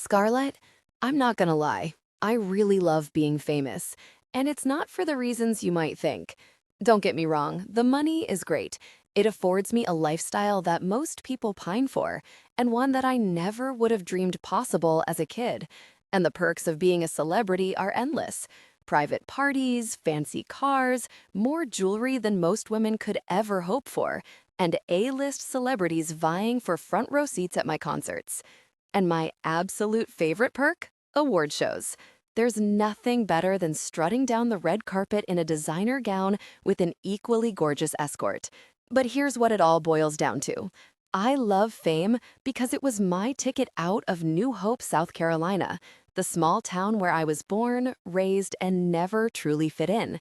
Scarlett, I'm not gonna lie. I really love being famous, and it's not for the reasons you might think. Don't get me wrong, the money is great. It affords me a lifestyle that most people pine for, and one that I never would have dreamed possible as a kid. And the perks of being a celebrity are endless. Private parties, fancy cars, more jewelry than most women could ever hope for, and A-list celebrities vying for front row seats at my concerts. And my absolute favorite perk? Award shows. There's nothing better than strutting down the red carpet in a designer gown with an equally gorgeous escort. But here's what it all boils down to. I love fame because it was my ticket out of New Hope, South Carolina, the small town where I was born, raised, and never truly fit in.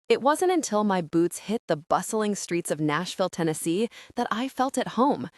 It wasn't until my boots hit the bustling streets of Nashville, Tennessee, that I felt at home.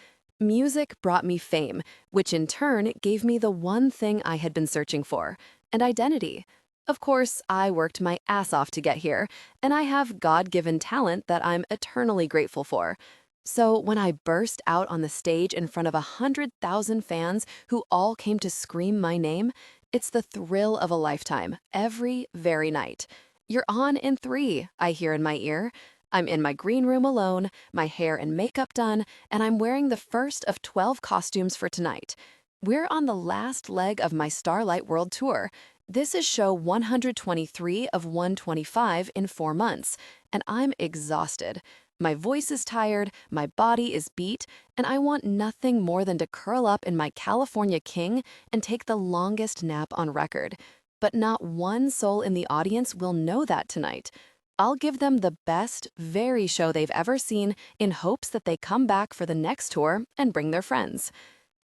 Music brought me fame, which in turn gave me the one thing I had been searching for, an identity. Of course, I worked my ass off to get here, and I have God-given talent that I'm eternally grateful for. So when I burst out on the stage in front of 100,000 fans who all came to scream my name, it's the thrill of a lifetime, every very night. "You're on in 3," I hear in my ear. I'm in my green room alone, my hair and makeup done, and I'm wearing the first of 12 costumes for tonight. We're on the last leg of my Starlight World Tour. This is show 123 of 125 in 4 months, and I'm exhausted. My voice is tired, my body is beat, and I want nothing more than to curl up in my California King and take the longest nap on record. But not one soul in the audience will know that tonight. I'll give them the best, very show they've ever seen in hopes that they come back for the next tour and bring their friends.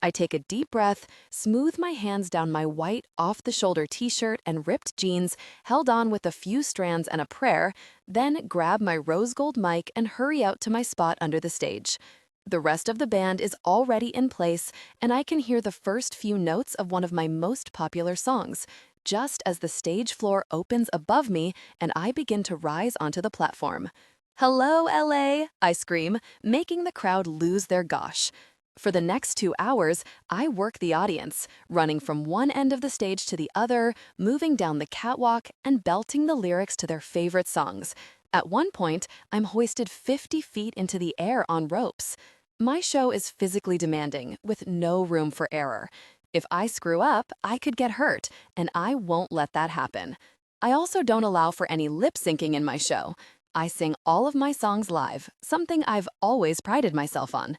I take a deep breath, smooth my hands down my white, off-the-shoulder t-shirt and ripped jeans held on with a few strands and a prayer, then grab my rose gold mic and hurry out to my spot under the stage. The rest of the band is already in place, and I can hear the first few notes of one of my most popular songs, just as the stage floor opens above me and I begin to rise onto the platform. "Hello, LA!" I scream, making the crowd lose their gosh. For the next 2 hours, I work the audience, running from one end of the stage to the other, moving down the catwalk, and belting the lyrics to their favorite songs. At one point, I'm hoisted 50 feet into the air on ropes. My show is physically demanding, with no room for error. If I screw up, I could get hurt, and I won't let that happen. I also don't allow for any lip syncing in my show. I sing all of my songs live, something I've always prided myself on.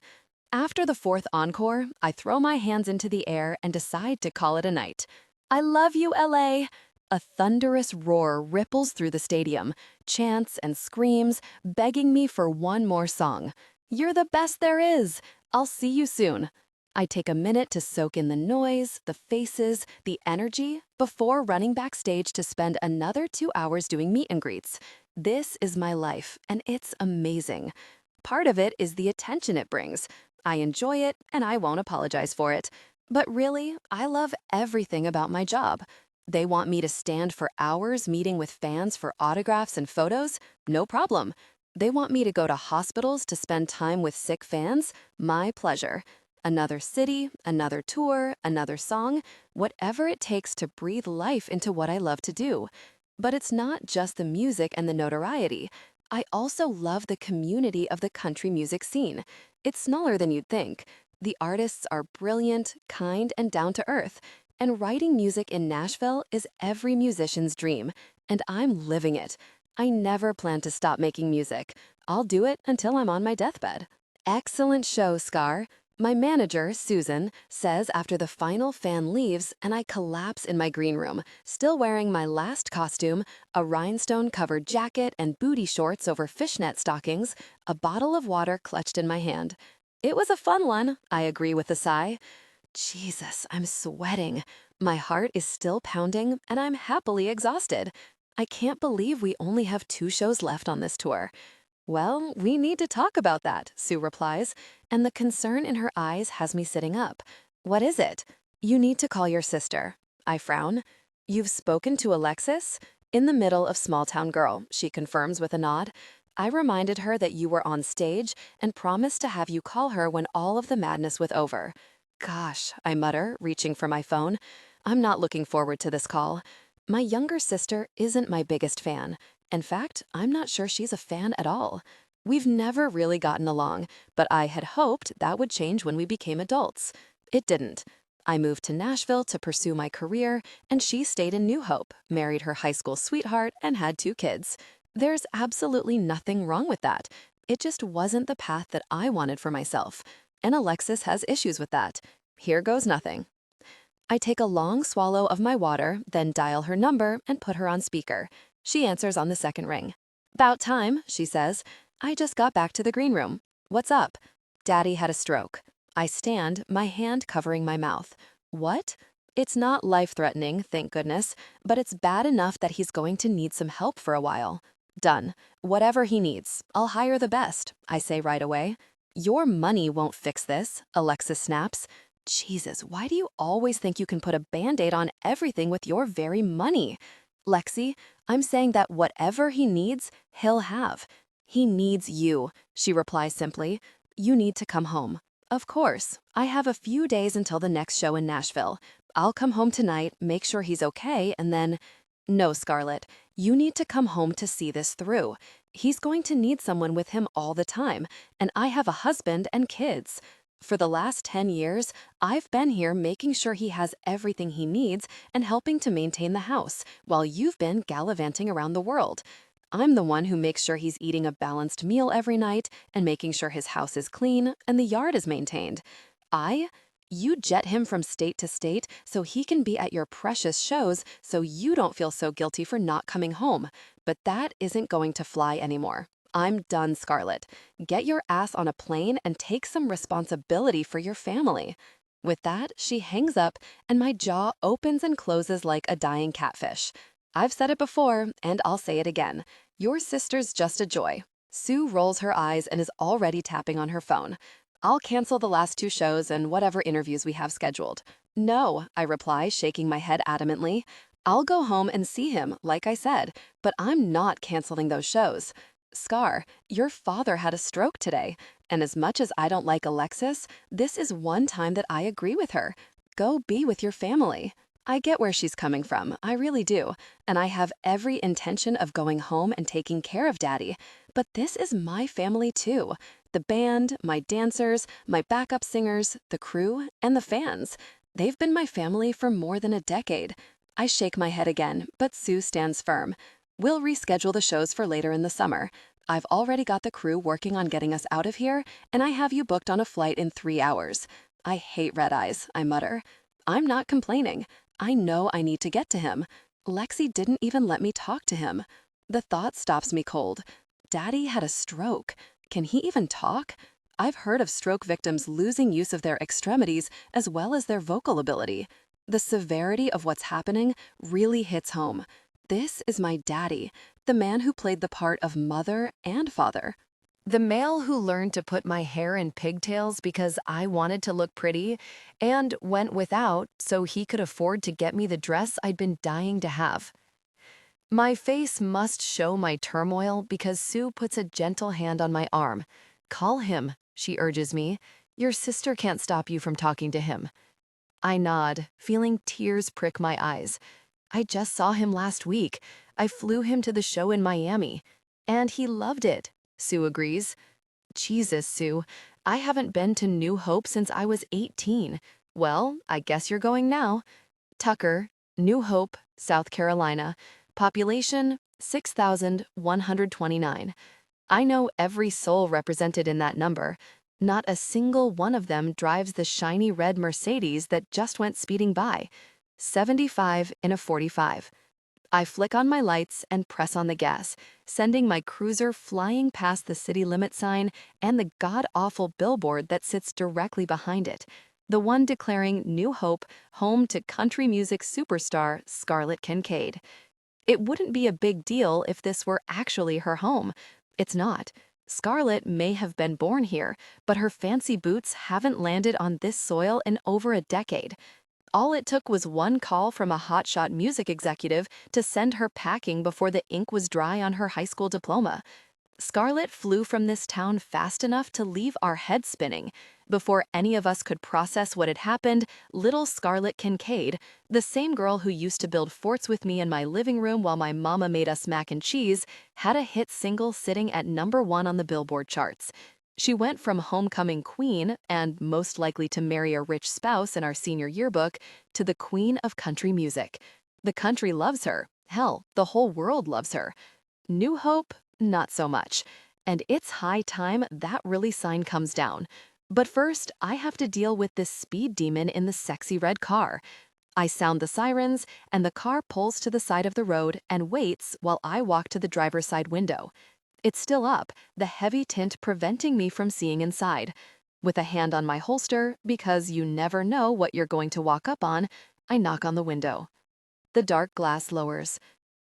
After the 4th encore, I throw my hands into the air and decide to call it a night. "I love you, LA!" A thunderous roar ripples through the stadium, chants and screams, begging me for one more song. "You're the best there is! I'll see you soon." I take a minute to soak in the noise, the faces, the energy, before running backstage to spend another 2 hours doing meet and greets. This is my life, and it's amazing. Part of it is the attention it brings. I enjoy it, and I won't apologize for it. But really, I love everything about my job. They want me to stand for hours meeting with fans for autographs and photos? No problem. They want me to go to hospitals to spend time with sick fans? My pleasure. Another city, another tour, another song, whatever it takes to breathe life into what I love to do. But it's not just the music and the notoriety. I also love the community of the country music scene. It's smaller than you'd think. The artists are brilliant, kind, and down to earth. And writing music in Nashville is every musician's dream, and I'm living it. I never plan to stop making music. I'll do it until I'm on my deathbed. Excellent show, Scar. My manager, Susan, says after the final fan leaves and I collapse in my green room, still wearing my last costume, a rhinestone-covered jacket and booty shorts over fishnet stockings, a bottle of water clutched in my hand. "It was a fun one," I agree with a sigh. Jesus, I'm sweating. My heart is still pounding, and I'm happily exhausted. I can't believe we only have 2 shows left on this tour. "Well, we need to talk about that," Sue replies, and the concern in her eyes has me sitting up. "What is it?" "You need to call your sister." I frown. "You've spoken to Alexis?" "In the middle of Small Town Girl," she confirms with a nod. "I reminded her that you were on stage and promised to have you call her when all of the madness was over." Gosh, I mutter, reaching for my phone. I'm not looking forward to this call. My younger sister isn't my biggest fan. In fact, I'm not sure she's a fan at all. We've never really gotten along, but I had hoped that would change when we became adults. It didn't. I moved to Nashville to pursue my career, and she stayed in New Hope, married her high school sweetheart, and had 2 kids. There's absolutely nothing wrong with that. It just wasn't the path that I wanted for myself. And Alexis has issues with that. Here goes nothing. I take a long swallow of my water, then dial her number and put her on speaker. She answers on the second ring. "About time," she says. "I just got back to the green room. What's up?" "Daddy had a stroke." I stand, my hand covering my mouth. "What?" "It's not life-threatening, thank goodness, but it's bad enough that he's going to need some help for a while." "Done. Whatever he needs. I'll hire the best," I say right away. "Your money won't fix this," Alexis snaps. Jesus, why do you always think you can put a Band-Aid on everything with your very money? "Lexi, I'm saying that whatever he needs, he'll have. He needs you," she replies simply. "You need to come home." "Of course. I have a few days until the next show in Nashville. I'll come home tonight, make sure he's okay, and then—" "No, Scarlett, you need to come home to see this through. He's going to need someone with him all the time, and I have a husband and kids. For the last 10 years, I've been here making sure he has everything he needs and helping to maintain the house, while you've been gallivanting around the world. I'm the one who makes sure he's eating a balanced meal every night and making sure his house is clean and the yard is maintained. You jet him from state to state so he can be at your precious shows so you don't feel so guilty for not coming home. But that isn't going to fly anymore. I'm done, Scarlett. Get your ass on a plane and take some responsibility for your family." With that, she hangs up and my jaw opens and closes like a dying catfish. I've said it before, and I'll say it again. Your sister's just a joy. Sue rolls her eyes and is already tapping on her phone. "I'll cancel the last 2 shows and whatever interviews we have scheduled." "No," I reply, shaking my head adamantly. "I'll go home and see him, like I said, but I'm not canceling those shows. Scar, your father had a stroke today, and as much as I don't like Alexis, this is one time that I agree with her. Go be with your family." I get where she's coming from, I really do, and I have every intention of going home and taking care of Daddy. But this is my family too. The band, my dancers, my backup singers, the crew, and the fans. They've been my family for more than a decade. I shake my head again, but Sue stands firm. "We'll reschedule the shows for later in the summer. I've already got the crew working on getting us out of here, and I have you booked on a flight in 3 hours. I hate red eyes, I mutter. I'm not complaining. I know I need to get to him. Lexi didn't even let me talk to him. The thought stops me cold. Daddy had a stroke. Can he even talk? I've heard of stroke victims losing use of their extremities as well as their vocal ability. The severity of what's happening really hits home. This is my daddy, the man who played the part of mother and father. The male who learned to put my hair in pigtails because I wanted to look pretty and went without so he could afford to get me the dress I'd been dying to have. My face must show my turmoil because Sue puts a gentle hand on my arm. "Call him," she urges me. "Your sister can't stop you from talking to him." I nod, feeling tears prick my eyes. "I just saw him last week. I flew him to the show in Miami. And he loved it," Sue agrees. "Jesus, Sue, I haven't been to New Hope since I was 18. Well, I guess you're going now." Tucker, New Hope, South Carolina. Population 6,129. I know every soul represented in that number. Not a single one of them drives the shiny red Mercedes that just went speeding by. 75 in a 45. I flick on my lights and press on the gas, sending my cruiser flying past the city limit sign and the god-awful billboard that sits directly behind it, the one declaring New Hope home to country music superstar Scarlett Kincaid. It wouldn't be a big deal if this were actually her home. It's not. Scarlett may have been born here, but her fancy boots haven't landed on this soil in over a decade. All it took was one call from a hotshot music executive to send her packing before the ink was dry on her high school diploma. Scarlett flew from this town fast enough to leave our heads spinning. Before any of us could process what had happened, little Scarlett Kincaid, the same girl who used to build forts with me in my living room while my mama made us mac and cheese, had a hit single sitting at #1 on the Billboard charts. She went from homecoming queen and most likely to marry a rich spouse in our senior yearbook to the queen of country music. The country loves her. Hell, the whole world loves her. New Hope, not so much. And it's high time that really sign comes down. But first, I have to deal with this speed demon in the sexy red car. I sound the sirens, and the car pulls to the side of the road and waits while I walk to the driver's side window. It's still up, the heavy tint preventing me from seeing inside. With a hand on my holster, because you never know what you're going to walk up on, I knock on the window. The dark glass lowers.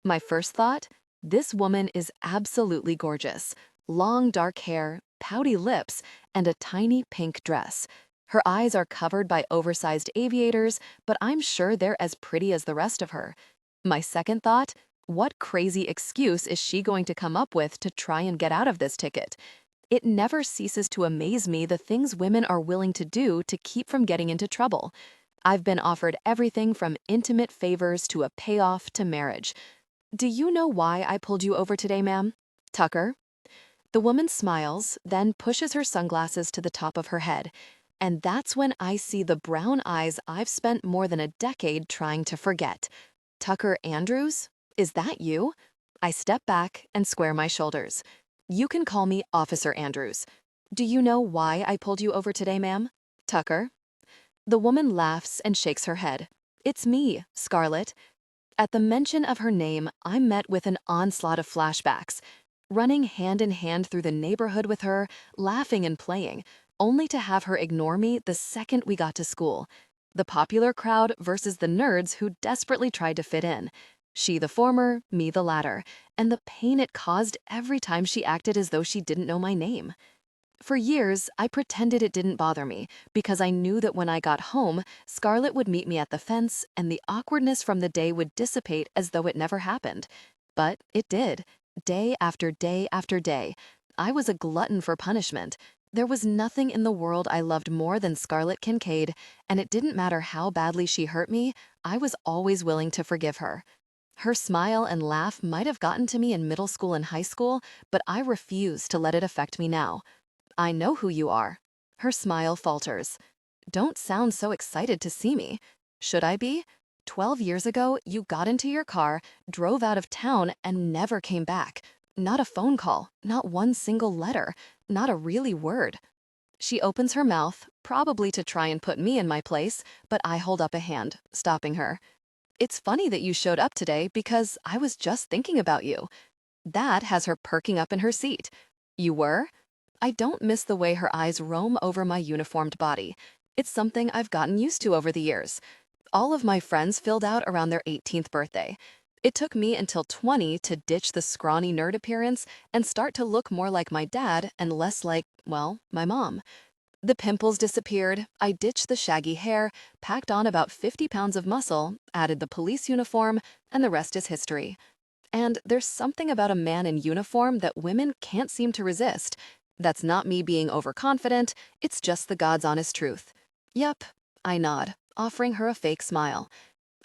My first thought, this woman is absolutely gorgeous. Long dark hair, pouty lips, and a tiny pink dress. Her eyes are covered by oversized aviators, but I'm sure they're as pretty as the rest of her. My second thought, what crazy excuse is she going to come up with to try and get out of this ticket? It never ceases to amaze me the things women are willing to do to keep from getting into trouble. I've been offered everything from intimate favors to a payoff to marriage. Do you know why I pulled you over today, ma'am? Tucker? The woman smiles, then pushes her sunglasses to the top of her head. And that's when I see the brown eyes I've spent more than a decade trying to forget. Tucker Andrews? Is that you? I step back and square my shoulders. You can call me Officer Andrews. Do you know why I pulled you over today, ma'am? Tucker? The woman laughs and shakes her head. It's me, Scarlett. At the mention of her name, I'm met with an onslaught of flashbacks. Running hand in hand through the neighborhood with her, laughing and playing, only to have her ignore me the second we got to school. The popular crowd versus the nerds who desperately tried to fit in. She the former, me the latter, and the pain it caused every time she acted as though she didn't know my name. For years, I pretended it didn't bother me because I knew that when I got home, Scarlett would meet me at the fence and the awkwardness from the day would dissipate as though it never happened. But it did. Day after day after day. I was a glutton for punishment. There was nothing in the world I loved more than Scarlett Kincaid, and it didn't matter how badly she hurt me, I was always willing to forgive her. Her smile and laugh might have gotten to me in middle school and high school, but I refuse to let it affect me now. I know who you are. Her smile falters. Don't sound so excited to see me. Should I be? 12 years ago, you got into your car, drove out of town, and never came back. Not a phone call, not one single letter, not a really word. She opens her mouth, probably to try and put me in my place, but I hold up a hand, stopping her. It's funny that you showed up today because I was just thinking about you. That has her perking up in her seat. You were? I don't miss the way her eyes roam over my uniformed body. It's something I've gotten used to over the years. All of my friends filled out around their 18th birthday. It took me until 20 to ditch the scrawny nerd appearance and start to look more like my dad and less like, well, my mom. The pimples disappeared, I ditched the shaggy hair, packed on about 50 pounds of muscle, added the police uniform, and the rest is history. And there's something about a man in uniform that women can't seem to resist. That's not me being overconfident, it's just the God's honest truth. Yep, I nod, offering her a fake smile.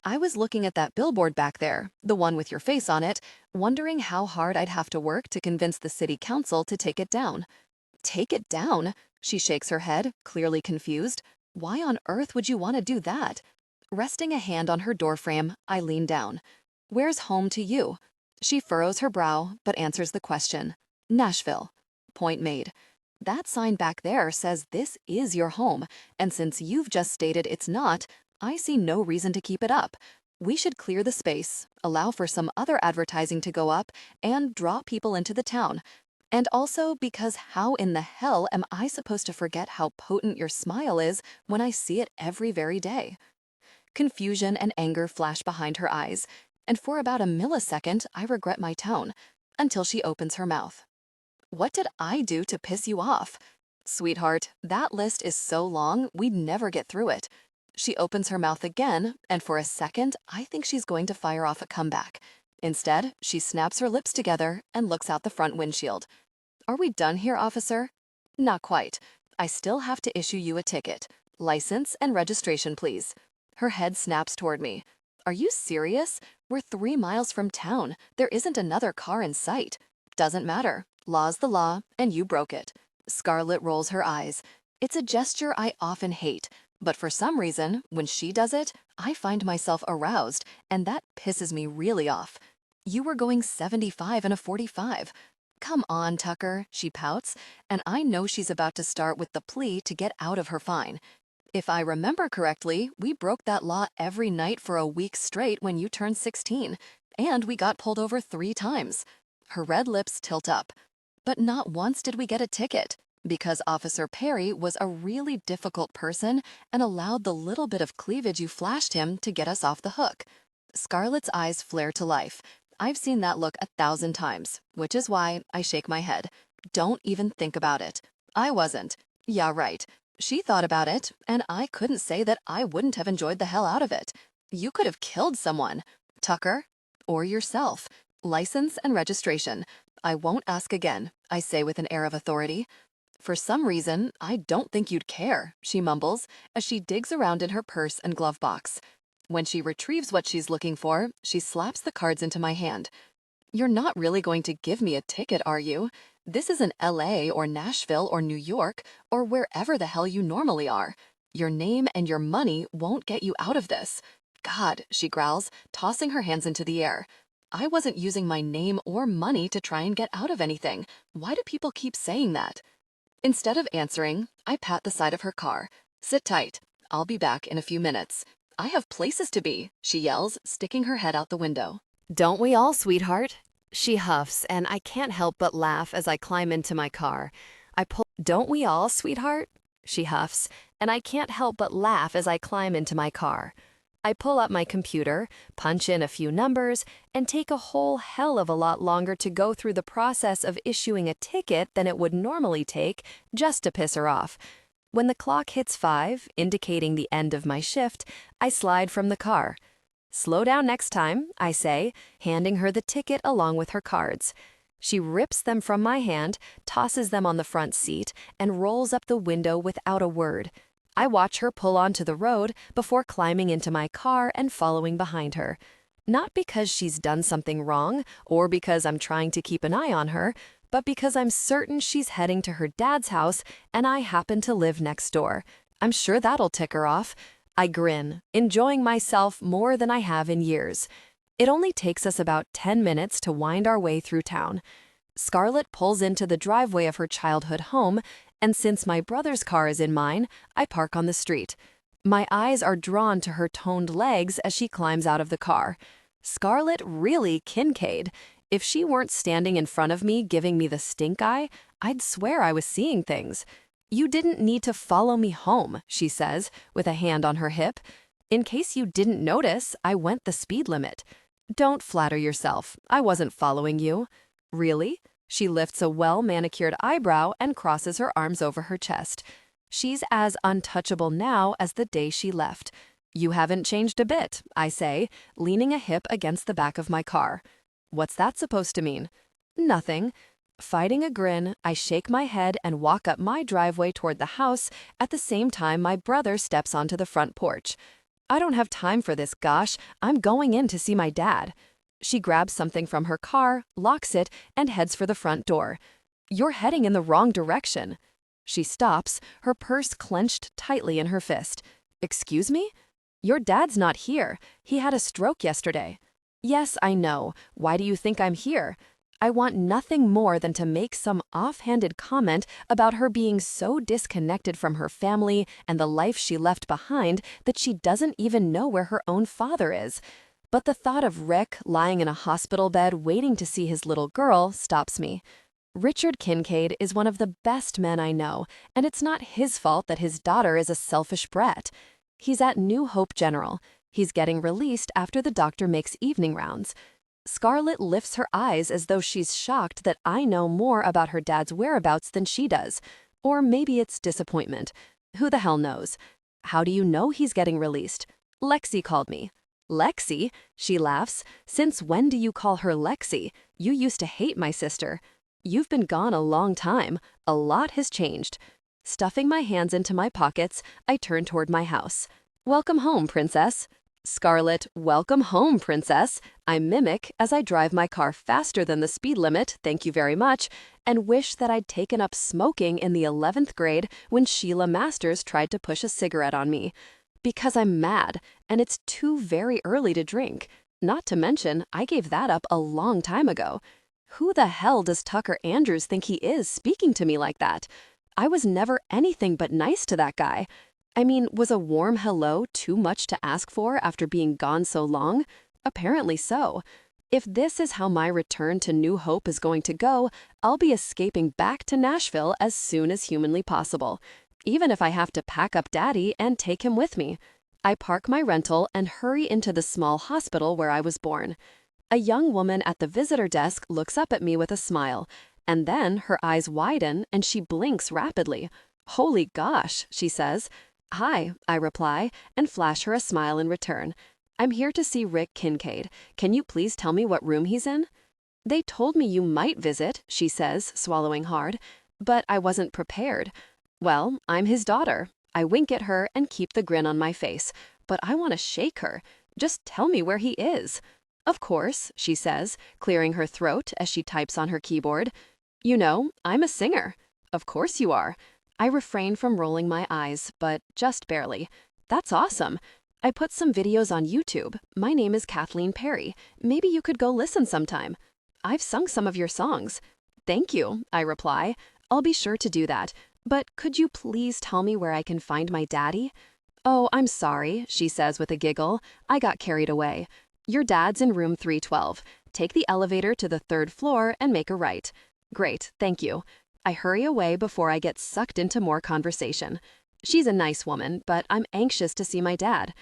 I was looking at that billboard back there, the one with your face on it, wondering how hard I'd have to work to convince the city council to take it down. Take it down? She shakes her head, clearly confused. Why on earth would you want to do that? Resting a hand on her doorframe, I lean down. Where's home to you? She furrows her brow, but answers the question. Nashville. Point made. That sign back there says this is your home, and since you've just stated it's not, I see no reason to keep it up. We should clear the space, allow for some other advertising to go up, and draw people into the town. And also because how in the hell am I supposed to forget how potent your smile is when I see it every very day? Confusion and anger flash behind her eyes, and for about a millisecond I regret my tone, until she opens her mouth. What did I do to piss you off? Sweetheart, that list is so long we'd never get through it. She opens her mouth again, and for a second I think she's going to fire off a comeback. Instead, she snaps her lips together and looks out the front windshield. Are we done here, officer? Not quite. I still have to issue you a ticket. License and registration, please. Her head snaps toward me. Are you serious? We're 3 miles from town. There isn't another car in sight. Doesn't matter. Law's the law, and you broke it. Scarlett rolls her eyes. It's a gesture I often hate, but for some reason, when she does it, I find myself aroused, and that pisses me really off. You were going 75 in a 45. Come on, Tucker, she pouts, and I know she's about to start with the plea to get out of her fine. If I remember correctly, we broke that law every night for a week straight when you turned 16, and we got pulled over 3 times. Her red lips tilt up. But not once did we get a ticket, because Officer Perry was a really difficult person and allowed the little bit of cleavage you flashed him to get us off the hook. Scarlett's eyes flare to life. I've seen that look 1,000 times, which is why I shake my head. Don't even think about it. I wasn't. Yeah, right. She thought about it, and I couldn't say that I wouldn't have enjoyed the hell out of it. You could have killed someone. Tucker. Or yourself. License and registration. I won't ask again, I say with an air of authority. For some reason, I don't think you'd care, she mumbles, as she digs around in her purse and glove box. When she retrieves what she's looking for, she slaps the cards into my hand. You're not really going to give me a ticket, are you? This isn't LA or Nashville or New York or wherever the hell you normally are. Your name and your money won't get you out of this. God, she growls, tossing her hands into the air. I wasn't using my name or money to try and get out of anything. Why do people keep saying that? Instead of answering, I pat the side of her car. Sit tight. I'll be back in a few minutes. I have places to be, she yells, sticking her head out the window. Don't we all, sweetheart? She huffs, and I can't help but laugh as I climb into my car. Don't we all, sweetheart? She huffs, and I can't help but laugh as I climb into my car. I pull up my computer, punch in a few numbers, and take a whole hell of a lot longer to go through the process of issuing a ticket than it would normally take just to piss her off. When the clock hits 5, indicating the end of my shift, I slide from the car. Slow down next time, I say, handing her the ticket along with her cards. She rips them from my hand, tosses them on the front seat, and rolls up the window without a word. I watch her pull onto the road before climbing into my car and following behind her. Not because she's done something wrong or because I'm trying to keep an eye on her, but because I'm certain she's heading to her dad's house and I happen to live next door. I'm sure that'll tick her off. I grin, enjoying myself more than I have in years. It only takes us about 10 minutes to wind our way through town. Scarlett pulls into the driveway of her childhood home, and since my brother's car is in mine, I park on the street. My eyes are drawn to her toned legs as she climbs out of the car. Scarlett really Kincaid. If she weren't standing in front of me giving me the stink eye, I'd swear I was seeing things. You didn't need to follow me home, she says, with a hand on her hip. In case you didn't notice, I went the speed limit. Don't flatter yourself. I wasn't following you. Really? She lifts a well-manicured eyebrow and crosses her arms over her chest. She's as untouchable now as the day she left. You haven't changed a bit, I say, leaning a hip against the back of my car. What's that supposed to mean? Nothing. Fighting a grin, I shake my head and walk up my driveway toward the house at the same time my brother steps onto the front porch. I don't have time for this, gosh. I'm going in to see my dad. She grabs something from her car, locks it, and heads for the front door. You're heading in the wrong direction. She stops, her purse clenched tightly in her fist. Excuse me? Your dad's not here. He had a stroke yesterday. Yes, I know. Why do you think I'm here? I want nothing more than to make some offhanded comment about her being so disconnected from her family and the life she left behind that she doesn't even know where her own father is. But the thought of Rick lying in a hospital bed waiting to see his little girl stops me. Richard Kincaid is one of the best men I know, and it's not his fault that his daughter is a selfish brat. He's at New Hope General. He's getting released after the doctor makes evening rounds. Scarlett lifts her eyes as though she's shocked that I know more about her dad's whereabouts than she does. Or maybe it's disappointment. Who the hell knows? How do you know he's getting released? Lexi called me. Lexi? She laughs. Since when do you call her Lexi? You used to hate my sister. You've been gone a long time. A lot has changed. Stuffing my hands into my pockets, I turn toward my house. Welcome home, princess. Scarlett, welcome home, princess. I mimic as I drive my car faster than the speed limit, thank you very much, and wish that I'd taken up smoking in the 11th grade when Sheila Masters tried to push a cigarette on me. Because I'm mad, and it's too very early to drink. Not to mention, I gave that up a long time ago. Who the hell does Tucker Andrews think he is speaking to me like that? I was never anything but nice to that guy. I mean, was a warm hello too much to ask for after being gone so long? Apparently so. If this is how my return to New Hope is going to go, I'll be escaping back to Nashville as soon as humanly possible, even if I have to pack up Daddy and take him with me. I park my rental and hurry into the small hospital where I was born. A young woman at the visitor desk looks up at me with a smile, and then her eyes widen and she blinks rapidly. Holy gosh, she says. Hi, I reply, and flash her a smile in return. I'm here to see Rick Kincaid. Can you please tell me what room he's in? They told me you might visit, she says, swallowing hard, but I wasn't prepared. Well, I'm his daughter. I wink at her and keep the grin on my face, but I want to shake her. Just tell me where he is. Of course, she says, clearing her throat as she types on her keyboard. You know, I'm a singer. Of course you are. I refrain from rolling my eyes, but just barely. That's awesome. I put some videos on YouTube. My name is Kathleen Perry. Maybe you could go listen sometime. I've sung some of your songs. Thank you, I reply. I'll be sure to do that. But could you please tell me where I can find my daddy? Oh, I'm sorry, she says with a giggle. I got carried away. Your dad's in room 312. Take the elevator to the 3rd floor and make a right. Great, thank you. I hurry away before I get sucked into more conversation. She's a nice woman, but I'm anxious to see my dad.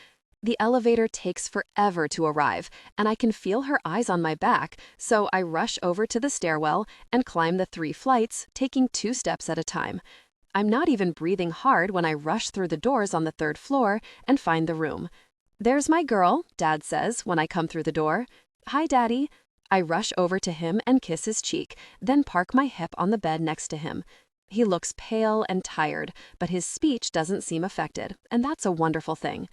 The elevator takes forever to arrive, and I can feel her eyes on my back, so I rush over to the stairwell and climb the 3 flights, taking 2 steps at a time. I'm not even breathing hard when I rush through the doors on the 3rd floor and find the room. There's my girl, Dad says when I come through the door. Hi, Daddy. I rush over to him and kiss his cheek, then park my hip on the bed next to him. He looks pale and tired, but his speech doesn't seem affected, and that's a wonderful thing.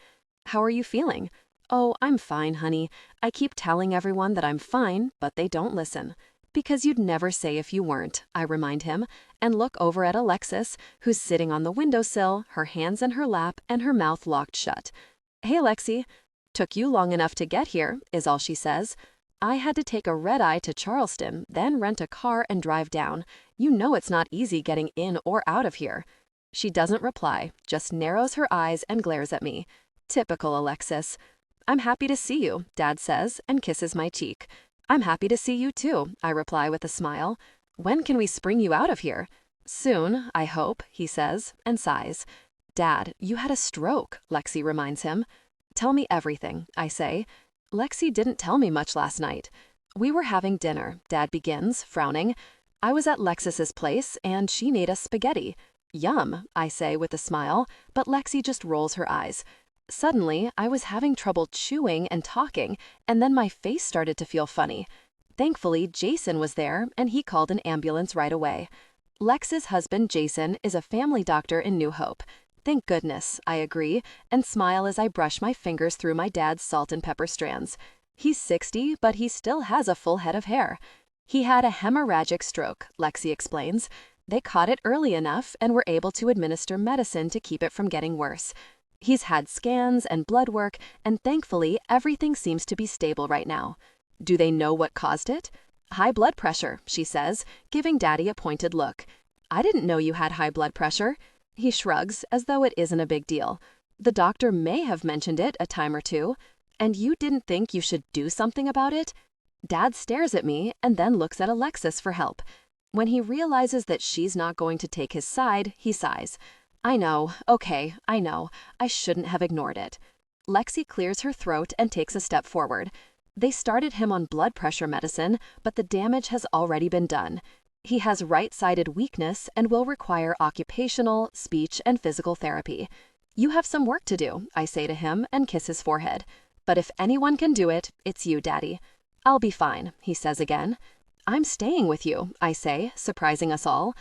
How are you feeling? Oh, I'm fine, honey. I keep telling everyone that I'm fine, but they don't listen. Because you'd never say if you weren't, I remind him, and look over at Alexis, who's sitting on the windowsill, her hands in her lap and her mouth locked shut. Hey, Alexi. Took you long enough to get here, is all she says. I had to take a red-eye to Charleston, then rent a car and drive down. You know it's not easy getting in or out of here. She doesn't reply, just narrows her eyes and glares at me. Typical Alexis. I'm happy to see you, Dad says, and kisses my cheek. I'm happy to see you too, I reply with a smile. When can we spring you out of here? Soon, I hope, he says, and sighs. Dad, you had a stroke, Lexi reminds him. Tell me everything, I say. Lexi didn't tell me much last night. We were having dinner, Dad begins, frowning. I was at Lexis's place, and she made us spaghetti. Yum, I say with a smile, but Lexi just rolls her eyes. Suddenly, I was having trouble chewing and talking, and then my face started to feel funny. Thankfully, Jason was there, and he called an ambulance right away. Lex's husband, Jason, is a family doctor in New Hope. Thank goodness, I agree, and smile as I brush my fingers through my dad's salt and pepper strands. He's 60, but he still has a full head of hair. He had a hemorrhagic stroke, Lexi explains. They caught it early enough and were able to administer medicine to keep it from getting worse. He's had scans and blood work, and thankfully, everything seems to be stable right now. Do they know what caused it? High blood pressure, she says, giving Daddy a pointed look. I didn't know you had high blood pressure. He shrugs, as though it isn't a big deal. The doctor may have mentioned it a time or two. And you didn't think you should do something about it? Dad stares at me and then looks at Alexis for help. When he realizes that she's not going to take his side, he sighs. I know, okay, I know. I shouldn't have ignored it. Lexi clears her throat and takes a step forward. They started him on blood pressure medicine, but the damage has already been done. He has right-sided weakness and will require occupational, speech, and physical therapy. You have some work to do, I say to him and kiss his forehead. But if anyone can do it, it's you, Daddy. I'll be fine, he says again. I'm staying with you, I say, surprising us all.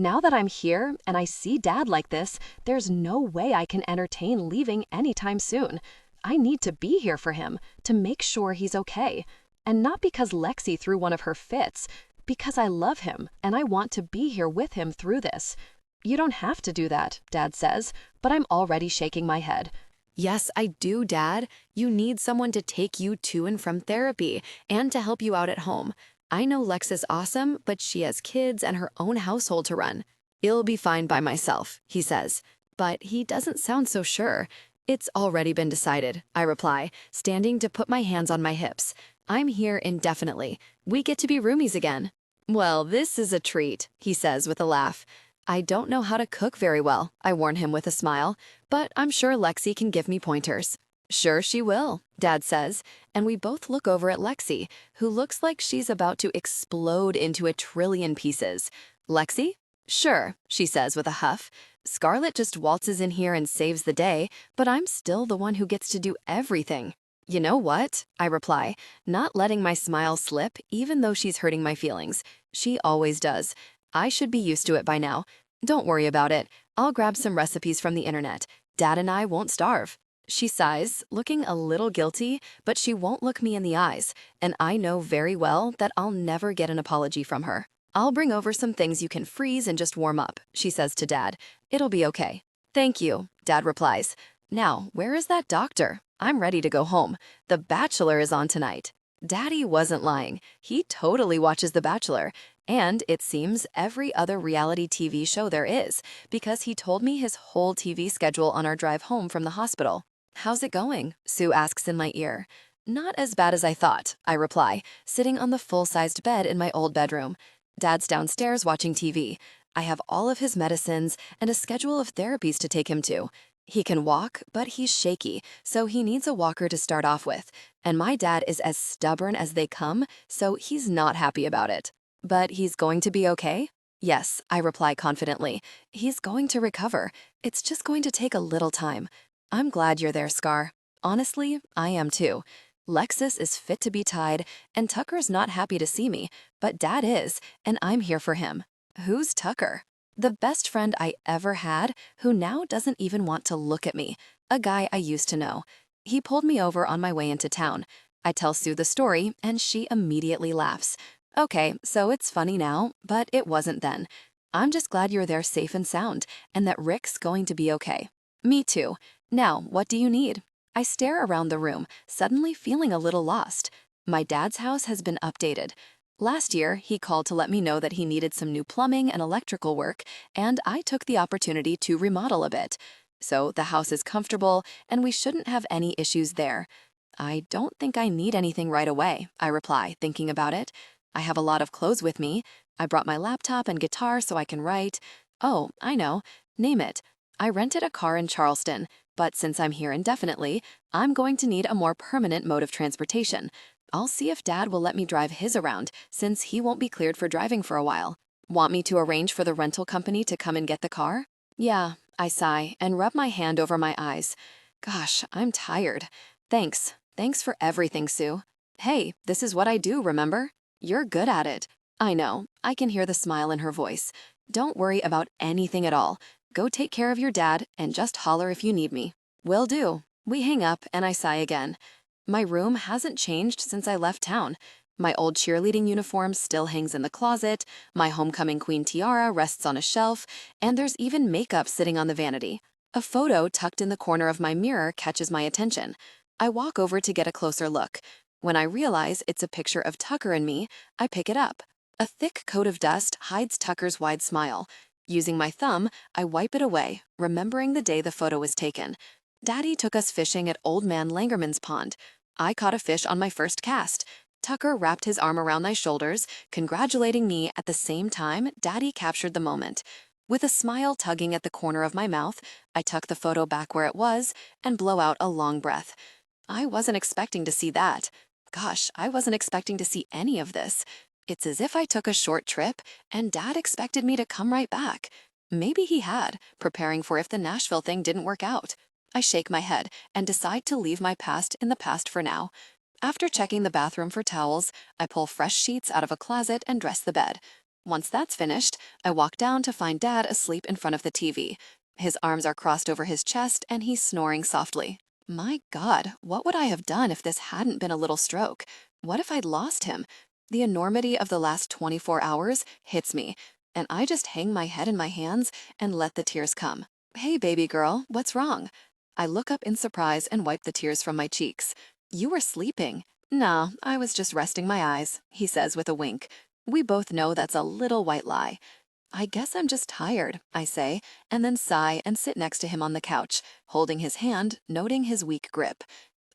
Now that I'm here and I see Dad like this, there's no way I can entertain leaving anytime soon. I need to be here for him, to make sure he's okay. And not because Lexi threw one of her fits, because I love him and I want to be here with him through this. You don't have to do that, Dad says, but I'm already shaking my head. Yes, I do, Dad. You need someone to take you to and from therapy and to help you out at home. I know Lex is awesome, but she has kids and her own household to run. I'll be fine by myself, he says. But he doesn't sound so sure. It's already been decided, I reply, standing to put my hands on my hips. I'm here indefinitely. We get to be roomies again. Well, this is a treat, he says with a laugh. I don't know how to cook very well, I warn him with a smile, but I'm sure Lexi can give me pointers. Sure she will, Dad says, and we both look over at Lexi, who looks like she's about to explode into a trillion pieces. Lexi? Sure, she says with a huff. Scarlett just waltzes in here and saves the day, but I'm still the one who gets to do everything. You know what? I reply, not letting my smile slip even though she's hurting my feelings. She always does. I should be used to it by now. Don't worry about it. I'll grab some recipes from the internet. Dad and I won't starve. She sighs, looking a little guilty, but she won't look me in the eyes, and I know very well that I'll never get an apology from her. I'll bring over some things you can freeze and just warm up, she says to Dad. It'll be okay. Thank you, Dad replies. Now, where is that doctor? I'm ready to go home. The Bachelor is on tonight. Daddy wasn't lying. He totally watches The Bachelor, and it seems every other reality TV show there is, because he told me his whole TV schedule on our drive home from the hospital. How's it going? Sue asks in my ear. Not as bad as I thought, I reply, sitting on the full-sized bed in my old bedroom. Dad's downstairs watching TV. I have all of his medicines and a schedule of therapies to take him to. He can walk, but he's shaky, so he needs a walker to start off with. And my dad is as stubborn as they come, so he's not happy about it. But he's going to be okay? Yes, I reply confidently. He's going to recover. It's just going to take a little time. I'm glad you're there, Scar. Honestly, I am too. Lexus is fit to be tied, and Tucker's not happy to see me, but Dad is, and I'm here for him. Who's Tucker? The best friend I ever had, who now doesn't even want to look at me, a guy I used to know. He pulled me over on my way into town. I tell Sue the story, and she immediately laughs. Okay, so it's funny now, but it wasn't then. I'm just glad you're there safe and sound, and that Rick's going to be okay. Me too. Now, what do you need? I stare around the room, suddenly feeling a little lost. My dad's house has been updated. Last year, he called to let me know that he needed some new plumbing and electrical work, and I took the opportunity to remodel a bit. So the house is comfortable, and we shouldn't have any issues there. I don't think I need anything right away, I reply, thinking about it. I have a lot of clothes with me. I brought my laptop and guitar so I can write. Oh, I know. Name it. I rented a car in Charleston, but since I'm here indefinitely, I'm going to need a more permanent mode of transportation. I'll see if Dad will let me drive his around, since he won't be cleared for driving for a while. Want me to arrange for the rental company to come and get the car? Yeah, I sigh and rub my hand over my eyes. Gosh, I'm tired. Thanks. Thanks for everything, Sue. Hey, this is what I do, remember? You're good at it. I know. I can hear the smile in her voice. Don't worry about anything at all. Go take care of your dad and just holler if you need me. Will do. We hang up and I sigh again. My room hasn't changed since I left town. My old cheerleading uniform still hangs in the closet, my homecoming queen tiara rests on a shelf, and there's even makeup sitting on the vanity. A photo tucked in the corner of my mirror catches my attention. I walk over to get a closer look. When I realize it's a picture of Tucker and me, I pick it up. A thick coat of dust hides Tucker's wide smile. Using my thumb, I wipe it away, remembering the day the photo was taken. Daddy took us fishing at Old Man Langerman's pond. I caught a fish on my first cast. Tucker wrapped his arm around my shoulders, congratulating me at the same time Daddy captured the moment. With a smile tugging at the corner of my mouth, I tuck the photo back where it was and blow out a long breath. I wasn't expecting to see that. Gosh, I wasn't expecting to see any of this. It's as if I took a short trip and Dad expected me to come right back. Maybe he had, preparing for if the Nashville thing didn't work out. I shake my head and decide to leave my past in the past for now. After checking the bathroom for towels, I pull fresh sheets out of a closet and dress the bed. Once that's finished, I walk down to find Dad asleep in front of the TV. His arms are crossed over his chest and he's snoring softly. My God, what would I have done if this hadn't been a little stroke? What if I'd lost him? The enormity of the last 24 hours hits me, and I just hang my head in my hands and let the tears come. Hey, baby girl, what's wrong? I look up in surprise and wipe the tears from my cheeks. You were sleeping. No, I was just resting my eyes, he says with a wink. We both know that's a little white lie. I guess I'm just tired, I say, and then sigh and sit next to him on the couch, holding his hand, noting his weak grip.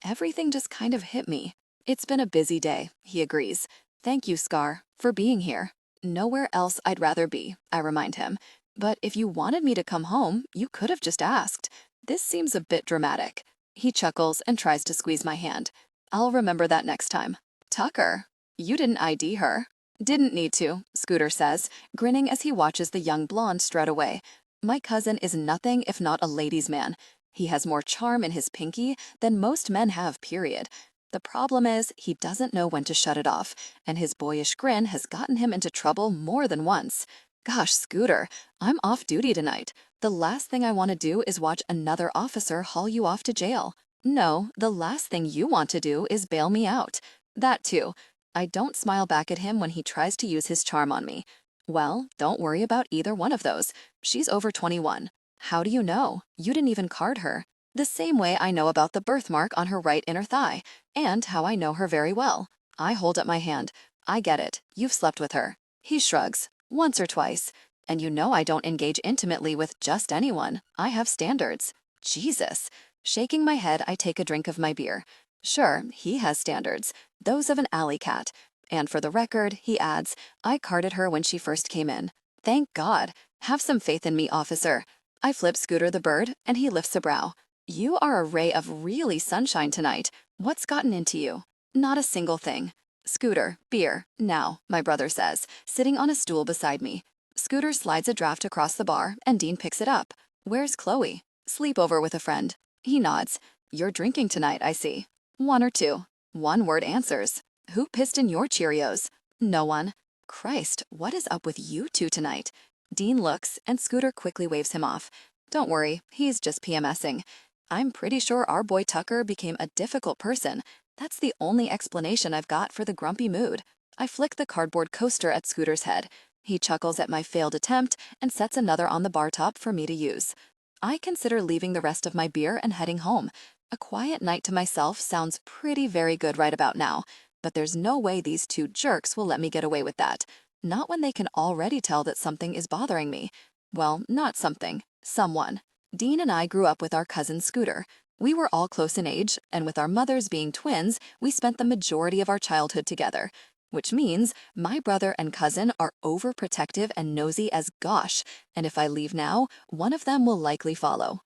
Everything just kind of hit me. It's been a busy day, he agrees. Thank you, Scar, for being here. Nowhere else I'd rather be, I remind him. But if you wanted me to come home, you could have just asked. This seems a bit dramatic. He chuckles and tries to squeeze my hand. I'll remember that next time. Tucker, you didn't ID her. Didn't need to, Scooter says, grinning as he watches the young blonde strut away. My cousin is nothing if not a ladies' man. He has more charm in his pinky than most men have, period. The problem is he doesn't know when to shut it off, and his boyish grin has gotten him into trouble more than once. Gosh, Scooter, I'm off duty tonight. The last thing I want to do is watch another officer haul you off to jail. No, the last thing you want to do is bail me out. That too. I don't smile back at him when he tries to use his charm on me. Well, don't worry about either one of those. She's over 21. How do you know? You didn't even card her. The same way I know about the birthmark on her right inner thigh, and how I know her very well. I hold up my hand. I get it. You've slept with her. He shrugs. Once or twice. And you know I don't engage intimately with just anyone. I have standards. Jesus. Shaking my head, I take a drink of my beer. Sure, he has standards. Those of an alley cat. And for the record, he adds, I carded her when she first came in. Thank God. Have some faith in me, officer. I flip Scooter the bird, and he lifts a brow. You are a ray of really sunshine tonight. What's gotten into you? Not a single thing. Scooter, beer, now, my brother says, sitting on a stool beside me. Scooter slides a draft across the bar, and Dean picks it up. Where's Chloe? Sleepover with a friend. He nods. You're drinking tonight, I see. One or two. One-word answers. Who pissed in your Cheerios? No one. Christ, what is up with you two tonight? Dean looks, and Scooter quickly waves him off. Don't worry, he's just PMSing. I'm pretty sure our boy Tucker became a difficult person. That's the only explanation I've got for the grumpy mood. I flick the cardboard coaster at Scooter's head. He chuckles at my failed attempt and sets another on the bar top for me to use. I consider leaving the rest of my beer and heading home. A quiet night to myself sounds pretty very good right about now, but there's no way these two jerks will let me get away with that. Not when they can already tell that something is bothering me. Well, not something. Someone. Dean and I grew up with our cousin Scooter. We were all close in age, and with our mothers being twins, we spent the majority of our childhood together. Which means my brother and cousin are overprotective and nosy as gosh, and if I leave now, one of them will likely follow.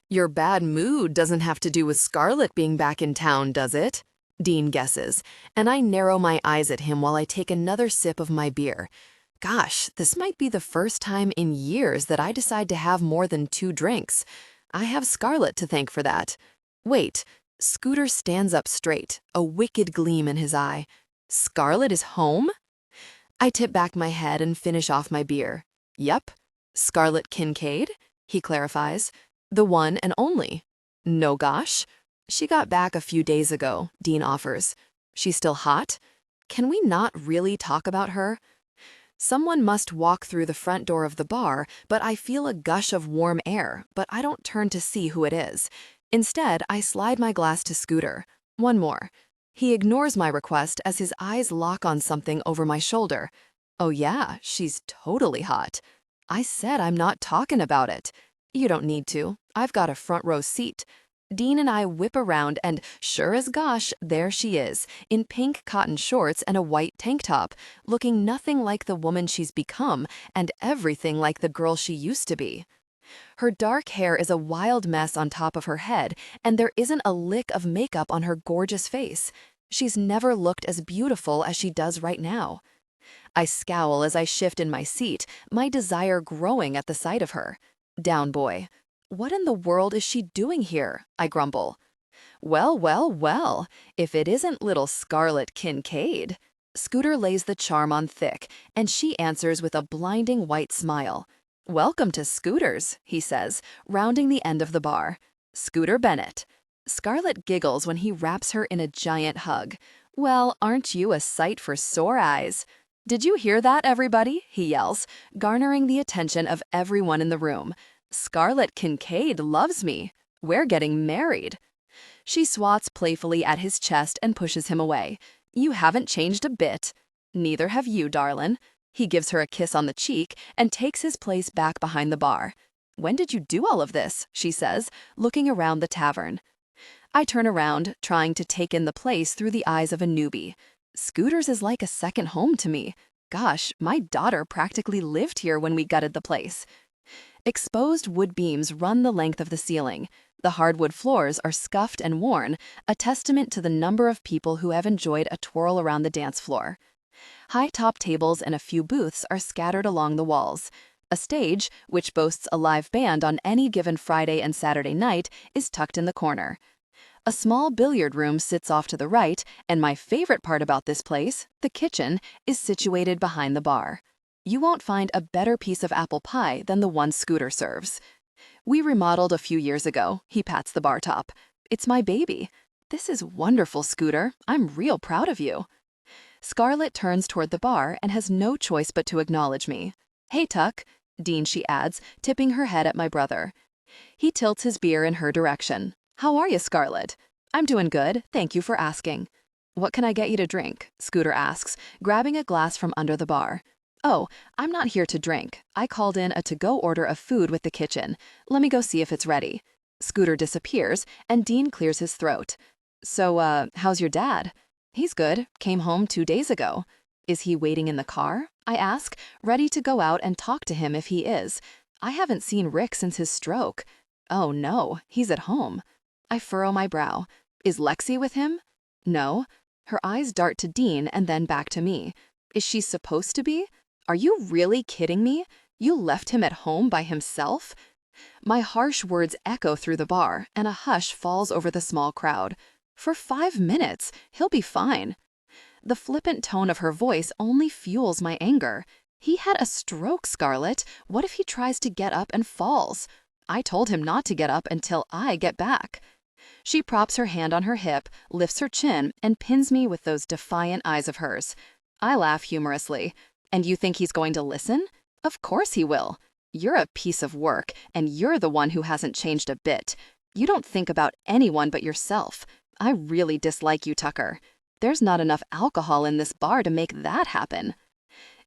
Your bad mood doesn't have to do with Scarlett being back in town, does it? Dean guesses, and I narrow my eyes at him while I take another sip of my beer. Gosh, this might be the first time in years that I decide to have more than 2 drinks. I have Scarlett to thank for that. Wait, Scooter stands up straight, a wicked gleam in his eye. Scarlett is home? I tip back my head and finish off my beer. Yep, Scarlett Kincaid, he clarifies. The one and only. No gosh. She got back a few days ago, Dean offers. She's still hot? Can we not really talk about her? Someone must walk through the front door of the bar, but I feel a gush of warm air, but I don't turn to see who it is. Instead, I slide my glass to Scooter. One more. He ignores my request as his eyes lock on something over my shoulder. Oh yeah, she's totally hot. I said I'm not talking about it. You don't need to. I've got a front row seat. Dean and I whip around and, sure as gosh, there she is, in pink cotton shorts and a white tank top, looking nothing like the woman she's become and everything like the girl she used to be. Her dark hair is a wild mess on top of her head, and there isn't a lick of makeup on her gorgeous face. She's never looked as beautiful as she does right now. I scowl as I shift in my seat, my desire growing at the sight of her. Down boy. What in the world is she doing here? I grumble. Well, well, well, if it isn't little Scarlett Kincaid. Scooter lays the charm on thick, and she answers with a blinding white smile. "Welcome to Scooters," he says, rounding the end of the bar. "Scooter Bennett." Scarlett giggles when he wraps her in a giant hug. "Well, aren't you a sight for sore eyes?" "Did you hear that, everybody?" he yells, garnering the attention of everyone in the room. "Scarlett Kincaid loves me. We're getting married." She swats playfully at his chest and pushes him away. "You haven't changed a bit." "Neither have you, darlin'." He gives her a kiss on the cheek and takes his place back behind the bar. "When did you do all of this?" she says, looking around the tavern. I turn around, trying to take in the place through the eyes of a newbie. Scooters is like a second home to me. Gosh, my daughter practically lived here when we gutted the place. Exposed wood beams run the length of the ceiling. The hardwood floors are scuffed and worn, a testament to the number of people who have enjoyed a twirl around the dance floor. High-top tables and a few booths are scattered along the walls. A stage, which boasts a live band on any given Friday and Saturday night, is tucked in the corner. A small billiard room sits off to the right, and my favorite part about this place, the kitchen, is situated behind the bar. You won't find a better piece of apple pie than the one Scooter serves. "We remodeled a few years ago," he pats the bar top. "It's my baby." "This is wonderful, Scooter. I'm real proud of you." Scarlett turns toward the bar and has no choice but to acknowledge me. "Hey, Tuck," Dean, she adds, tipping her head at my brother. He tilts his beer in her direction. "How are you, Scarlett?" "I'm doing good, thank you for asking." "What can I get you to drink?" Scooter asks, grabbing a glass from under the bar. "Oh, I'm not here to drink. I called in a to-go order of food with the kitchen. Let me go see if it's ready." Scooter disappears, and Dean clears his throat. "So, how's your dad?" "He's good. Came home 2 days ago." "Is he waiting in the car?" I ask, ready to go out and talk to him if he is. I haven't seen Rick since his stroke. "Oh, no, he's at home." I furrow my brow. "Is Lexi with him?" "No." Her eyes dart to Dean and then back to me. "Is she supposed to be? Are you really kidding me? You left him at home by himself?" My harsh words echo through the bar, and a hush falls over the small crowd. "For 5 minutes. He'll be fine." The flippant tone of her voice only fuels my anger. "He had a stroke, Scarlett. What if he tries to get up and falls?" "I told him not to get up until I get back." She props her hand on her hip, lifts her chin, and pins me with those defiant eyes of hers. I laugh humorously. "And you think he's going to listen?" "Of course he will." "You're a piece of work, and you're the one who hasn't changed a bit. You don't think about anyone but yourself. I really dislike you, Tucker. There's not enough alcohol in this bar to make that happen."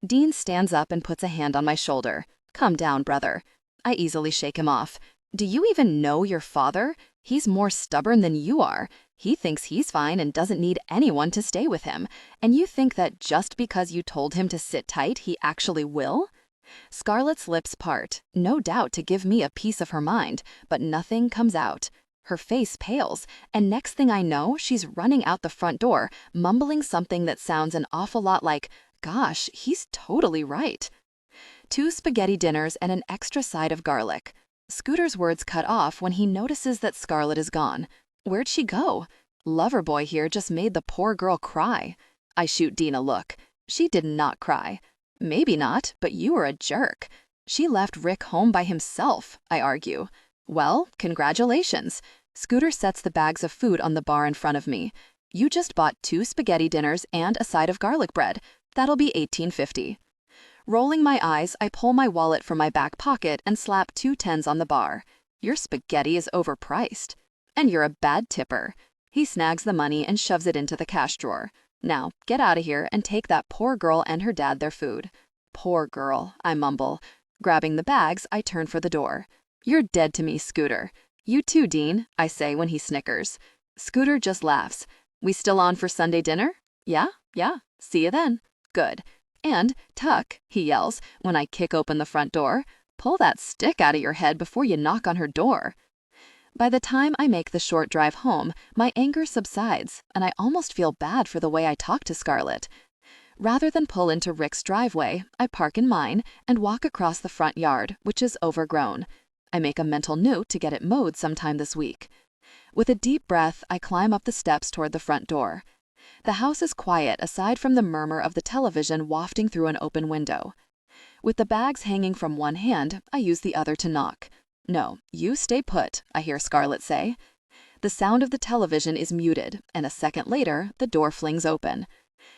Dean stands up and puts a hand on my shoulder. "Calm down, brother." I easily shake him off. "Do you even know your father? He's more stubborn than you are. He thinks he's fine and doesn't need anyone to stay with him. And you think that just because you told him to sit tight, he actually will?" Scarlett's lips part, no doubt to give me a piece of her mind, but nothing comes out. Her face pales, and next thing I know, she's running out the front door, mumbling something that sounds an awful lot like, "Gosh, he's totally right." 2 spaghetti dinners and an extra side of garlic. Scooter's words cut off when he notices that Scarlett is gone. Where'd she go? Lover boy here just made the poor girl cry. I shoot Dean a look. She did not cry. "Maybe not, but you were a jerk." "She left Rick home by himself," I argue. "Well, congratulations." Scooter sets the bags of food on the bar in front of me. "You just bought 2 spaghetti dinners and a side of garlic bread. That'll be $18.50. Rolling my eyes, I pull my wallet from my back pocket and slap 2 tens on the bar. "Your spaghetti is overpriced." "And you're a bad tipper." He snags the money and shoves it into the cash drawer. "Now, get out of here and take that poor girl and her dad their food." "Poor girl," I mumble. Grabbing the bags, I turn for the door. "You're dead to me, Scooter." "You too, Dean," I say when he snickers. Scooter just laughs. "We still on for Sunday dinner?" Yeah. See you then." "Good. And, Tuck," he yells when I kick open the front door, "pull that stick out of your head before you knock on her door." By the time I make the short drive home, my anger subsides, and I almost feel bad for the way I talk to Scarlett. Rather than pull into Rick's driveway, I park in mine and walk across the front yard, which is overgrown. I make a mental note to get it mowed sometime this week. With a deep breath, I climb up the steps toward the front door. The house is quiet aside from the murmur of the television wafting through an open window. With the bags hanging from one hand, I use the other to knock. "No, you stay put," I hear Scarlett say. The sound of the television is muted, and a second later, the door flings open.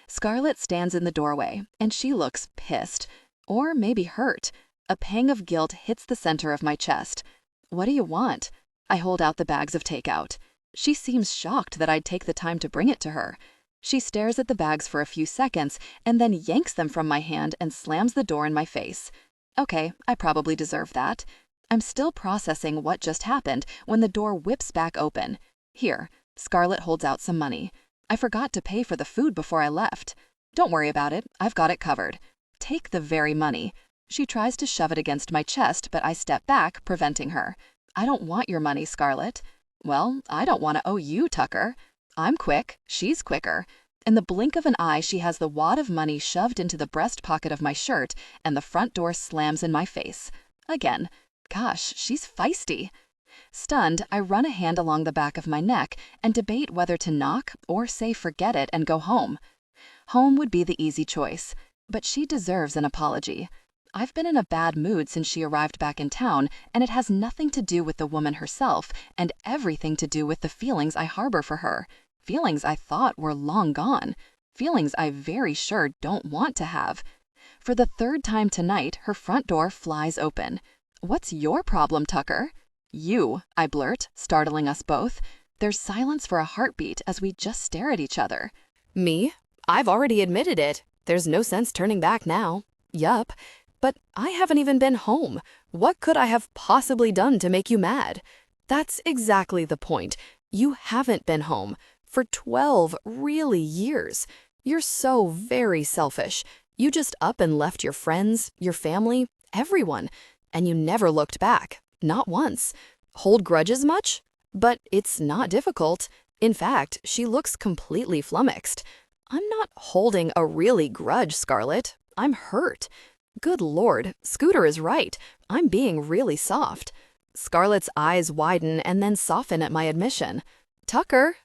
Scarlett stands in the doorway, and she looks pissed, or maybe hurt. A pang of guilt hits the center of my chest. "What do you want?" I hold out the bags of takeout. She seems shocked that I'd take the time to bring it to her. She stares at the bags for a few seconds and then yanks them from my hand and slams the door in my face. Okay, I probably deserve that. I'm still processing what just happened when the door whips back open. "Here," Scarlett holds out some money. "I forgot to pay for the food before I left." "Don't worry about it, I've got it covered." Take the very money. She tries to shove it against my chest, but I step back, preventing her. "I don't want your money, Scarlett." "Well, I don't want to owe you, Tucker." I'm quick, she's quicker. In the blink of an eye, she has the wad of money shoved into the breast pocket of my shirt, and the front door slams in my face. Again. Gosh, she's feisty. Stunned, I run a hand along the back of my neck and debate whether to knock or say forget it and go home. Home would be the easy choice, but she deserves an apology. I've been in a bad mood since she arrived back in town, and it has nothing to do with the woman herself and everything to do with the feelings I harbor for her. Feelings I thought were long gone. Feelings I very sure don't want to have. For the third time tonight, her front door flies open. "What's your problem, Tucker?" "You," I blurt, startling us both. There's silence for a heartbeat as we just stare at each other. Me? I've already admitted it. There's no sense turning back now. Yup. But I haven't even been home. What could I have possibly done to make you mad? That's exactly the point. You haven't been home for 12 really years. You're so very selfish. You just up and left your friends, your family, everyone, and you never looked back. Not once. Hold grudges much? But it's not difficult. In fact, she looks completely flummoxed. I'm not holding a really grudge, Scarlett. I'm hurt. Good Lord, Scooter is right. I'm being really soft. Scarlett's eyes widen and then soften at my admission. Tucker,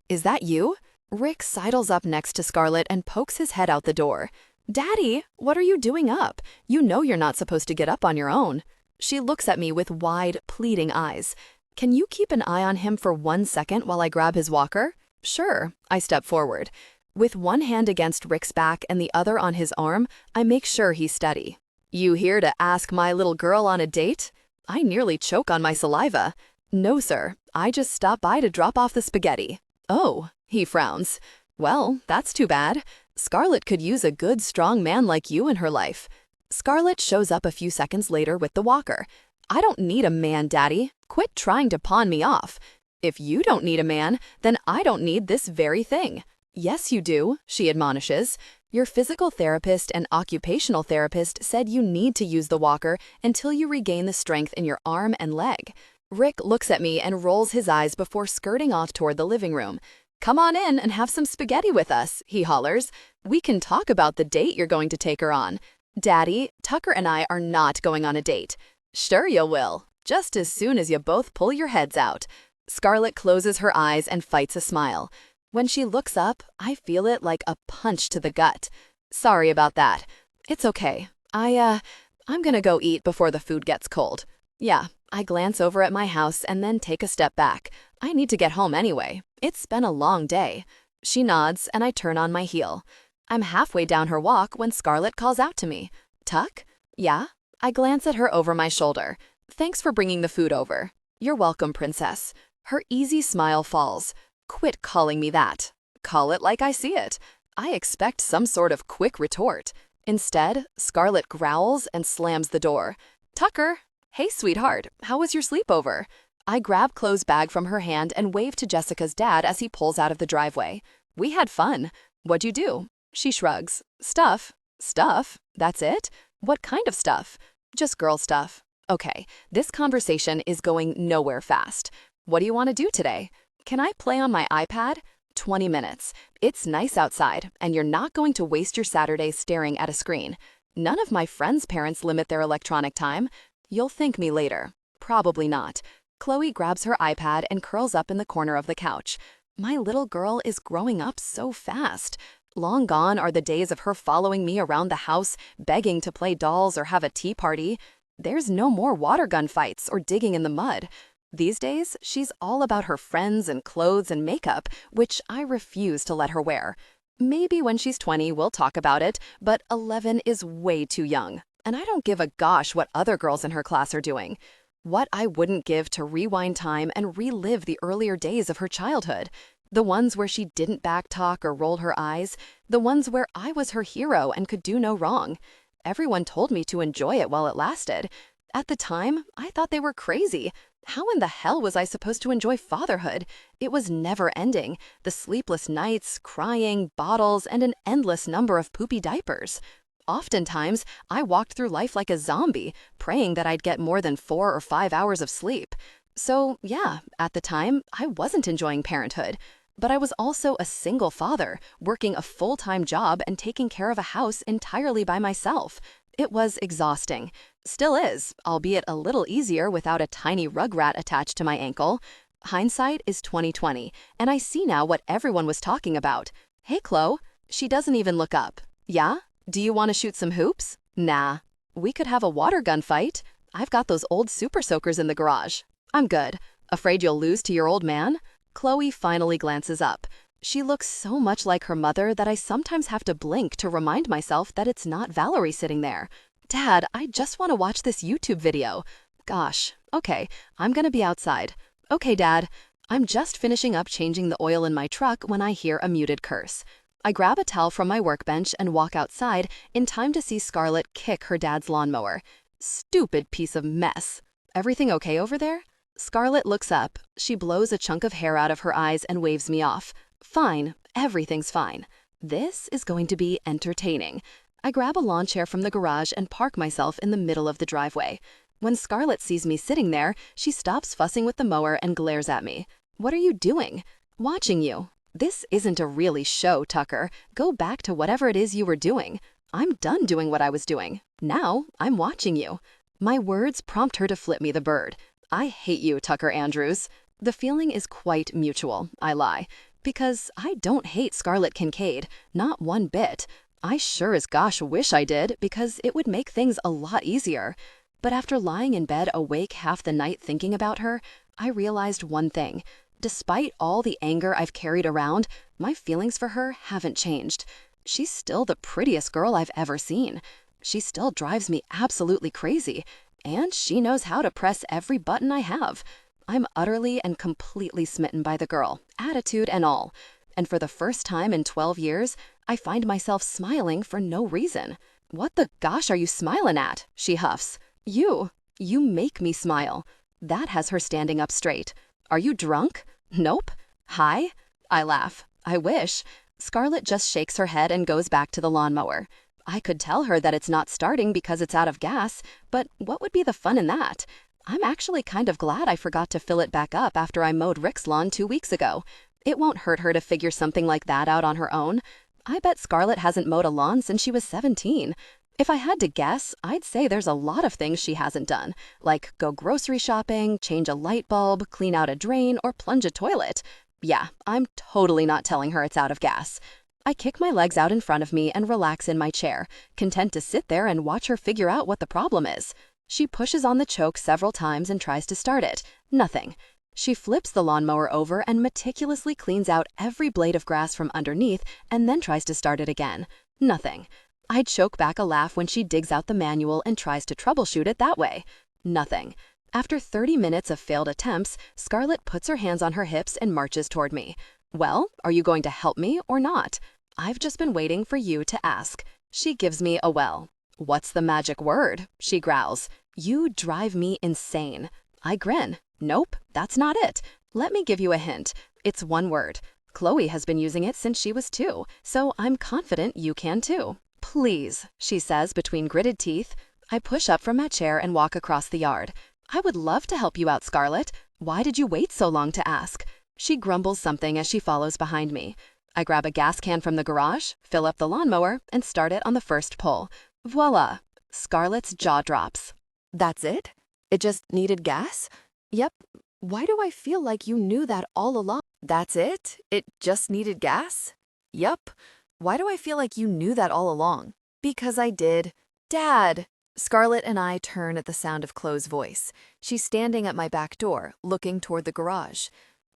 is that you? Rick sidles up next to Scarlett and pokes his head out the door. Daddy, what are you doing up? You know you're not supposed to get up on your own. She looks at me with wide, pleading eyes. Can you keep an eye on him for 1 second while I grab his walker? Sure, I step forward. With one hand against Rick's back and the other on his arm, I make sure he's steady. You here to ask my little girl on a date? I nearly choke on my saliva. No, sir, I just stopped by to drop off the spaghetti. Oh, he frowns. Well, that's too bad. Scarlett could use a good, strong man like you in her life. Scarlett shows up a few seconds later with the walker. I don't need a man, Daddy. Quit trying to pawn me off. If you don't need a man, then I don't need this very thing. Yes, you do, she admonishes. Your physical therapist and occupational therapist said you need to use the walker until you regain the strength in your arm and leg. Rick looks at me and rolls his eyes before skirting off toward the living room. Come on in and have some spaghetti with us, he hollers. We can talk about the date you're going to take her on. Daddy, Tucker and I are not going on a date. Sure you will, just as soon as you both pull your heads out. Scarlett closes her eyes and fights a smile. When she looks up, I feel it like a punch to the gut. Sorry about that. It's okay. I'm gonna go eat before the food gets cold. Yeah, I glance over at my house and then take a step back. I need to get home anyway. It's been a long day. She nods and I turn on my heel. I'm halfway down her walk when Scarlett calls out to me. Tuck? Yeah? I glance at her over my shoulder. Thanks for bringing the food over. You're welcome, princess. Her easy smile falls. Quit calling me that. Call it like I see it. I expect some sort of quick retort. Instead, Scarlett growls and slams the door. Tucker! Hey, sweetheart, how was your sleepover? I grab Chloe's bag from her hand and wave to Jessica's dad as he pulls out of the driveway. We had fun. What'd you do? She shrugs. Stuff. Stuff? That's it? What kind of stuff? Just girl stuff. Okay, this conversation is going nowhere fast. What do you want to do today? Can I play on my iPad? 20 minutes. It's nice outside, and you're not going to waste your Saturday staring at a screen. None of my friends' parents limit their electronic time. You'll thank me later. Probably not. Chloe grabs her iPad and curls up in the corner of the couch. My little girl is growing up so fast. Long gone are the days of her following me around the house, begging to play dolls or have a tea party. There's no more water gun fights or digging in the mud. These days, she's all about her friends and clothes and makeup, which I refuse to let her wear. Maybe when she's 20, we'll talk about it, but 11 is way too young, and I don't give a gosh what other girls in her class are doing. What I wouldn't give to rewind time and relive the earlier days of her childhood. The ones where she didn't backtalk or roll her eyes. The ones where I was her hero and could do no wrong. Everyone told me to enjoy it while it lasted. At the time, I thought they were crazy. How in the hell was I supposed to enjoy fatherhood? It was never ending. The sleepless nights, crying, bottles, and an endless number of poopy diapers. Oftentimes, I walked through life like a zombie, praying that I'd get more than 4 or 5 hours of sleep. So, yeah, at the time, I wasn't enjoying parenthood. But I was also a single father, working a full-time job and taking care of a house entirely by myself. It was exhausting. Still is, albeit a little easier without a tiny rugrat attached to my ankle. Hindsight is 2020, and I see now what everyone was talking about. Hey, Chloe. She doesn't even look up. Yeah? Do you want to shoot some hoops? Nah. We could have a water gun fight. I've got those old super soakers in the garage. I'm good. Afraid you'll lose to your old man? Chloe finally glances up. She looks so much like her mother that I sometimes have to blink to remind myself that it's not Valerie sitting there. Dad, I just want to watch this YouTube video. Gosh, okay, I'm gonna be outside. Okay, Dad. I'm just finishing up changing the oil in my truck when I hear a muted curse. I grab a towel from my workbench and walk outside in time to see Scarlett kick her dad's lawnmower. Stupid piece of mess. Everything okay over there? Scarlett looks up. She blows a chunk of hair out of her eyes and waves me off. Fine. Everything's fine. This is going to be entertaining. I grab a lawn chair from the garage and park myself in the middle of the driveway. When Scarlett sees me sitting there, she stops fussing with the mower and glares at me. What are you doing? Watching you. This isn't a really show, Tucker. Go back to whatever it is you were doing. I'm done doing what I was doing. Now I'm watching you. My words prompt her to flip me the bird. I hate you, Tucker Andrews. The feeling is quite mutual, I lie. Because I don't hate Scarlett Kincaid, not one bit. I sure as gosh wish I did, because it would make things a lot easier. But after lying in bed awake half the night thinking about her, I realized one thing. Despite all the anger I've carried around, my feelings for her haven't changed. She's still the prettiest girl I've ever seen. She still drives me absolutely crazy. And she knows how to press every button I have. I'm utterly and completely smitten by the girl, attitude and all. And for the first time in 12 years, I find myself smiling for no reason. What the gosh are you smiling at? She huffs. You make me smile. That has her standing up straight. Are you drunk? Nope. High? I laugh. I wish. Scarlett just shakes her head and goes back to the lawnmower. I could tell her that it's not starting because it's out of gas, but what would be the fun in that? I'm actually kind of glad I forgot to fill it back up after I mowed Rick's lawn 2 weeks ago. It won't hurt her to figure something like that out on her own. I bet Scarlett hasn't mowed a lawn since she was 17. If I had to guess, I'd say there's a lot of things she hasn't done, like go grocery shopping, change a light bulb, clean out a drain, or plunge a toilet. Yeah, I'm totally not telling her it's out of gas. I kick my legs out in front of me and relax in my chair, content to sit there and watch her figure out what the problem is. She pushes on the choke several times and tries to start it. Nothing. She flips the lawnmower over and meticulously cleans out every blade of grass from underneath and then tries to start it again. Nothing. I choke back a laugh when she digs out the manual and tries to troubleshoot it that way. Nothing. After 30 minutes of failed attempts, Scarlett puts her hands on her hips and marches toward me. Well, are you going to help me or not? I've just been waiting for you to ask. She gives me a well. What's the magic word? She growls. You drive me insane. I grin. Nope, that's not it. Let me give you a hint. It's one word. Chloe has been using it since she was 2, so I'm confident you can too. Please, she says between gritted teeth. I push up from my chair and walk across the yard. I would love to help you out, Scarlett. Why did you wait so long to ask? She grumbles something as she follows behind me. I grab a gas can from the garage, fill up the lawnmower, and start it on the first pull. Voila! Scarlett's jaw drops. That's it? It just needed gas? Yep. Why do I feel like you knew that all along? That's it? It just needed gas? Yup. Why do I feel like you knew that all along? Because I did. Dad! Scarlett and I turn at the sound of Chloe's voice. She's standing at my back door, looking toward the garage.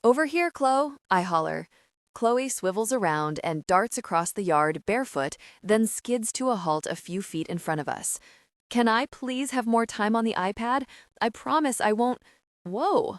Over here, Chloe, I holler. Chloe swivels around and darts across the yard barefoot, then skids to a halt a few feet in front of us. Can I please have more time on the iPad? I promise I won't. Whoa.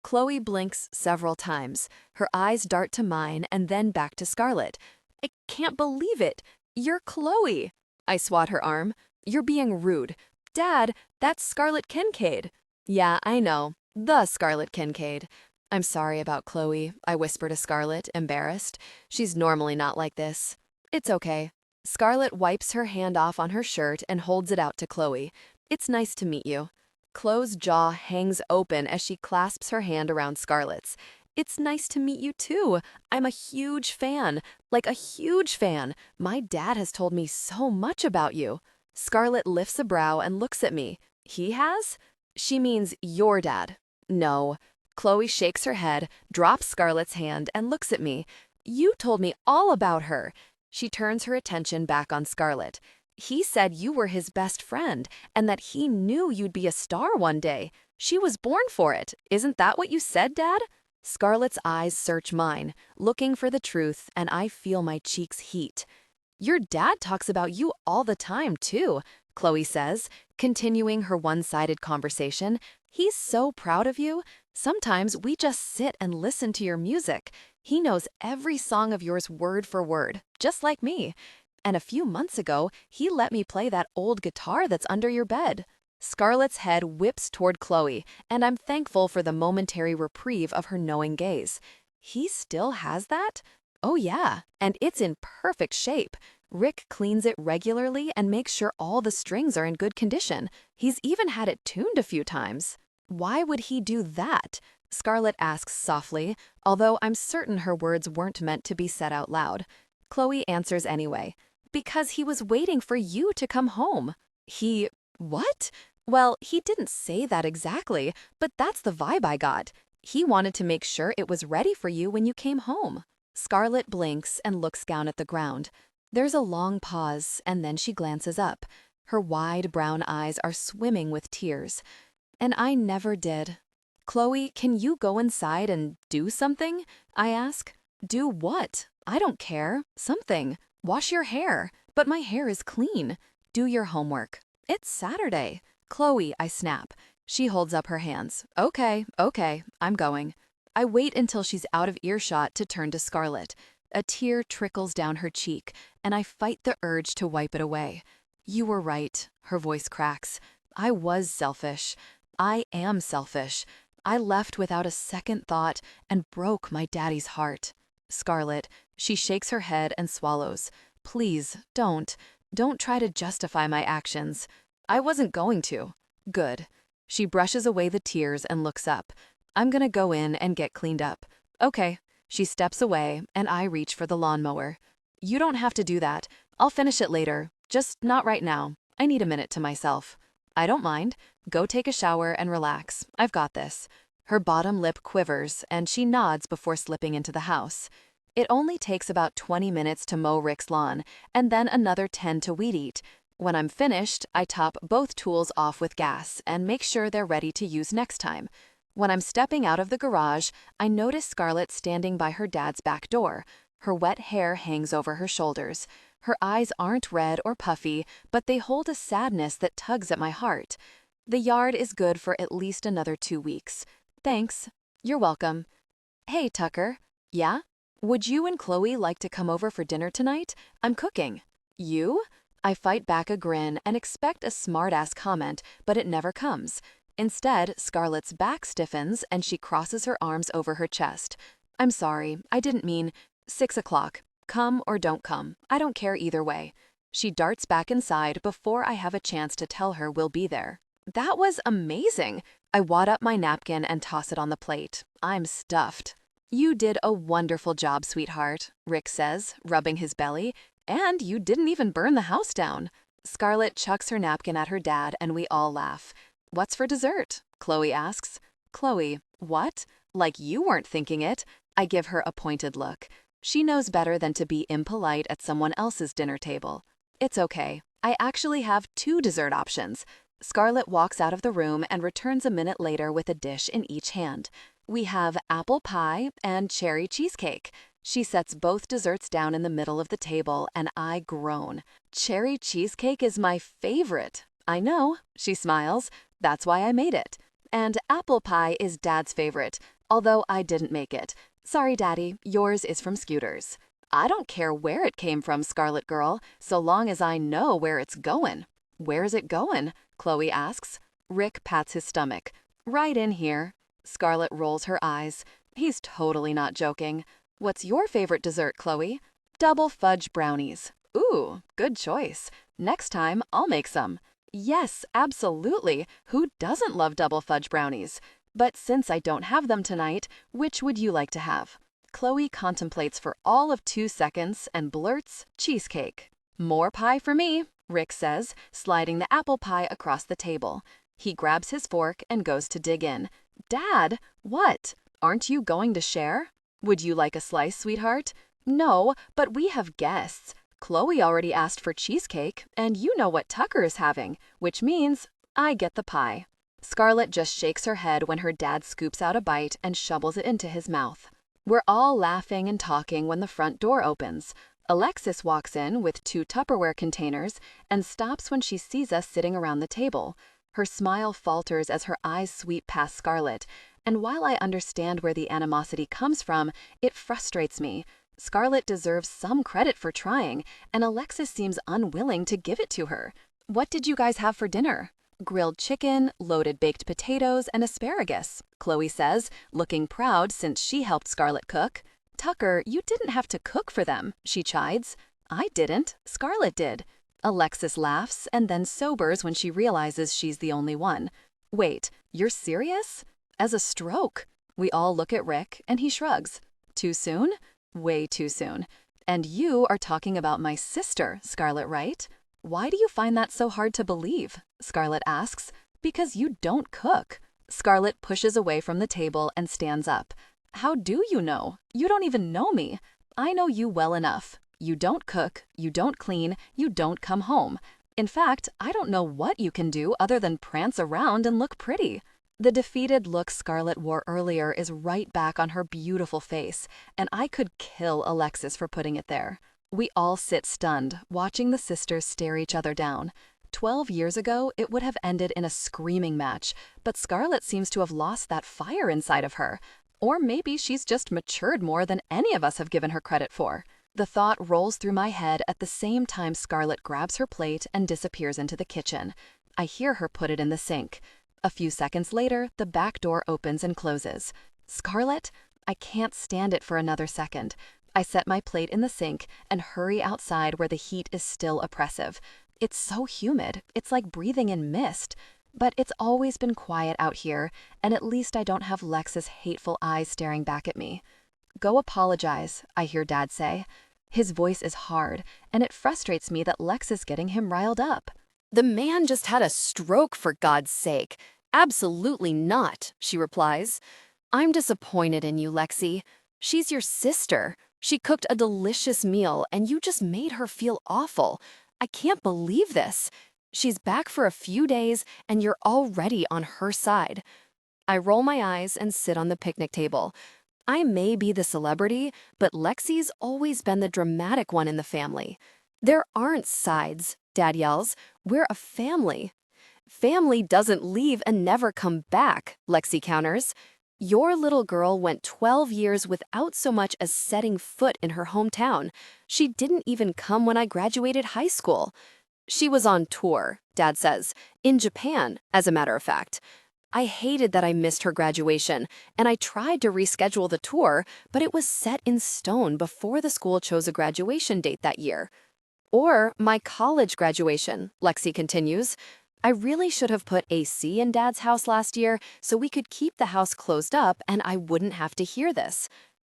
Chloe blinks several times. Her eyes dart to mine and then back to Scarlett. I can't believe it. You're Chloe. I swat her arm. You're being rude. Dad, that's Scarlett Kincaid. Yeah, I know. The Scarlett Kincaid. I'm sorry about Chloe, I whisper to Scarlett, embarrassed. She's normally not like this. It's okay. Scarlett wipes her hand off on her shirt and holds it out to Chloe. It's nice to meet you. Chloe's jaw hangs open as she clasps her hand around Scarlett's. It's nice to meet you too. I'm a huge fan. Like a huge fan. My dad has told me so much about you. Scarlett lifts a brow and looks at me. He has? She means your dad. No. Chloe shakes her head, drops Scarlett's hand, and looks at me. You told me all about her. She turns her attention back on Scarlett. He said you were his best friend and that he knew you'd be a star one day. She was born for it. Isn't that what you said, Dad? Scarlett's eyes search mine, looking for the truth, and I feel my cheeks heat. Your dad talks about you all the time, too, Chloe says, continuing her one-sided conversation. He's so proud of you. Sometimes we just sit and listen to your music. He knows every song of yours word for word, just like me. And a few months ago, he let me play that old guitar that's under your bed. Scarlett's head whips toward Chloe, and I'm thankful for the momentary reprieve of her knowing gaze. He still has that? Oh yeah, and it's in perfect shape. Rick cleans it regularly and makes sure all the strings are in good condition. He's even had it tuned a few times. Why would he do that? Scarlett asks softly, although I'm certain her words weren't meant to be said out loud. Chloe answers anyway. Because he was waiting for you to come home. What? Well, he didn't say that exactly, but that's the vibe I got. He wanted to make sure it was ready for you when you came home. Scarlett blinks and looks down at the ground. There's a long pause, and then she glances up. Her wide brown eyes are swimming with tears. And I never did. Chloe, can you go inside and do something? I ask. Do what? I don't care. Something. Wash your hair. But my hair is clean. Do your homework. It's Saturday. Chloe, I snap. She holds up her hands. Okay, I'm going. I wait until she's out of earshot to turn to Scarlett. A tear trickles down her cheek, and I fight the urge to wipe it away. You were right, her voice cracks. I was selfish. I am selfish. I left without a second thought and broke my daddy's heart. Scarlett, she shakes her head and swallows. Please, don't try to justify my actions. I wasn't going to. Good. She brushes away the tears and looks up. I'm gonna go in and get cleaned up. Okay. She steps away, and I reach for the lawnmower. You don't have to do that. I'll finish it later. Just not right now. I need a minute to myself. I don't mind. Go take a shower and relax. I've got this. Her bottom lip quivers, and she nods before slipping into the house. It only takes about 20 minutes to mow Rick's lawn, and then another 10 to weed eat. When I'm finished, I top both tools off with gas and make sure they're ready to use next time. When I'm stepping out of the garage, I notice Scarlett standing by her dad's back door. Her wet hair hangs over her shoulders. Her eyes aren't red or puffy, but they hold a sadness that tugs at my heart. The yard is good for at least another 2 weeks. Thanks. You're welcome. Hey, Tucker. Yeah? Would you and Chloe like to come over for dinner tonight? I'm cooking. You? I fight back a grin and expect a smart-ass comment, but it never comes. Instead, Scarlett's back stiffens and she crosses her arms over her chest. I'm sorry, I didn't mean 6 o'clock. Come or don't come. I don't care either way. She darts back inside before I have a chance to tell her we'll be there. That was amazing. I wad up my napkin and toss it on the plate. I'm stuffed. You did a wonderful job, sweetheart, Rick says, rubbing his belly. And you didn't even burn the house down. Scarlett chucks her napkin at her dad and we all laugh. What's for dessert? Chloe asks. Chloe, what? Like you weren't thinking it. I give her a pointed look. She knows better than to be impolite at someone else's dinner table. It's okay. I actually have 2 dessert options. Scarlett walks out of the room and returns a minute later with a dish in each hand. We have apple pie and cherry cheesecake. She sets both desserts down in the middle of the table, and I groan. Cherry cheesecake is my favorite. I know, she smiles. That's why I made it. And apple pie is Dad's favorite, although I didn't make it. Sorry, Daddy, yours is from Scooter's. I don't care where it came from, Scarlet Girl, so long as I know where it's going. Where's it going? Chloe asks. Rick pats his stomach. Right in here. Scarlett rolls her eyes. He's totally not joking. What's your favorite dessert, Chloe? Double fudge brownies. Ooh, good choice. Next time, I'll make some. Yes, absolutely. Who doesn't love double fudge brownies? But since I don't have them tonight, which would you like to have? Chloe contemplates for all of 2 seconds and blurts, cheesecake. More pie for me, Rick says, sliding the apple pie across the table. He grabs his fork and goes to dig in. Dad, what? Aren't you going to share? Would you like a slice, sweetheart? No, but we have guests. Chloe already asked for cheesecake, and you know what Tucker is having, which means I get the pie. Scarlett just shakes her head when her dad scoops out a bite and shovels it into his mouth. We're all laughing and talking when the front door opens. Alexis walks in with 2 Tupperware containers and stops when she sees us sitting around the table. Her smile falters as her eyes sweep past Scarlett, and while I understand where the animosity comes from, it frustrates me. Scarlett deserves some credit for trying, and Alexis seems unwilling to give it to her. What did you guys have for dinner? Grilled chicken, loaded baked potatoes, and asparagus, Chloe says, looking proud since she helped Scarlett cook. Tucker, you didn't have to cook for them, she chides. I didn't, Scarlett did. Alexis laughs and then sobers when she realizes she's the only one. Wait, you're serious? As a stroke. We all look at Rick and he shrugs. Too soon? Way too soon. And you are talking about my sister, Scarlett, right? Why do you find that so hard to believe? Scarlett asks. Because you don't cook. Scarlett pushes away from the table and stands up. How do you know? You don't even know me. I know you well enough. You don't cook, you don't clean, you don't come home. In fact, I don't know what you can do other than prance around and look pretty. The defeated look Scarlett wore earlier is right back on her beautiful face, and I could kill Alexis for putting it there. We all sit stunned, watching the sisters stare each other down. 12 years ago, it would have ended in a screaming match, but Scarlett seems to have lost that fire inside of her. Or maybe she's just matured more than any of us have given her credit for. The thought rolls through my head at the same time Scarlett grabs her plate and disappears into the kitchen. I hear her put it in the sink. A few seconds later, the back door opens and closes. Scarlett? I can't stand it for another second. I set my plate in the sink and hurry outside where the heat is still oppressive. It's so humid, it's like breathing in mist. But it's always been quiet out here, and at least I don't have Lex's hateful eyes staring back at me. Go apologize, I hear Dad say. His voice is hard, and it frustrates me that Lex is getting him riled up. The man just had a stroke, for God's sake. Absolutely not, she replies. I'm disappointed in you, Lexi. She's your sister. She cooked a delicious meal, and you just made her feel awful. I can't believe this. She's back for a few days, and you're already on her side. I roll my eyes and sit on the picnic table. I may be the celebrity, but Lexi's always been the dramatic one in the family. There aren't sides, Dad yells. We're a family. Family doesn't leave and never come back, Lexi counters. Your little girl went 12 years without so much as setting foot in her hometown. She didn't even come when I graduated high school. She was on tour, Dad says, in Japan, as a matter of fact. I hated that I missed her graduation, and I tried to reschedule the tour, but it was set in stone before the school chose a graduation date that year. Or my college graduation, Lexi continues. I really should have put AC in Dad's house last year so we could keep the house closed up and I wouldn't have to hear this.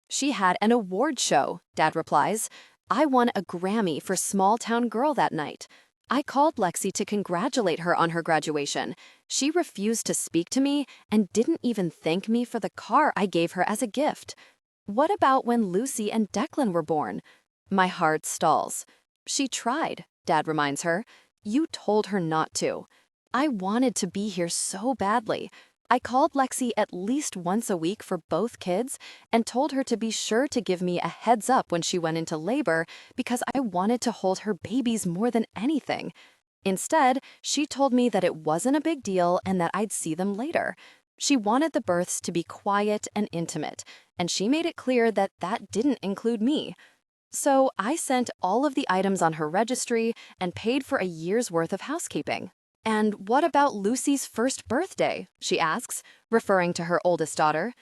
She had an award show, Dad replies. I won a Grammy for Small Town Girl that night. I called Lexi to congratulate her on her graduation. She refused to speak to me and didn't even thank me for the car I gave her as a gift. What about when Lucy and Declan were born? My heart stalls. She tried, Dad reminds her. You told her not to. I wanted to be here so badly. I called Lexi at least once a week for both kids and told her to be sure to give me a heads up when she went into labor because I wanted to hold her babies more than anything. Instead, she told me that it wasn't a big deal and that I'd see them later. She wanted the births to be quiet and intimate, and she made it clear that that didn't include me. So I sent all of the items on her registry and paid for a year's worth of housekeeping. And what about Lucy's first birthday? She asks, referring to her oldest daughter.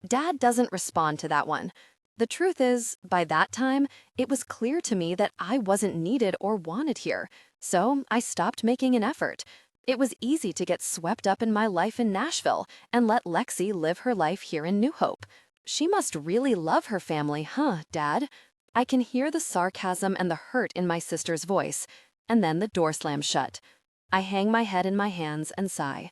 Dad doesn't respond to that one. The truth is, by that time, it was clear to me that I wasn't needed or wanted here, so I stopped making an effort. It was easy to get swept up in my life in Nashville and let Lexi live her life here in New Hope. She must really love her family, huh, Dad? I can hear the sarcasm and the hurt in my sister's voice, and then the door slams shut. I hang my head in my hands and sigh.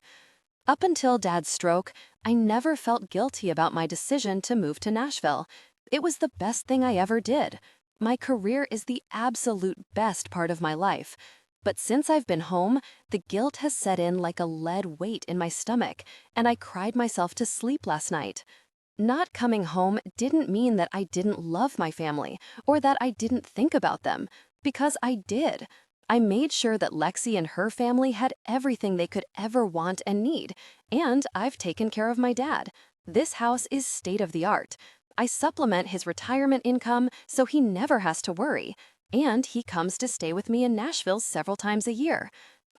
Up until Dad's stroke, I never felt guilty about my decision to move to Nashville. It was the best thing I ever did. My career is the absolute best part of my life. But since I've been home, the guilt has set in like a lead weight in my stomach, and I cried myself to sleep last night. Not coming home didn't mean that I didn't love my family or that I didn't think about them, because I did. I made sure that Lexi and her family had everything they could ever want and need, and I've taken care of my dad. This house is state-of-the-art. I supplement his retirement income so he never has to worry, and he comes to stay with me in Nashville several times a year.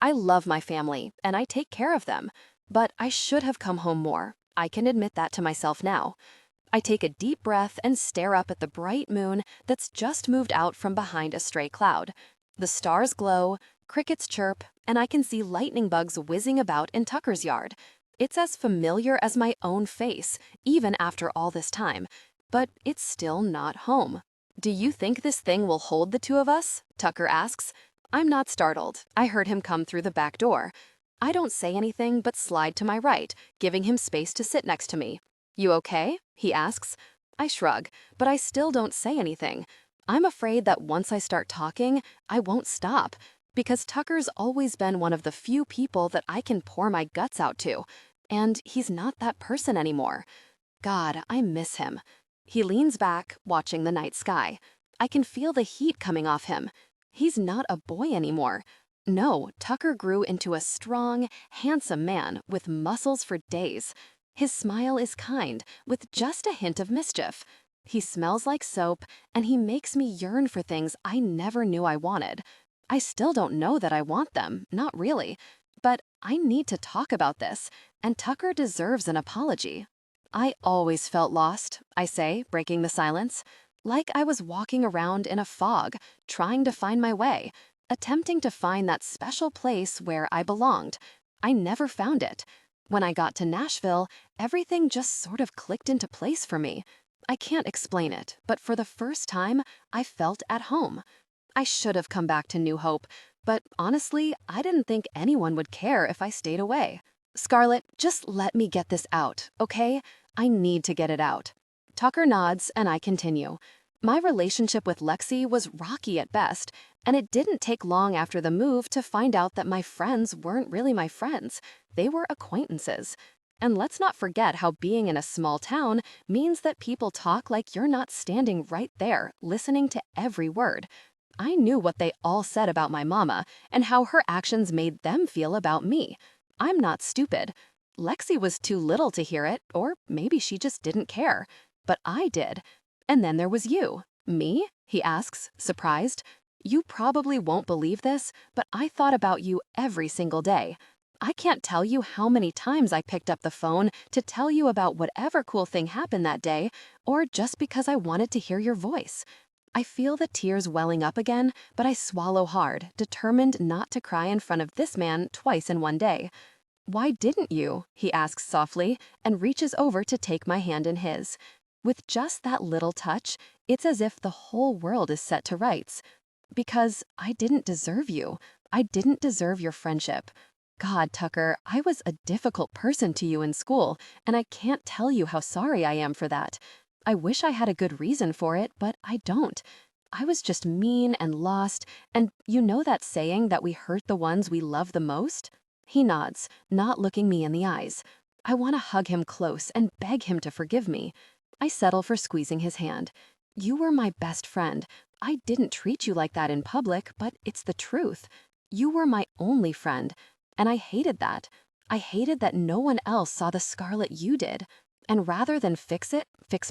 I love my family, and I take care of them, but I should have come home more. I can admit that to myself now. I take a deep breath and stare up at the bright moon that's just moved out from behind a stray cloud. The stars glow, crickets chirp, and I can see lightning bugs whizzing about in Tucker's yard. It's as familiar as my own face, even after all this time, but it's still not home. Do you think this thing will hold the two of us? Tucker asks. I'm not startled. I heard him come through the back door. I don't say anything but slide to my right, giving him space to sit next to me. You okay? He asks. I shrug, but I still don't say anything. I'm afraid that once I start talking, I won't stop, because Tucker's always been one of the few people that I can pour my guts out to, and he's not that person anymore. God, I miss him. He leans back, watching the night sky. I can feel the heat coming off him. He's not a boy anymore. No, Tucker grew into a strong, handsome man with muscles for days. His smile is kind, with just a hint of mischief. He smells like soap, and he makes me yearn for things I never knew I wanted. I still don't know that I want them, not really. But I need to talk about this, and Tucker deserves an apology. I always felt lost, I say, breaking the silence. Like I was walking around in a fog, trying to find my way, attempting to find that special place where I belonged. I never found it. When I got to Nashville, everything just sort of clicked into place for me. I can't explain it, but for the first time, I felt at home. I should have come back to New Hope, but honestly, I didn't think anyone would care if I stayed away. Scarlett, just let me get this out, okay? I need to get it out. Tucker nods, and I continue. My relationship with Lexi was rocky at best, and it didn't take long after the move to find out that my friends weren't really my friends. They were acquaintances. And let's not forget how being in a small town means that people talk like you're not standing right there, listening to every word. I knew what they all said about my mama and how her actions made them feel about me. I'm not stupid. Lexi was too little to hear it, or maybe she just didn't care. But I did. And then there was you. Me? He asks, surprised. You probably won't believe this, but I thought about you every single day. I can't tell you how many times I picked up the phone to tell you about whatever cool thing happened that day, or just because I wanted to hear your voice. I feel the tears welling up again, but I swallow hard, determined not to cry in front of this man twice in one day. Why didn't you? He asks softly and reaches over to take my hand in his. With just that little touch, it's as if the whole world is set to rights. Because I didn't deserve you. I didn't deserve your friendship. God, Tucker, I was a difficult person to you in school, and I can't tell you how sorry I am for that. I wish I had a good reason for it, but I don't. I was just mean and lost, and you know that saying that we hurt the ones we love the most? He nods, not looking me in the eyes. I want to hug him close and beg him to forgive me. I settle for squeezing his hand. You were my best friend. I didn't treat you like that in public, but it's the truth. You were my only friend, and I hated that. I hated that no one else saw the Scarlett you did. And rather than fix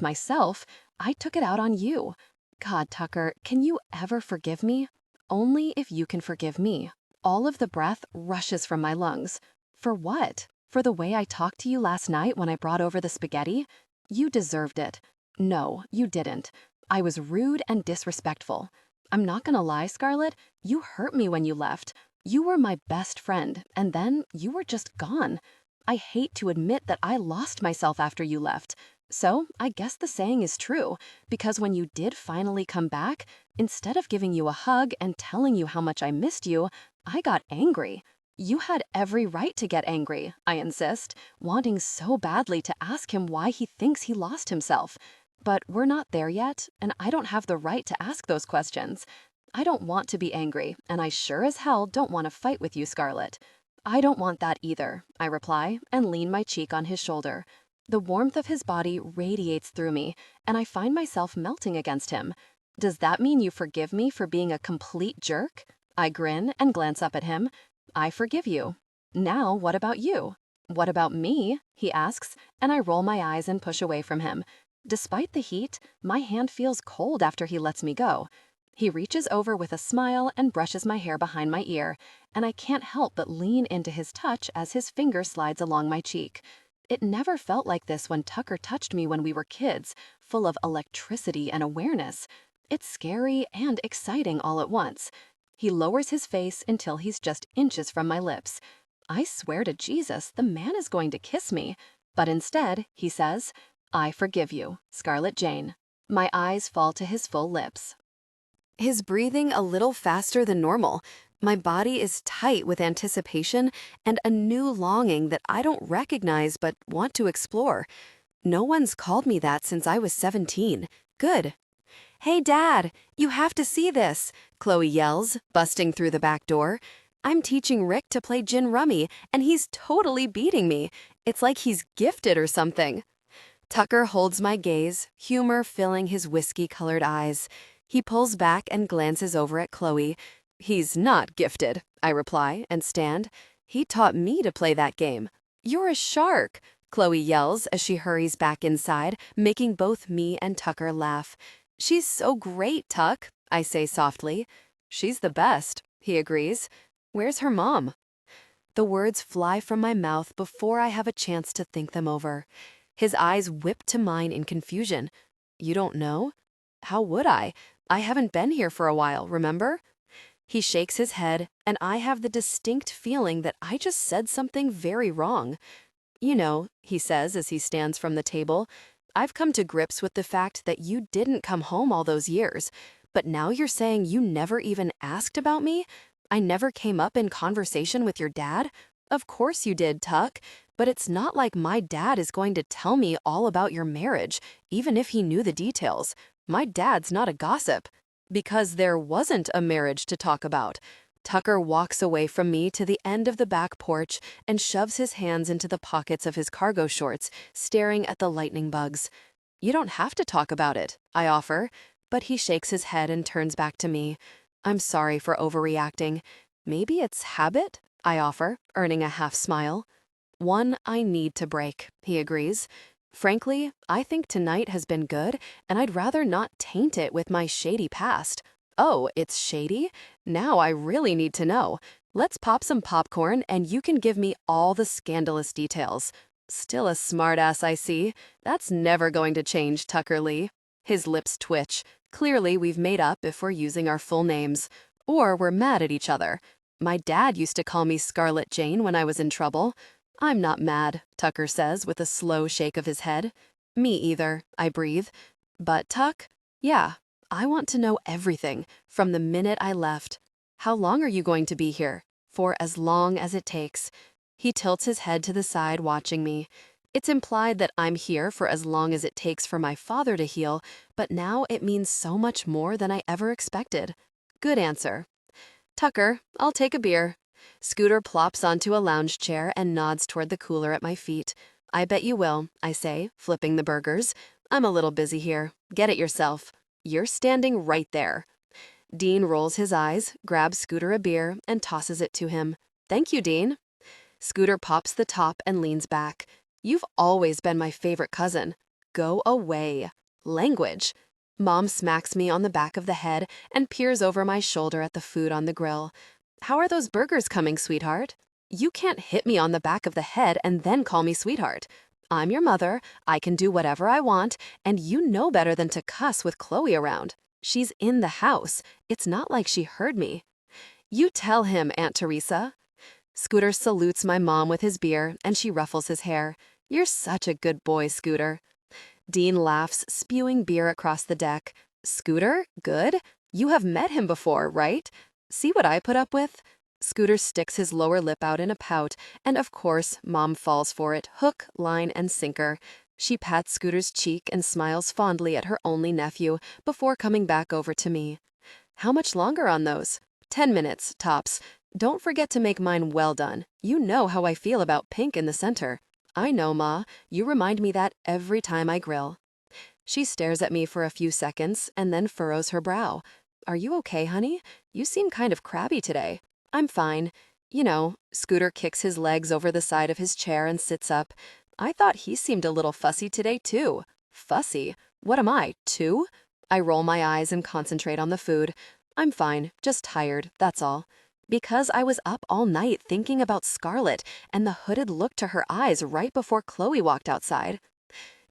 myself, I took it out on you. God, Tucker, can you ever forgive me? Only if you can forgive me. All of the breath rushes from my lungs. For what? For the way I talked to you last night when I brought over the spaghetti? You deserved it. No, you didn't. I was rude and disrespectful. I'm not gonna lie, Scarlett, you hurt me when you left. You were my best friend, and then you were just gone. I hate to admit that I lost myself after you left. So I guess the saying is true, because when you did finally come back, instead of giving you a hug and telling you how much I missed you, I got angry. You had every right to get angry, I insist, wanting so badly to ask him why he thinks he lost himself. But we're not there yet, and I don't have the right to ask those questions. I don't want to be angry, and I sure as hell don't want to fight with you, Scarlett. I don't want that either, I reply, and lean my cheek on his shoulder. The warmth of his body radiates through me, and I find myself melting against him. Does that mean you forgive me for being a complete jerk? I grin and glance up at him. I forgive you. Now, what about you? What about me? He asks, and I roll my eyes and push away from him. Despite the heat, my hand feels cold after he lets me go. He reaches over with a smile and brushes my hair behind my ear, and I can't help but lean into his touch as his finger slides along my cheek. It never felt like this when Tucker touched me when we were kids, full of electricity and awareness. It's scary and exciting all at once. He lowers his face until he's just inches from my lips. I swear to Jesus, the man is going to kiss me. But instead, he says, I forgive you, Scarlett Jane. My eyes fall to his full lips. His breathing a little faster than normal. My body is tight with anticipation and a new longing that I don't recognize but want to explore. No one's called me that since I was 17. Good. Hey, Dad, you have to see this, Chloe yells, busting through the back door. I'm teaching Rick to play gin rummy, and he's totally beating me. It's like he's gifted or something. Tucker holds my gaze, humor filling his whiskey-colored eyes. He pulls back and glances over at Chloe. He's not gifted, I reply, and stand. He taught me to play that game. You're a shark, Chloe yells as she hurries back inside, making both me and Tucker laugh. She's so great, Tuck, I say softly. She's the best, he agrees. Where's her mom? The words fly from my mouth before I have a chance to think them over. His eyes whip to mine in confusion. You don't know? How would I? I haven't been here for a while, remember? He shakes his head, and I have the distinct feeling that I just said something very wrong. You know, he says as he stands from the table, I've come to grips with the fact that you didn't come home all those years, but now you're saying you never even asked about me? I never came up in conversation with your dad? Of course you did, Tuck, but it's not like my dad is going to tell me all about your marriage, even if he knew the details. My dad's not a gossip. Because there wasn't a marriage to talk about. Tucker walks away from me to the end of the back porch and shoves his hands into the pockets of his cargo shorts, staring at the lightning bugs. You don't have to talk about it, I offer, but he shakes his head and turns back to me. I'm sorry for overreacting. Maybe it's habit, I offer, earning a half smile. One I need to break, he agrees. Frankly, I think tonight has been good, and I'd rather not taint it with my shady past. Oh, it's shady? Now I really need to know. Let's pop some popcorn, and you can give me all the scandalous details. Still a smartass, I see. That's never going to change, Tucker Lee. His lips twitch. Clearly, we've made up if we're using our full names. Or we're mad at each other. My dad used to call me Scarlett Jane when I was in trouble. I'm not mad, Tucker says with a slow shake of his head. Me either, I breathe. But Tuck, yeah, I want to know everything from the minute I left. How long are you going to be here? For as long as it takes. He tilts his head to the side, watching me. It's implied that I'm here for as long as it takes for my father to heal, but now it means so much more than I ever expected. Good answer. Tucker, I'll take a beer. Scooter plops onto a lounge chair and nods toward the cooler at my feet. I bet you will, I say, flipping the burgers. I'm a little busy here. Get it yourself. You're standing right there. Dean rolls his eyes, grabs Scooter a beer, and tosses it to him. Thank you, Dean. Scooter pops the top and leans back. You've always been my favorite cousin. Go away. Language. Mom smacks me on the back of the head and peers over my shoulder at the food on the grill. How are those burgers coming, sweetheart? You can't hit me on the back of the head and then call me sweetheart. I'm your mother, I can do whatever I want, and you know better than to cuss with Chloe around. She's in the house. It's not like she heard me. You tell him, Aunt Teresa. Scooter salutes my mom with his beer, and she ruffles his hair. You're such a good boy, Scooter. Dean laughs, spewing beer across the deck. Scooter? Good? You have met him before, right? See what I put up with? Scooter sticks his lower lip out in a pout, and of course, Mom falls for it, hook, line, and sinker. She pats Scooter's cheek and smiles fondly at her only nephew before coming back over to me. How much longer on those? 10 minutes, tops. Don't forget to make mine well done. You know how I feel about pink in the center. I know, Ma. You remind me that every time I grill. She stares at me for a few seconds and then furrows her brow. Are you okay, honey? You seem kind of crabby today. I'm fine. You know, Scooter kicks his legs over the side of his chair and sits up. I thought he seemed a little fussy today, too. Fussy? What am I, 2? I roll my eyes and concentrate on the food. I'm fine, just tired, that's all. Because I was up all night thinking about Scarlett and the hooded look to her eyes right before Chloe walked outside.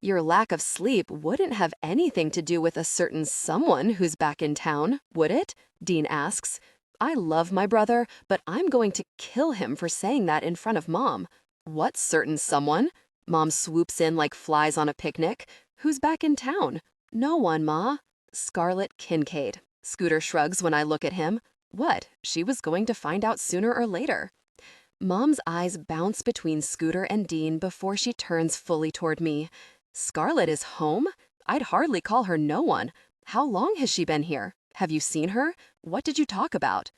Your lack of sleep wouldn't have anything to do with a certain someone who's back in town, would it? Dean asks. I love my brother, but I'm going to kill him for saying that in front of Mom. What certain someone? Mom swoops in like flies on a picnic. Who's back in town? No one, Ma. Scarlett Kincaid. Scooter shrugs when I look at him. What? She was going to find out sooner or later. Mom's eyes bounce between Scooter and Dean before she turns fully toward me. Scarlett is home? I'd hardly call her no one. How long has she been here? Have you seen her? What did you talk about?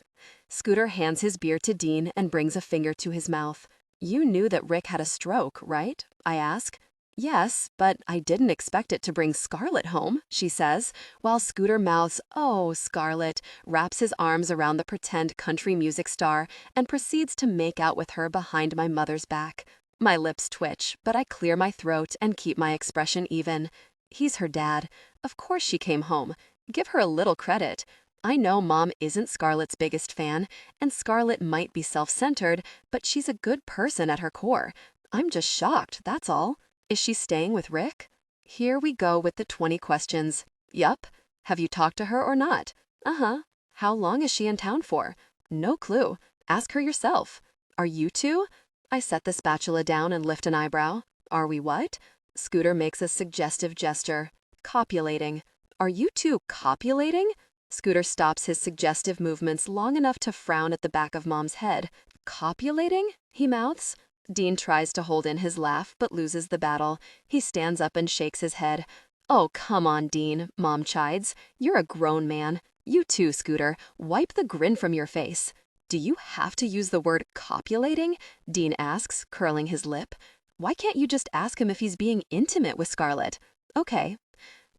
Scooter hands his beer to Dean and brings a finger to his mouth. You knew that Rick had a stroke, right? I ask. Yes, but I didn't expect it to bring Scarlett home, she says, while Scooter mouths, oh, Scarlett, wraps his arms around the pretend country music star, and proceeds to make out with her behind my mother's back. My lips twitch, but I clear my throat and keep my expression even. He's her dad. Of course she came home. Give her a little credit. I know Mom isn't Scarlett's biggest fan, and Scarlett might be self-centered, but she's a good person at her core. I'm just shocked, that's all. Is she staying with Rick? Here we go with the 20 questions. Yup. Have you talked to her or not? Uh-huh. How long is she in town for? No clue. Ask her yourself. Are you two? I set the spatula down and lift an eyebrow. Are we what? Scooter makes a suggestive gesture. Copulating. Are you two copulating? Scooter stops his suggestive movements long enough to frown at the back of Mom's head. Copulating? He mouths. Dean tries to hold in his laugh, but loses the battle. He stands up and shakes his head. Oh, come on, Dean, Mom chides. You're a grown man. You too, Scooter. Wipe the grin from your face. Do you have to use the word copulating? Dean asks, curling his lip. Why can't you just ask him if he's being intimate with Scarlett? Okay.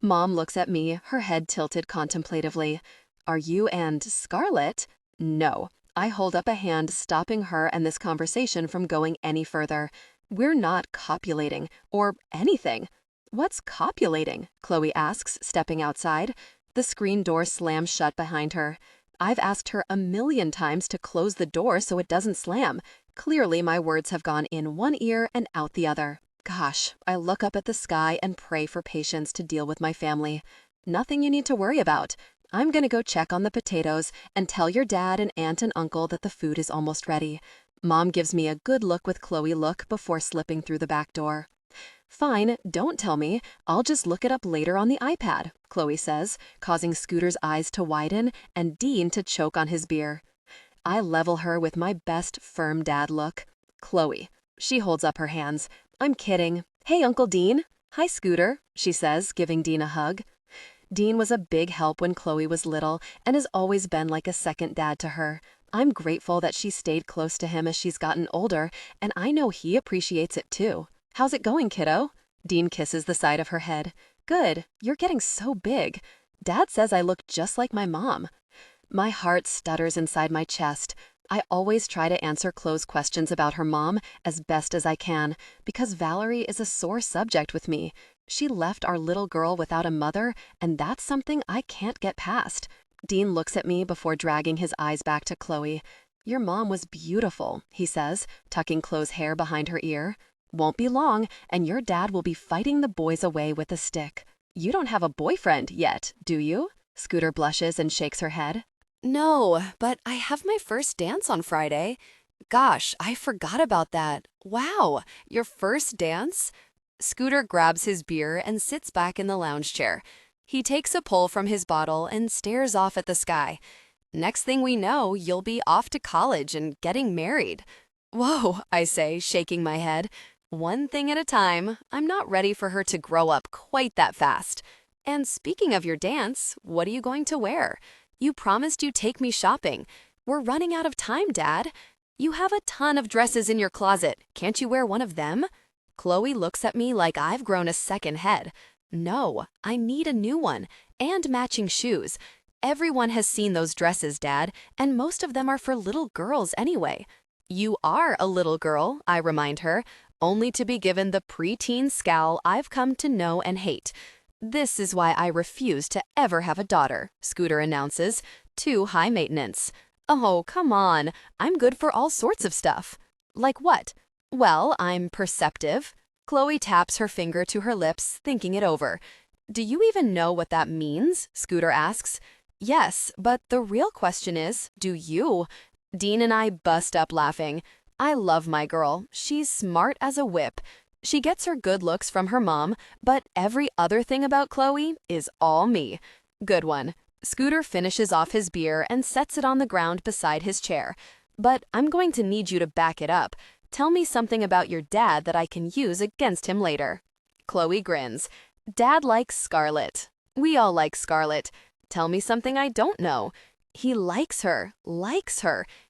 Mom looks at me, her head tilted contemplatively. Are you and Scarlett? No. I hold up a hand, stopping her and this conversation from going any further. We're not copulating, or anything. What's copulating? Chloe asks, stepping outside. The screen door slams shut behind her. I've asked her 1,000,000 times to close the door so it doesn't slam. Clearly, my words have gone in one ear and out the other. Gosh, I look up at the sky and pray for patience to deal with my family. Nothing you need to worry about. I'm gonna go check on the potatoes and tell your dad and aunt and uncle that the food is almost ready. Mom gives me a good look with Chloe look before slipping through the back door. Fine, don't tell me. I'll just look it up later on the iPad, Chloe says, causing Scooter's eyes to widen and Dean to choke on his beer. I level her with my best firm dad look. Chloe. She holds up her hands. I'm kidding. Hey, Uncle Dean. Hi, Scooter, she says, giving Dean a hug. Dean was a big help when Chloe was little and has always been like a second dad to her. I'm grateful that she stayed close to him as she's gotten older, and I know he appreciates it too. How's it going, kiddo? Dean kisses the side of her head. Good. You're getting so big. Dad says I look just like my mom. My heart stutters inside my chest. I always try to answer Chloe's questions about her mom as best as I can because Valerie is a sore subject with me. She left our little girl without a mother, and that's something I can't get past. Dean looks at me before dragging his eyes back to Chloe. Your mom was beautiful, he says, tucking Chloe's hair behind her ear. Won't be long, and your dad will be fighting the boys away with a stick. You don't have a boyfriend yet, do you? Scooter blushes and shakes her head. No, but I have my first dance on Friday. Gosh, I forgot about that. Wow, your first dance? Scooter grabs his beer and sits back in the lounge chair. He takes a pull from his bottle and stares off at the sky. Next thing we know, you'll be off to college and getting married. Whoa, I say, shaking my head. One thing at a time. I'm not ready for her to grow up quite that fast. And speaking of your dance, what are you going to wear? You promised you'd take me shopping. We're running out of time, Dad. You have a ton of dresses in your closet. Can't you wear one of them? Chloe looks at me like I've grown a second head. No, I need a new one. And matching shoes. Everyone has seen those dresses, Dad, and most of them are for little girls anyway. You are a little girl, I remind her, only to be given the preteen scowl I've come to know and hate. This is why I refuse to ever have a daughter, Scooter announces. Too high maintenance. Oh, come on. I'm good for all sorts of stuff. Like what? Well, I'm perceptive. Chloe taps her finger to her lips, thinking it over. Do you even know what that means? Scooter asks. Yes, but the real question is, do you? Dean and I bust up laughing. I love my girl. She's smart as a whip. She gets her good looks from her mom, but every other thing about Chloe is all me. Good one. Scooter finishes off his beer and sets it on the ground beside his chair. But I'm going to need you to back it up. Tell me something about your dad that I can use against him later. Chloe grins. Dad likes Scarlett. We all like Scarlett. Tell me something I don't know. He likes her.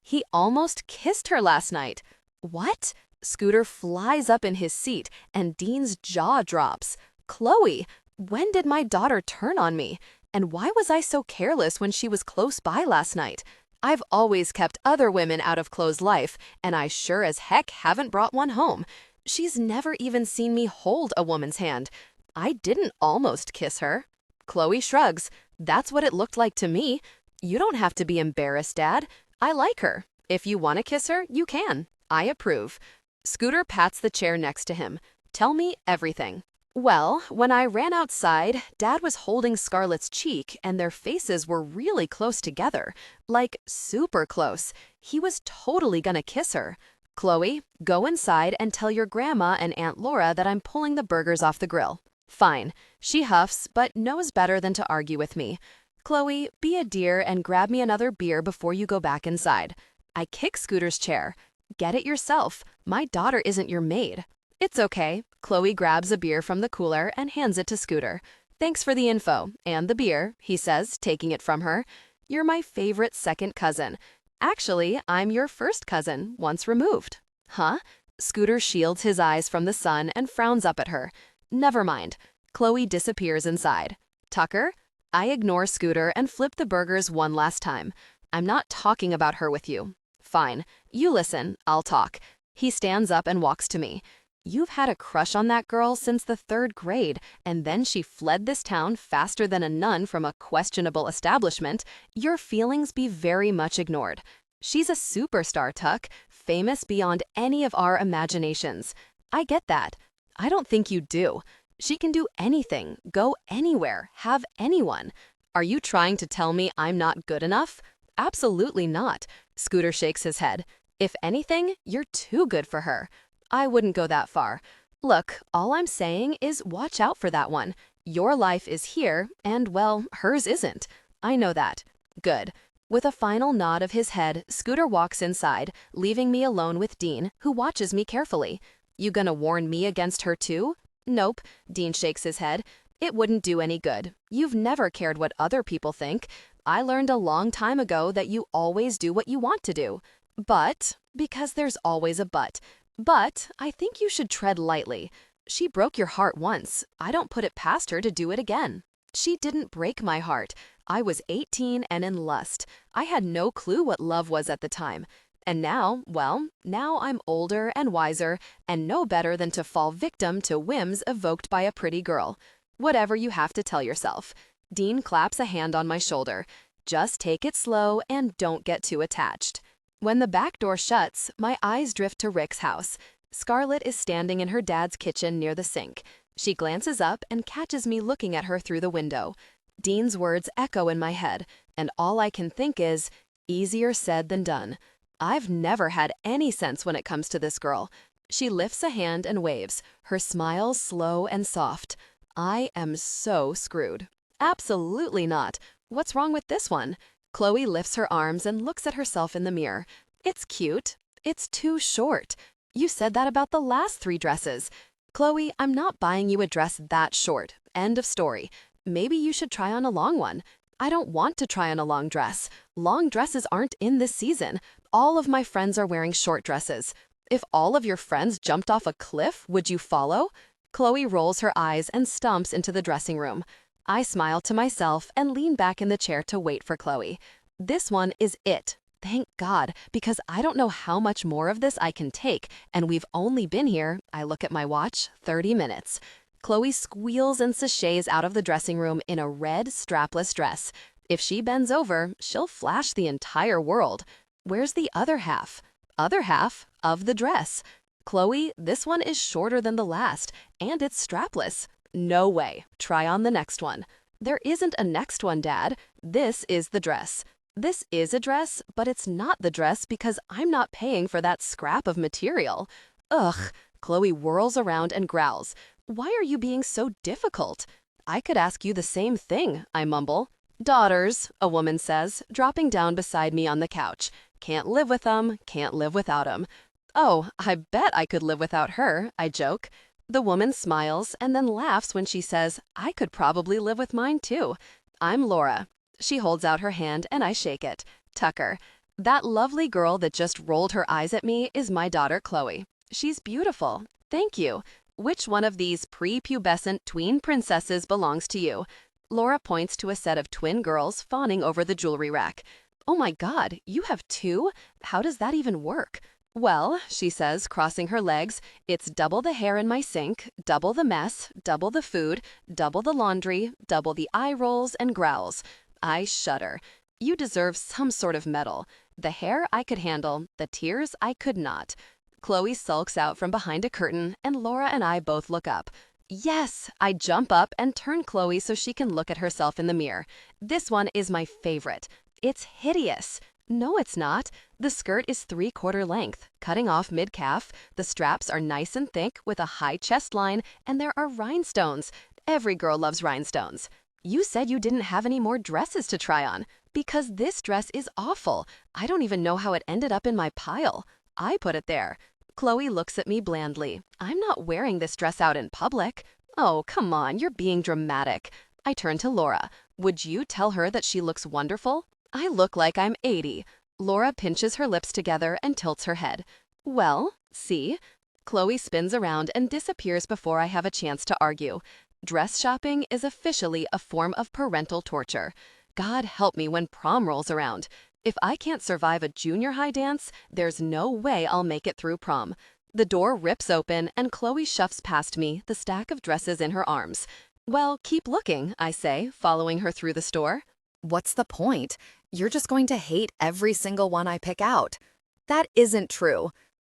He almost kissed her last night. What? Scooter flies up in his seat, and Dean's jaw drops. Chloe, when did my daughter turn on me? And why was I so careless when she was close by last night? I've always kept other women out of Chloe's life, and I sure as heck haven't brought one home. She's never even seen me hold a woman's hand. I didn't almost kiss her. Chloe shrugs. That's what it looked like to me. You don't have to be embarrassed, Dad. I like her. If you want to kiss her, you can. I approve. Scooter pats the chair next to him. Tell me everything. Well, when I ran outside, Dad was holding Scarlett's cheek and their faces were really close together. Like, super close. He was totally gonna kiss her. Chloe, go inside and tell your grandma and Aunt Laura that I'm pulling the burgers off the grill. Fine. She huffs, but knows better than to argue with me. Chloe, be a dear and grab me another beer before you go back inside. I kick Scooter's chair. Get it yourself. My daughter isn't your maid. It's okay. Chloe grabs a beer from the cooler and hands it to Scooter. Thanks for the info and the beer, he says, taking it from her. You're my favorite second cousin. Actually, I'm your first cousin, once removed. Huh? Scooter shields his eyes from the sun and frowns up at her. Never mind. Chloe disappears inside. Tucker? I ignore Scooter and flip the burgers one last time. I'm not talking about her with you. Fine. You listen. I'll talk. He stands up and walks to me. You've had a crush on that girl since the 3rd grade, and then she fled this town faster than a nun from a questionable establishment. Your feelings be very much ignored. She's a superstar, Tuck, famous beyond any of our imaginations. I get that. I don't think you do. She can do anything, go anywhere, have anyone. Are you trying to tell me I'm not good enough? Absolutely not. Scooter shakes his head. If anything, you're too good for her. I wouldn't go that far. Look, all I'm saying is watch out for that one. Your life is here, and well, hers isn't. I know that. Good. With a final nod of his head, Scooter walks inside, leaving me alone with Dean, who watches me carefully. You gonna warn me against her too? Nope, Dean shakes his head. It wouldn't do any good. You've never cared what other people think. I learned a long time ago that you always do what you want to do. But, because there's always a but I think you should tread lightly. She broke your heart once. I don't put it past her to do it again. She didn't break my heart. I was 18 and in lust. I had no clue what love was at the time. And now, well, now I'm older and wiser and know better than to fall victim to whims evoked by a pretty girl. Whatever you have to tell yourself. Dean claps a hand on my shoulder. Just take it slow and don't get too attached. When the back door shuts, my eyes drift to Rick's house. Scarlett is standing in her dad's kitchen near the sink. She glances up and catches me looking at her through the window. Dean's words echo in my head, and all I can think is, easier said than done. I've never had any sense when it comes to this girl. She lifts a hand and waves, her smile slow and soft. I am so screwed. Absolutely not. What's wrong with this one? Chloe lifts her arms and looks at herself in the mirror. It's cute. It's too short. You said that about the last 3 dresses. Chloe, I'm not buying you a dress that short. End of story. Maybe you should try on a long one. I don't want to try on a long dress. Long dresses aren't in this season. All of my friends are wearing short dresses. If all of your friends jumped off a cliff, would you follow? Chloe rolls her eyes and stomps into the dressing room. I smile to myself and lean back in the chair to wait for Chloe. This one is it. Thank God, because I don't know how much more of this I can take, and we've only been here, I look at my watch, 30 minutes. Chloe squeals and sashays out of the dressing room in a red strapless dress. If she bends over, she'll flash the entire world. Where's the other half? Other half of the dress. Chloe, this one is shorter than the last, and it's strapless. No way. Try on the next one. There isn't a next one, Dad. This is the dress. This is a dress, but it's not the dress because I'm not paying for that scrap of material. Ugh. Chloe whirls around and growls. Why are you being so difficult? I could ask you the same thing, I mumble. Daughters, a woman says, dropping down beside me on the couch. Can't live with them, can't live without 'em. Oh, I bet I could live without her, I joke. The woman smiles and then laughs when she says, I could probably live with mine too. I'm Laura. She holds out her hand and I shake it. Tucker. That lovely girl that just rolled her eyes at me is my daughter Chloe. She's beautiful. Thank you. Which one of these prepubescent tween princesses belongs to you? Laura points to a set of twin girls fawning over the jewelry rack. Oh my God, you have 2? How does that even work? Well, she says, crossing her legs, it's double the hair in my sink, double the mess, double the food, double the laundry, double the eye rolls and growls. I shudder. You deserve some sort of medal. The hair I could handle, the tears I could not. Chloe sulks out from behind a curtain, and Laura and I both look up. Yes! I jump up and turn Chloe so she can look at herself in the mirror. This one is my favorite. It's hideous. No, it's not. The skirt is 3/4 length, cutting off mid-calf. The straps are nice and thick with a high chest line, and there are rhinestones. Every girl loves rhinestones. You said you didn't have any more dresses to try on. Because this dress is awful. I don't even know how it ended up in my pile. I put it there. Chloe looks at me blandly. I'm not wearing this dress out in public. Oh, come on, you're being dramatic. I turn to Laura. Would you tell her that she looks wonderful? I look like I'm 80. Laura pinches her lips together and tilts her head. Well, see? Chloe spins around and disappears before I have a chance to argue. Dress shopping is officially a form of parental torture. God help me when prom rolls around. If I can't survive a junior high dance, there's no way I'll make it through prom. The door rips open and Chloe shuffles past me, the stack of dresses in her arms. Well, keep looking, I say, following her through the store. What's the point? You're just going to hate every single one I pick out. That isn't true.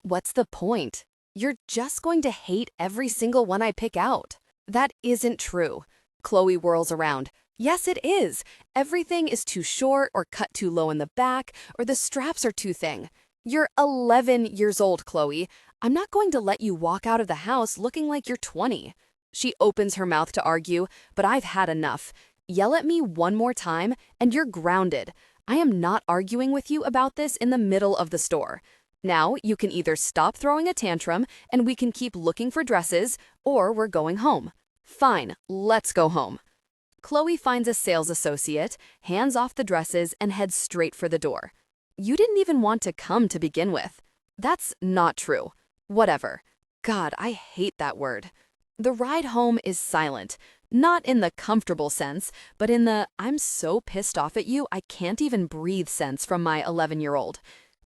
What's the point? You're just going to hate every single one I pick out. That isn't true. Chloe whirls around. Yes, it is. Everything is too short or cut too low in the back, or the straps are too thin. You're 11 years old, Chloe. I'm not going to let you walk out of the house looking like you're 20. She opens her mouth to argue, but I've had enough. Yell at me one more time, and you're grounded. I am not arguing with you about this in the middle of the store. Now, you can either stop throwing a tantrum and we can keep looking for dresses, or we're going home. Fine, let's go home. Chloe finds a sales associate, hands off the dresses, and heads straight for the door. You didn't even want to come to begin with. That's not true. Whatever. God, I hate that word. The ride home is silent. Not in the comfortable sense, but in the I'm so pissed off at you I can't even breathe sense from my 11-year-old.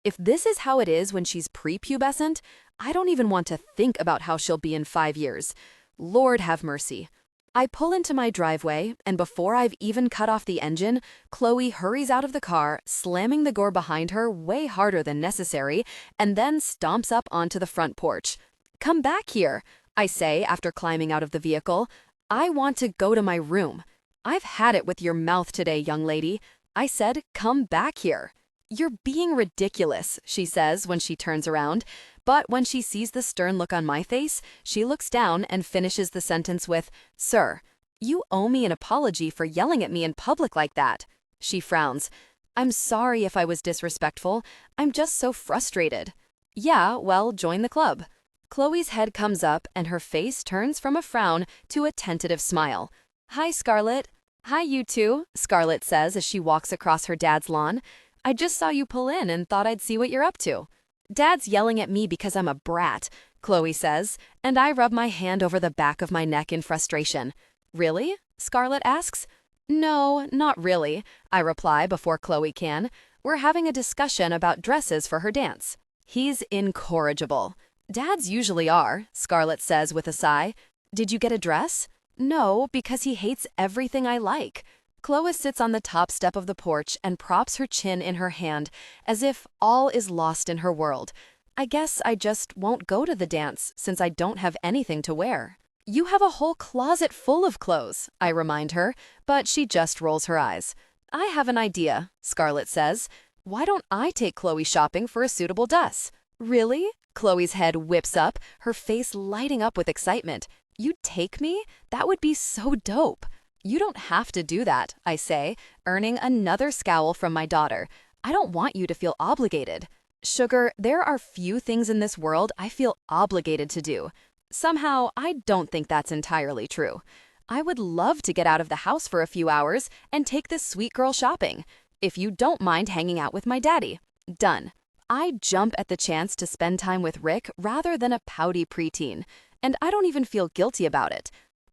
If this is how it is when she's prepubescent, I don't even want to think about how she'll be in 5 years. Lord have mercy. I pull into my driveway, and before I've even cut off the engine, Chloe hurries out of the car, slamming the door behind her way harder than necessary, and then stomps up onto the front porch. Come back here, I say after climbing out of the vehicle. I want to go to my room. I've had it with your mouth today, young lady. I said, come back here. You're being ridiculous, she says when she turns around. But when she sees the stern look on my face, she looks down and finishes the sentence with, Sir, you owe me an apology for yelling at me in public like that. She frowns. I'm sorry if I was disrespectful. I'm just so frustrated. Yeah, well, join the club. Chloe's head comes up and her face turns from a frown to a tentative smile. Hi, Scarlett. Hi, you two, Scarlett says as she walks across her dad's lawn. I just saw you pull in and thought I'd see what you're up to. Dad's yelling at me because I'm a brat, Chloe says, and I rub my hand over the back of my neck in frustration. Really? Scarlett asks. No, not really, I reply before Chloe can. We're having a discussion about dresses for her dance. He's incorrigible. Dads usually are, Scarlett says with a sigh. Did you get a dress? No, because he hates everything I like. Chloe sits on the top step of the porch and props her chin in her hand, as if all is lost in her world. I guess I just won't go to the dance, since I don't have anything to wear. You have a whole closet full of clothes, I remind her, but she just rolls her eyes. I have an idea, Scarlett says. Why don't I take Chloe shopping for a suitable dress? Really? Chloe's head whips up, her face lighting up with excitement. You'd take me? That would be so dope. You don't have to do that, I say, earning another scowl from my daughter. I don't want you to feel obligated. Sugar, there are few things in this world I feel obligated to do. Somehow, I don't think that's entirely true. I would love to get out of the house for a few hours and take this sweet girl shopping. If you don't mind hanging out with my daddy. Done. I jump at the chance to spend time with Rick rather than a pouty preteen, and I don't even feel guilty about it.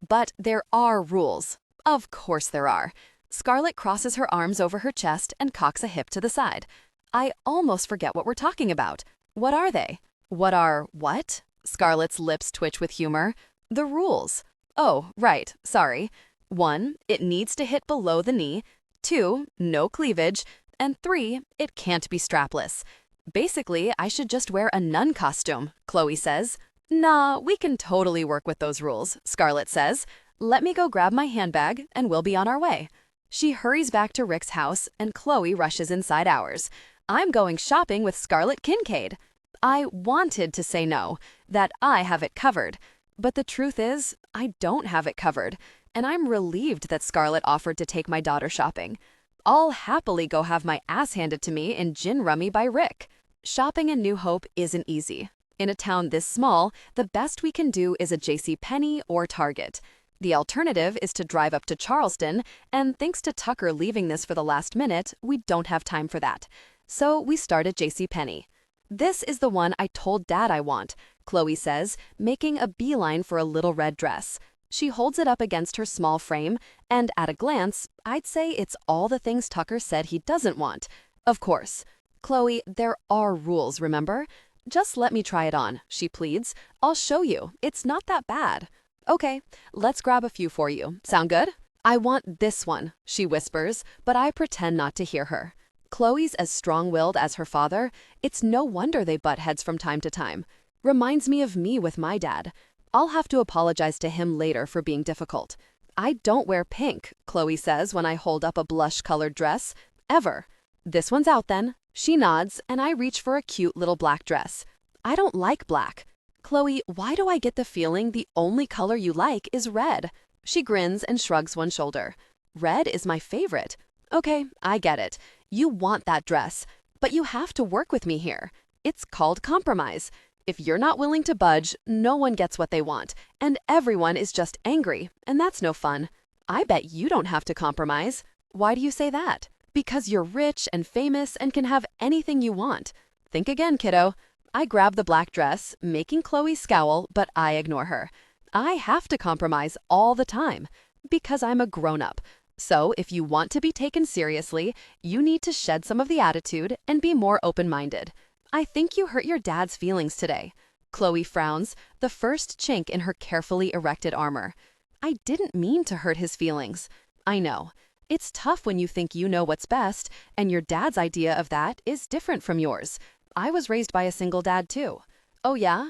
But there are rules. Of course there are. Scarlett crosses her arms over her chest and cocks a hip to the side. I almost forget what we're talking about. What are they? What are what? Scarlett's lips twitch with humor. The rules. Oh, right, sorry. 1, it needs to hit below the knee. 2, no cleavage. And 3, it can't be strapless. Basically, I should just wear a nun costume, Chloe says. Nah, we can totally work with those rules, Scarlett says. Let me go grab my handbag, and we'll be on our way. She hurries back to Rick's house, and Chloe rushes inside ours. I'm going shopping with Scarlett Kincaid. I wanted to say no, that I have it covered. But the truth is, I don't have it covered, and I'm relieved that Scarlett offered to take my daughter shopping. I'll happily go have my ass handed to me in gin rummy by Rick. Shopping in New Hope isn't easy. In a town this small, the best we can do is a JCPenney or Target. The alternative is to drive up to Charleston, and thanks to Tucker leaving this for the last minute, we don't have time for that. So we start at JCPenney. This is the one I told Dad I want, Chloe says, making a beeline for a little red dress. She holds it up against her small frame, and at a glance, I'd say it's all the things Tucker said he doesn't want. Of course. Chloe, there are rules, remember? Just let me try it on, she pleads. I'll show you. It's not that bad. Okay, let's grab a few for you. Sound good? I want this one, she whispers, but I pretend not to hear her. Chloe's as strong-willed as her father. It's no wonder they butt heads from time to time. Reminds me of me with my dad. I'll have to apologize to him later for being difficult. I don't wear pink, Chloe says when I hold up a blush-colored dress. Ever. This one's out then. She nods, and I reach for a cute little black dress. I don't like black. Chloe, why do I get the feeling the only color you like is red? She grins and shrugs one shoulder. Red is my favorite. Okay, I get it. You want that dress, but you have to work with me here. It's called compromise. If you're not willing to budge, no one gets what they want, and everyone is just angry, and that's no fun. I bet you don't have to compromise. Why do you say that? Because you're rich and famous and can have anything you want. Think again, kiddo. I grab the black dress, making Chloe scowl, but I ignore her. I have to compromise all the time because I'm a grown-up. So if you want to be taken seriously, you need to shed some of the attitude and be more open-minded. I think you hurt your dad's feelings today. Chloe frowns, the first chink in her carefully erected armor. I didn't mean to hurt his feelings. I know. It's tough when you think you know what's best, and your dad's idea of that is different from yours. I was raised by a single dad too. Oh yeah?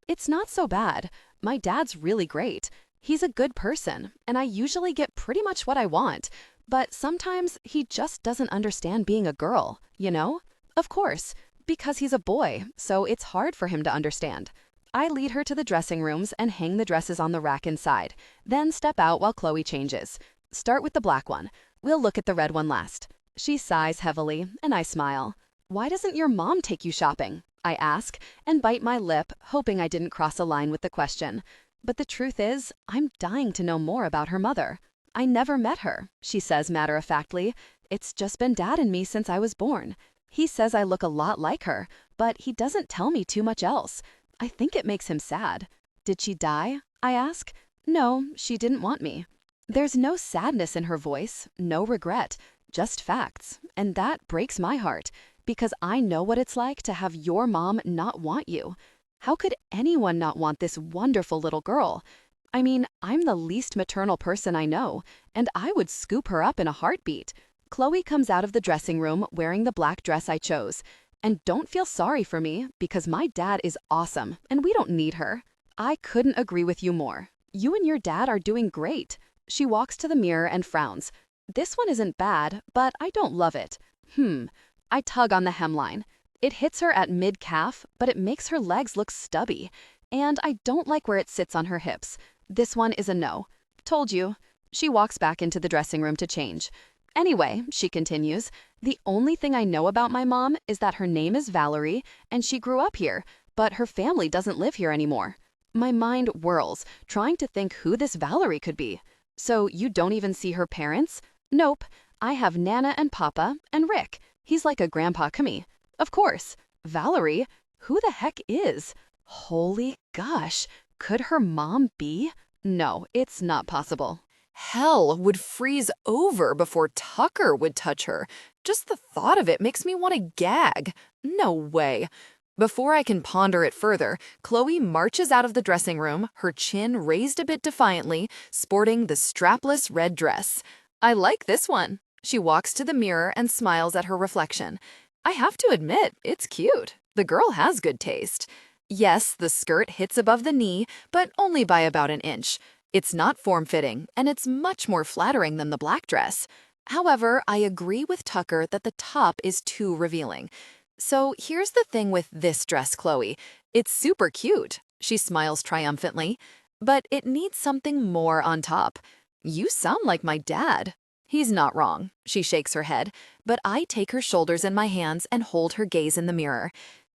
It's not so bad. My dad's really great. He's a good person, and I usually get pretty much what I want. But sometimes he just doesn't understand being a girl, you know? Of course, because he's a boy, so it's hard for him to understand. I lead her to the dressing rooms and hang the dresses on the rack inside, then step out while Chloe changes. Start with the black one. We'll look at the red one last. She sighs heavily, and I smile. Why doesn't your mom take you shopping? I ask, and bite my lip, hoping I didn't cross a line with the question. But the truth is, I'm dying to know more about her mother. I never met her, she says matter-of-factly. It's just been Dad and me since I was born. He says I look a lot like her, but he doesn't tell me too much else. I think it makes him sad. Did she die? I ask. No, she didn't want me. There's no sadness in her voice, no regret, just facts, and that breaks my heart, because I know what it's like to have your mom not want you. How could anyone not want this wonderful little girl? I mean, I'm the least maternal person I know, and I would scoop her up in a heartbeat. Chloe comes out of the dressing room wearing the black dress I chose. And don't feel sorry for me, because my dad is awesome, and we don't need her. I couldn't agree with you more. You and your dad are doing great. She walks to the mirror and frowns. This one isn't bad, but I don't love it. I tug on the hemline. It hits her at mid-calf, but it makes her legs look stubby. And I don't like where it sits on her hips. This one is a no. Told you. She walks back into the dressing room to change. Anyway, she continues, the only thing I know about my mom is that her name is Valerie, and she grew up here, but her family doesn't live here anymore. My mind whirls, trying to think who this Valerie could be. So you don't even see her parents? Nope. I have Nana and Papa, and Rick. He's like a grandpa to me. Of course. Valerie? Who the heck is? Holy gosh. Could her mom be? No, it's not possible. Hell would freeze over before Tucker would touch her. Just the thought of it makes me want to gag. No way. Before I can ponder it further, Chloe marches out of the dressing room, her chin raised a bit defiantly, sporting the strapless red dress. I like this one. She walks to the mirror and smiles at her reflection. I have to admit, it's cute. The girl has good taste. Yes, the skirt hits above the knee, but only by about an inch. It's not form-fitting, and it's much more flattering than the black dress. However, I agree with Tucker that the top is too revealing. So here's the thing with this dress, Chloe. It's super cute. She smiles triumphantly. But it needs something more on top. You sound like my dad. He's not wrong. She shakes her head, but I take her shoulders in my hands and hold her gaze in the mirror.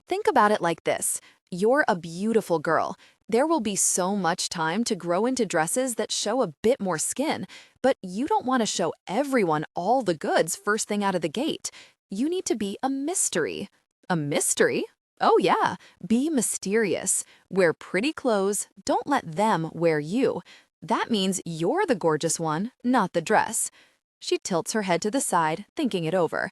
Think about it like this. You're a beautiful girl. There will be so much time to grow into dresses that show a bit more skin, but you don't want to show everyone all the goods first thing out of the gate. You need to be a mystery. A mystery? Oh yeah, be mysterious. Wear pretty clothes, don't let them wear you. That means you're the gorgeous one, not the dress. She tilts her head to the side, thinking it over.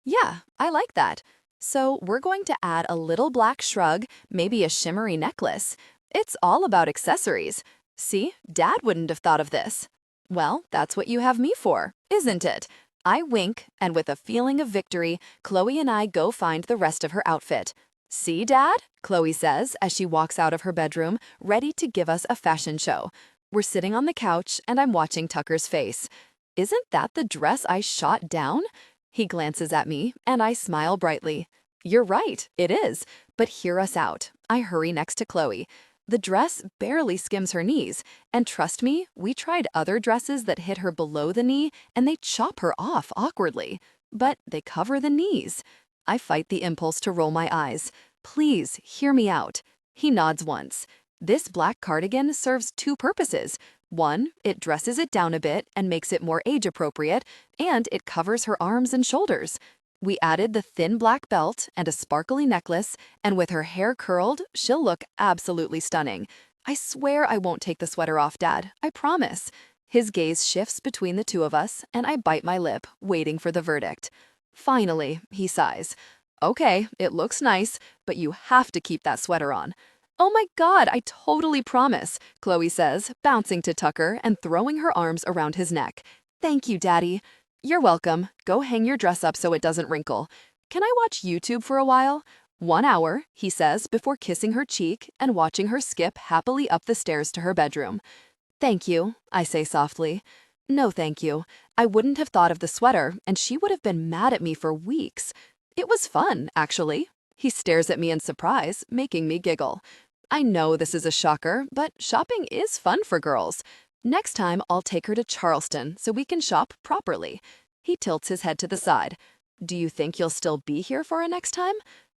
Yeah, I like that. So we're going to add a little black shrug, maybe a shimmery necklace. It's all about accessories. See, Dad wouldn't have thought of this. Well, that's what you have me for, isn't it? I wink, and with a feeling of victory, Chloe and I go find the rest of her outfit. See, Dad? Chloe says as she walks out of her bedroom, ready to give us a fashion show. We're sitting on the couch, and I'm watching Tucker's face. Isn't that the dress I shot down? He glances at me, and I smile brightly. You're right, it is. But hear us out. I hurry next to Chloe. The dress barely skims her knees, and trust me, we tried other dresses that hit her below the knee and they chop her off awkwardly. But they cover the knees. I fight the impulse to roll my eyes. Please, hear me out. He nods once. This black cardigan serves two purposes. One, it dresses it down a bit and makes it more age-appropriate, and it covers her arms and shoulders. We added the thin black belt and a sparkly necklace, and with her hair curled, she'll look absolutely stunning. I swear I won't take the sweater off, Dad. I promise. His gaze shifts between the two of us, and I bite my lip, waiting for the verdict. Finally, he sighs. Okay, it looks nice, but you have to keep that sweater on. Oh my God, I totally promise, Chloe says, bouncing to Tucker and throwing her arms around his neck. Thank you, Daddy. You're welcome. Go hang your dress up so it doesn't wrinkle. Can I watch YouTube for a while? 1 hour, he says before kissing her cheek and watching her skip happily up the stairs to her bedroom. Thank you, I say softly. No, thank you. I wouldn't have thought of the sweater, and she would have been mad at me for weeks. It was fun, actually. He stares at me in surprise, making me giggle. I know this is a shocker, but shopping is fun for girls. Next time, I'll take her to Charleston so we can shop properly. He tilts his head to the side. Do you think you'll still be here for a next time?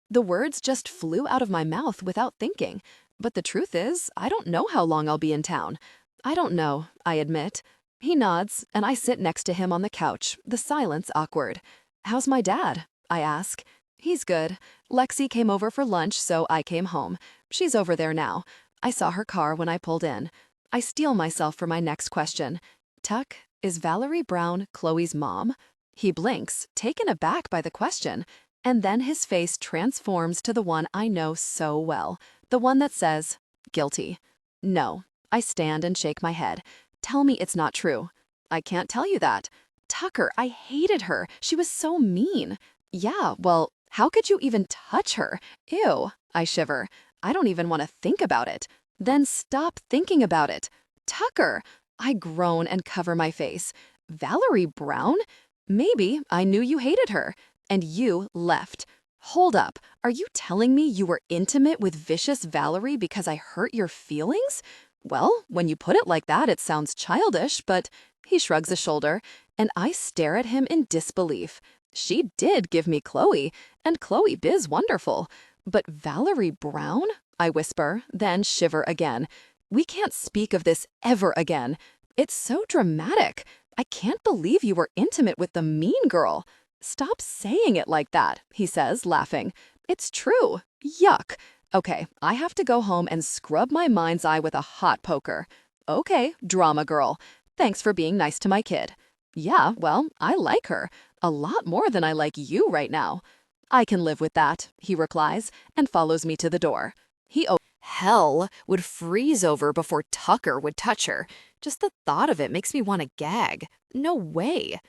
The words just flew out of my mouth without thinking. But the truth is, I don't know how long I'll be in town. I don't know, I admit. He nods, and I sit next to him on the couch, the silence awkward. How's my dad? I ask. He's good. Lexi came over for lunch, so I came home. She's over there now. I saw her car when I pulled in. I steel myself for my next question. Tuck, is Valerie Brown Chloe's mom? He blinks, taken aback by the question, and then his face transforms to the one I know so well, the one that says, guilty. No. I stand and shake my head. Tell me it's not true. I can't tell you that. Tucker, I hated her. She was so mean. Yeah, well, how could you even touch her? Ew, I shiver. I don't even want to think about it. Then stop thinking about it. Tucker! I groan and cover my face. Valerie Brown? Maybe I knew you hated her. And you left. Hold up. Are you telling me you were intimate with vicious Valerie because I hurt your feelings? Well, when you put it like that, it sounds childish, but he shrugs a shoulder, and I stare at him in disbelief. She did give me Chloe, and Chloe biz wonderful. But Valerie Brown? I whisper, then shiver again. We can't speak of this ever again. It's so dramatic. I can't believe you were intimate with the mean girl. Stop saying it like that, he says, laughing. It's true. Yuck. Okay, I have to go home and scrub my mind's eye with a hot poker. Okay, drama girl. Thanks for being nice to my kid. Yeah, well, I like her. A lot more than I like you right now. I can live with that, he replies, and follows me to the door. Hell would freeze over before Tucker would touch her. Just the thought of it makes me want to gag. No way.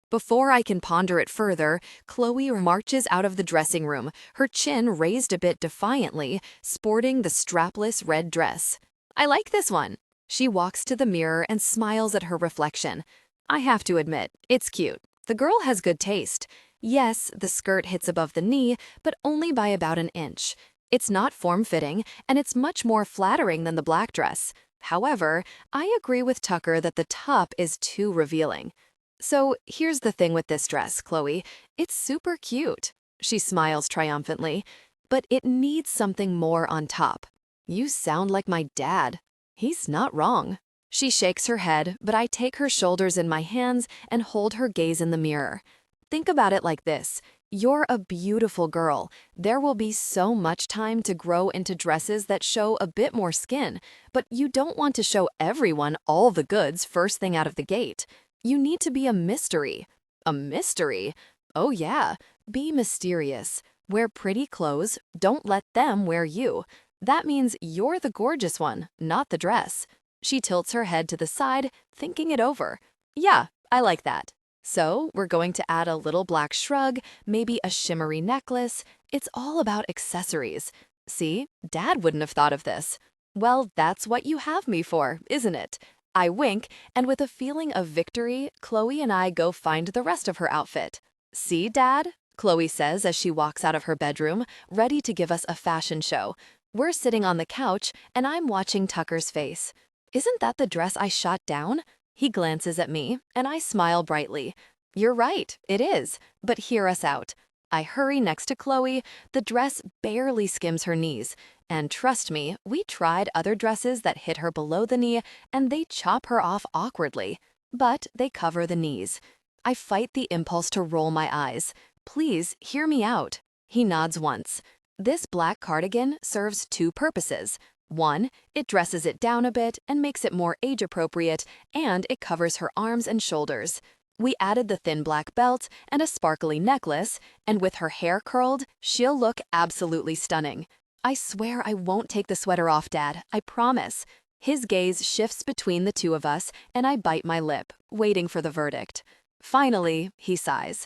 Before I can ponder it further, Chloe marches out of the dressing room, her chin raised a bit defiantly, sporting the strapless red dress. I like this one. She walks to the mirror and smiles at her reflection. I have to admit, it's cute. The girl has good taste. Yes, the skirt hits above the knee, but only by about an inch. It's not form-fitting, and it's much more flattering than the black dress. However, I agree with Tucker that the top is too revealing. So here's the thing with this dress, Chloe. It's super cute. She smiles triumphantly. But it needs something more on top. You sound like my dad. He's not wrong. She shakes her head, but I take her shoulders in my hands and hold her gaze in the mirror. Think about it like this. You're a beautiful girl. There will be so much time to grow into dresses that show a bit more skin, but you don't want to show everyone all the goods first thing out of the gate. You need to be a mystery. A mystery? Oh yeah, be mysterious. Wear pretty clothes, don't let them wear you. That means you're the gorgeous one, not the dress. She tilts her head to the side, thinking it over. Yeah, I like that. So, we're going to add a little black shrug, maybe a shimmery necklace. It's all about accessories. See, Dad wouldn't have thought of this. Well, that's what you have me for, isn't it? I wink, and with a feeling of victory, Chloe and I go find the rest of her outfit. See, Dad? Chloe says as she walks out of her bedroom, ready to give us a fashion show. We're sitting on the couch, and I'm watching Tucker's face. Isn't that the dress I shot down? He glances at me, and I smile brightly. You're right, it is, but hear us out. I hurry next to Chloe. The dress barely skims her knees. And trust me, we tried other dresses that hit her below the knee, and they chop her off awkwardly. But they cover the knees. I fight the impulse to roll my eyes. Please, hear me out. He nods once. This black cardigan serves two purposes. One, it dresses it down a bit and makes it more age-appropriate, and it covers her arms and shoulders. We added the thin black belt and a sparkly necklace, and with her hair curled, she'll look absolutely stunning. I swear I won't take the sweater off, Dad, I promise. His gaze shifts between the two of us, and I bite my lip, waiting for the verdict. Finally, he sighs.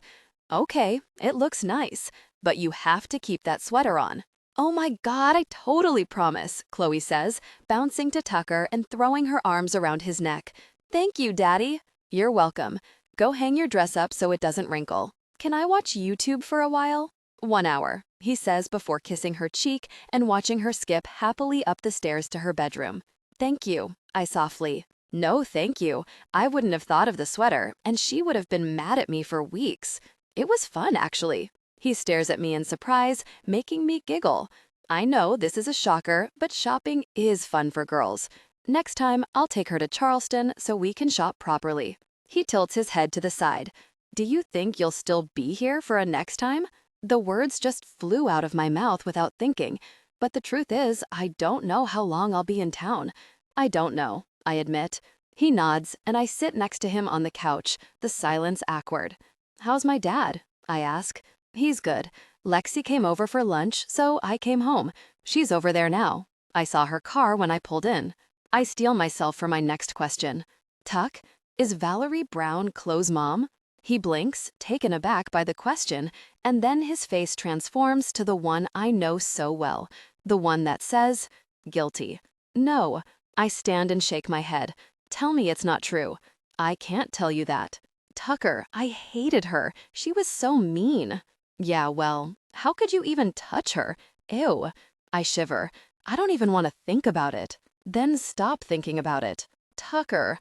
Okay, it looks nice, but you have to keep that sweater on. Oh my God, I totally promise, Chloe says, bouncing to Tucker and throwing her arms around his neck. Thank you, Daddy. You're welcome. Go hang your dress up so it doesn't wrinkle. Can I watch YouTube for a while? 1 hour, he says before kissing her cheek and watching her skip happily up the stairs to her bedroom. Thank you, I softly. No, thank you. I wouldn't have thought of the sweater, and she would have been mad at me for weeks. It was fun, actually. He stares at me in surprise, making me giggle. I know this is a shocker, but shopping is fun for girls. Next time, I'll take her to Charleston so we can shop properly. He tilts his head to the side. Do you think you'll still be here for a next time? The words just flew out of my mouth without thinking. But the truth is, I don't know how long I'll be in town. I don't know, I admit. He nods, and I sit next to him on the couch, the silence awkward. How's my dad? I ask. He's good. Lexi came over for lunch, so I came home. She's over there now. I saw her car when I pulled in. I steel myself for my next question. Tuck, is Valerie Brown Chloe's mom? He blinks, taken aback by the question, and then his face transforms to the one I know so well, the one that says, guilty. No. I stand and shake my head. Tell me it's not true. I can't tell you that. Tucker, I hated her. She was so mean. Yeah, well, how could you even touch her? Ew. I shiver. I don't even want to think about it. Then stop thinking about it. Tucker.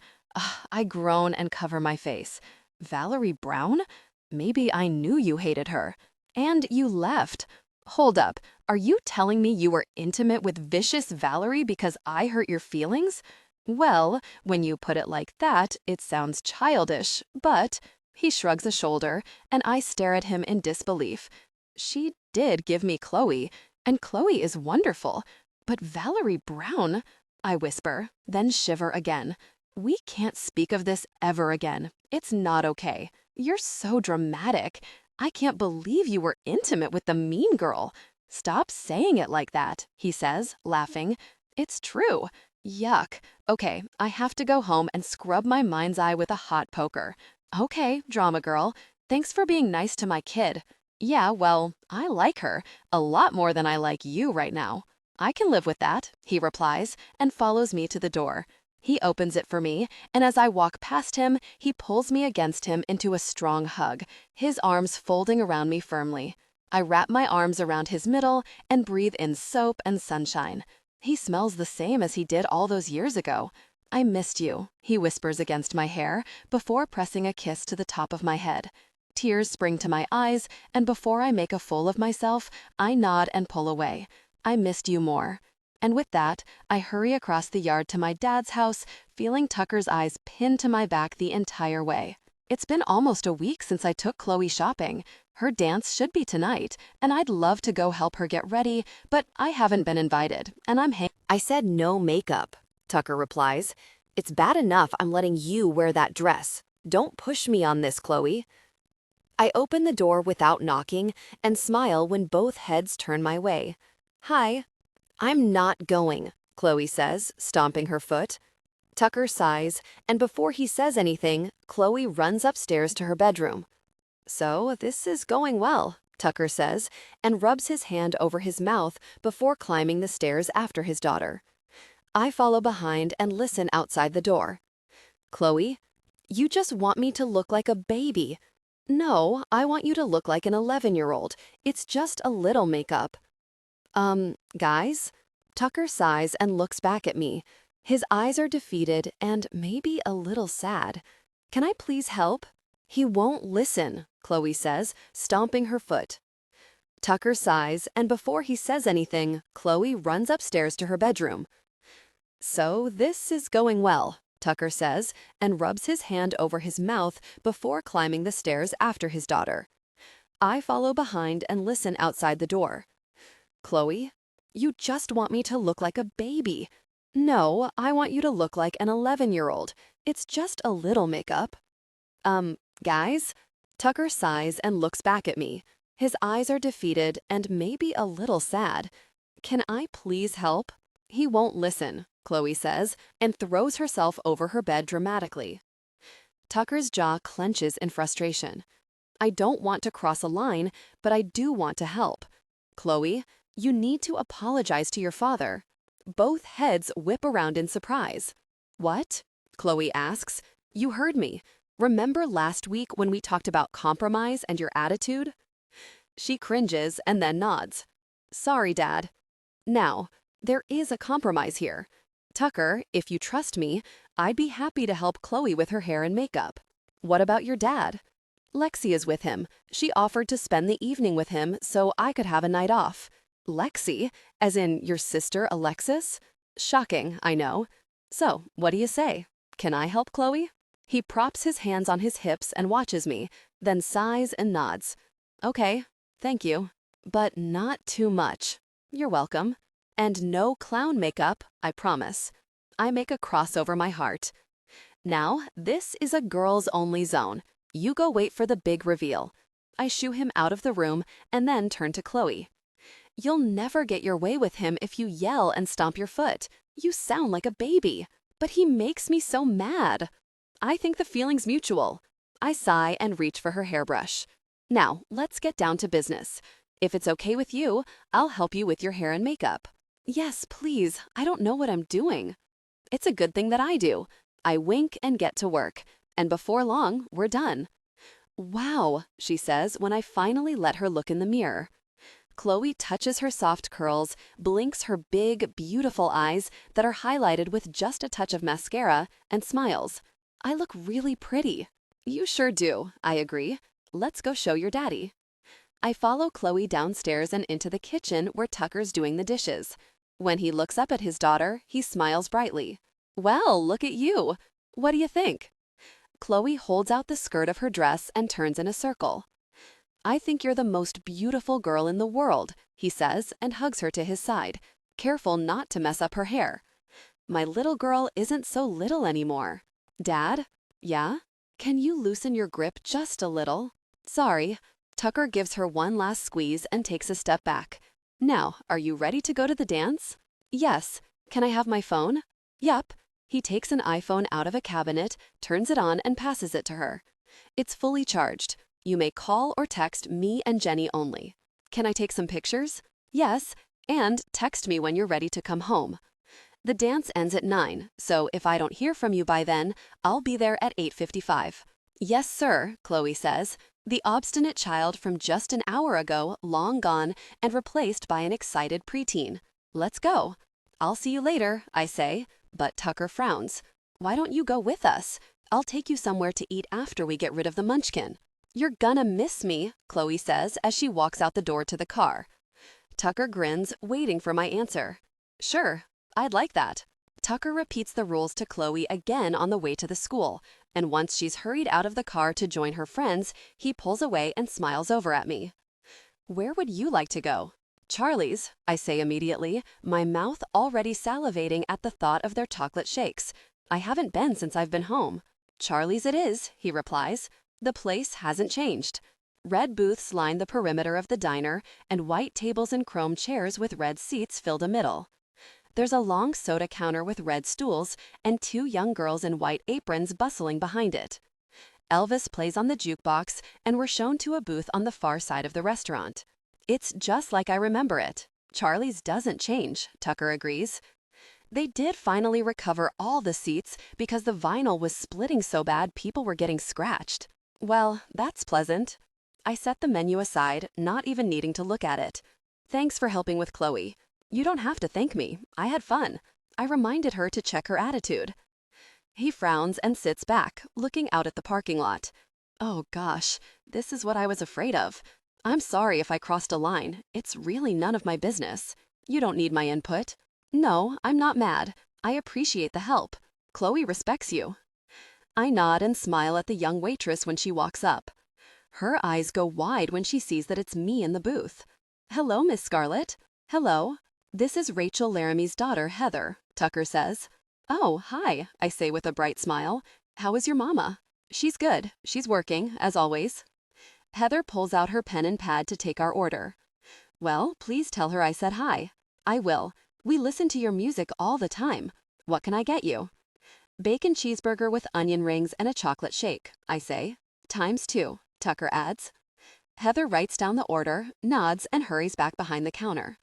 I groan and cover my face. Valerie Brown? Maybe I knew you hated her. And you left. Hold up. Are you telling me you were intimate with vicious Valerie because I hurt your feelings? Well, when you put it like that, it sounds childish, but... He shrugs a shoulder, and I stare at him in disbelief. She did give me Chloe, and Chloe is wonderful. But Valerie Brown, I whisper, then shiver again. We can't speak of this ever again. It's not okay. You're so dramatic. I can't believe you were intimate with the mean girl. Stop saying it like that, he says, laughing. It's true. Yuck. Okay, I have to go home and scrub my mind's eye with a hot poker. Okay, drama girl. Thanks for being nice to my kid. Yeah, well, I like her. A lot more than I like you right now. I can live with that, he replies, and follows me to the door. He opens it for me, and as I walk past him, he pulls me against him into a strong hug, his arms folding around me firmly. I wrap my arms around his middle and breathe in soap and sunshine. He smells the same as he did all those years ago. I missed you, he whispers against my hair before pressing a kiss to the top of my head. Tears spring to my eyes, and before I make a fool of myself, I nod and pull away. I missed you more. And with that, I hurry across the yard to my dad's house, feeling Tucker's eyes pinned to my back the entire way. It's been almost a week since I took Chloe shopping. Her dance should be tonight, and I'd love to go help her get ready, but I haven't been invited, and I said no makeup, Tucker replies. It's bad enough I'm letting you wear that dress. Don't push me on this, Chloe. I open the door without knocking and smile when both heads turn my way. Hi. I'm not going, Chloe says, stomping her foot. Tucker sighs, and before he says anything, Chloe runs upstairs to her bedroom. So this is going well, Tucker says, and rubs his hand over his mouth before climbing the stairs after his daughter. I follow behind and listen outside the door. Chloe, you just want me to look like a baby. No, I want you to look like an 11-year-old. It's just a little makeup. Guys? Tucker sighs and looks back at me. His eyes are defeated and maybe a little sad. Can I please help? He won't listen, Chloe says, stomping her foot. Tucker sighs, and before he says anything, Chloe runs upstairs to her bedroom. So this is going well, Tucker says, and rubs his hand over his mouth before climbing the stairs after his daughter. I follow behind and listen outside the door. Chloe, you just want me to look like a baby. No, I want you to look like an 11-year-old. It's just a little makeup. Guys? Tucker sighs and looks back at me. His eyes are defeated and maybe a little sad. Can I please help? He won't listen, Chloe says, and throws herself over her bed dramatically. Tucker's jaw clenches in frustration. I don't want to cross a line, but I do want to help. Chloe, you need to apologize to your father. Both heads whip around in surprise. What? Chloe asks. You heard me. Remember last week when we talked about compromise and your attitude? She cringes and then nods. Sorry, Dad. Now, there is a compromise here. Tucker, if you trust me, I'd be happy to help Chloe with her hair and makeup. What about your dad? Lexi is with him. She offered to spend the evening with him so I could have a night off. Lexi? As in your sister Alexis? Shocking, I know. So, what do you say? Can I help Chloe? He props his hands on his hips and watches me, then sighs and nods. Okay, thank you. But not too much. You're welcome. And no clown makeup, I promise. I make a cross over my heart. Now, this is a girls-only zone. You go wait for the big reveal. I shoo him out of the room and then turn to Chloe. You'll never get your way with him if you yell and stomp your foot. You sound like a baby. But he makes me so mad. I think the feeling's mutual. I sigh and reach for her hairbrush. Now, let's get down to business. If it's okay with you, I'll help you with your hair and makeup. Yes, please. I don't know what I'm doing. It's a good thing that I do. I wink and get to work. And before long, we're done. Wow, she says when I finally let her look in the mirror. Chloe touches her soft curls, blinks her big, beautiful eyes that are highlighted with just a touch of mascara, and smiles. I look really pretty. You sure do, I agree. Let's go show your daddy. I follow Chloe downstairs and into the kitchen where Tucker's doing the dishes. When he looks up at his daughter, he smiles brightly. Well, look at you. What do you think? Chloe holds out the skirt of her dress and turns in a circle. I think you're the most beautiful girl in the world, he says and hugs her to his side, careful not to mess up her hair. My little girl isn't so little anymore. Dad? Yeah? Can you loosen your grip just a little? Sorry. Tucker gives her one last squeeze and takes a step back. Now, are you ready to go to the dance? Yes. Can I have my phone? Yup. He takes an iPhone out of a cabinet, turns it on and passes it to her. It's fully charged. You may call or text me and Jenny only. Can I take some pictures? Yes. And text me when you're ready to come home. The dance ends at 9, so if I don't hear from you by then, I'll be there at 8:55. Yes, sir, Chloe says. The obstinate child from just an hour ago, long gone, and replaced by an excited preteen. Let's go. I'll see you later, I say, but Tucker frowns. Why don't you go with us? I'll take you somewhere to eat after we get rid of the munchkin. You're gonna miss me, Chloe says as she walks out the door to the car. Tucker grins, waiting for my answer. Sure, I'd like that. Tucker repeats the rules to Chloe again on the way to the school, and once she's hurried out of the car to join her friends, he pulls away and smiles over at me. Where would you like to go? Charlie's, I say immediately, my mouth already salivating at the thought of their chocolate shakes. I haven't been since I've been home. Charlie's it is, he replies. The place hasn't changed. Red booths line the perimeter of the diner, and white tables and chrome chairs with red seats fill the middle. There's a long soda counter with red stools and 2 young girls in white aprons bustling behind it. Elvis plays on the jukebox, and we're shown to a booth on the far side of the restaurant. It's just like I remember it. Charlie's doesn't change, Tucker agrees. They did finally recover all the seats because the vinyl was splitting so bad people were getting scratched. Well, that's pleasant. I set the menu aside, not even needing to look at it. Thanks for helping with Chloe. You don't have to thank me. I had fun. I reminded her to check her attitude. He frowns and sits back, looking out at the parking lot. Oh gosh, this is what I was afraid of. I'm sorry if I crossed a line. It's really none of my business. You don't need my input. No, I'm not mad. I appreciate the help. Chloe respects you. I nod and smile at the young waitress when she walks up. Her eyes go wide when she sees that it's me in the booth. Hello, Miss Scarlett. Hello. This is Rachel Laramie's daughter, Heather, Tucker says. Oh, hi, I say with a bright smile. How is your mama? She's good. She's working, as always. Heather pulls out her pen and pad to take our order. Well, please tell her I said hi. I will. We listen to your music all the time. What can I get you? Bacon cheeseburger with onion rings and a chocolate shake, I say. ×2, Tucker adds. Heather writes down the order, nods, and hurries back behind the counter.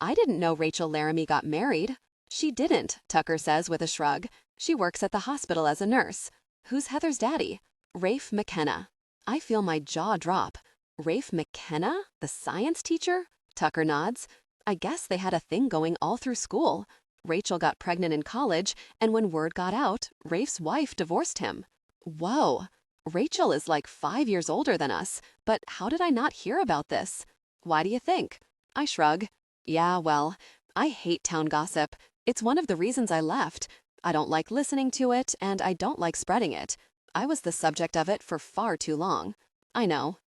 I didn't know Rachel Laramie got married. She didn't, Tucker says with a shrug. She works at the hospital as a nurse. Who's Heather's daddy? Rafe McKenna. I feel my jaw drop. Rafe McKenna? The science teacher? Tucker nods. I guess they had a thing going all through school. Rachel got pregnant in college, and when word got out, Rafe's wife divorced him. Whoa. Rachel is like 5 years older than us, but how did I not hear about this? Why do you think? I shrug. Yeah, well, I hate town gossip. It's one of the reasons I left. I don't like listening to it, and I don't like spreading it. I was the subject of it for far too long. I know.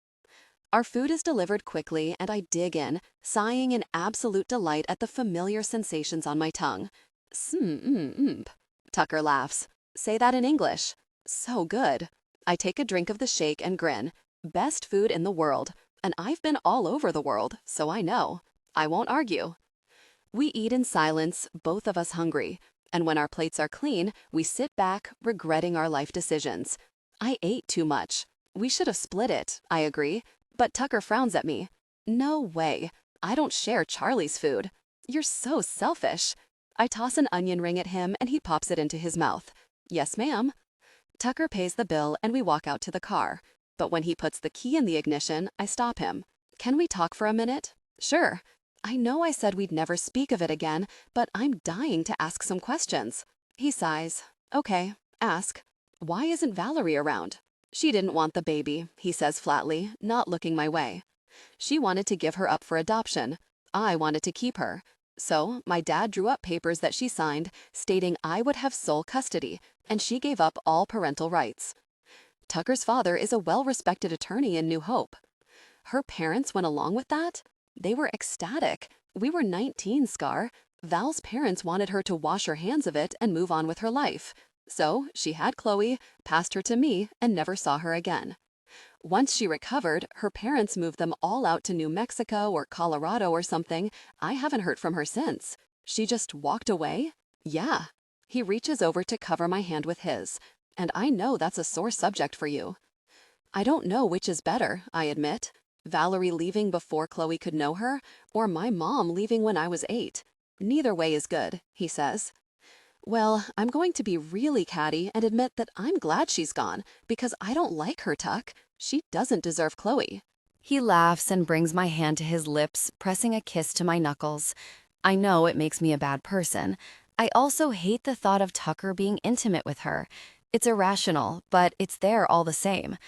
Our food is delivered quickly, and I dig in, sighing in absolute delight at the familiar sensations on my tongue. Tucker laughs. Say that in English. So good. I take a drink of the shake and grin. Best food in the world. And I've been all over the world, so I know. I won't argue. We eat in silence, both of us hungry. And when our plates are clean, we sit back, regretting our life decisions. I ate too much. We should have split it, I agree. But Tucker frowns at me. No way. I don't share Charlie's food. You're so selfish. I toss an onion ring at him and he pops it into his mouth. Yes, ma'am. Tucker pays the bill and we walk out to the car. But when he puts the key in the ignition, I stop him. Can we talk for a minute? Sure. I know I said we'd never speak of it again, but I'm dying to ask some questions. He sighs. Okay, ask. Why isn't Valerie around? She didn't want the baby, he says flatly, not looking my way. She wanted to give her up for adoption. I wanted to keep her. So my dad drew up papers that she signed stating I would have sole custody, and she gave up all parental rights. Tucker's father is a well-respected attorney in New Hope. Her parents went along with that? They were ecstatic. We were 19, Scar. Val's parents wanted her to wash her hands of it and move on with her life. So she had Chloe, passed her to me, and never saw her again. Once she recovered, her parents moved them all out to New Mexico or Colorado or something. I haven't heard from her since. She just walked away? Yeah. He reaches over to cover my hand with his. And I know that's a sore subject for you. I don't know which is better, I admit. Valerie leaving before Chloe could know her, or my mom leaving when I was 8. Neither way is good, he says. Well, I'm going to be really catty and admit that I'm glad she's gone, because I don't like her, Tuck. She doesn't deserve Chloe. He laughs and brings my hand to his lips, pressing a kiss to my knuckles. I know it makes me a bad person. I also hate the thought of Tucker being intimate with her. It's irrational, but it's there all the same.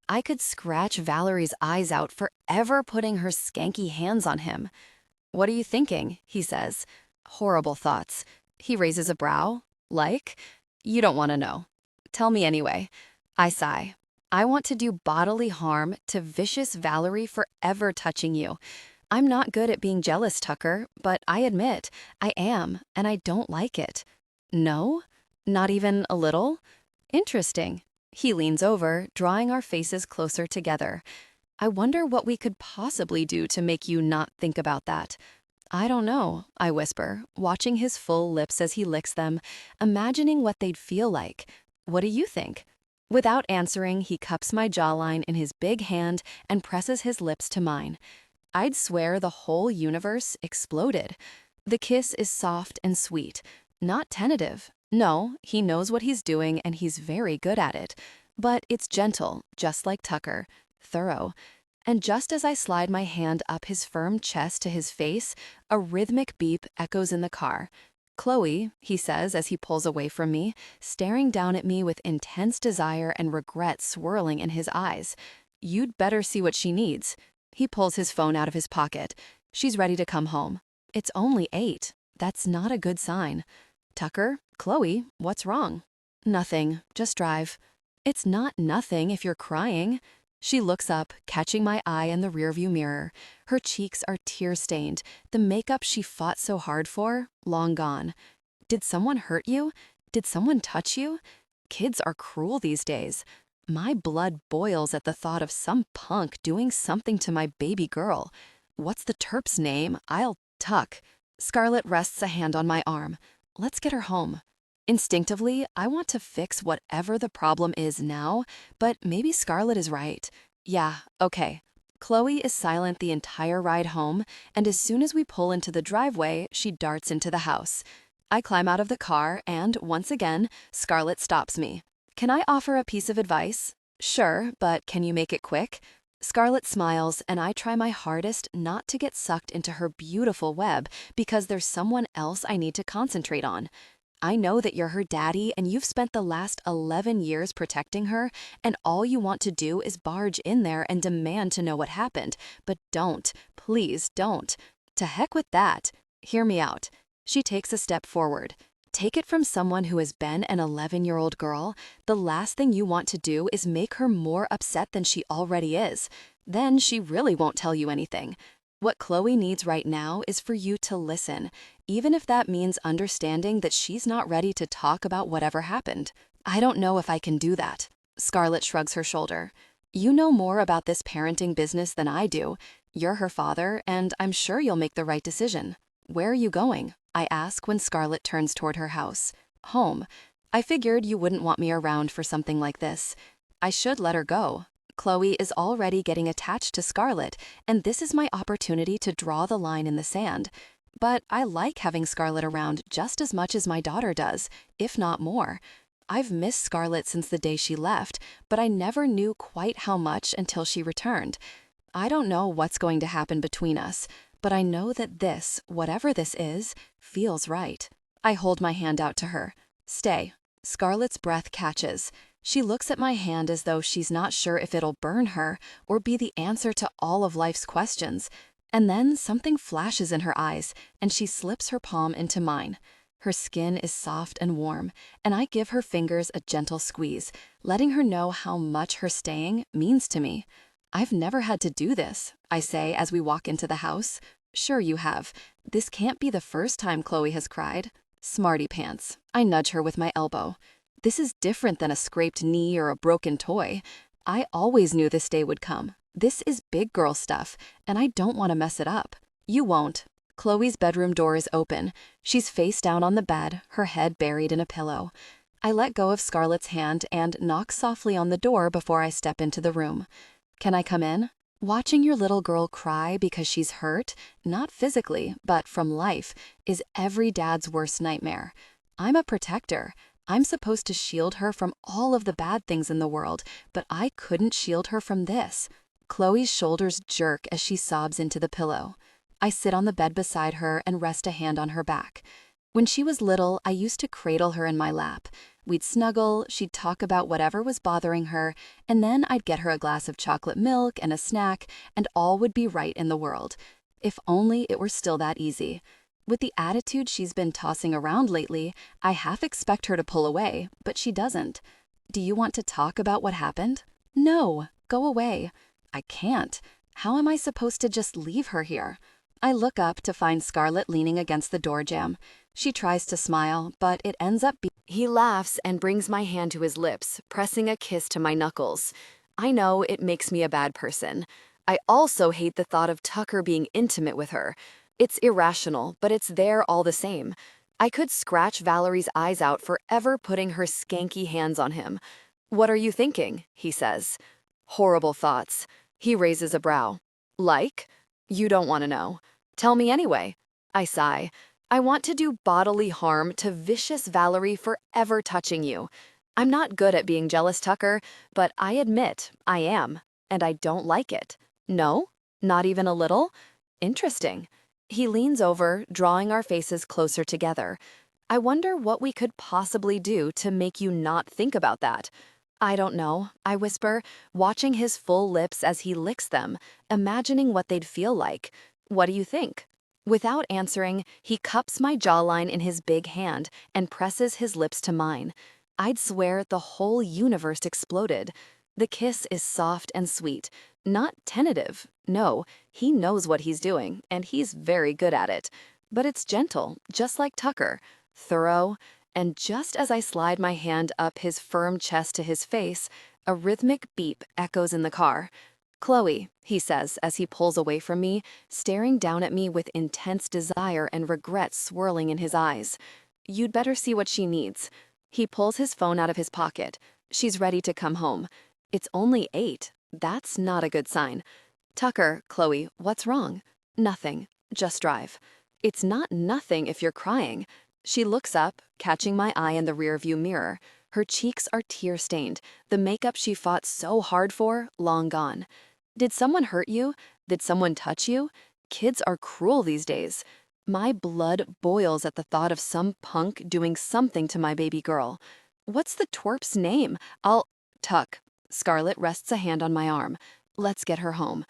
I could scratch Valerie's eyes out for ever putting her skanky hands on him. What are you thinking? He says. Horrible thoughts. He raises a brow. Like? You don't want to know. Tell me anyway. I sigh. I want to do bodily harm to vicious Valerie for ever touching you. I'm not good at being jealous, Tucker, but I admit I am, and I don't like it. No? Not even a little? Interesting. He leans over, drawing our faces closer together. I wonder what we could possibly do to make you not think about that. I don't know, I whisper, watching his full lips as he licks them, imagining what they'd feel like. What do you think? Without answering, he cups my jawline in his big hand and presses his lips to mine. I'd swear the whole universe exploded. The kiss is soft and sweet, not tentative. No, he knows what he's doing and he's very good at it. But it's gentle, just like Tucker. Thorough. And just as I slide my hand up his firm chest to his face, a rhythmic beep echoes in the car. "Chloe," he says as he pulls away from me, staring down at me with intense desire and regret swirling in his eyes. "You'd better see what she needs." He pulls his phone out of his pocket. "She's ready to come home." It's only 8. That's not a good sign. "Tucker, Chloe, what's wrong?" "Nothing, just drive." "It's not nothing if you're crying." She looks up, catching my eye in the rearview mirror. Her cheeks are tear-stained, the makeup she fought so hard for, long gone. "Did someone hurt you? Did someone touch you?" Kids are cruel these days. My blood boils at the thought of some punk doing something to my baby girl. What's the terp's name? Tuck. Scarlett rests a hand on my arm. "Let's get her home." Instinctively, I want to fix whatever the problem is now, but maybe Scarlett is right. Yeah, okay. Chloe is silent the entire ride home, and as soon as we pull into the driveway, she darts into the house. I climb out of the car, and once again, Scarlett stops me. "Can I offer a piece of advice?" "Sure, but can you make it quick?" Scarlett smiles, and I try my hardest not to get sucked into her beautiful web because there's someone else I need to concentrate on. "I know that you're her daddy and you've spent the last 11 years protecting her, and all you want to do is barge in there and demand to know what happened. But don't. Please don't. To heck with that. Hear me out." She takes a step forward. "Take it from someone who has been an 11-year-old girl. The last thing you want to do is make her more upset than she already is. Then she really won't tell you anything. What Chloe needs right now is for you to listen, even if that means understanding that she's not ready to talk about whatever happened." "I don't know if I can do that." Scarlett shrugs her shoulder. "You know more about this parenting business than I do. You're her father, and I'm sure you'll make the right decision." "Where are you going?" I ask when Scarlett turns toward her house. "Home. I figured you wouldn't want me around for something like this." I should let her go. Chloe is already getting attached to Scarlett, and this is my opportunity to draw the line in the sand. But I like having Scarlett around just as much as my daughter does, if not more. I've missed Scarlett since the day she left, but I never knew quite how much until she returned. I don't know what's going to happen between us, but I know that this, whatever this is, feels right. I hold my hand out to her. "Stay." Scarlett's breath catches. She looks at my hand as though she's not sure if it'll burn her or be the answer to all of life's questions. And then something flashes in her eyes, and she slips her palm into mine. Her skin is soft and warm, and I give her fingers a gentle squeeze, letting her know how much her staying means to me. "I've never had to do this," I say as we walk into the house. "Sure you have. This can't be the first time Chloe has cried." "Smarty pants." I nudge her with my elbow. "This is different than a scraped knee or a broken toy. I always knew this day would come. This is big girl stuff, and I don't want to mess it up." "You won't." Chloe's bedroom door is open. She's face down on the bed, her head buried in a pillow. I let go of Scarlett's hand and knock softly on the door before I step into the room. "Can I come in?" Watching your little girl cry because she's hurt, not physically, but from life, is every dad's worst nightmare. I'm a protector. I'm supposed to shield her from all of the bad things in the world, but I couldn't shield her from this. Chloe's shoulders jerk as she sobs into the pillow. I sit on the bed beside her and rest a hand on her back. When she was little, I used to cradle her in my lap. We'd snuggle, she'd talk about whatever was bothering her, and then I'd get her a glass of chocolate milk and a snack, and all would be right in the world. If only it were still that easy. With the attitude she's been tossing around lately, I half expect her to pull away, but she doesn't. "Do you want to talk about what happened?" "No, go away." "I can't. How am I supposed to just leave her here?" I look up to find Scarlett leaning against the door jamb. She tries to smile, but it ends up being... He laughs and brings my hand to his lips, pressing a kiss to my knuckles. I know it makes me a bad person. I also hate the thought of Tucker being intimate with her. It's irrational, but it's there all the same. I could scratch Valerie's eyes out for ever putting her skanky hands on him. "What are you thinking?" he says. "Horrible thoughts." He raises a brow. "Like?" "You don't want to know." "Tell me anyway." I sigh. "I want to do bodily harm to vicious Valerie for ever touching you. I'm not good at being jealous, Tucker, but I admit I am, and I don't like it." No? Not even a little? Interesting. He leans over, drawing our faces closer together. I wonder what we could possibly do to make you not think about that. I don't know, I whisper, watching his full lips as he licks them, imagining what they'd feel like. What do you think? Without answering, he cups my jawline in his big hand and presses his lips to mine. I'd swear the whole universe exploded. The kiss is soft and sweet, not tentative. No, he knows what he's doing, and he's very good at it. But it's gentle, just like Tucker, thorough, and just as I slide my hand up his firm chest to his face, a rhythmic beep echoes in the car. Chloe, he says as he pulls away from me, staring down at me with intense desire and regret swirling in his eyes. You'd better see what she needs. He pulls his phone out of his pocket. She's ready to come home. It's only 8. That's not a good sign. Tucker, Chloe, what's wrong? Nothing. Just drive. It's not nothing if you're crying. She looks up, catching my eye in the rearview mirror. Her cheeks are tear-stained, the makeup she fought so hard for, long gone. Did someone hurt you? Did someone touch you? Kids are cruel these days. My blood boils at the thought of some punk doing something to my baby girl. What's the twerp's name? Tuck. Scarlett rests a hand on my arm. Let's get her home.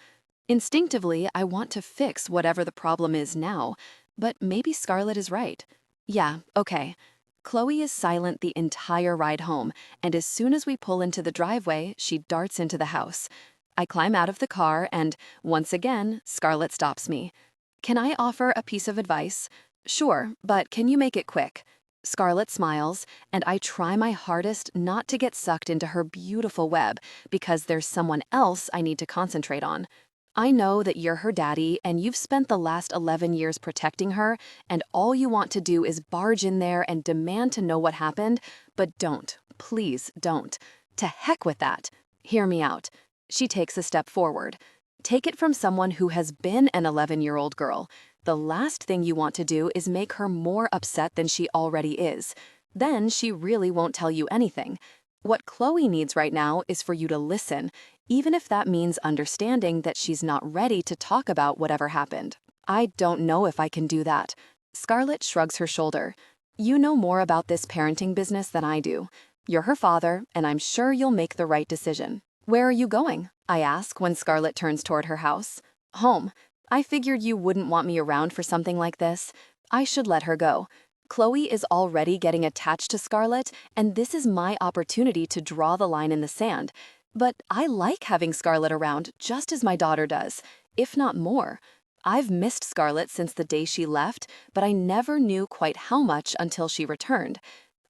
Instinctively, I want to fix whatever the problem is now, but maybe Scarlett is right. Yeah, okay. Chloe is silent the entire ride home, and as soon as we pull into the driveway, she darts into the house. I climb out of the car and, once again, Scarlett stops me. Can I offer a piece of advice? Sure, but can you make it quick? Scarlett smiles, and I try my hardest not to get sucked into her beautiful web because there's someone else I need to concentrate on. I know that you're her daddy and you've spent the last 11 years protecting her, and all you want to do is barge in there and demand to know what happened, but don't. Please don't. To heck with that. Hear me out. She takes a step forward. Take it from someone who has been an 11-year-old girl. The last thing you want to do is make her more upset than she already is. Then she really won't tell you anything. What Chloe needs right now is for you to listen, even if that means understanding that she's not ready to talk about whatever happened. I don't know if I can do that. Scarlett shrugs her shoulder. You know more about this parenting business than I do. You're her father, and I'm sure you'll make the right decision. Where are you going? I ask when Scarlett turns toward her house. Home. I figured you wouldn't want me around for something like this. I should let her go. Chloe is already getting attached to Scarlett, and this is my opportunity to draw the line in the sand. But I like having Scarlett around just as my daughter does, if not more. I've missed Scarlett since the day she left, but I never knew quite how much until she returned.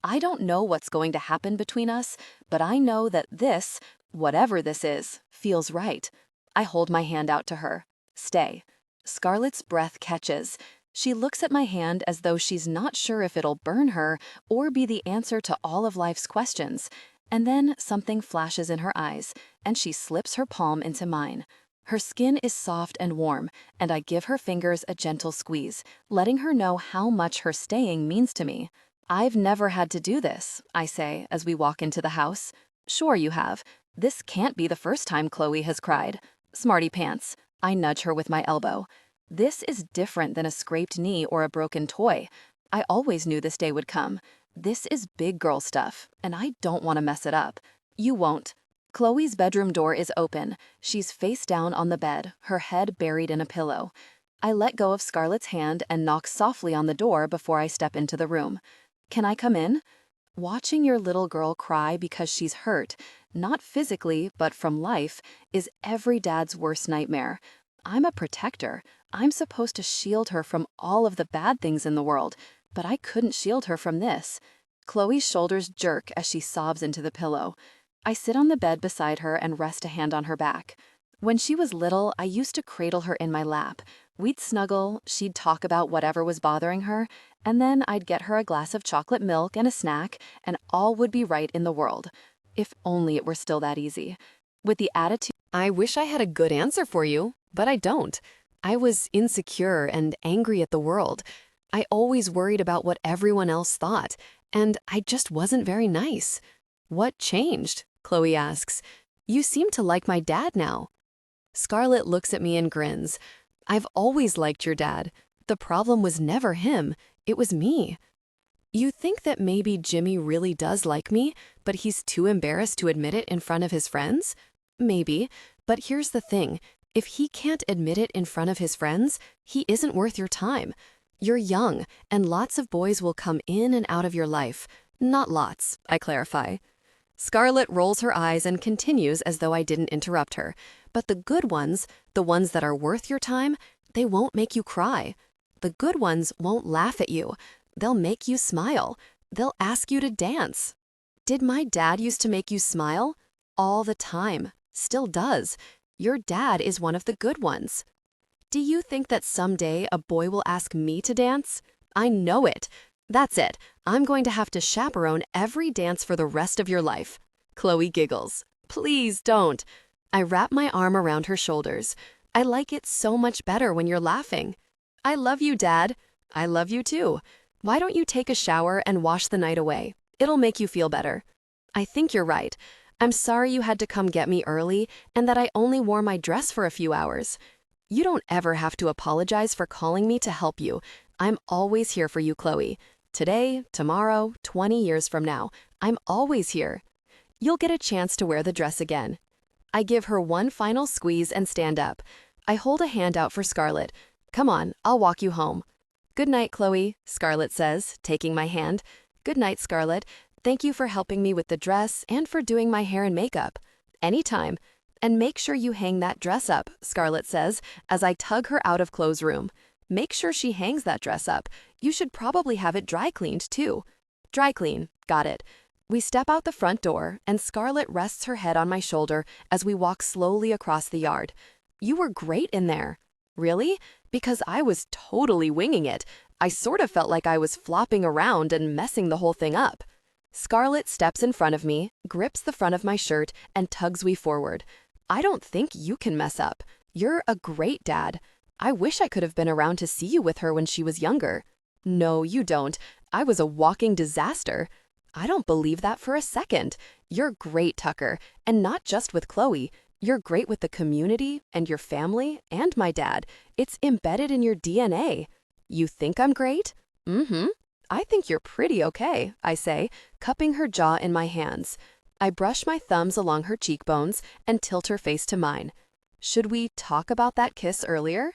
I don't know what's going to happen between us, but I know that this, whatever this is, feels right. I hold my hand out to her. Stay. Scarlett's breath catches. She looks at my hand as though she's not sure if it'll burn her or be the answer to all of life's questions. And then something flashes in her eyes, and she slips her palm into mine. Her skin is soft and warm, and I give her fingers a gentle squeeze, letting her know how much her staying means to me. I've never had to do this, I say as we walk into the house. Sure you have. This can't be the first time Chloe has cried. Smarty pants. I nudge her with my elbow. This is different than a scraped knee or a broken toy. I always knew this day would come. This is big girl stuff, and I don't want to mess it up. You won't. Chloe's bedroom door is open. She's face down on the bed, her head buried in a pillow. I let go of Scarlett's hand and knock softly on the door before I step into the room. Can I come in? Watching your little girl cry because she's hurt, not physically, but from life, is every dad's worst nightmare. I'm a protector. I'm supposed to shield her from all of the bad things in the world, but I couldn't shield her from this. Chloe's shoulders jerk as she sobs into the pillow. I sit on the bed beside her and rest a hand on her back. When she was little, I used to cradle her in my lap. We'd snuggle, she'd talk about whatever was bothering her, and then I'd get her a glass of chocolate milk and a snack, and all would be right in the world. If only it were still that easy. With the attitude, I wish I had a good answer for you, but I don't. I was insecure and angry at the world. I always worried about what everyone else thought, and I just wasn't very nice. What changed? Chloe asks. You seem to like my dad now. Scarlett looks at me and grins. I've always liked your dad. The problem was never him, it was me. You think that maybe Jimmy really does like me, but he's too embarrassed to admit it in front of his friends? Maybe, but here's the thing. If he can't admit it in front of his friends, he isn't worth your time. You're young, and lots of boys will come in and out of your life. Not lots, I clarify. Scarlett rolls her eyes and continues as though I didn't interrupt her. But the good ones, the ones that are worth your time, they won't make you cry. The good ones won't laugh at you. They'll make you smile. They'll ask you to dance. Did my dad used to make you smile? All the time. Still does. Your dad is one of the good ones. Do you think that someday a boy will ask me to dance? I know it. That's it. I'm going to have to chaperone every dance for the rest of your life. Chloe giggles. Please don't. I wrap my arm around her shoulders. I like it so much better when you're laughing. I love you, Dad. I love you too. Why don't you take a shower and wash the night away? It'll make you feel better. I think you're right. I'm sorry you had to come get me early and that I only wore my dress for a few hours. You don't ever have to apologize for calling me to help you. I'm always here for you, Chloe. Today, tomorrow, 20 years from now, I'm always here. You'll get a chance to wear the dress again. I give her one final squeeze and stand up. I hold a hand out for Scarlett. Come on, I'll walk you home. Good night, Chloe, Scarlett says, taking my hand. Good night, Scarlett. Thank you for helping me with the dress and for doing my hair and makeup. Anytime. And make sure you hang that dress up, Scarlett says, as I tug her out of Chloe's room. Make sure she hangs that dress up. You should probably have it dry cleaned, too. Dry clean. Got it. We step out the front door, and Scarlett rests her head on my shoulder as we walk slowly across the yard. You were great in there. Really? Because I was totally winging it. I sort of felt like I was flopping around and messing the whole thing up. Scarlett steps in front of me, grips the front of my shirt, and tugs me forward. I don't think you can mess up. You're a great dad. I wish I could have been around to see you with her when she was younger. No, you don't. I was a walking disaster. I don't believe that for a second. You're great, Tucker, and not just with Chloe. You're great with the community and your family and my dad. It's embedded in your DNA. You think I'm great? Mm-hmm. I think you're pretty okay, I say, cupping her jaw in my hands. I brush my thumbs along her cheekbones and tilt her face to mine. Should we talk about that kiss earlier?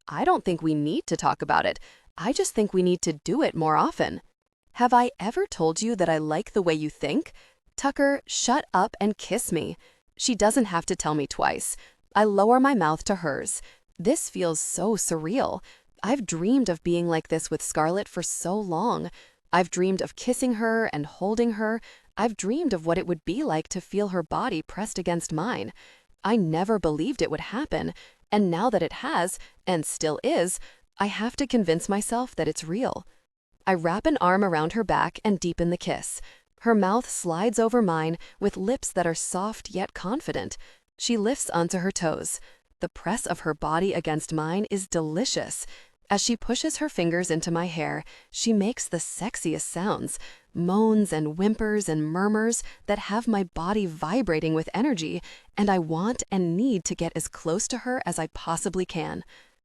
I don't think we need to talk about it. I just think we need to do it more often. Have I ever told you that I like the way you think? Tucker, shut up and kiss me. She doesn't have to tell me twice. I lower my mouth to hers. This feels so surreal. I've dreamed of being like this with Scarlett for so long. I've dreamed of kissing her and holding her. I've dreamed of what it would be like to feel her body pressed against mine. I never believed it would happen, and now that it has, and still is, I have to convince myself that it's real. I wrap an arm around her back and deepen the kiss. Her mouth slides over mine with lips that are soft yet confident. She lifts onto her toes. The press of her body against mine is delicious. As she pushes her fingers into my hair, she makes the sexiest sounds, moans and whimpers and murmurs that have my body vibrating with energy, and I want and need to get as close to her as I possibly can.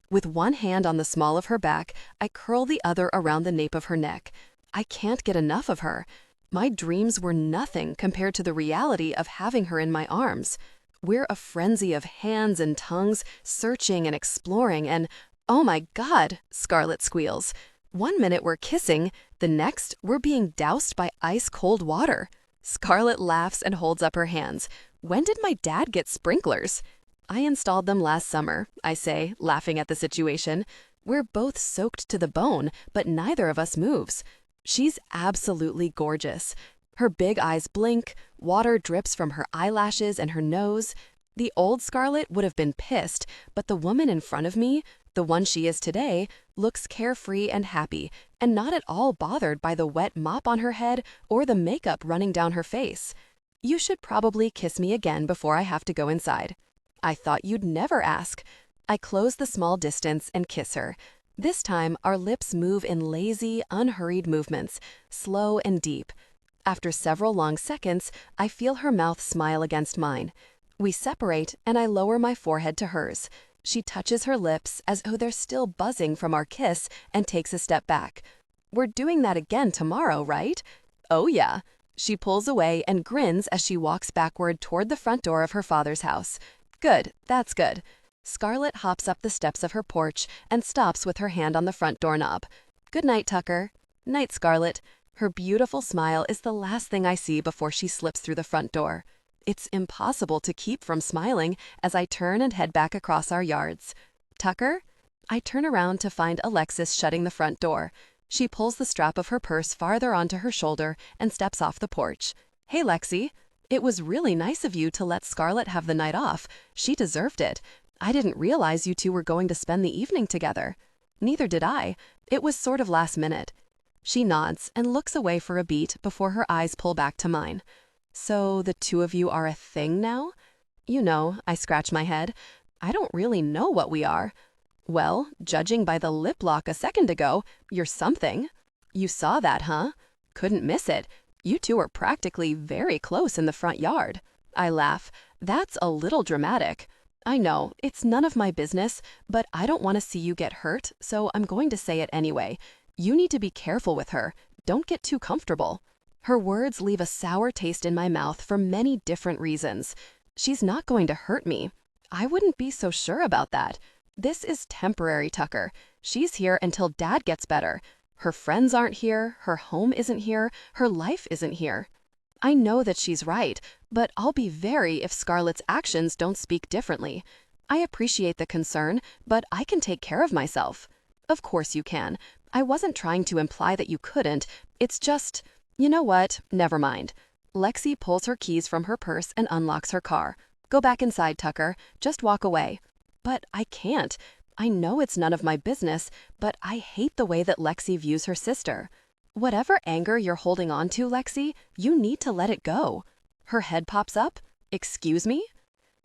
With one hand on the small of her back, I curl the other around the nape of her neck. I can't get enough of her. My dreams were nothing compared to the reality of having her in my arms. We're a frenzy of hands and tongues, searching and exploring, and oh my God, Scarlett squeals. 1 minute we're kissing, the next we're being doused by ice-cold water. Scarlett laughs and holds up her hands. When did my dad get sprinklers? I installed them last summer, I say, laughing at the situation. We're both soaked to the bone, but neither of us moves. She's absolutely gorgeous. Her big eyes blink, water drips from her eyelashes and her nose. The old Scarlett would have been pissed, but the woman in front of me, the one she is today, looks carefree and happy, and not at all bothered by the wet mop on her head or the makeup running down her face. You should probably kiss me again before I have to go inside. I thought you'd never ask. I close the small distance and kiss her. This time, our lips move in lazy, unhurried movements, slow and deep. After several long seconds, I feel her mouth smile against mine. We separate, and I lower my forehead to hers. She touches her lips as though they're still buzzing from our kiss and takes a step back. We're doing that again tomorrow, right? Oh, yeah. She pulls away and grins as she walks backward toward the front door of her father's house. Good, that's good. Scarlett hops up the steps of her porch and stops with her hand on the front doorknob. Good night, Tucker. Night, Scarlett. Her beautiful smile is the last thing I see before she slips through the front door. It's impossible to keep from smiling as I turn and head back across our yards. Tucker? I turn around to find Alexis shutting the front door. She pulls the strap of her purse farther onto her shoulder and steps off the porch. Hey, Lexi. It was really nice of you to let Scarlett have the night off. She deserved it. I didn't realize you two were going to spend the evening together. Neither did I. It was sort of last minute. She nods and looks away for a beat before her eyes pull back to mine. So the two of you are a thing now? You know, I scratch my head. I don't really know what we are. Well, judging by the lip lock a second ago, you're something. You saw that, huh? Couldn't miss it. You two are practically very close in the front yard. I laugh. That's a little dramatic. I know, it's none of my business, but I don't want to see you get hurt, so I'm going to say it anyway. You need to be careful with her. Don't get too comfortable. Her words leave a sour taste in my mouth for many different reasons. She's not going to hurt me. I wouldn't be so sure about that. This is temporary, Tucker. She's here until Dad gets better. Her friends aren't here, her home isn't here, her life isn't here. I know that she's right, but I'll be very if Scarlett's actions don't speak differently. I appreciate the concern, but I can take care of myself. Of course you can. I wasn't trying to imply that you couldn't. It's just, you know what? Never mind. Lexi pulls her keys from her purse and unlocks her car. Go back inside, Tucker. Just walk away. But I can't. I know it's none of my business, but I hate the way that Lexi views her sister. Whatever anger you're holding on to, Lexi, you need to let it go. Her head pops up. Excuse me?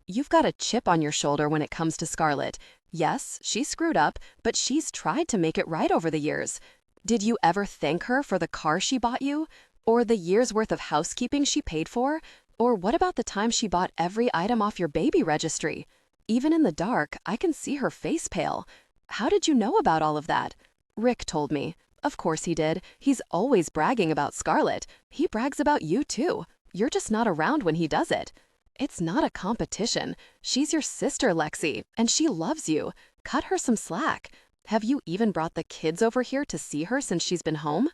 You've got a chip on your shoulder when it comes to Scarlett. Yes, she screwed up, but she's tried to make it right over the years. Did you ever thank her for the car she bought you? Or the year's worth of housekeeping she paid for? Or what about the time she bought every item off your baby registry? Even in the dark, I can see her face pale. How did you know about all of that? Rick told me. Of course he did. He's always bragging about Scarlett. He brags about you too. You're just not around when he does it. It's not a competition. She's your sister, Lexi, and she loves you. Cut her some slack. Have you even brought the kids over here to see her since she's been home?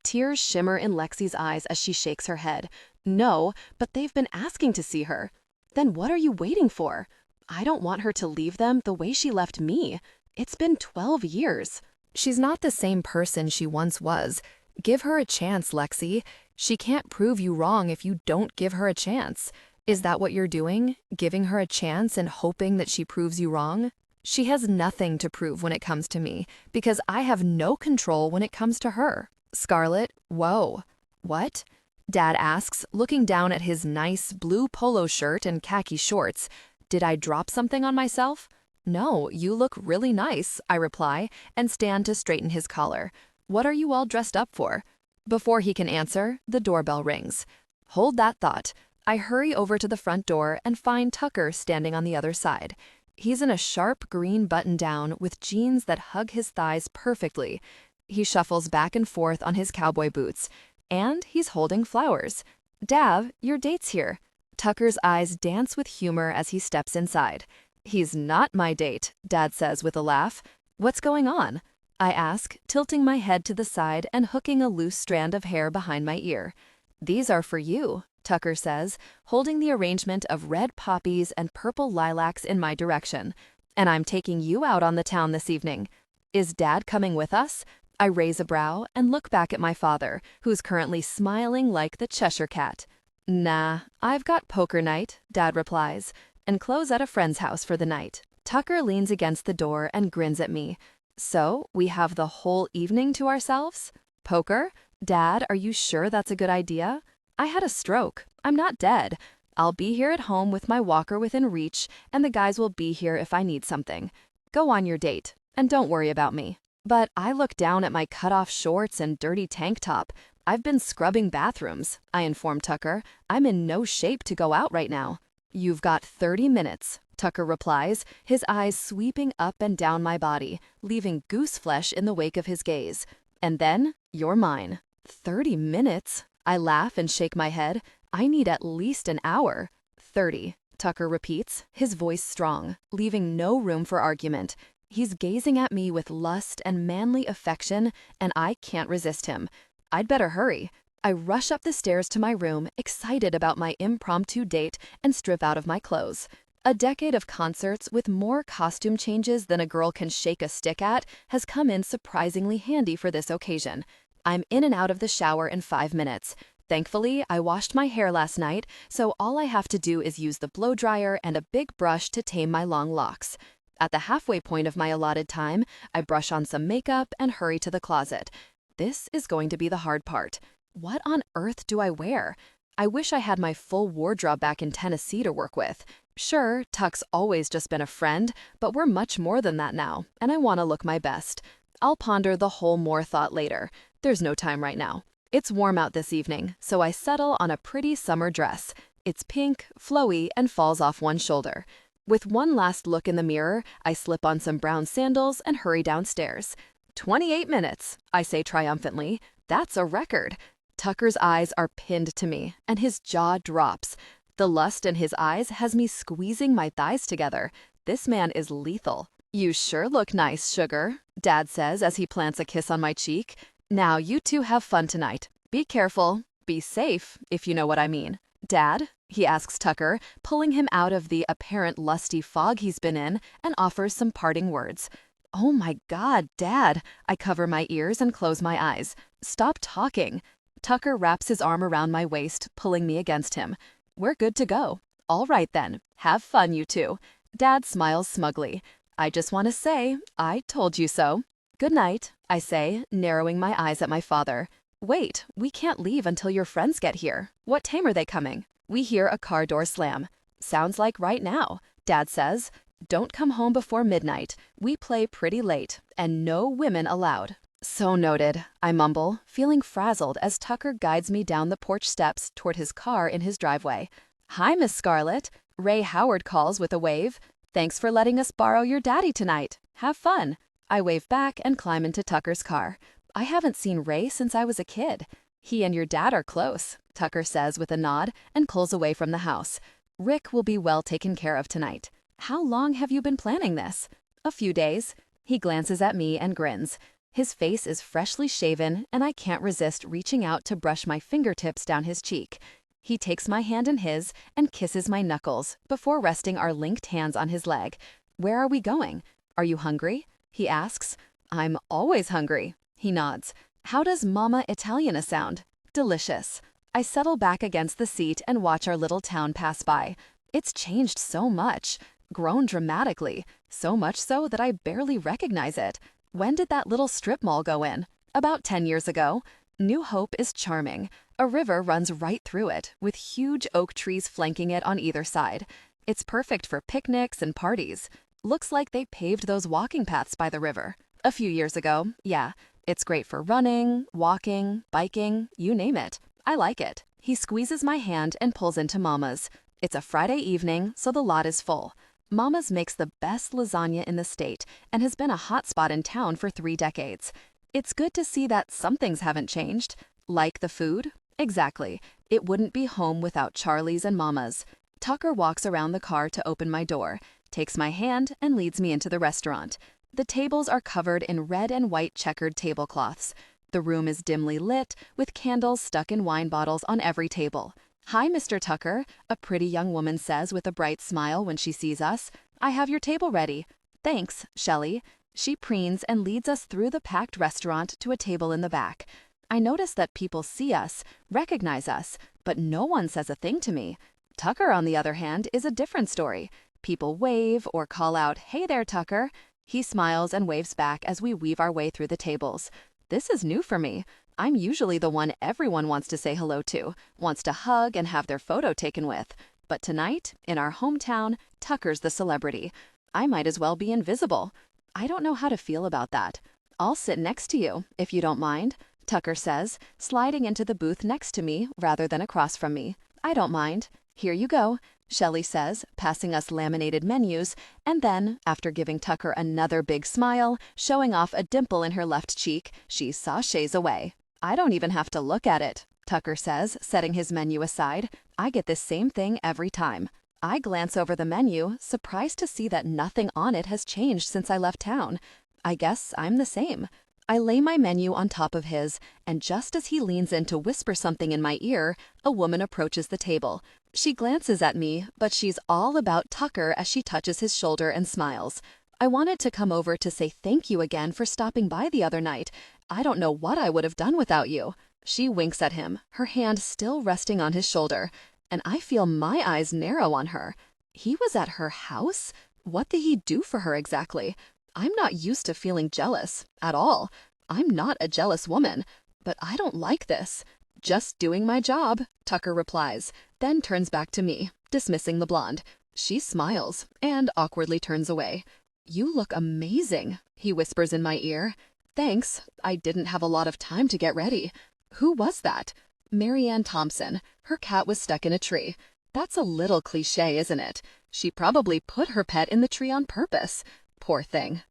Tears shimmer in Lexi's eyes as she shakes her head. No, but they've been asking to see her. Then what are you waiting for? I don't want her to leave them the way she left me. It's been 12 years. She's not the same person she once was. Give her a chance, Lexi. She can't prove you wrong if you don't give her a chance. Is that what you're doing? Giving her a chance and hoping that she proves you wrong? She has nothing to prove when it comes to me, because I have no control when it comes to her. Scarlett, whoa. What? Dad asks, looking down at his nice blue polo shirt and khaki shorts. Did I drop something on myself? No, you look really nice, I reply, and stand to straighten his collar. What are you all dressed up for? Before he can answer, the doorbell rings. Hold that thought. I hurry over to the front door and find Tucker standing on the other side. He's in a sharp green button-down with jeans that hug his thighs perfectly. He shuffles back and forth on his cowboy boots. And he's holding flowers. Dav, your date's here. Tucker's eyes dance with humor as he steps inside. He's not my date, Dad says with a laugh. What's going on? I ask, tilting my head to the side and hooking a loose strand of hair behind my ear. These are for you, Tucker says, holding the arrangement of red poppies and purple lilacs in my direction. And I'm taking you out on the town this evening. Is Dad coming with us? I raise a brow and look back at my father, who's currently smiling like the Cheshire Cat. Nah, I've got poker night, Dad replies, and close at a friend's house for the night. Tucker leans against the door and grins at me. So, we have the whole evening to ourselves? Poker? Dad, are you sure that's a good idea? I had a stroke. I'm not dead. I'll be here at home with my walker within reach, and the guys will be here if I need something. Go on your date, and don't worry about me. But I look down at my cut-off shorts and dirty tank top. I've been scrubbing bathrooms, I inform Tucker. I'm in no shape to go out right now. "You've got 30 minutes," Tucker replies, his eyes sweeping up and down my body, leaving goose flesh in the wake of his gaze. "And then, you're mine." 30 minutes? I laugh and shake my head. I need at least an hour. 30, Tucker repeats, his voice strong, leaving no room for argument. He's gazing at me with lust and manly affection, and I can't resist him. I'd better hurry. I rush up the stairs to my room, excited about my impromptu date, and strip out of my clothes. A decade of concerts with more costume changes than a girl can shake a stick at has come in surprisingly handy for this occasion. I'm in and out of the shower in 5 minutes. Thankfully, I washed my hair last night, so all I have to do is use the blow dryer and a big brush to tame my long locks. At the halfway point of my allotted time, I brush on some makeup and hurry to the closet. This is going to be the hard part. What on earth do I wear? I wish I had my full wardrobe back in Tennessee to work with. Sure, Tuck's always just been a friend, but we're much more than that now, and I want to look my best. I'll ponder the whole more thought later. There's no time right now. It's warm out this evening, so I settle on a pretty summer dress. It's pink, flowy, and falls off one shoulder. With one last look in the mirror, I slip on some brown sandals and hurry downstairs. 28 minutes, I say triumphantly. That's a record. Tucker's eyes are pinned to me, and his jaw drops. The lust in his eyes has me squeezing my thighs together. This man is lethal. "You sure look nice, sugar," Dad says as he plants a kiss on my cheek. "Now you two have fun tonight. Be careful. Be safe, if you know what I mean." "Dad?" he asks Tucker, pulling him out of the apparent lusty fog he's been in, and offers some parting words. "Oh my God, Dad!" I cover my ears and close my eyes. "Stop talking." Tucker wraps his arm around my waist, pulling me against him. "We're good to go." "All right then. Have fun, you two." Dad smiles smugly. "I just want to say, I told you so." "Good night," I say, narrowing my eyes at my father. "Wait, we can't leave until your friends get here. What time are they coming?" We hear a car door slam. "Sounds like right now," Dad says. "Don't come home before midnight. We play pretty late, and no women allowed." "So noted," I mumble, feeling frazzled as Tucker guides me down the porch steps toward his car in his driveway. "Hi, Miss Scarlett," Ray Howard calls with a wave. "Thanks for letting us borrow your daddy tonight. Have fun." I wave back and climb into Tucker's car. I haven't seen Ray since I was a kid. "He and your dad are close," Tucker says with a nod and pulls away from the house. "Rick will be well taken care of tonight." "How long have you been planning this?" "A few days." He glances at me and grins. His face is freshly shaven, and I can't resist reaching out to brush my fingertips down his cheek. He takes my hand in his and kisses my knuckles before resting our linked hands on his leg. "Where are we going? Are you hungry?" he asks. "I'm always hungry." He nods. "How does Mama Italiana sound?" "Delicious." I settle back against the seat and watch our little town pass by. It's changed so much, grown dramatically, so much so that I barely recognize it. When did that little strip mall go in? About 10 years ago. New Hope is charming. A river runs right through it, with huge oak trees flanking it on either side. It's perfect for picnics and parties. Looks like they paved those walking paths by the river. A few years ago, yeah. It's great for running, walking, biking, you name it. I like it. He squeezes my hand and pulls into Mama's. It's a Friday evening, so the lot is full. Mama's makes the best lasagna in the state and has been a hot spot in town for 3 decades. It's good to see that some things haven't changed. Like the food? Exactly. It wouldn't be home without Charlie's and Mama's. Tucker walks around the car to open my door, takes my hand, and leads me into the restaurant. The tables are covered in red and white checkered tablecloths. The room is dimly lit, with candles stuck in wine bottles on every table. "Hi, Mr. Tucker," a pretty young woman says with a bright smile when she sees us. "I have your table ready." "Thanks, Shelley." She preens and leads us through the packed restaurant to a table in the back. I notice that people see us, recognize us, but no one says a thing to me. Tucker, on the other hand, is a different story. People wave or call out, "Hey there, Tucker." He smiles and waves back as we weave our way through the tables. This is new for me. I'm usually the one everyone wants to say hello to, wants to hug and have their photo taken with. But tonight, in our hometown, Tucker's the celebrity. I might as well be invisible. I don't know how to feel about that. "I'll sit next to you, if you don't mind," Tucker says, sliding into the booth next to me rather than across from me. "I don't mind. Here you go." Shelley says, passing us laminated menus, and then, after giving Tucker another big smile, showing off a dimple in her left cheek, she sachets away. I don't even have to look at it, Tucker says, setting his menu aside. I get this same thing every time. I glance over the menu, surprised to see that nothing on it has changed since I left town. I guess I'm the same. I lay my menu on top of his, and just as he leans in to whisper something in my ear, a woman approaches the table. She glances at me, but she's all about Tucker as she touches his shoulder and smiles. I wanted to come over to say thank you again for stopping by the other night. I don't know what I would have done without you. She winks at him, her hand still resting on his shoulder, and I feel my eyes narrow on her. He was at her house? What did he do for her exactly? I'm not used to feeling jealous, at all. I'm not a jealous woman, but I don't like this. Just doing my job, Tucker replies, then turns back to me, dismissing the blonde. She smiles and awkwardly turns away. You look amazing, he whispers in my ear. Thanks, I didn't have a lot of time to get ready. Who was that? Marianne Thompson. Her cat was stuck in a tree. That's a little cliche, isn't it? She probably put her pet in the tree on purpose. Poor thing.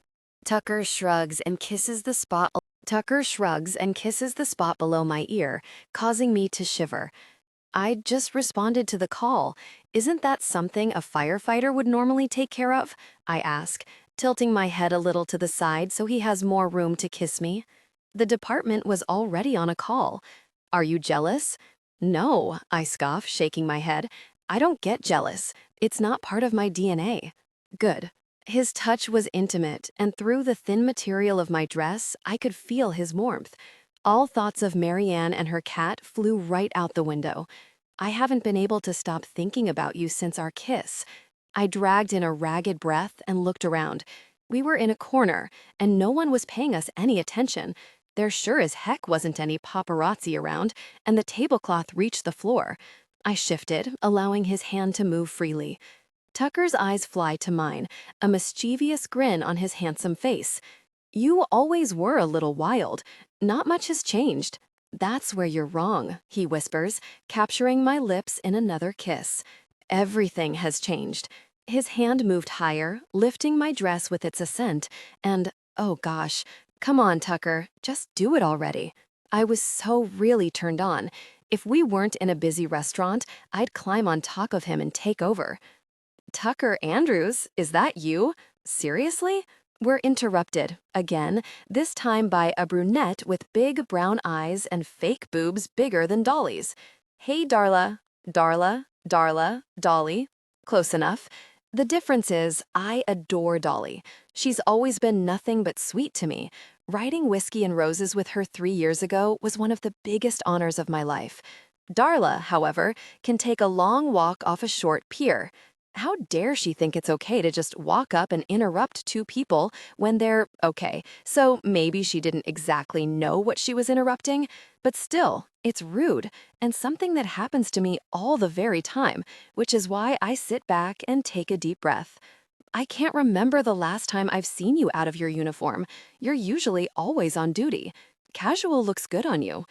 Tucker shrugs and kisses the spot below my ear, causing me to shiver. I just responded to the call. Isn't that something a firefighter would normally take care of? I ask, tilting my head a little to the side so he has more room to kiss me. The department was already on a call. Are you jealous? No, I scoff, shaking my head. I don't get jealous. It's not part of my DNA. Good. His touch was intimate, and through the thin material of my dress, I could feel his warmth. All thoughts of Marianne and her cat flew right out the window. I haven't been able to stop thinking about you since our kiss. I dragged in a ragged breath and looked around. We were in a corner, and no one was paying us any attention. There sure as heck wasn't any paparazzi around, and the tablecloth reached the floor. I shifted, allowing his hand to move freely. Tucker's eyes fly to mine, a mischievous grin on his handsome face. You always were a little wild. Not much has changed. That's where you're wrong, he whispers, capturing my lips in another kiss. Everything has changed. His hand moved higher, lifting my dress with its assent, and, oh gosh, come on, Tucker, just do it already. I was so really turned on. If we weren't in a busy restaurant, I'd climb on top of him and take over. Tucker Andrews, is that you? Seriously? We're interrupted, again, this time by a brunette with big brown eyes and fake boobs bigger than Dolly's. Hey, Darla. Dolly. Close enough. The difference is, I adore Dolly. She's always been nothing but sweet to me. Riding Whiskey and Roses with her 3 years ago was one of the biggest honors of my life. Darla, however, can take a long walk off a short pier. How dare she think it's okay to just walk up and interrupt two people when they're okay? So maybe she didn't exactly know what she was interrupting, but still, it's rude and something that happens to me all the very time, which is why I sit back and take a deep breath. I can't remember the last time I've seen you out of your uniform. You're usually always on duty. Casual looks good on you.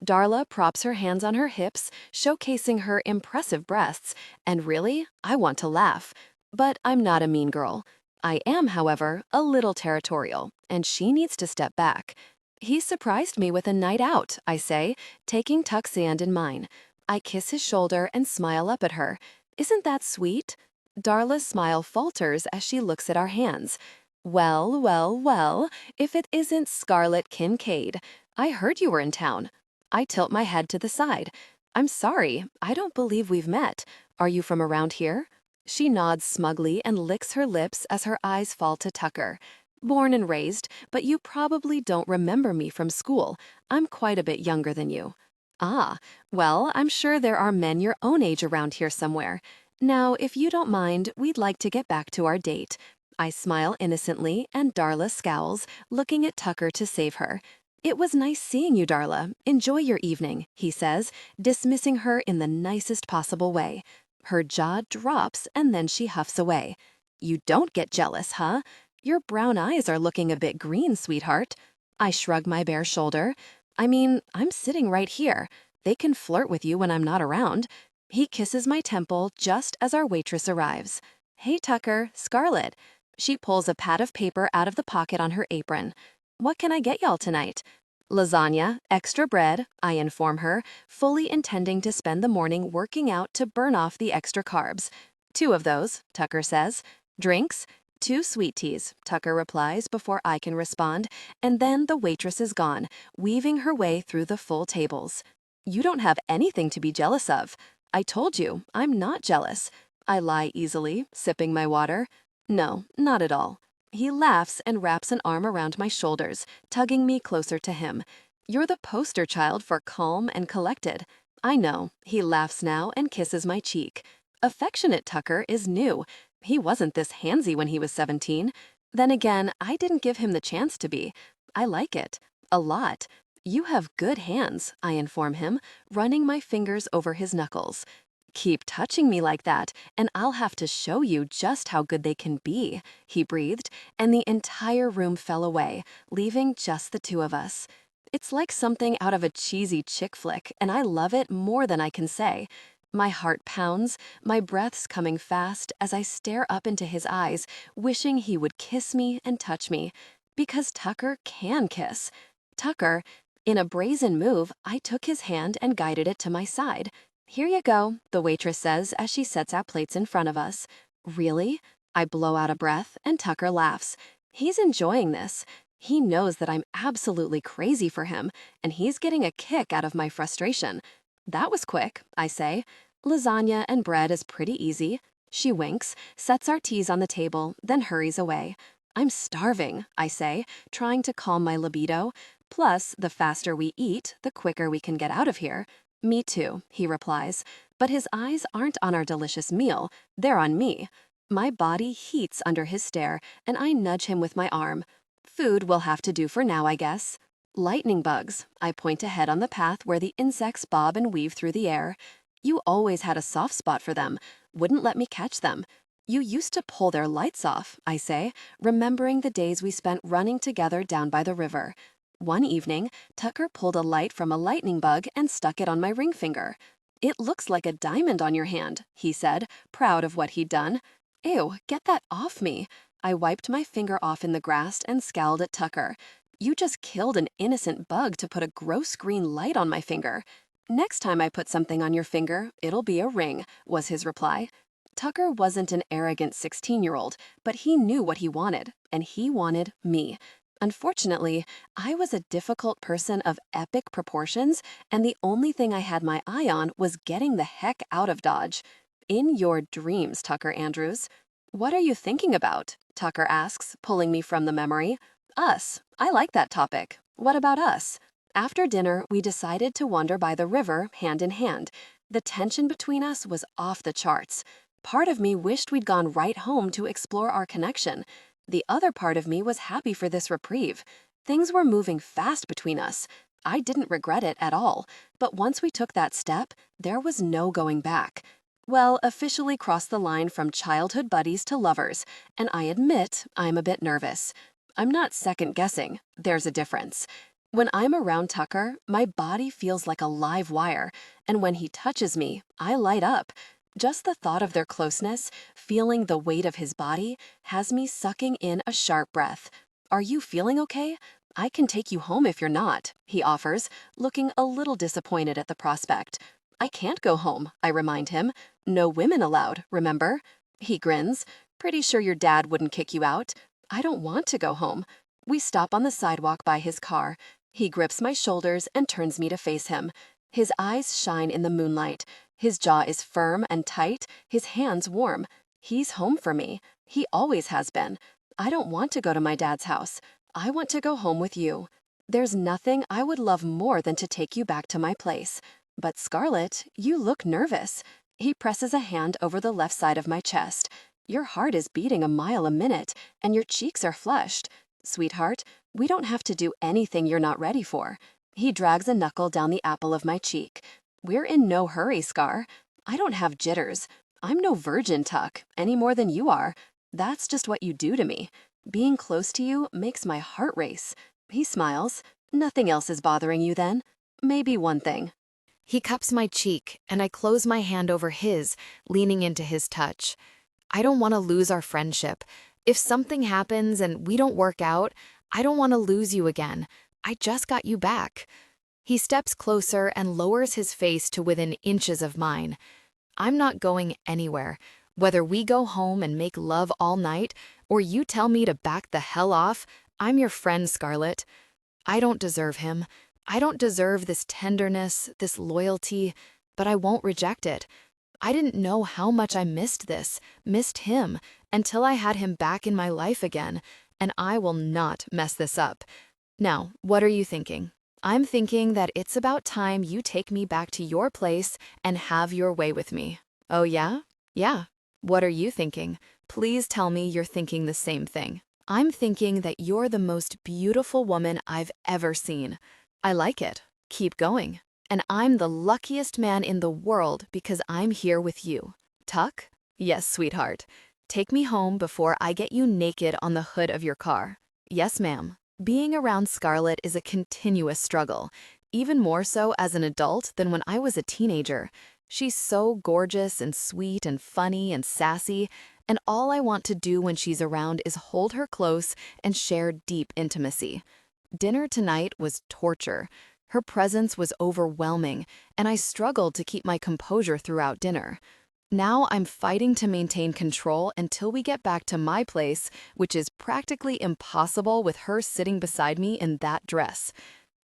Darla props her hands on her hips, showcasing her impressive breasts, and really, I want to laugh. But I'm not a mean girl. I am, however, a little territorial, and she needs to step back. He surprised me with a night out, I say, taking Tuck's hand in mine. I kiss his shoulder and smile up at her. Isn't that sweet? Darla's smile falters as she looks at our hands. Well, if it isn't Scarlett Kincaid. I heard you were in town. I tilt my head to the side. I'm sorry, I don't believe we've met. Are you from around here? She nods smugly and licks her lips as her eyes fall to Tucker. Born and raised, but you probably don't remember me from school. I'm quite a bit younger than you. Ah, well, I'm sure there are men your own age around here somewhere. Now, if you don't mind, we'd like to get back to our date. I smile innocently and Darla scowls, looking at Tucker to save her. It was nice seeing you, Darla. Enjoy your evening, he says, dismissing her in the nicest possible way. Her jaw drops and then she huffs away. You don't get jealous, huh? Your brown eyes are looking a bit green, sweetheart. I shrug my bare shoulder. I mean, I'm sitting right here. They can flirt with you when I'm not around. He kisses my temple just as our waitress arrives. "Hey, Tucker, Scarlett." She pulls a pad of paper out of the pocket on her apron. "What can I get y'all tonight?" "Lasagna, extra bread," I inform her, fully intending to spend the morning working out to burn off the extra carbs. "2 of those," Tucker says. "Drinks?" "2 sweet teas," Tucker replies before I can respond, and then the waitress is gone, weaving her way through the full tables. "You don't have anything to be jealous of." "I told you, I'm not jealous." I lie easily, sipping my water. "No, not at all." He laughs and wraps an arm around my shoulders, tugging me closer to him. "You're the poster child for calm and collected." "I know." He laughs now and kisses my cheek. Affectionate Tucker is new. He wasn't this handsy when he was 17. Then again, I didn't give him the chance to be. I like it. A lot. "You have good hands," I inform him, running my fingers over his knuckles. "Keep touching me like that, and I'll have to show you just how good they can be," he breathed, and the entire room fell away, leaving just the 2 of us. It's like something out of a cheesy chick flick, and I love it more than I can say. My heart pounds, my breath's coming fast as I stare up into his eyes, wishing he would kiss me and touch me. Because Tucker can kiss. Tucker, in a brazen move, I took his hand and guided it to my side. "Here you go," the waitress says as she sets out plates in front of us. "Really?" I blow out a breath, and Tucker laughs. He's enjoying this. He knows that I'm absolutely crazy for him, and he's getting a kick out of my frustration. "That was quick," I say. "Lasagna and bread is pretty easy." She winks, sets our teas on the table, then hurries away. "I'm starving," I say, trying to calm my libido. "Plus, the faster we eat, the quicker we can get out of here." "Me too," he replies, but his eyes aren't on our delicious meal, they're on me. My body heats under his stare, and I nudge him with my arm. "Food will have to do for now, I guess." "Lightning bugs," I point ahead on the path where the insects bob and weave through the air. "You always had a soft spot for them, wouldn't let me catch them." "You used to pull their lights off," I say, remembering the days we spent running together down by the river. One evening, Tucker pulled a light from a lightning bug and stuck it on my ring finger. "It looks like a diamond on your hand," he said, proud of what he'd done. "Ew, get that off me." I wiped my finger off in the grass and scowled at Tucker. "You just killed an innocent bug to put a gross green light on my finger." "Next time I put something on your finger, it'll be a ring," was his reply. Tucker wasn't an arrogant 16-year-old, but he knew what he wanted, and he wanted me. Unfortunately, I was a difficult person of epic proportions, and the only thing I had my eye on was getting the heck out of Dodge. "In your dreams, Tucker Andrews." "What are you thinking about?" Tucker asks, pulling me from the memory. "Us. I like that topic. What about us?" After dinner, we decided to wander by the river hand in hand. The tension between us was off the charts. Part of me wished we'd gone right home to explore our connection. The other part of me was happy for this reprieve. Things were moving fast between us. I didn't regret it at all, but once we took that step, there was no going back. Well, officially crossed the line from childhood buddies to lovers, and I admit I'm a bit nervous. I'm not second-guessing. There's a difference. When I'm around Tucker, my body feels like a live wire, and when he touches me, I light up. Just the thought of their closeness, feeling the weight of his body, has me sucking in a sharp breath. "Are you feeling okay? I can take you home if you're not," he offers, looking a little disappointed at the prospect. "I can't go home," I remind him. "No women allowed, remember?" He grins. "Pretty sure your dad wouldn't kick you out." "I don't want to go home." We stop on the sidewalk by his car. He grips my shoulders and turns me to face him. His eyes shine in the moonlight. His jaw is firm and tight, his hands warm. He's home for me. He always has been. I don't want to go to my dad's house. I want to go home with you. There's nothing I would love more than to take you back to my place. But Scarlett, you look nervous. He presses a hand over the left side of my chest. Your heart is beating a mile a minute, and your cheeks are flushed. Sweetheart, we don't have to do anything you're not ready for. He drags a knuckle down the apple of my cheek. We're in no hurry, Scar. I don't have jitters. I'm no virgin, Tuck, any more than you are. That's just what you do to me. Being close to you makes my heart race. He smiles. Nothing else is bothering you then? Maybe one thing. He cups my cheek, and I close my hand over his, leaning into his touch. I don't want to lose our friendship. If something happens and we don't work out, I don't want to lose you again. I just got you back. He steps closer and lowers his face to within inches of mine. I'm not going anywhere. Whether we go home and make love all night, or you tell me to back the hell off, I'm your friend, Scarlett. I don't deserve him. I don't deserve this tenderness, this loyalty, but I won't reject it. I didn't know how much I missed him, until I had him back in my life again, and I will not mess this up. Now, what are you thinking? I'm thinking that it's about time you take me back to your place and have your way with me. Oh yeah? Yeah. What are you thinking? Please tell me you're thinking the same thing. I'm thinking that you're the most beautiful woman I've ever seen. I like it. Keep going. And I'm the luckiest man in the world because I'm here with you. Tuck? Yes, sweetheart. Take me home before I get you naked on the hood of your car. Yes, ma'am. Being around Scarlett is a continuous struggle, even more so as an adult than when I was a teenager. She's so gorgeous and sweet and funny and sassy, and all I want to do when she's around is hold her close and share deep intimacy. Dinner tonight was torture. Her presence was overwhelming, and I struggled to keep my composure throughout dinner. Now I'm fighting to maintain control until we get back to my place, which is practically impossible with her sitting beside me in that dress.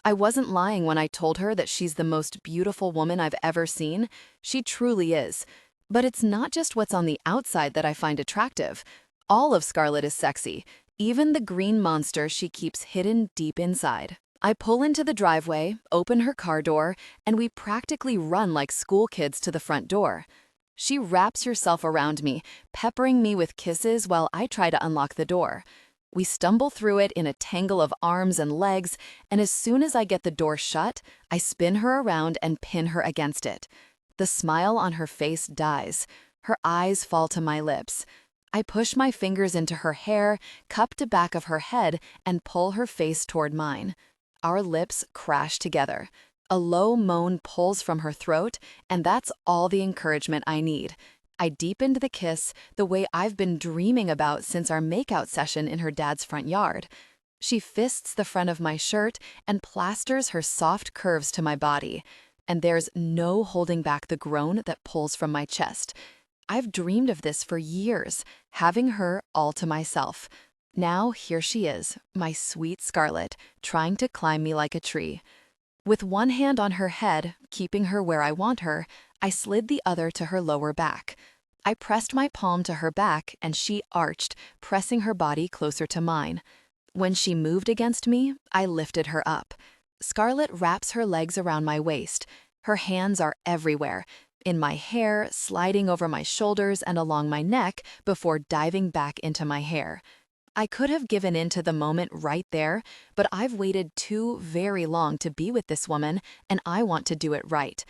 I wasn't lying when I told her that she's the most beautiful woman I've ever seen. She truly is. But it's not just what's on the outside that I find attractive. All of Scarlett is sexy, even the green monster she keeps hidden deep inside. I pull into the driveway, open her car door, and we practically run like school kids to the front door. She wraps herself around me, peppering me with kisses while I try to unlock the door. We stumble through it in a tangle of arms and legs, and as soon as I get the door shut, I spin her around and pin her against it. The smile on her face dies. Her eyes fall to my lips. I push my fingers into her hair, cup to back of her head, and pull her face toward mine. Our lips crash together. A low moan pulls from her throat, and that's all the encouragement I need. I deepened the kiss the way I've been dreaming about since our makeout session in her dad's front yard. She fists the front of my shirt and plasters her soft curves to my body. And there's no holding back the groan that pulls from my chest. I've dreamed of this for years, having her all to myself. Now here she is, my sweet Scarlett, trying to climb me like a tree. With one hand on her head, keeping her where I want her, I slid the other to her lower back. I pressed my palm to her back and she arched, pressing her body closer to mine. When she moved against me, I lifted her up. Scarlett wraps her legs around my waist. Her hands are everywhere, in my hair, sliding over my shoulders and along my neck before diving back into my hair. I could have given in to the moment right there, but I've waited too very long to be with this woman, and I want to do it right.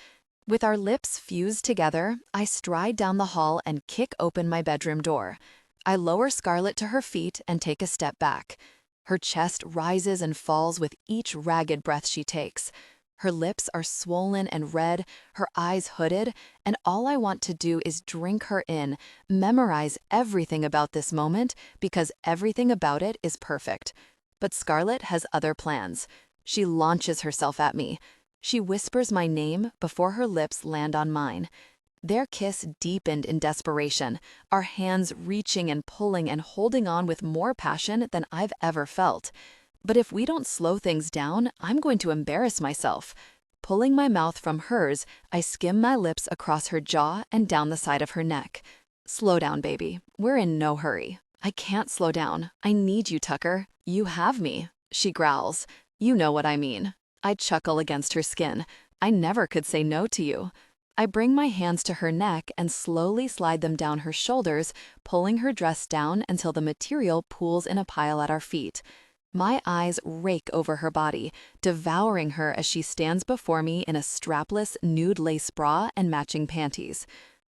With our lips fused together, I stride down the hall and kick open my bedroom door. I lower Scarlett to her feet and take a step back. Her chest rises and falls with each ragged breath she takes. Her lips are swollen and red, her eyes hooded, and all I want to do is drink her in, memorize everything about this moment because everything about it is perfect. But Scarlett has other plans. She launches herself at me. She whispers my name before her lips land on mine. Their kiss deepened in desperation, our hands reaching and pulling and holding on with more passion than I've ever felt. But if we don't slow things down, I'm going to embarrass myself. Pulling my mouth from hers, I skim my lips across her jaw and down the side of her neck. Slow down, baby. We're in no hurry. I can't slow down. I need you, Tucker. You have me. She growls. You know what I mean. I chuckle against her skin. I never could say no to you. I bring my hands to her neck and slowly slide them down her shoulders, pulling her dress down until the material pools in a pile at our feet. My eyes rake over her body, devouring her as she stands before me in a strapless nude lace bra and matching panties.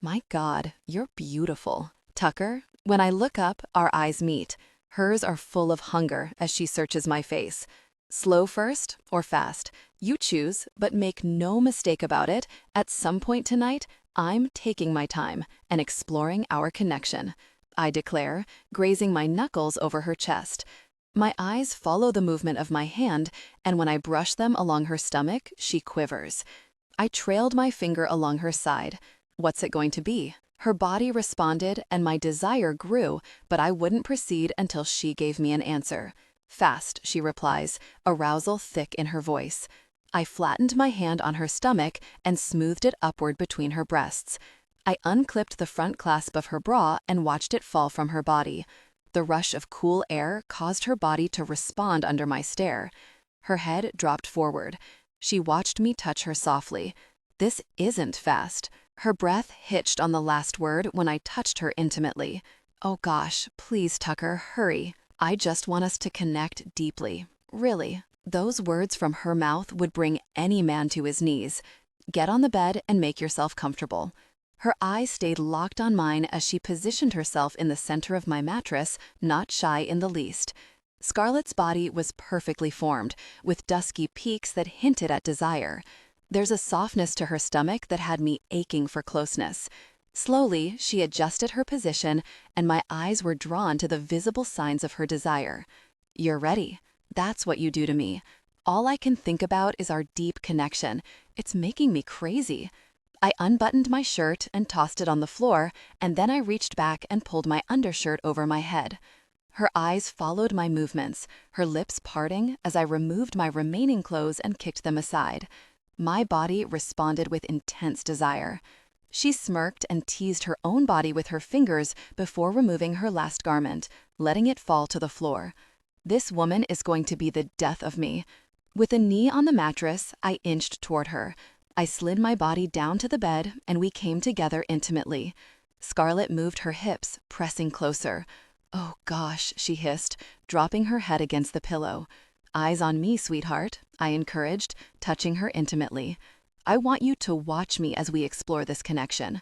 My God, you're beautiful. Tucker, when I look up, our eyes meet. Hers are full of hunger as she searches my face. Slow first or fast? You choose, but make no mistake about it. At some point tonight, I'm taking my time and exploring our connection, I declare, grazing my knuckles over her chest. My eyes follow the movement of my hand, and when I brush them along her stomach, she quivers. I trailed my finger along her side. What's it going to be? Her body responded, and my desire grew, but I wouldn't proceed until she gave me an answer. Fast, she replies, arousal thick in her voice. I flattened my hand on her stomach and smoothed it upward between her breasts. I unclipped the front clasp of her bra and watched it fall from her body. The rush of cool air caused her body to respond under my stare. Her head dropped forward. She watched me touch her softly. This isn't fast. Her breath hitched on the last word when I touched her intimately. Oh gosh, please, Tucker, hurry. I just want us to connect deeply. Really, those words from her mouth would bring any man to his knees. Get on the bed and make yourself comfortable. Her eyes stayed locked on mine as she positioned herself in the center of my mattress, not shy in the least. Scarlett's body was perfectly formed, with dusky peaks that hinted at desire. There's a softness to her stomach that had me aching for closeness. Slowly, she adjusted her position, and my eyes were drawn to the visible signs of her desire. You're ready. That's what you do to me. All I can think about is our deep connection. It's making me crazy. I unbuttoned my shirt and tossed it on the floor, and then I reached back and pulled my undershirt over my head. Her eyes followed my movements, her lips parting as I removed my remaining clothes and kicked them aside. My body responded with intense desire. She smirked and teased her own body with her fingers before removing her last garment, letting it fall to the floor. This woman is going to be the death of me. With a knee on the mattress, I inched toward her. I slid my body down to the bed, and we came together intimately. Scarlett moved her hips, pressing closer. Oh gosh, she hissed, dropping her head against the pillow. Eyes on me, sweetheart, I encouraged, touching her intimately. I want you to watch me as we explore this connection.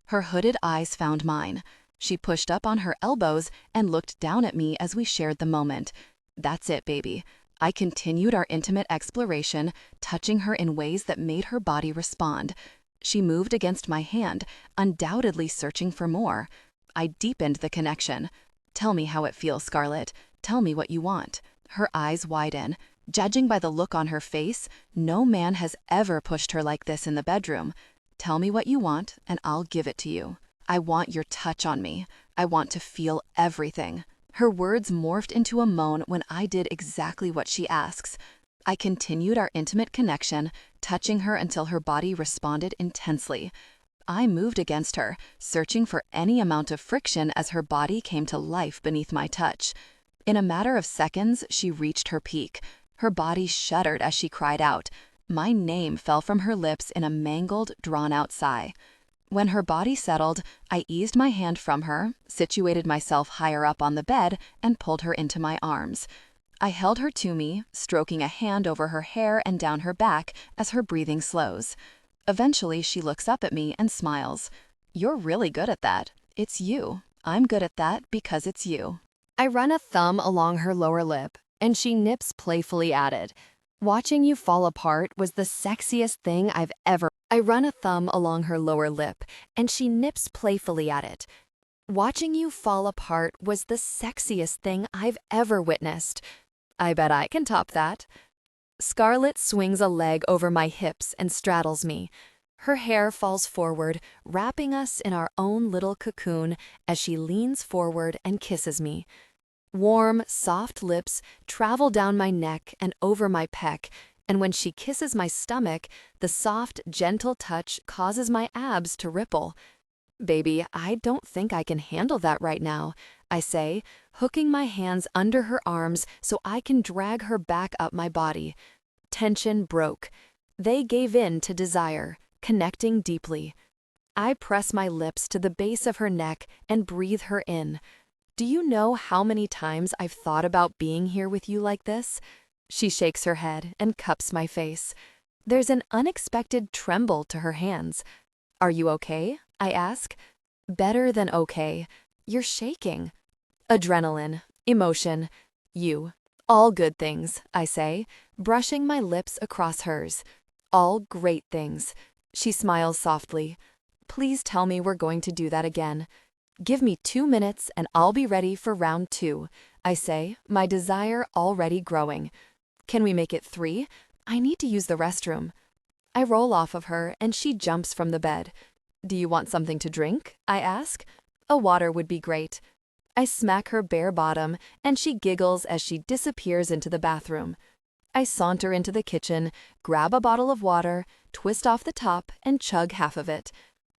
Her hooded eyes found mine. She pushed up on her elbows and looked down at me as we shared the moment. That's it, baby. I continued our intimate exploration, touching her in ways that made her body respond. She moved against my hand, undoubtedly searching for more. I deepened the connection. Tell me how it feels, Scarlett. Tell me what you want. Her eyes widen. Judging by the look on her face, no man has ever pushed her like this in the bedroom. Tell me what you want, and I'll give it to you. I want your touch on me. I want to feel everything. Her words morphed into a moan when I did exactly what she asks. I continued our intimate connection, touching her until her body responded intensely. I moved against her, searching for any amount of friction as her body came to life beneath my touch. In a matter of seconds, she reached her peak. Her body shuddered as she cried out. My name fell from her lips in a mangled, drawn-out sigh. When her body settled, I eased my hand from her, situated myself higher up on the bed, and pulled her into my arms. I held her to me, stroking a hand over her hair and down her back as her breathing slows. Eventually, she looks up at me and smiles. You're really good at that. It's you. I'm good at that because it's you. I run a thumb along her lower lip, and she nips playfully at it. Watching you fall apart was the sexiest thing I've ever. I run a thumb along her lower lip, and she nips playfully at it. Watching you fall apart was the sexiest thing I've ever witnessed. I bet I can top that. Scarlett swings a leg over my hips and straddles me. Her hair falls forward, wrapping us in our own little cocoon as she leans forward and kisses me. Warm, soft lips travel down my neck and over my pec, and when she kisses my stomach, the soft, gentle touch causes my abs to ripple. Baby, I don't think I can handle that right now, I say, hooking my hands under her arms so I can drag her back up my body. Tension broke. They gave in to desire, connecting deeply. I press my lips to the base of her neck and breathe her in. Do you know how many times I've thought about being here with you like this? She shakes her head and cups my face. There's an unexpected tremble to her hands. Are you okay? I ask. Better than okay. You're shaking. Adrenaline, emotion, you. All good things, I say, brushing my lips across hers. All great things. She smiles softly. Please tell me we're going to do that again. Give me 2 minutes and I'll be ready for round 2, I say, my desire already growing. Can we make it 3? I need to use the restroom. I roll off of her and she jumps from the bed. Do you want something to drink? I ask. A water would be great. I smack her bare bottom and she giggles as she disappears into the bathroom. I saunter into the kitchen, grab a bottle of water, twist off the top, and chug half of it.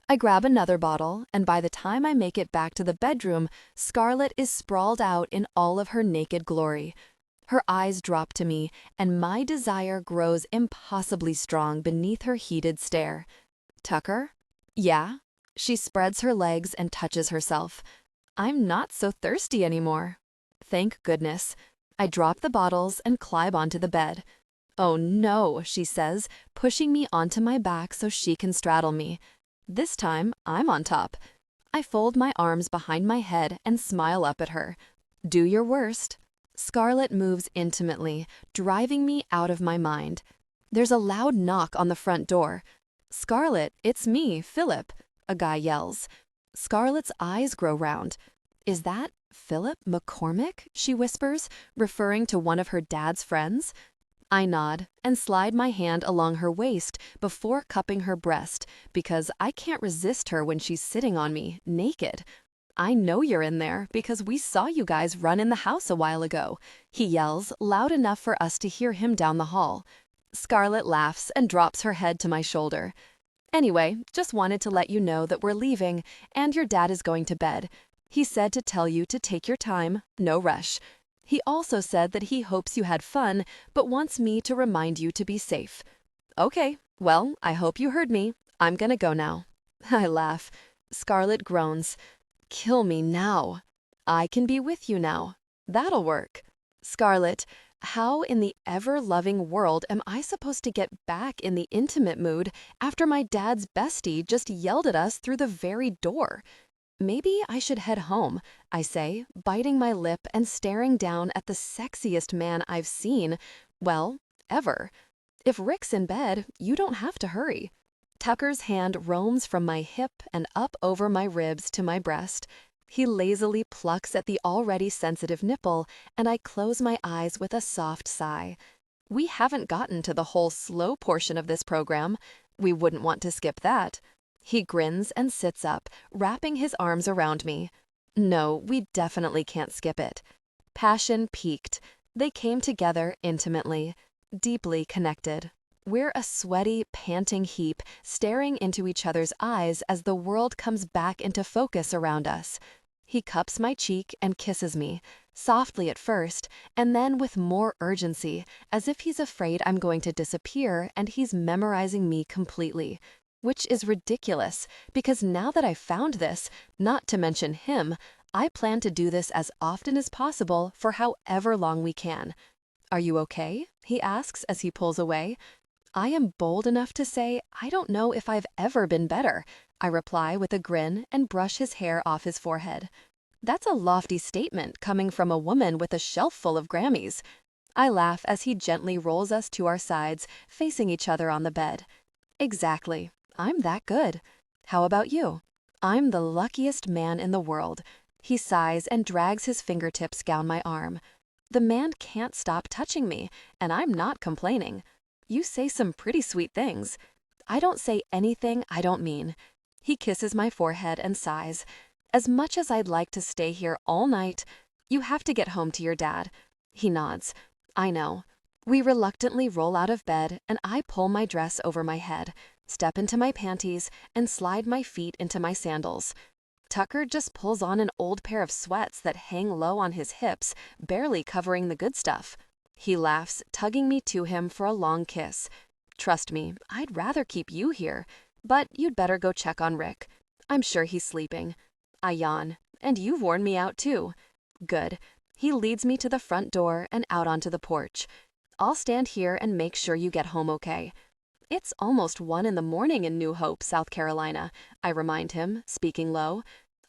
I grab another bottle, and by the time I make it back to the bedroom, Scarlett is sprawled out in all of her naked glory. Her eyes drop to me, and my desire grows impossibly strong beneath her heated stare. Tucker? Yeah? She spreads her legs and touches herself. I'm not so thirsty anymore. Thank goodness. I drop the bottles and climb onto the bed. Oh no, she says, pushing me onto my back so she can straddle me. This time, I'm on top. I fold my arms behind my head and smile up at her. Do your worst. Scarlett moves intimately, driving me out of my mind. There's a loud knock on the front door. Scarlett, it's me, Philip, a guy yells. Scarlett's eyes grow round. Is that Philip McCormick? She whispers, referring to one of her dad's friends. I nod and slide my hand along her waist before cupping her breast because I can't resist her when she's sitting on me, naked. I know you're in there because we saw you guys run in the house a while ago, he yells, loud enough for us to hear him down the hall. Scarlett laughs and drops her head to my shoulder. Anyway, just wanted to let you know that we're leaving and your dad is going to bed. He said to tell you to take your time, no rush. He also said that he hopes you had fun, but wants me to remind you to be safe. Okay, well, I hope you heard me. I'm gonna go now. I laugh. Scarlett groans. Kill me now. I can be with you now. That'll work. Scarlett, how in the ever-loving world am I supposed to get back in the intimate mood after my dad's bestie just yelled at us through the very door? Maybe I should head home, I say, biting my lip and staring down at the sexiest man I've seen, well, ever. If Rick's in bed, you don't have to hurry. Tucker's hand roams from my hip and up over my ribs to my breast. He lazily plucks at the already sensitive nipple, and I close my eyes with a soft sigh. We haven't gotten to the whole slow portion of this program. We wouldn't want to skip that. He grins and sits up, wrapping his arms around me. No, we definitely can't skip it. Passion peaked. They came together intimately, deeply connected. We're a sweaty, panting heap, staring into each other's eyes as the world comes back into focus around us. He cups my cheek and kisses me, softly at first, and then with more urgency, as if he's afraid I'm going to disappear and he's memorizing me completely. Which is ridiculous, because now that I've found this, not to mention him, I plan to do this as often as possible for however long we can. Are you okay? He asks as he pulls away. I am bold enough to say I don't know if I've ever been better, I reply with a grin and brush his hair off his forehead. That's a lofty statement coming from a woman with a shelf full of Grammys. I laugh as he gently rolls us to our sides, facing each other on the bed. Exactly. I'm that good. How about you? I'm the luckiest man in the world. He sighs and drags his fingertips down my arm. The man can't stop touching me, and I'm not complaining. You say some pretty sweet things. I don't say anything I don't mean. He kisses my forehead and sighs. As much as I'd like to stay here all night, you have to get home to your dad. He nods. I know. We reluctantly roll out of bed, and I pull my dress over my head, step into my panties, and slide my feet into my sandals. Tucker just pulls on an old pair of sweats that hang low on his hips, barely covering the good stuff. He laughs, tugging me to him for a long kiss. Trust me, I'd rather keep you here, but you'd better go check on Rick. I'm sure he's sleeping. I yawn, and you've worn me out too. Good. He leads me to the front door and out onto the porch. I'll stand here and make sure you get home okay. It's almost 1 a.m. in New Hope, South Carolina, I remind him, speaking low.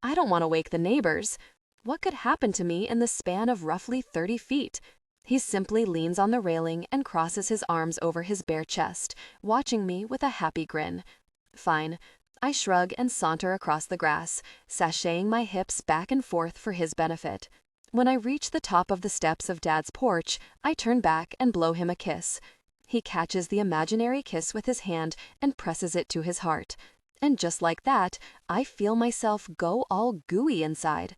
I don't want to wake the neighbors. What could happen to me in the span of roughly 30 feet? He simply leans on the railing and crosses his arms over his bare chest, watching me with a happy grin. Fine. I shrug and saunter across the grass, sashaying my hips back and forth for his benefit. When I reach the top of the steps of Dad's porch, I turn back and blow him a kiss. He catches the imaginary kiss with his hand and presses it to his heart. And just like that, I feel myself go all gooey inside.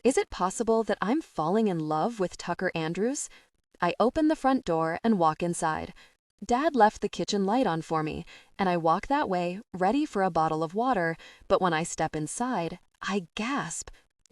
Is it possible that I'm falling in love with Tucker Andrews? I open the front door and walk inside. Dad left the kitchen light on for me, and I walk that way, ready for a bottle of water, but when I step inside, I gasp.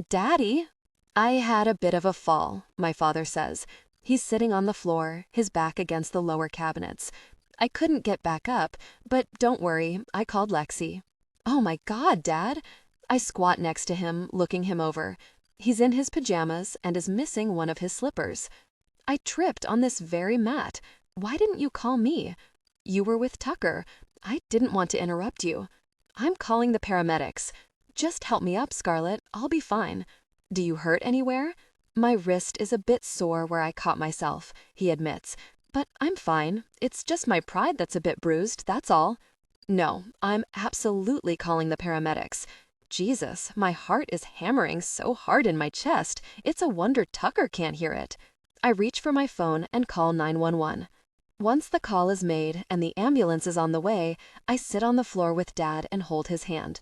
"Daddy!" "I had a bit of a fall," my father says. He's sitting on the floor, his back against the lower cabinets. I couldn't get back up, but don't worry, I called Lexi. "Oh my God, Dad!" I squat next to him, looking him over. He's in his pajamas and is missing one of his slippers. "I tripped on this very mat. Why didn't you call me?" "You were with Tucker. I didn't want to interrupt you." "I'm calling the paramedics." "Just help me up, Scarlett. I'll be fine." "Do you hurt anywhere?" "My wrist is a bit sore where I caught myself," he admits. "But I'm fine. It's just my pride that's a bit bruised, that's all." "No, I'm absolutely calling the paramedics." Jesus, my heart is hammering so hard in my chest, it's a wonder Tucker can't hear it. I reach for my phone and call 911. Once the call is made and the ambulance is on the way, I sit on the floor with Dad and hold his hand.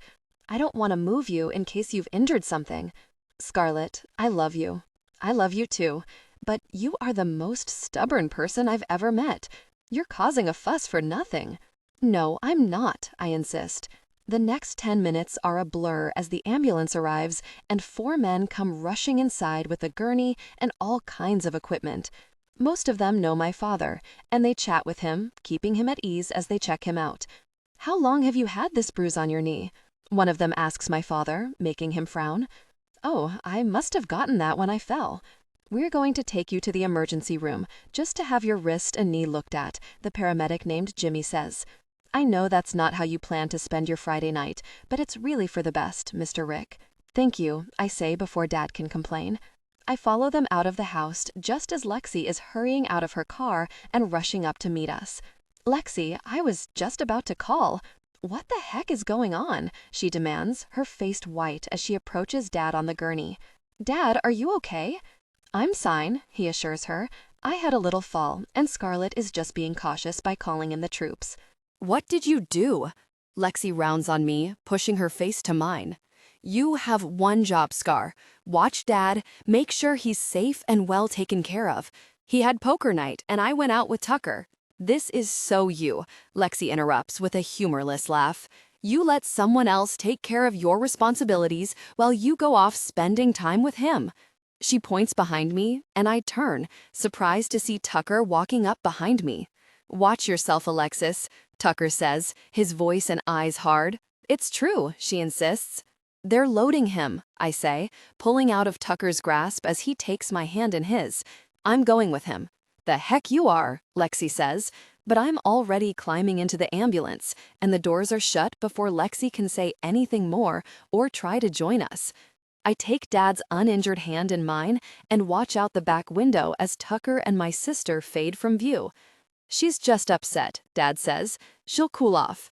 "I don't want to move you in case you've injured something." "Scarlett, I love you. I love you too. But you are the most stubborn person I've ever met. You're causing a fuss for nothing." "No, I'm not," I insist. The next 10 minutes are a blur as the ambulance arrives and 4 men come rushing inside with a gurney and all kinds of equipment. Most of them know my father, and they chat with him, keeping him at ease as they check him out. "How long have you had this bruise on your knee?" one of them asks my father, making him frown. "Oh, I must have gotten that when I fell." "We're going to take you to the emergency room, just to have your wrist and knee looked at," the paramedic named Jimmy says. "I know that's not how you plan to spend your Friday night, but it's really for the best, Mr. Rick." "Thank you," I say before Dad can complain. I follow them out of the house just as Lexi is hurrying out of her car and rushing up to meet us. "Lexi, I was just about to call." "What the heck is going on?" she demands, her face white as she approaches Dad on the gurney. "Dad, are you okay?" "I'm fine," he assures her. "I had a little fall, and Scarlett is just being cautious by calling in the troops." What did you do? Lexi rounds on me, pushing her face to mine. You have one job, Scar. Watch Dad, make sure he's safe and well taken care of. He had poker night, and I went out with Tucker. This is so you, Lexi interrupts with a humorless laugh. You let someone else take care of your responsibilities while you go off spending time with him. She points behind me, and I turn, surprised to see Tucker walking up behind me. Watch yourself, Alexis, Tucker says, his voice and eyes hard. It's true, she insists. They're loading him, I say, pulling out of Tucker's grasp as he takes my hand in his. I'm going with him. The heck you are, Lexi says, but I'm already climbing into the ambulance, and the doors are shut before Lexi can say anything more or try to join us. I take Dad's uninjured hand in mine and watch out the back window as Tucker and my sister fade from view. She's just upset, Dad says. She'll cool off.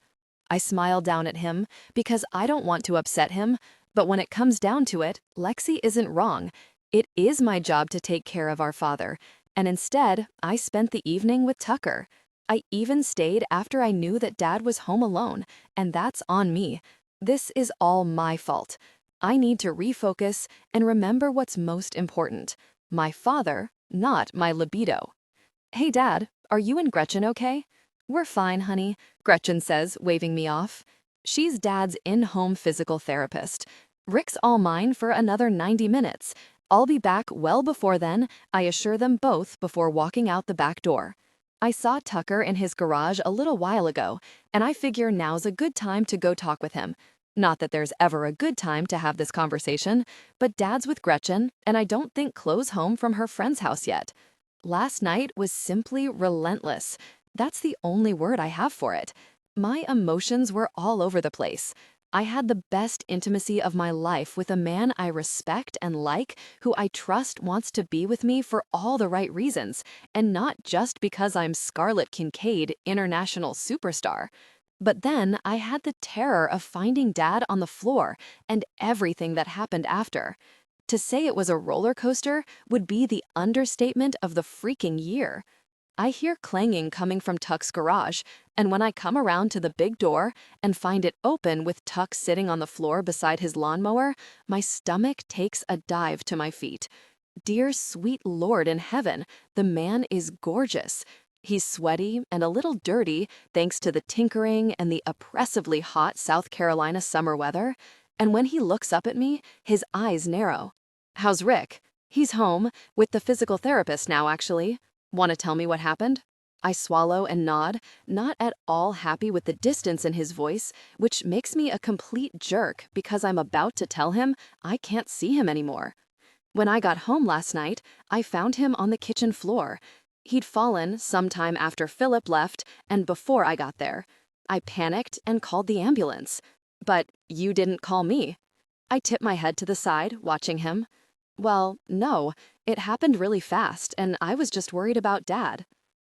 I smile down at him because I don't want to upset him, but when it comes down to it, Lexi isn't wrong. It is my job to take care of our father, and instead, I spent the evening with Tucker. I even stayed after I knew that Dad was home alone, and that's on me. This is all my fault. I need to refocus and remember what's most important. My father, not my libido. Hey, Dad, are you and Gretchen okay? We're fine, honey, Gretchen says, waving me off. She's Dad's in-home physical therapist. Rick's all mine for another 90 minutes. I'll be back well before then, I assure them both before walking out the back door. I saw Tucker in his garage a little while ago, and I figure now's a good time to go talk with him. Not that there's ever a good time to have this conversation, but Dad's with Gretchen, and I don't think Chloe's home from her friend's house yet. Last night was simply relentless. That's the only word I have for it. My emotions were all over the place. I had the best intimacy of my life with a man I respect and like, who I trust wants to be with me for all the right reasons, and not just because I'm Scarlett Kincaid, international superstar. But then I had the terror of finding Dad on the floor and everything that happened after. To say it was a roller coaster would be the understatement of the freaking year. I hear clanging coming from Tuck's garage, and when I come around to the big door and find it open with Tuck sitting on the floor beside his lawnmower, my stomach takes a dive to my feet. Dear sweet Lord in heaven, the man is gorgeous. He's sweaty and a little dirty thanks to the tinkering and the oppressively hot South Carolina summer weather, and when he looks up at me, his eyes narrow. "How's Rick?" "He's home, with the physical therapist now, actually." "Want to tell me what happened?" I swallow and nod, not at all happy with the distance in his voice, which makes me a complete jerk because I'm about to tell him I can't see him anymore. When I got home last night, I found him on the kitchen floor. He'd fallen sometime after Philip left and before I got there. I panicked and called the ambulance. But you didn't call me. I tipped my head to the side, watching him. "Well, no, it happened really fast, and I was just worried about Dad."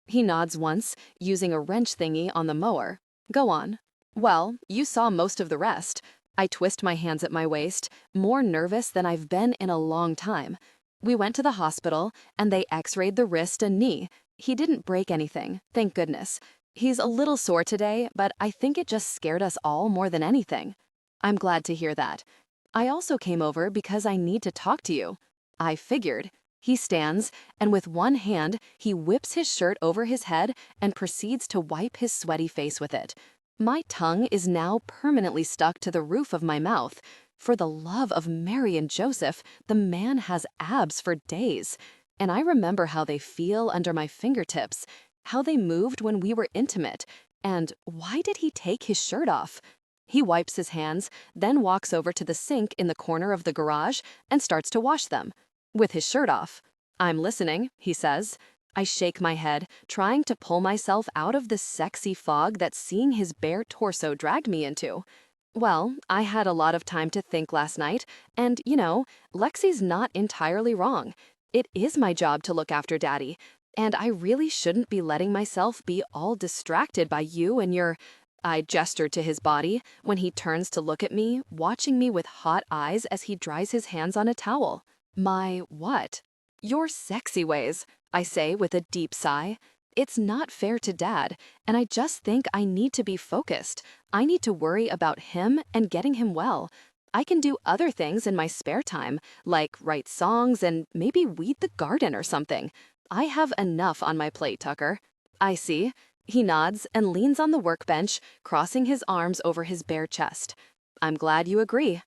He nods once, using a wrench thingy on the mower. "Go on." "Well, you saw most of the rest." I twist my hands at my waist, more nervous than I've been in a long time. We went to the hospital, and they x-rayed the wrist and knee. He didn't break anything, thank goodness. He's a little sore today, but I think it just scared us all more than anything. I'm glad to hear that. I also came over because I need to talk to you. I figured. He stands, and with one hand, he whips his shirt over his head and proceeds to wipe his sweaty face with it. My tongue is now permanently stuck to the roof of my mouth. For the love of Mary and Joseph, the man has abs for days. And I remember how they feel under my fingertips, how they moved when we were intimate. And why did he take his shirt off? He wipes his hands, then walks over to the sink in the corner of the garage and starts to wash them. With his shirt off. "I'm listening," he says. I shake my head, trying to pull myself out of the sexy fog that seeing his bare torso dragged me into. "Well, I had a lot of time to think last night, and, Lexi's not entirely wrong. It is my job to look after Daddy, and I really shouldn't be letting myself be all distracted by you and your—" I gestured to his body when he turns to look at me, watching me with hot eyes as he dries his hands on a towel. "My what?" "Your sexy ways," I say with a deep sigh. It's not fair to Dad, and I just think I need to be focused. I need to worry about him and getting him well. I can do other things in my spare time, like write songs and maybe weed the garden or something. I have enough on my plate, Tucker. "I see." He nods and leans on the workbench, crossing his arms over his bare chest. "I'm glad you agree."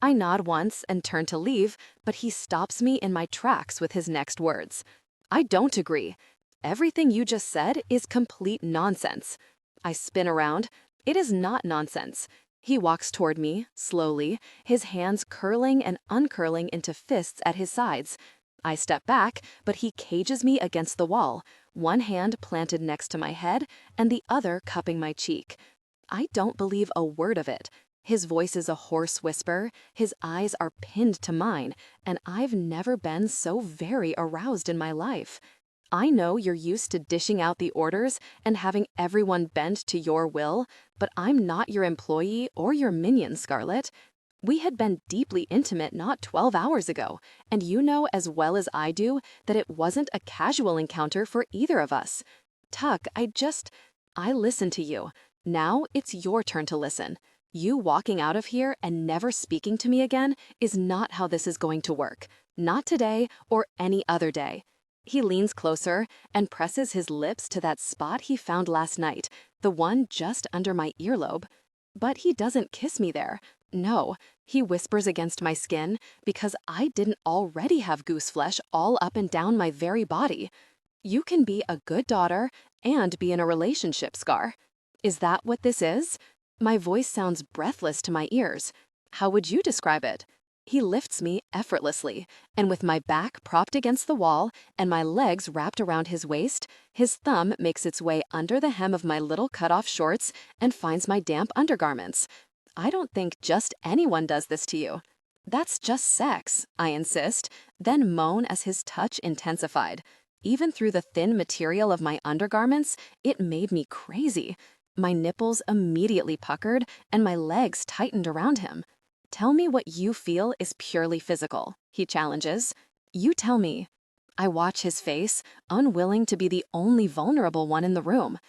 I nod once and turn to leave, but he stops me in my tracks with his next words. "I don't agree. Everything you just said is complete nonsense." I spin around. It is not nonsense. He walks toward me, slowly, his hands curling and uncurling into fists at his sides. I step back, but he cages me against the wall, one hand planted next to my head and the other cupping my cheek. I don't believe a word of it. His voice is a hoarse whisper, his eyes are pinned to mine, and I've never been so very aroused in my life. "I know you're used to dishing out the orders and having everyone bend to your will, but I'm not your employee or your minion, Scarlett. We had been deeply intimate not 12 hours ago, and you know as well as I do that it wasn't a casual encounter for either of us. Tuck, I listened to you. Now it's your turn to listen. You walking out of here and never speaking to me again is not how this is going to work. Not today or any other day." He leans closer and presses his lips to that spot he found last night, the one just under my earlobe. But he doesn't kiss me there. No, he whispers against my skin because I didn't already have goose flesh all up and down my very body. "You can be a good daughter and be in a relationship, Scar." Is that what this is? My voice sounds breathless to my ears. How would you describe it? He lifts me effortlessly, and with my back propped against the wall and my legs wrapped around his waist, his thumb makes its way under the hem of my little cut-off shorts and finds my damp undergarments. I don't think just anyone does this to you. That's just sex, I insist, then moan as his touch intensified. Even through the thin material of my undergarments, it made me crazy. My nipples immediately puckered and my legs tightened around him. Tell me what you feel is purely physical, he challenges. You tell me. I watch his face, unwilling to be the only vulnerable one in the room.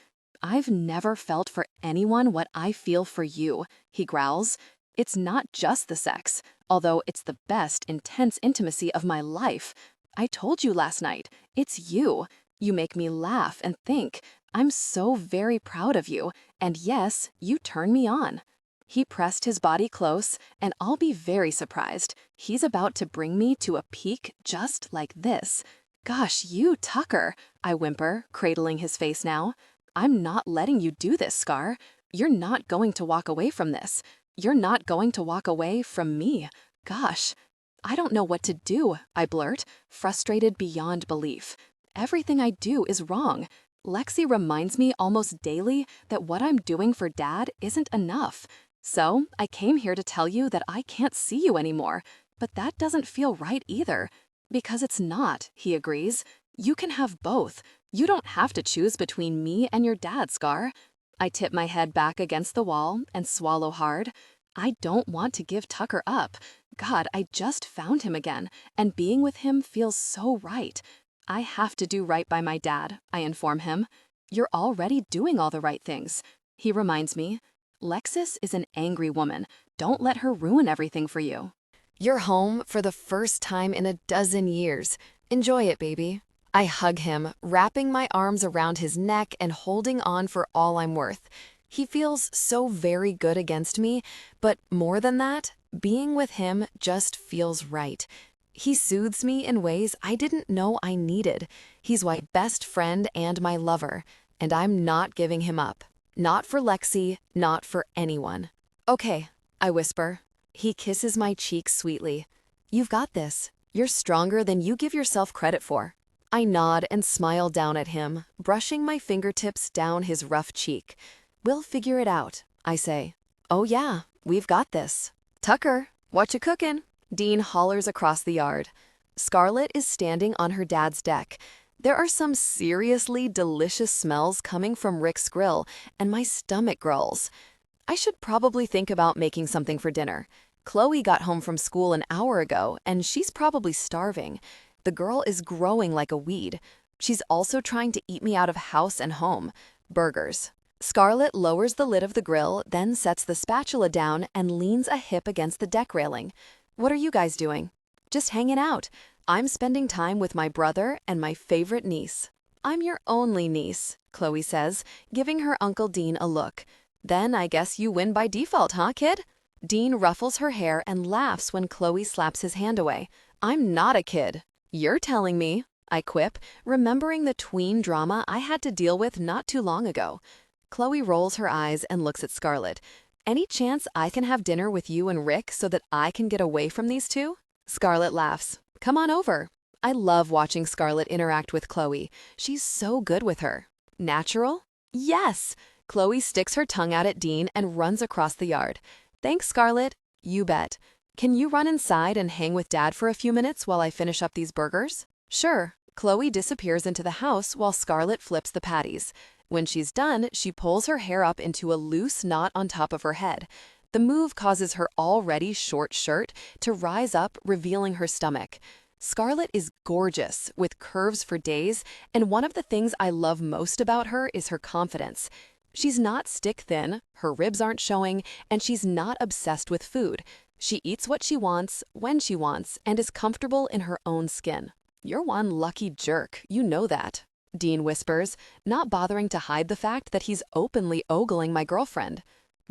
I've never felt for anyone what I feel for you, he growls. It's not just the sex, although it's the best, intense intimacy of my life. I told you last night, it's you. You make me laugh and think. I'm so very proud of you, and yes, you turn me on. He pressed his body close, and I'll be very surprised. He's about to bring me to a peak just like this. Gosh, you Tucker, I whimper, cradling his face now. I'm not letting you do this, Scar. You're not going to walk away from this. You're not going to walk away from me. Gosh, I don't know what to do, I blurt, frustrated beyond belief. Everything I do is wrong. Lexi reminds me almost daily that what I'm doing for Dad isn't enough. So I came here to tell you that I can't see you anymore, but that doesn't feel right either. Because it's not, he agrees. You can have both. You don't have to choose between me and your dad, Scar. I tip my head back against the wall and swallow hard. I don't want to give Tucker up. God, I just found him again, and being with him feels so right. I have to do right by my dad, I inform him. You're already doing all the right things. He reminds me, Lexis is an angry woman. Don't let her ruin everything for you. You're home for the first time in a dozen years. Enjoy it, baby. I hug him, wrapping my arms around his neck and holding on for all I'm worth. He feels so very good against me, but more than that, being with him just feels right. He soothes me in ways I didn't know I needed. He's my best friend and my lover, and I'm not giving him up. Not for Lexi, not for anyone. Okay, I whisper. He kisses my cheek sweetly. You've got this. You're stronger than you give yourself credit for. I nod and smile down at him, brushing my fingertips down his rough cheek. We'll figure it out, I say. Oh yeah, we've got this. Tucker, what you cookin'? Dean hollers across the yard. Scarlett is standing on her dad's deck. There are some seriously delicious smells coming from Rick's grill, and my stomach growls. I should probably think about making something for dinner. Chloe got home from school an hour ago, and she's probably starving. The girl is growing like a weed. She's also trying to eat me out of house and home. Burgers. Scarlett lowers the lid of the grill, then sets the spatula down and leans a hip against the deck railing. What are you guys doing? Just hanging out. I'm spending time with my brother and my favorite niece. I'm your only niece, Chloe says, giving her Uncle Dean a look. Then I guess you win by default, huh, kid? Dean ruffles her hair and laughs when Chloe slaps his hand away. I'm not a kid. You're telling me, I quip, remembering the tween drama I had to deal with not too long ago. Chloe rolls her eyes and looks at Scarlett. Any chance I can have dinner with you and Rick so that I can get away from these two? Scarlett laughs. Come on over. I love watching Scarlett interact with Chloe. She's so good with her. Natural? Yes! Chloe sticks her tongue out at Dean and runs across the yard. Thanks, Scarlett. You bet. Can you run inside and hang with Dad for a few minutes while I finish up these burgers? Sure. Chloe disappears into the house while Scarlett flips the patties. When she's done, she pulls her hair up into a loose knot on top of her head. The move causes her already short shirt to rise up, revealing her stomach. Scarlett is gorgeous, with curves for days, and one of the things I love most about her is her confidence. She's not stick-thin, her ribs aren't showing, and she's not obsessed with food. She eats what she wants, when she wants, and is comfortable in her own skin. You're one lucky jerk, you know that, Dean whispers, not bothering to hide the fact that he's openly ogling my girlfriend.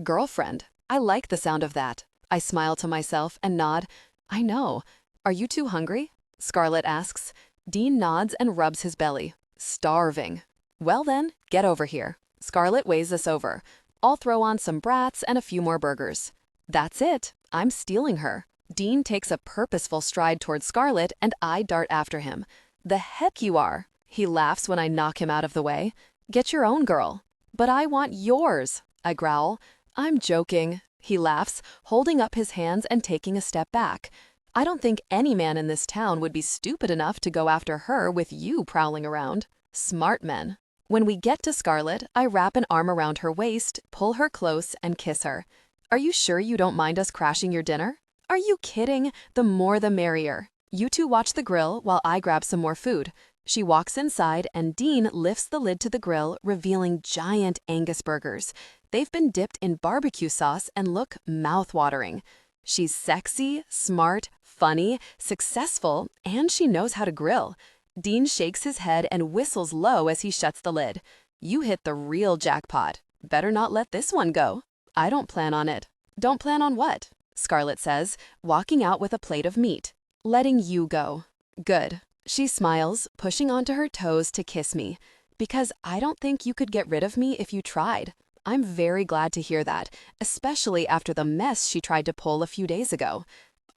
Girlfriend, I like the sound of that. I smile to myself and nod. I know. Are you too hungry? Scarlett asks. Dean nods and rubs his belly. Starving. Well then, get over here. Scarlett waves us over. I'll throw on some brats and a few more burgers. That's it. I'm stealing her. Dean takes a purposeful stride toward Scarlett, and I dart after him. The heck you are. He laughs when I knock him out of the way. Get your own girl. But I want yours, I growl. I'm joking. He laughs, holding up his hands and taking a step back. I don't think any man in this town would be stupid enough to go after her with you prowling around. Smart men. When we get to Scarlett, I wrap an arm around her waist, pull her close, and kiss her. Are you sure you don't mind us crashing your dinner? Are you kidding? The more the merrier. You two watch the grill while I grab some more food. She walks inside and Dean lifts the lid to the grill, revealing giant Angus burgers. They've been dipped in barbecue sauce and look mouth-watering. She's sexy, smart, funny, successful, and she knows how to grill. Dean shakes his head and whistles low as he shuts the lid. You hit the real jackpot. Better not let this one go. I don't plan on it. Don't plan on what? Scarlett says, walking out with a plate of meat. Letting you go. Good. She smiles, pushing onto her toes to kiss me. Because I don't think you could get rid of me if you tried. I'm very glad to hear that, especially after the mess she tried to pull a few days ago.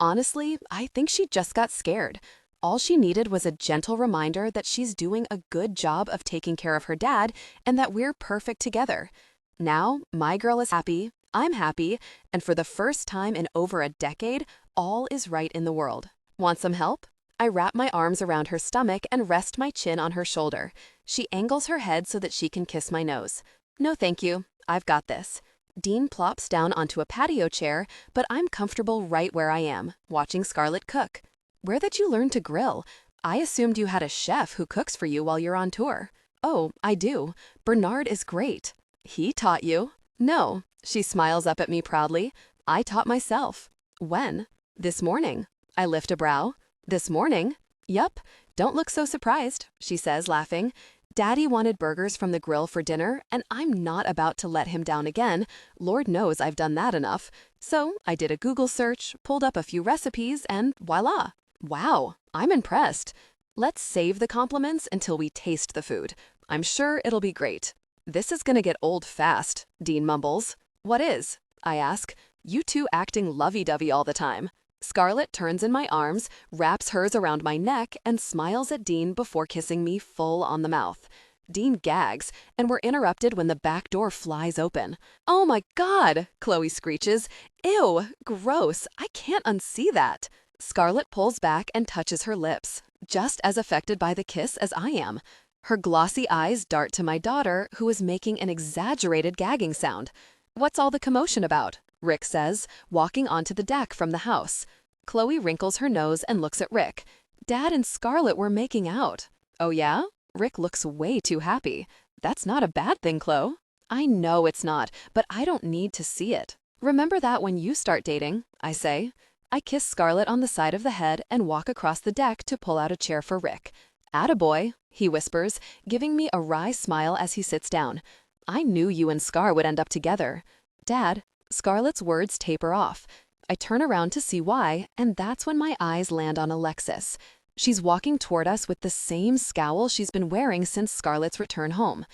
Honestly, I think she just got scared. All she needed was a gentle reminder that she's doing a good job of taking care of her dad and that we're perfect together. Now, my girl is happy, I'm happy, and for the first time in over a decade, all is right in the world. Want some help? I wrap my arms around her stomach and rest my chin on her shoulder. She angles her head so that she can kiss my nose. No thank you, I've got this. Dean plops down onto a patio chair, but I'm comfortable right where I am, watching Scarlett cook. Where did you learn to grill? I assumed you had a chef who cooks for you while you're on tour. Oh, I do. Bernard is great. He taught you? No. She smiles up at me proudly. I taught myself. When? This morning. I lift a brow. This morning? Yup. Don't look so surprised, she says, laughing. Daddy wanted burgers from the grill for dinner, and I'm not about to let him down again. Lord knows I've done that enough. So I did a Google search, pulled up a few recipes, and voila. Wow, I'm impressed. Let's save the compliments until we taste the food. I'm sure it'll be great. This is gonna get old fast, Dean mumbles. What is? I ask. You two acting lovey-dovey all the time. Scarlett turns in my arms, wraps hers around my neck, and smiles at Dean before kissing me full on the mouth. Dean gags, and we're interrupted when the back door flies open. Oh my God, Chloe screeches. Ew, gross, I can't unsee that. Scarlett pulls back and touches her lips, just as affected by the kiss as I am. Her glossy eyes dart to my daughter, who is making an exaggerated gagging sound. What's all the commotion about? Rick says, walking onto the deck from the house. Chloe wrinkles her nose and looks at Rick. Dad and Scarlett were making out. Oh yeah? Rick looks way too happy. That's not a bad thing, Chloe. I know it's not, but I don't need to see it. Remember that when you start dating, I say. I kiss Scarlett on the side of the head and walk across the deck to pull out a chair for Rick. Attaboy, he whispers, giving me a wry smile as he sits down. I knew you and Scar would end up together. Dad, Scarlett's words taper off. I turn around to see why, and that's when my eyes land on Alexis. She's walking toward us with the same scowl she's been wearing since Scarlett's return home.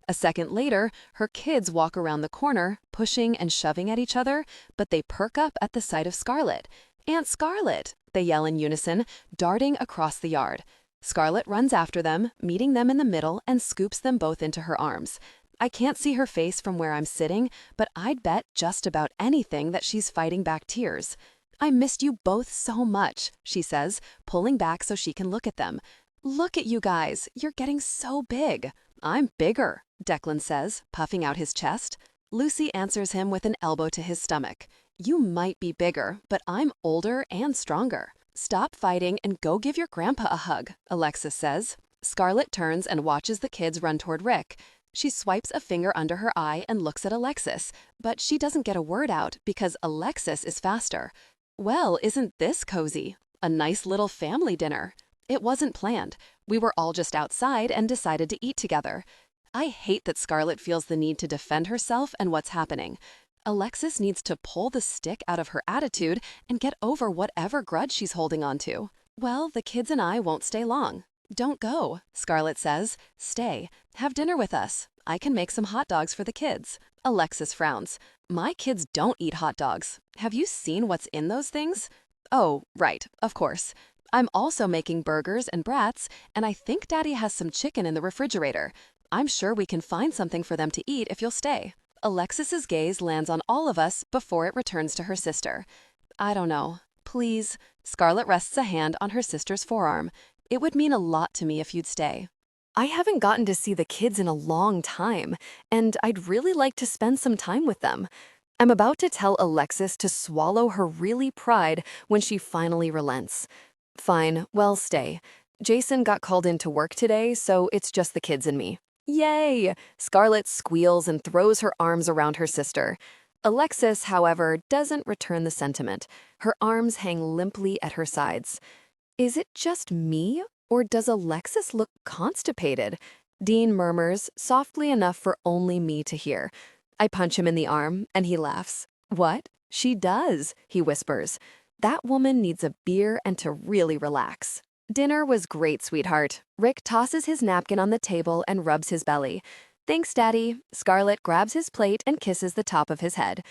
A second later, her kids walk around the corner, pushing and shoving at each other, but they perk up at the sight of Scarlett. Aunt Scarlett, they yell in unison, darting across the yard. Scarlett runs after them, meeting them in the middle, and scoops them both into her arms. I can't see her face from where I'm sitting, but I'd bet just about anything that she's fighting back tears. I missed you both so much, she says, pulling back so she can look at them. Look at you guys, you're getting so big. I'm bigger, Declan says, puffing out his chest. Lucy answers him with an elbow to his stomach. You might be bigger, but I'm older and stronger. Stop fighting and go give your grandpa a hug, Alexis says. Scarlett turns and watches the kids run toward Rick. She swipes a finger under her eye and looks at Alexis, but she doesn't get a word out because Alexis is faster. Well, isn't this cozy? A nice little family dinner. It wasn't planned. We were all just outside and decided to eat together. I hate that Scarlett feels the need to defend herself and what's happening. Alexis needs to pull the stick out of her attitude and get over whatever grudge she's holding on to. Well, the kids and I won't stay long. Don't go, Scarlett says. Stay. Have dinner with us. I can make some hot dogs for the kids. Alexis frowns. My kids don't eat hot dogs. Have you seen what's in those things? Oh, right, of course. I'm also making burgers and brats, and I think Daddy has some chicken in the refrigerator. I'm sure we can find something for them to eat if you'll stay. Alexis's gaze lands on all of us before it returns to her sister. I don't know. Please. Scarlett rests a hand on her sister's forearm. It would mean a lot to me if you'd stay. I haven't gotten to see the kids in a long time, and I'd really like to spend some time with them. I'm about to tell Alexis to swallow her really pride when she finally relents. Fine, well, stay. Jason got called into work today, so it's just the kids and me. Yay! Scarlett squeals and throws her arms around her sister. Alexis, however, doesn't return the sentiment. Her arms hang limply at her sides. Is it just me, or does Alexis look constipated? Dean murmurs, softly enough for only me to hear. I punch him in the arm, and he laughs. What? She does, he whispers. That woman needs a beer and to really relax. Dinner was great, sweetheart. Rick tosses his napkin on the table and rubs his belly. Thanks, Daddy. Scarlett grabs his plate and kisses the top of his head.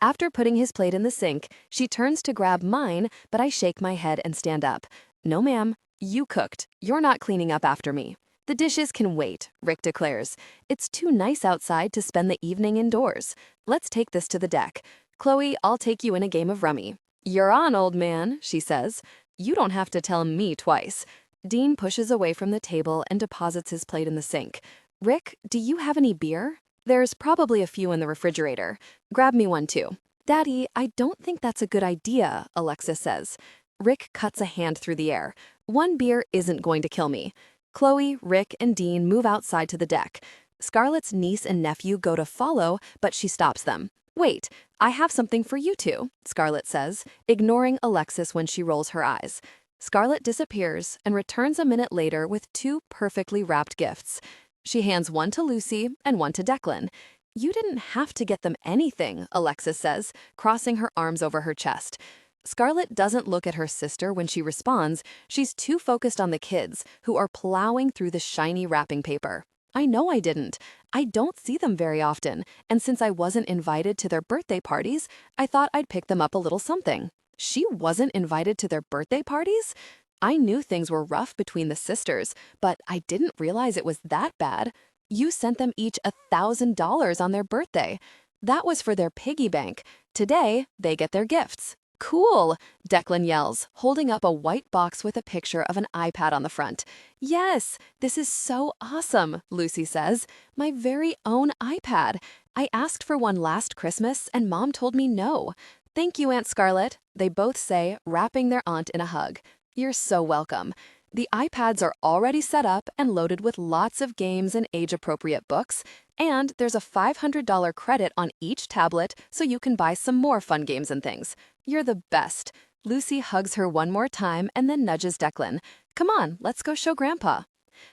After putting his plate in the sink, she turns to grab mine, but I shake my head and stand up. No, ma'am. You cooked. You're not cleaning up after me. The dishes can wait, Rick declares. It's too nice outside to spend the evening indoors. Let's take this to the deck. Chloe, I'll take you in a game of rummy. You're on, old man, she says. You don't have to tell me twice. Dean pushes away from the table and deposits his plate in the sink. Rick, do you have any beer? There's probably a few in the refrigerator. Grab me one too. Daddy, I don't think that's a good idea, Alexis says. Rick cuts a hand through the air. One beer isn't going to kill me. Chloe, Rick, and Dean move outside to the deck. Scarlett's niece and nephew go to follow, but she stops them. Wait, I have something for you two, Scarlett says, ignoring Alexis when she rolls her eyes. Scarlett disappears and returns a minute later with two perfectly wrapped gifts. She hands one to Lucy and one to Declan. You didn't have to get them anything, Alexis says, crossing her arms over her chest. Scarlett doesn't look at her sister when she responds. She's too focused on the kids, who are plowing through the shiny wrapping paper. I know I didn't. I don't see them very often, and since I wasn't invited to their birthday parties, I thought I'd pick them up a little something. She wasn't invited to their birthday parties? I knew things were rough between the sisters, but I didn't realize it was that bad. You sent them each $1,000 on their birthday. That was for their piggy bank. Today, they get their gifts. Cool, Declan yells, holding up a white box with a picture of an iPad on the front. Yes, this is so awesome, Lucy says. My very own iPad. I asked for one last Christmas and Mom told me no. Thank you, Aunt Scarlett, they both say, wrapping their aunt in a hug. You're so welcome. The iPads are already set up and loaded with lots of games and age-appropriate books, and there's a $500 credit on each tablet so you can buy some more fun games and things. You're the best. Lucy hugs her one more time and then nudges Declan. Come on, let's go show Grandpa.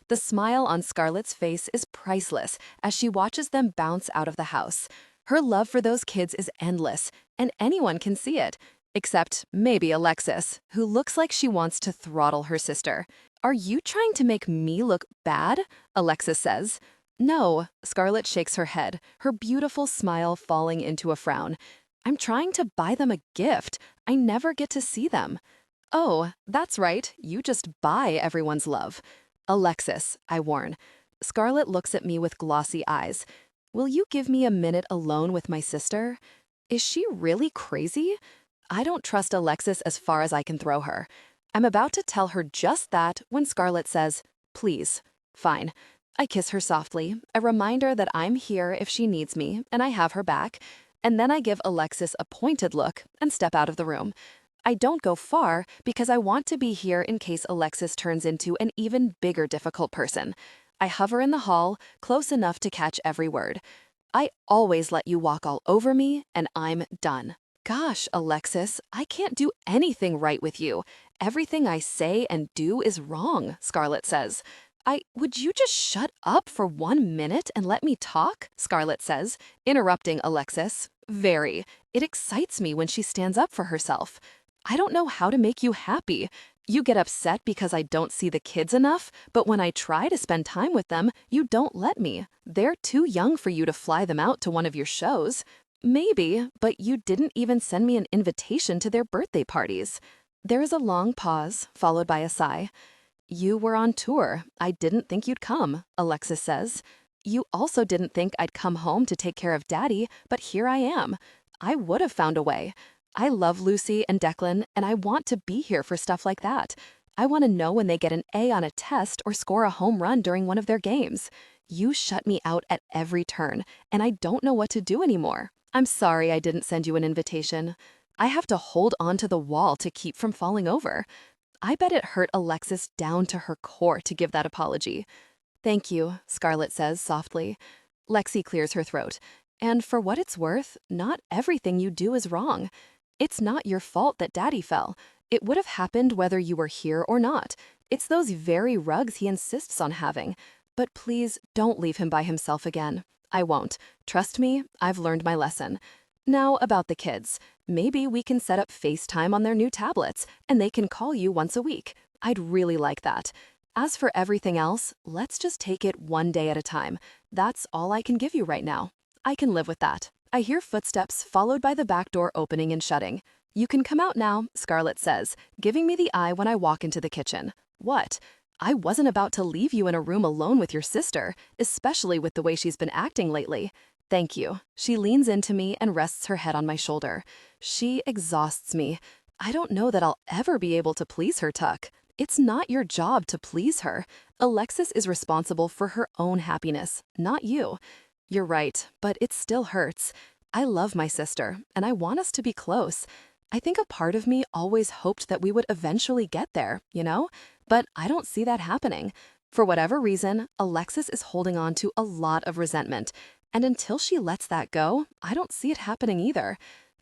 The smile on Scarlett's face is priceless as she watches them bounce out of the house. Her love for those kids is endless, and anyone can see it. Except maybe Alexis, who looks like she wants to throttle her sister. Are you trying to make me look bad? Alexis says. No, Scarlett shakes her head, her beautiful smile falling into a frown. I'm trying to buy them a gift. I never get to see them. Oh, that's right, you just buy everyone's love. Alexis, I warn. Scarlett looks at me with glossy eyes. Will you give me a minute alone with my sister? Is she really crazy? I don't trust Alexis as far as I can throw her. I'm about to tell her just that when Scarlett says, please. Fine. I kiss her softly, a reminder that I'm here if she needs me and I have her back, and then I give Alexis a pointed look and step out of the room. I don't go far because I want to be here in case Alexis turns into an even bigger difficult person. I hover in the hall, close enough to catch every word. I always let you walk all over me, and I'm done. Gosh, Alexis, I can't do anything right with you. Everything I say and do is wrong, Scarlett says. Would you just shut up for 1 minute and let me talk? Scarlett says, interrupting Alexis. Very. It excites me when she stands up for herself. I don't know how to make you happy. You get upset because I don't see the kids enough, but when I try to spend time with them, you don't let me. They're too young for you to fly them out to one of your shows. Maybe, but you didn't even send me an invitation to their birthday parties. There is a long pause, followed by a sigh. You were on tour. I didn't think you'd come, Alexis says. You also didn't think I'd come home to take care of Daddy, but here I am. I would have found a way. I love Lucy and Declan, and I want to be here for stuff like that. I want to know when they get an A on a test or score a home run during one of their games. You shut me out at every turn, and I don't know what to do anymore. I'm sorry I didn't send you an invitation. I have to hold on to the wall to keep from falling over. I bet it hurt Alexis down to her core to give that apology. Thank you, Scarlett says softly. Lexi clears her throat. And for what it's worth, not everything you do is wrong. It's not your fault that Daddy fell. It would have happened whether you were here or not. It's those very rugs he insists on having. But please don't leave him by himself again. I won't. Trust me, I've learned my lesson. Now about the kids. Maybe we can set up FaceTime on their new tablets, and they can call you once a week. I'd really like that. As for everything else, let's just take it one day at a time. That's all I can give you right now. I can live with that. I hear footsteps followed by the back door opening and shutting. You can come out now, Scarlett says, giving me the eye when I walk into the kitchen. What? I wasn't about to leave you in a room alone with your sister, especially with the way she's been acting lately. Thank you. She leans into me and rests her head on my shoulder. She exhausts me. I don't know that I'll ever be able to please her, Tuck. It's not your job to please her. Alexis is responsible for her own happiness, not you. You're right, but it still hurts. I love my sister, and I want us to be close. I think a part of me always hoped that we would eventually get there, you know? But I don't see that happening. For whatever reason, Alexis is holding on to a lot of resentment, and until she lets that go, I don't see it happening either.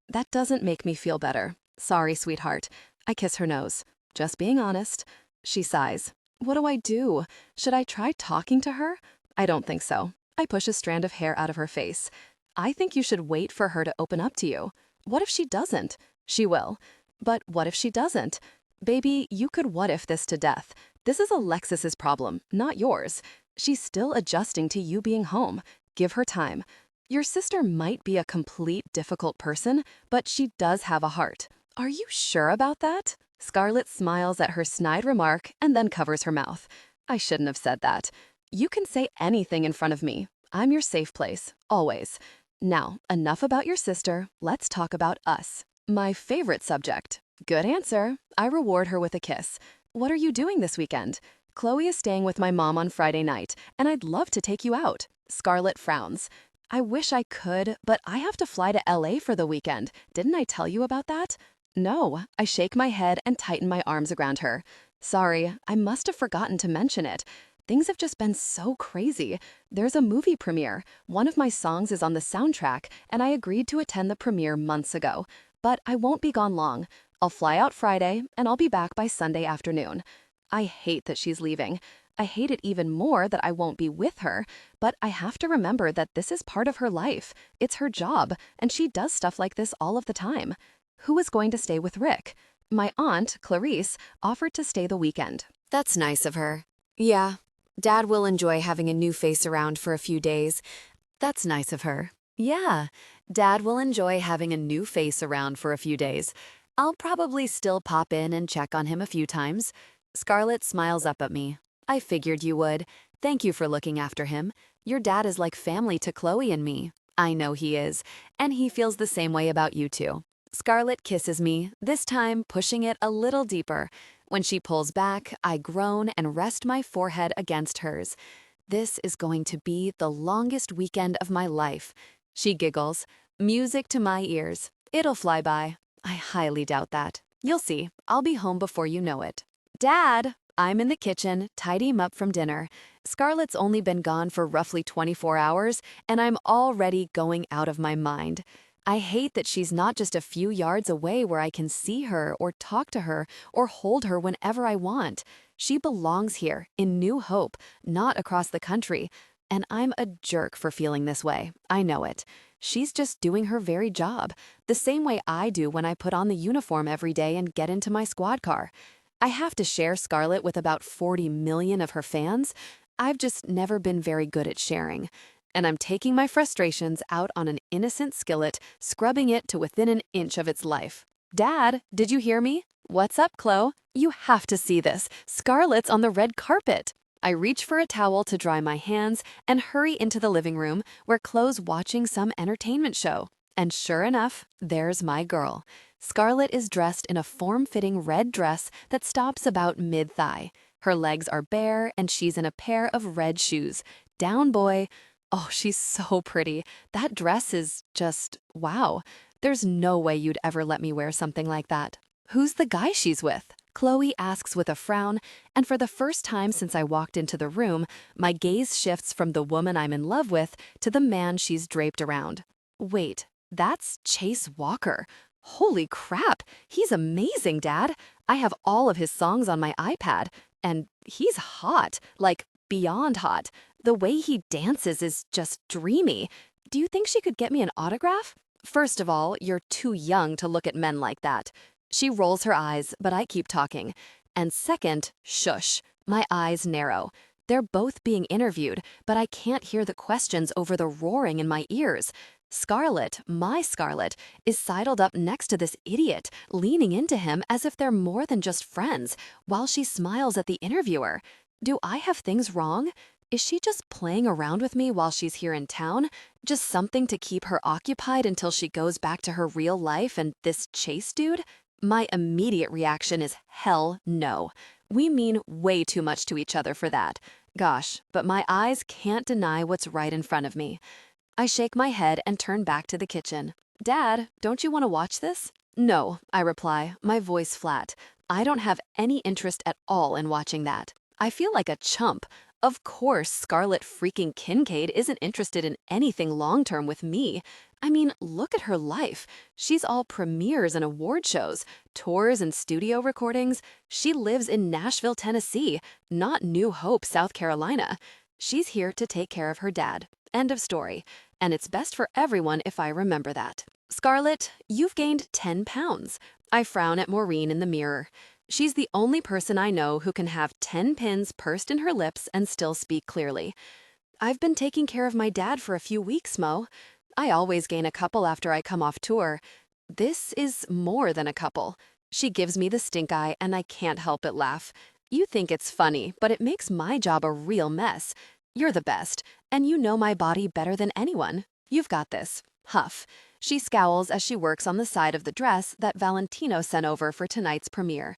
That doesn't make me feel better. Sorry, sweetheart. I kiss her nose. Just being honest. She sighs. What do I do? Should I try talking to her? I don't think so. I push a strand of hair out of her face. I think you should wait for her to open up to you. What if she doesn't? She will. But what if she doesn't? Baby, you could what if this to death. This is Alexis's problem, not yours. She's still adjusting to you being home. Give her time. Your sister might be a complete difficult person, but she does have a heart. Are you sure about that? Scarlett smiles at her snide remark and then covers her mouth. I shouldn't have said that. You can say anything in front of me. I'm your safe place, always. Now, enough about your sister. Let's talk about us. My favorite subject. Good answer. I reward her with a kiss. What are you doing this weekend? Chloe is staying with my mom on Friday night, and I'd love to take you out. Scarlett frowns. I wish I could, but I have to fly to LA for the weekend. Didn't I tell you about that? No. I shake my head and tighten my arms around her. Sorry, I must have forgotten to mention it. Things have just been so crazy. There's a movie premiere. One of my songs is on the soundtrack, and I agreed to attend the premiere months ago. But I won't be gone long. I'll fly out Friday, and I'll be back by Sunday afternoon. I hate that she's leaving. I hate it even more that I won't be with her, but I have to remember that this is part of her life. It's her job, and she does stuff like this all of the time. Who is going to stay with Rick? My aunt, Clarice, offered to stay the weekend. That's nice of her. Yeah, Dad will enjoy having a new face around for a few days. That's nice of her. Yeah, Dad will enjoy having a new face around for a few days. I'll probably still pop in and check on him a few times. Scarlett smiles up at me. I figured you would. Thank you for looking after him. Your dad is like family to Chloe and me. I know he is, and he feels the same way about you too. Scarlett kisses me, this time pushing it a little deeper. When she pulls back, I groan and rest my forehead against hers. This is going to be the longest weekend of my life. She giggles. Music to my ears. It'll fly by. I highly doubt that. You'll see. I'll be home before you know it. Dad! I'm in the kitchen, tidying up from dinner. Scarlett's only been gone for roughly 24 hours, and I'm already going out of my mind. I hate that she's not just a few yards away where I can see her or talk to her or hold her whenever I want. She belongs here, in New Hope, not across the country. And I'm a jerk for feeling this way. I know it. She's just doing her very job, the same way I do when I put on the uniform every day and get into my squad car. I have to share Scarlett with about 40 million of her fans. I've just never been very good at sharing. And I'm taking my frustrations out on an innocent skillet, scrubbing it to within an inch of its life. Dad, did you hear me? What's up, Chloe? You have to see this. Scarlett's on the red carpet. I reach for a towel to dry my hands and hurry into the living room where Chloe's watching some entertainment show. And sure enough, there's my girl. Scarlett is dressed in a form-fitting red dress that stops about mid-thigh. Her legs are bare and she's in a pair of red shoes. Down, boy. Oh, she's so pretty. That dress is just, wow. There's no way you'd ever let me wear something like that. Who's the guy she's with? Chloe asks with a frown, and for the first time since I walked into the room, my gaze shifts from the woman I'm in love with to the man she's draped around. Wait, that's Chase Walker. Holy crap, he's amazing, Dad. I have all of his songs on my iPad, and he's hot, like beyond hot. The way he dances is just dreamy. Do you think she could get me an autograph? First of all, you're too young to look at men like that. She rolls her eyes, but I keep talking. And second, shush. My eyes narrow. They're both being interviewed, but I can't hear the questions over the roaring in my ears. Scarlett, my Scarlett, is sidled up next to this idiot, leaning into him as if they're more than just friends, while she smiles at the interviewer. Do I have things wrong? Is she just playing around with me while she's here in town? Just something to keep her occupied until she goes back to her real life and this Chase dude? My immediate reaction is hell no. We mean way too much to each other for that. Gosh, but my eyes can't deny what's right in front of me. I shake my head and turn back to the kitchen. Dad, don't you want to watch this? No, I reply, my voice flat. I don't have any interest at all in watching that. I feel like a chump. Of course, Scarlett freaking Kincaid isn't interested in anything long-term with me. I mean, look at her life. She's all premieres and award shows, tours and studio recordings. She lives in Nashville, Tennessee, not New Hope, South Carolina. She's here to take care of her dad. End of story. And it's best for everyone if I remember that. Scarlett, you've gained 10 pounds. I frown at Maureen in the mirror. She's the only person I know who can have 10 pins pursed in her lips and still speak clearly. I've been taking care of my dad for a few weeks, Mo. I always gain a couple after I come off tour. This is more than a couple. She gives me the stink eye and I can't help but laugh. You think it's funny, but it makes my job a real mess. You're the best, and you know my body better than anyone. You've got this. Huff. She scowls as she works on the side of the dress that Valentino sent over for tonight's premiere.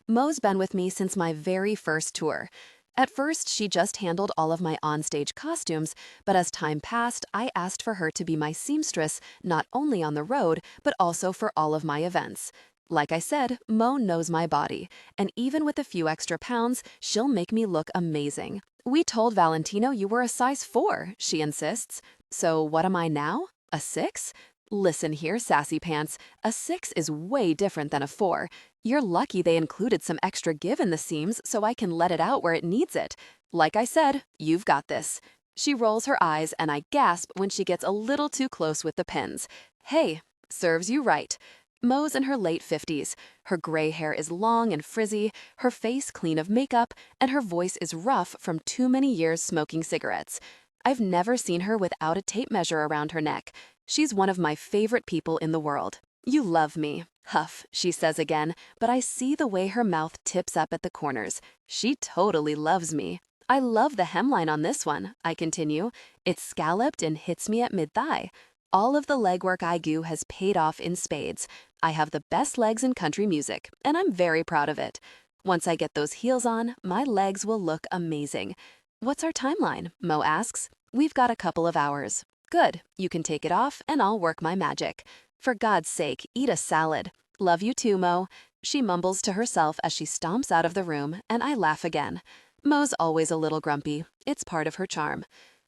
Mo's been with me since my very first tour. At first, she just handled all of my onstage costumes, but as time passed, I asked for her to be my seamstress not only on the road, but also for all of my events. Like I said, Mo knows my body, and even with a few extra pounds, she'll make me look amazing. We told Valentino you were a size 4, she insists. So what am I now? A 6? Listen here, sassy pants. A 6 is way different than a 4. You're lucky they included some extra give in the seams so I can let it out where it needs it. Like I said, you've got this. She rolls her eyes and I gasp when she gets a little too close with the pins. Hey, serves you right. Mo's in her late 50s. Her gray hair is long and frizzy, her face clean of makeup, and her voice is rough from too many years smoking cigarettes. I've never seen her without a tape measure around her neck. She's one of my favorite people in the world. You love me. Huff, she says again, but I see the way her mouth tips up at the corners. She totally loves me. I love the hemline on this one, I continue. It's scalloped and hits me at mid-thigh. All of the legwork I do has paid off in spades. I have the best legs in country music, and I'm very proud of it. Once I get those heels on, my legs will look amazing. What's our timeline? Mo asks. We've got a couple of hours. Good, you can take it off and I'll work my magic. For God's sake, eat a salad. Love you too, Mo. She mumbles to herself as she stomps out of the room, and I laugh again. Mo's always a little grumpy. It's part of her charm.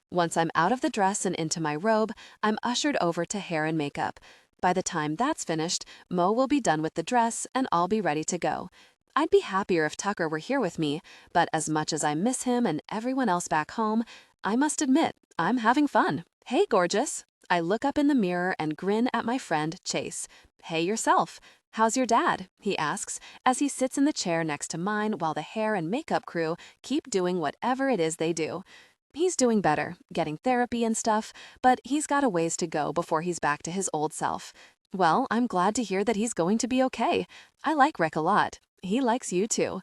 Once I'm out of the dress and into my robe, I'm ushered over to hair and makeup. By the time that's finished, Mo will be done with the dress and I'll be ready to go. I'd be happier if Tucker were here with me, but as much as I miss him and everyone else back home, I must admit, I'm having fun. Hey, gorgeous. I look up in the mirror and grin at my friend, Chase. Hey yourself. How's your dad? He asks as he sits in the chair next to mine while the hair and makeup crew keep doing whatever it is they do. He's doing better, getting therapy and stuff, but he's got a ways to go before he's back to his old self. Well, I'm glad to hear that he's going to be okay. I like Rick a lot. He likes you too.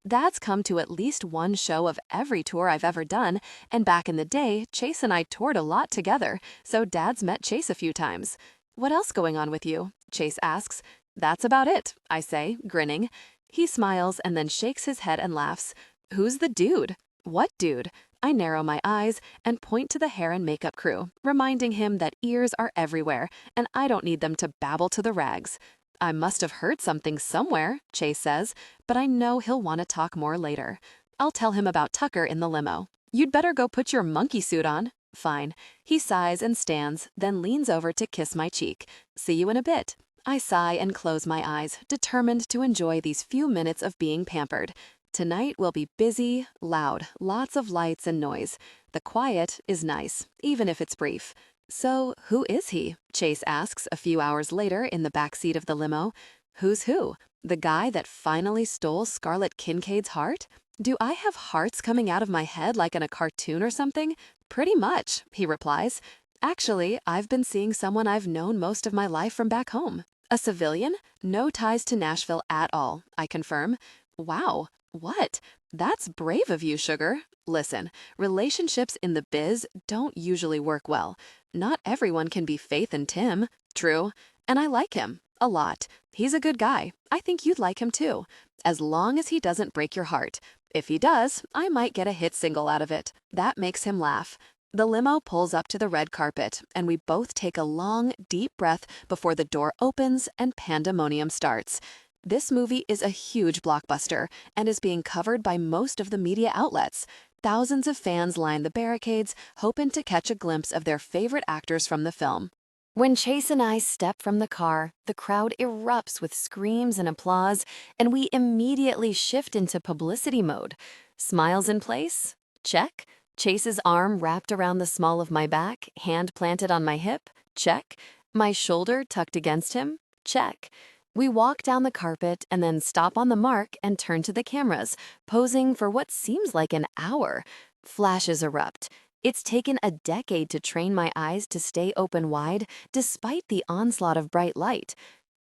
Dad's come to at least one show of every tour I've ever done, and back in the day, Chase and I toured a lot together, so Dad's met Chase a few times. What else going on with you? Chase asks. That's about it, I say, grinning. He smiles and then shakes his head and laughs. Who's the dude? What dude? I narrow my eyes and point to the hair and makeup crew, reminding him that ears are everywhere and I don't need them to babble to the rags. I must have heard something somewhere, Chase says, but I know he'll want to talk more later. I'll tell him about Tucker in the limo. You'd better go put your monkey suit on. Fine. He sighs and stands, then leans over to kiss my cheek. See you in a bit. I sigh and close my eyes, determined to enjoy these few minutes of being pampered. Tonight will be busy, loud, lots of lights and noise. The quiet is nice, even if it's brief. So, who is he? Chase asks a few hours later in the backseat of the limo. Who's who? The guy that finally stole Scarlett Kincaid's heart? Do I have hearts coming out of my head like in a cartoon or something? Pretty much, he replies. Actually, I've been seeing someone I've known most of my life from back home. A civilian? No ties to Nashville at all, I confirm. Wow. What? That's brave of you, sugar. Listen, relationships in the biz don't usually work well. Not everyone can be Faith and Tim. True. And I like him. A lot. He's a good guy. I think you'd like him too. As long as he doesn't break your heart. If he does, I might get a hit single out of it. That makes him laugh. The limo pulls up to the red carpet, and we both take a long, deep breath before the door opens and pandemonium starts. This movie is a huge blockbuster and is being covered by most of the media outlets. Thousands of fans line the barricades, hoping to catch a glimpse of their favorite actors from the film. When Chase and I step from the car, the crowd erupts with screams and applause, and we immediately shift into publicity mode. Smiles in place? Check. Chase's arm wrapped around the small of my back, hand planted on my hip? Check. My shoulder tucked against him? Check. We walk down the carpet and then stop on the mark and turn to the cameras, posing for what seems like an hour. Flashes erupt. It's taken a decade to train my eyes to stay open wide, despite the onslaught of bright light.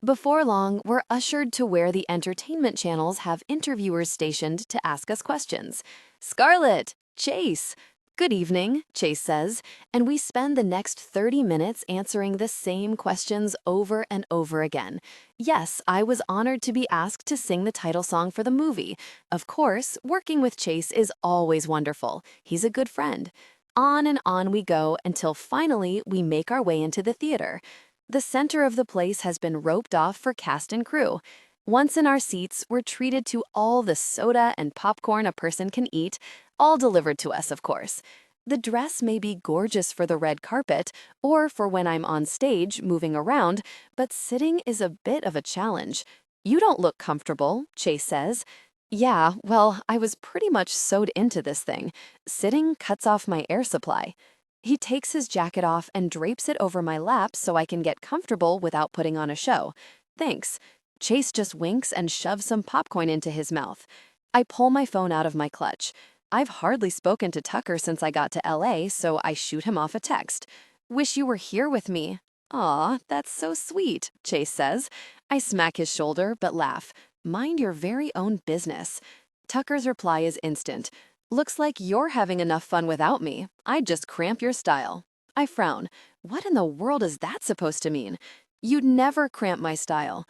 Before long, we're ushered to where the entertainment channels have interviewers stationed to ask us questions. Scarlett! Chase! Good evening, Chase says, and we spend the next 30 minutes answering the same questions over and over again. Yes, I was honored to be asked to sing the title song for the movie. Of course, working with Chase is always wonderful. He's a good friend. On and on we go until finally we make our way into the theater. The center of the place has been roped off for cast and crew. Once in our seats, we're treated to all the soda and popcorn a person can eat, all delivered to us, of course. The dress may be gorgeous for the red carpet or for when I'm on stage moving around, but sitting is a bit of a challenge. You don't look comfortable, Chase says. Yeah, well, I was pretty much sewed into this thing. Sitting cuts off my air supply. He takes his jacket off and drapes it over my lap so I can get comfortable without putting on a show. Thanks. Chase just winks and shoves some popcorn into his mouth. I pull my phone out of my clutch. I've hardly spoken to Tucker since I got to LA, so I shoot him off a text. Wish you were here with me. Aw, that's so sweet, Chase says. I smack his shoulder but laugh. Mind your very own business. Tucker's reply is instant. Looks like you're having enough fun without me. I'd just cramp your style. I frown. What in the world is that supposed to mean? You'd never cramp my style.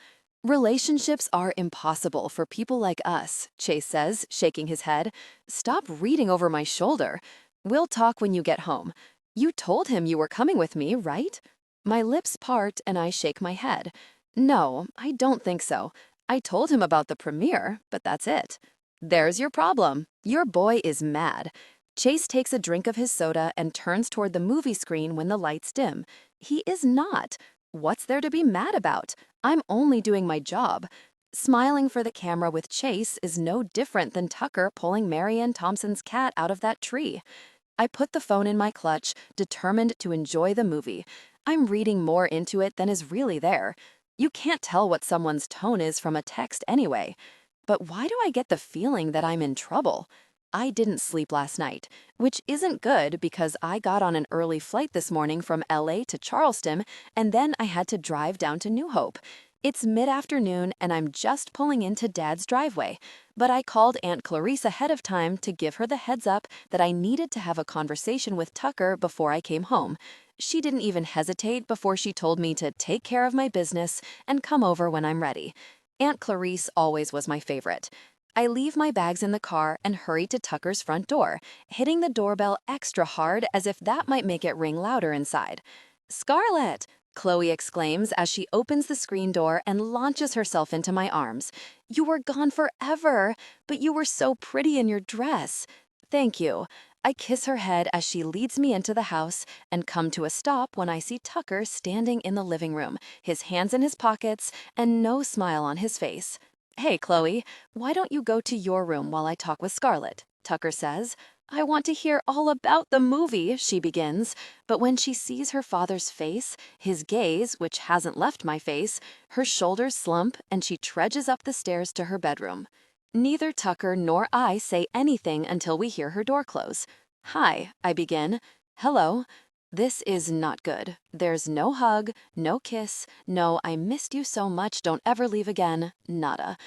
Relationships are impossible for people like us, Chase says, shaking his head. Stop reading over my shoulder. We'll talk when you get home. You told him you were coming with me, right? My lips part and I shake my head. No, I don't think so. I told him about the premiere, but that's it. There's your problem. Your boy is mad. Chase takes a drink of his soda and turns toward the movie screen when the lights dim. He is not. What's there to be mad about? I'm only doing my job. Smiling for the camera with Chase is no different than Tucker pulling Marianne Thompson's cat out of that tree. I put the phone in my clutch, determined to enjoy the movie. I'm reading more into it than is really there. You can't tell what someone's tone is from a text anyway. But why do I get the feeling that I'm in trouble? I didn't sleep last night, which isn't good because I got on an early flight this morning from LA to Charleston, and then I had to drive down to New Hope. It's mid-afternoon, and I'm just pulling into Dad's driveway. but I called Aunt Clarice ahead of time to give her the heads up that I needed to have a conversation with Tucker before I came home. She didn't even hesitate before she told me to take care of my business and come over when I'm ready. Aunt Clarice always was my favorite. I leave my bags in the car and hurry to Tucker's front door, hitting the doorbell extra hard as if that might make it ring louder inside. "Scarlett!" Chloe exclaims as she opens the screen door and launches herself into my arms. "You were gone forever, but you were so pretty in your dress." "Thank you." I kiss her head as she leads me into the house and come to a stop when I see Tucker standing in the living room, his hands in his pockets and no smile on his face. "Hey, Chloe, why don't you go to your room while I talk with Scarlett?" Tucker says. "I want to hear all about the movie," she begins, but when she sees her father's face, his gaze, which hasn't left my face, her shoulders slump and she trudges up the stairs to her bedroom. Neither Tucker nor I say anything until we hear her door close. "Hi," I begin. "Hello." This is not good. There's no hug, no kiss, no "I missed you so much, don't ever leave again," nada.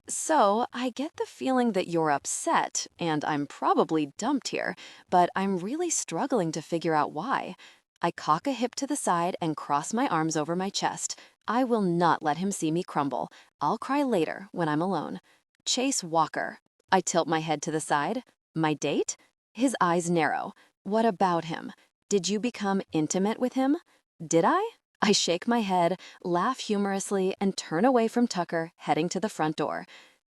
So, I get the feeling that you're upset, and I'm probably dumped here, but I'm really struggling to figure out why. I cock a hip to the side and cross my arms over my chest. I will not let him see me crumble. I'll cry later when I'm alone. "Chase Walker." I tilt my head to the side. "My date?" His eyes narrow. "What about him? Did you become intimate with him?" "Did I?" I shake my head, laugh humorously, and turn away from Tucker, heading to the front door.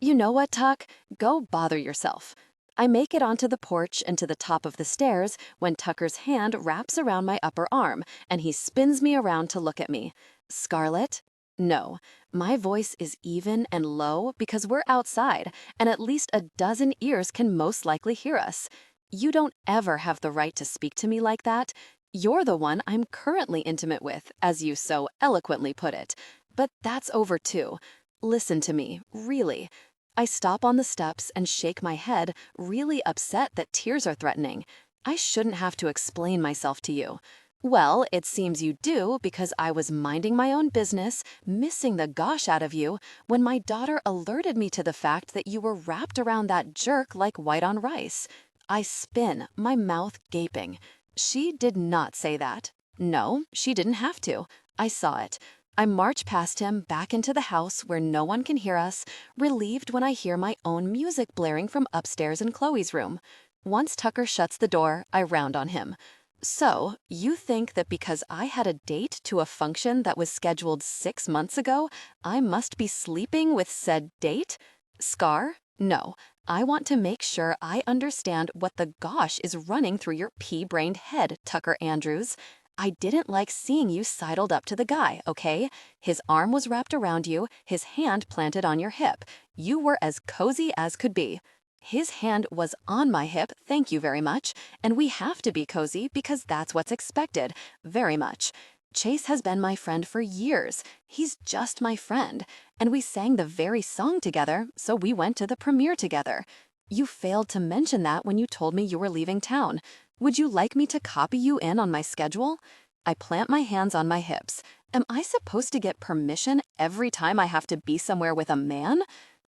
"You know what, Tuck? Go bother yourself." I make it onto the porch and to the top of the stairs when Tucker's hand wraps around my upper arm, and he spins me around to look at me. "Scarlett?" No. My voice is even and low because we're outside, and at least a dozen ears can most likely hear us. "You don't ever have the right to speak to me like that. You're the one I'm currently intimate with, as you so eloquently put it. But that's over too. Listen to me, really." I stop on the steps and shake my head, really upset that tears are threatening. "I shouldn't have to explain myself to you." "Well, it seems you do because I was minding my own business, missing the gosh out of you, when my daughter alerted me to the fact that you were wrapped around that jerk like white on rice." I spin, my mouth gaping. She did not say that. No, she didn't have to. I saw it. I march past him back into the house where no one can hear us, relieved when I hear my own music blaring from upstairs in Chloe's room. Once Tucker shuts the door, I round on him. "So, you think that because I had a date to a function that was scheduled 6 months ago, I must be sleeping with said date? Scar? No. I want to make sure I understand what the gosh is running through your pea-brained head, Tucker Andrews. I didn't like seeing you sidled up to the guy, okay? His arm was wrapped around you, his hand planted on your hip. You were as cozy as could be. His hand was on my hip, thank you very much, and we have to be cozy because that's what's expected, very much. Chase has been my friend for years. He's just my friend. And we sang the very song together, so we went to the premiere together. You failed to mention that when you told me you were leaving town. Would you like me to copy you in on my schedule?" I plant my hands on my hips. Am I supposed to get permission every time I have to be somewhere with a man?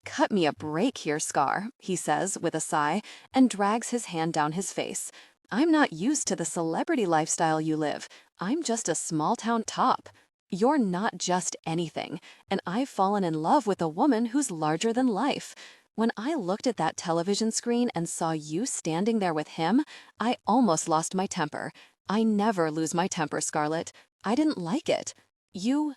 "Cut me a break here, Scar," he says with a sigh, and drags his hand down his face. "I'm not used to the celebrity lifestyle you live. I'm just a small-town top. You're not just anything, and I've fallen in love with a woman who's larger than life. When I looked at that television screen and saw you standing there with him, I almost lost my temper. I never lose my temper, Scarlett. I didn't like it. You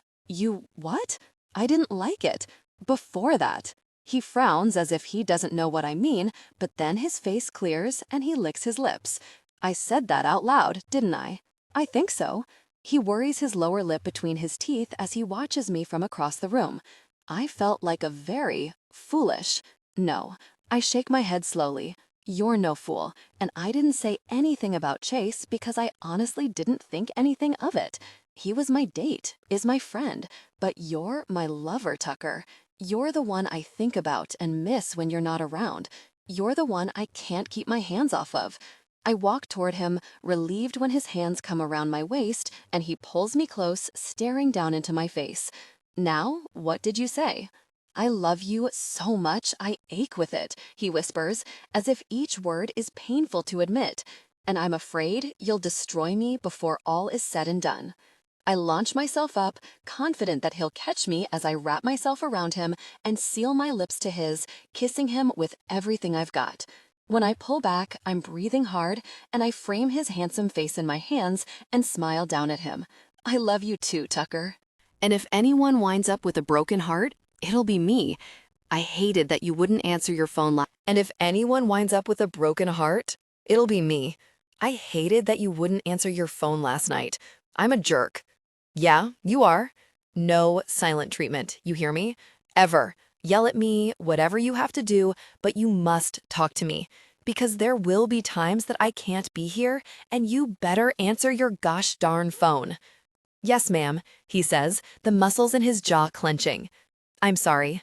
what? I didn't like it. Before that." He frowns as if he doesn't know what I mean, but then his face clears and he licks his lips. I said that out loud, didn't I? I think so. He worries his lower lip between his teeth as he watches me from across the room. I felt like a very foolish. No, I shake my head slowly. You're no fool, and I didn't say anything about Chase because I honestly didn't think anything of it. He was my date, is my friend, but you're my lover, Tucker. You're the one I think about and miss when you're not around. You're the one I can't keep my hands off of. I walk toward him, relieved when his hands come around my waist and he pulls me close, staring down into my face. "Now, what did you say?" I love you so much I ache with it, he whispers, as if each word is painful to admit, and I'm afraid you'll destroy me before all is said and done. I launch myself up, confident that he'll catch me as I wrap myself around him and seal my lips to his, kissing him with everything I've got. When I pull back, I'm breathing hard, and I frame his handsome face in my hands and smile down at him. I love you too, Tucker. And if anyone winds up with a broken heart, it'll be me. I hated that you wouldn't answer your phone last. And if anyone winds up with a broken heart, it'll be me. I hated that you wouldn't answer your phone last night. I'm a jerk. Yeah, you are. No silent treatment, you hear me? Ever. Yell at me, whatever you have to do, but you must talk to me. Because there will be times that I can't be here, and you better answer your gosh darn phone. Yes, ma'am, he says, the muscles in his jaw clenching. I'm sorry.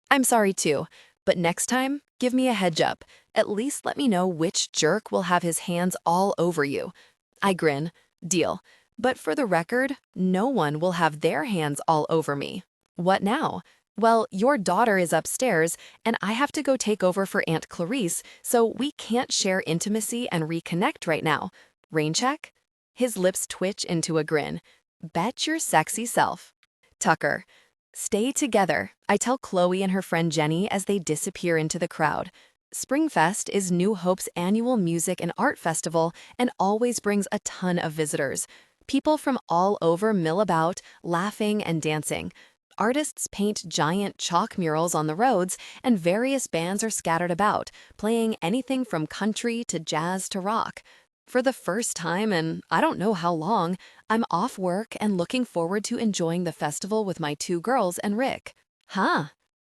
I'm sorry too, but next time, give me a heads up. At least let me know which jerk will have his hands all over you. I grin. Deal. But for the record, no one will have their hands all over me. What now? Well, your daughter is upstairs, and I have to go take over for Aunt Clarice, so we can't share intimacy and reconnect right now. Rain check? His lips twitch into a grin. Bet your sexy self. Tucker. Stay together, I tell Chloe and her friend Jenny as they disappear into the crowd. Springfest is New Hope's annual music and art festival and always brings a ton of visitors. People from all over mill about, laughing and dancing. Artists paint giant chalk murals on the roads, and various bands are scattered about, playing anything from country to jazz to rock. For the first time in I don't know how long, I'm off work and looking forward to enjoying the festival with my two girls and Rick. Huh?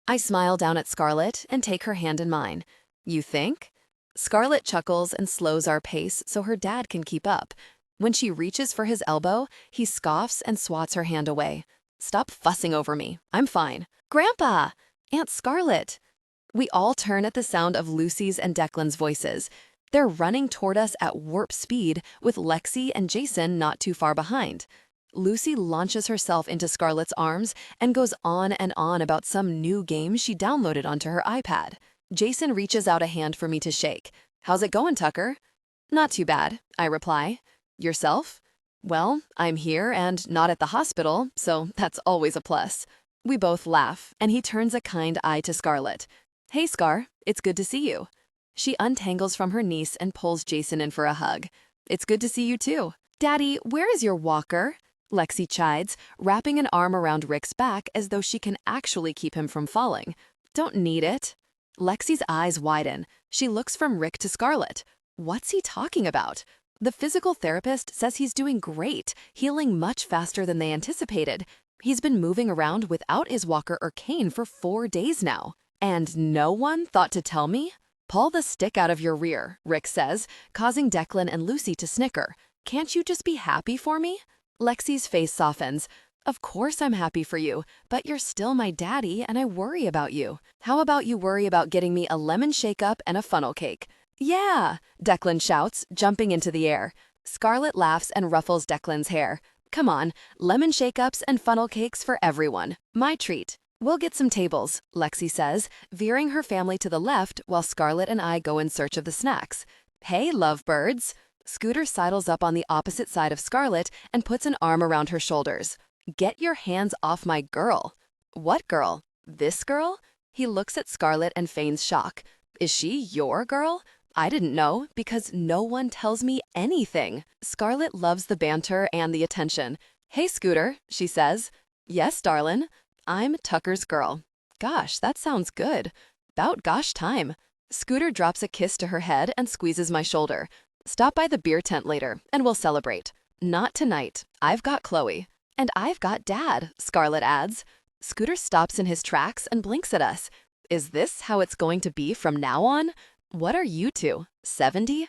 I smile down at Scarlett and take her hand in mine. You think? Scarlett chuckles and slows our pace so her dad can keep up. When she reaches for his elbow, he scoffs and swats her hand away. Stop fussing over me. I'm fine. Grandpa! Aunt Scarlett! We all turn at the sound of Lucy's and Declan's voices. They're running toward us at warp speed, with Lexi and Jason not too far behind. Lucy launches herself into Scarlett's arms and goes on and on about some new game she downloaded onto her iPad. Jason reaches out a hand for me to shake. How's it going, Tucker? Not too bad, I reply. Yourself? Well, I'm here and not at the hospital, so that's always a plus. We both laugh, and he turns a kind eye to Scarlett. Hey, Scar, it's good to see you. She untangles from her niece and pulls Jason in for a hug. It's good to see you too. Daddy, where is your walker? Lexi chides, wrapping an arm around Rick's back as though she can actually keep him from falling. Don't need it. Lexi's eyes widen. She looks from Rick to Scarlett. What's he talking about? The physical therapist says he's doing great, healing much faster than they anticipated. He's been moving around without his walker or cane for 4 days now. And no one thought to tell me? Pull the stick out of your rear, Rick says, causing Declan and Lucy to snicker. Can't you just be happy for me? Lexi's face softens. Of course I'm happy for you, but you're still my daddy and I worry about you. How about you worry about getting me a lemon shake-up and a funnel cake? Yeah, Declan shouts, jumping into the air. Scarlett laughs and ruffles Declan's hair. Come on, lemon shake-ups and funnel cakes for everyone. My treat. We'll get some tables, Lexi says, veering her family to the left while Scarlett and I go in search of the snacks. Hey, lovebirds. Scooter sidles up on the opposite side of Scarlett and puts an arm around her shoulders. Get your hands off my girl. What girl? This girl? He looks at Scarlett and feigns shock. Is she your girl? I didn't know, because no one tells me anything. Scarlett loves the banter and the attention. Hey, Scooter, she says. Yes, darlin'. I'm Tucker's girl. Gosh, that sounds good. 'Bout gosh time. Scooter drops a kiss to her head and squeezes my shoulder. Stop by the beer tent later, and we'll celebrate. Not tonight. I've got Chloe. And I've got Dad, Scarlett adds. Scooter stops in his tracks and blinks at us. Is this how it's going to be from now on? What are you two, 70?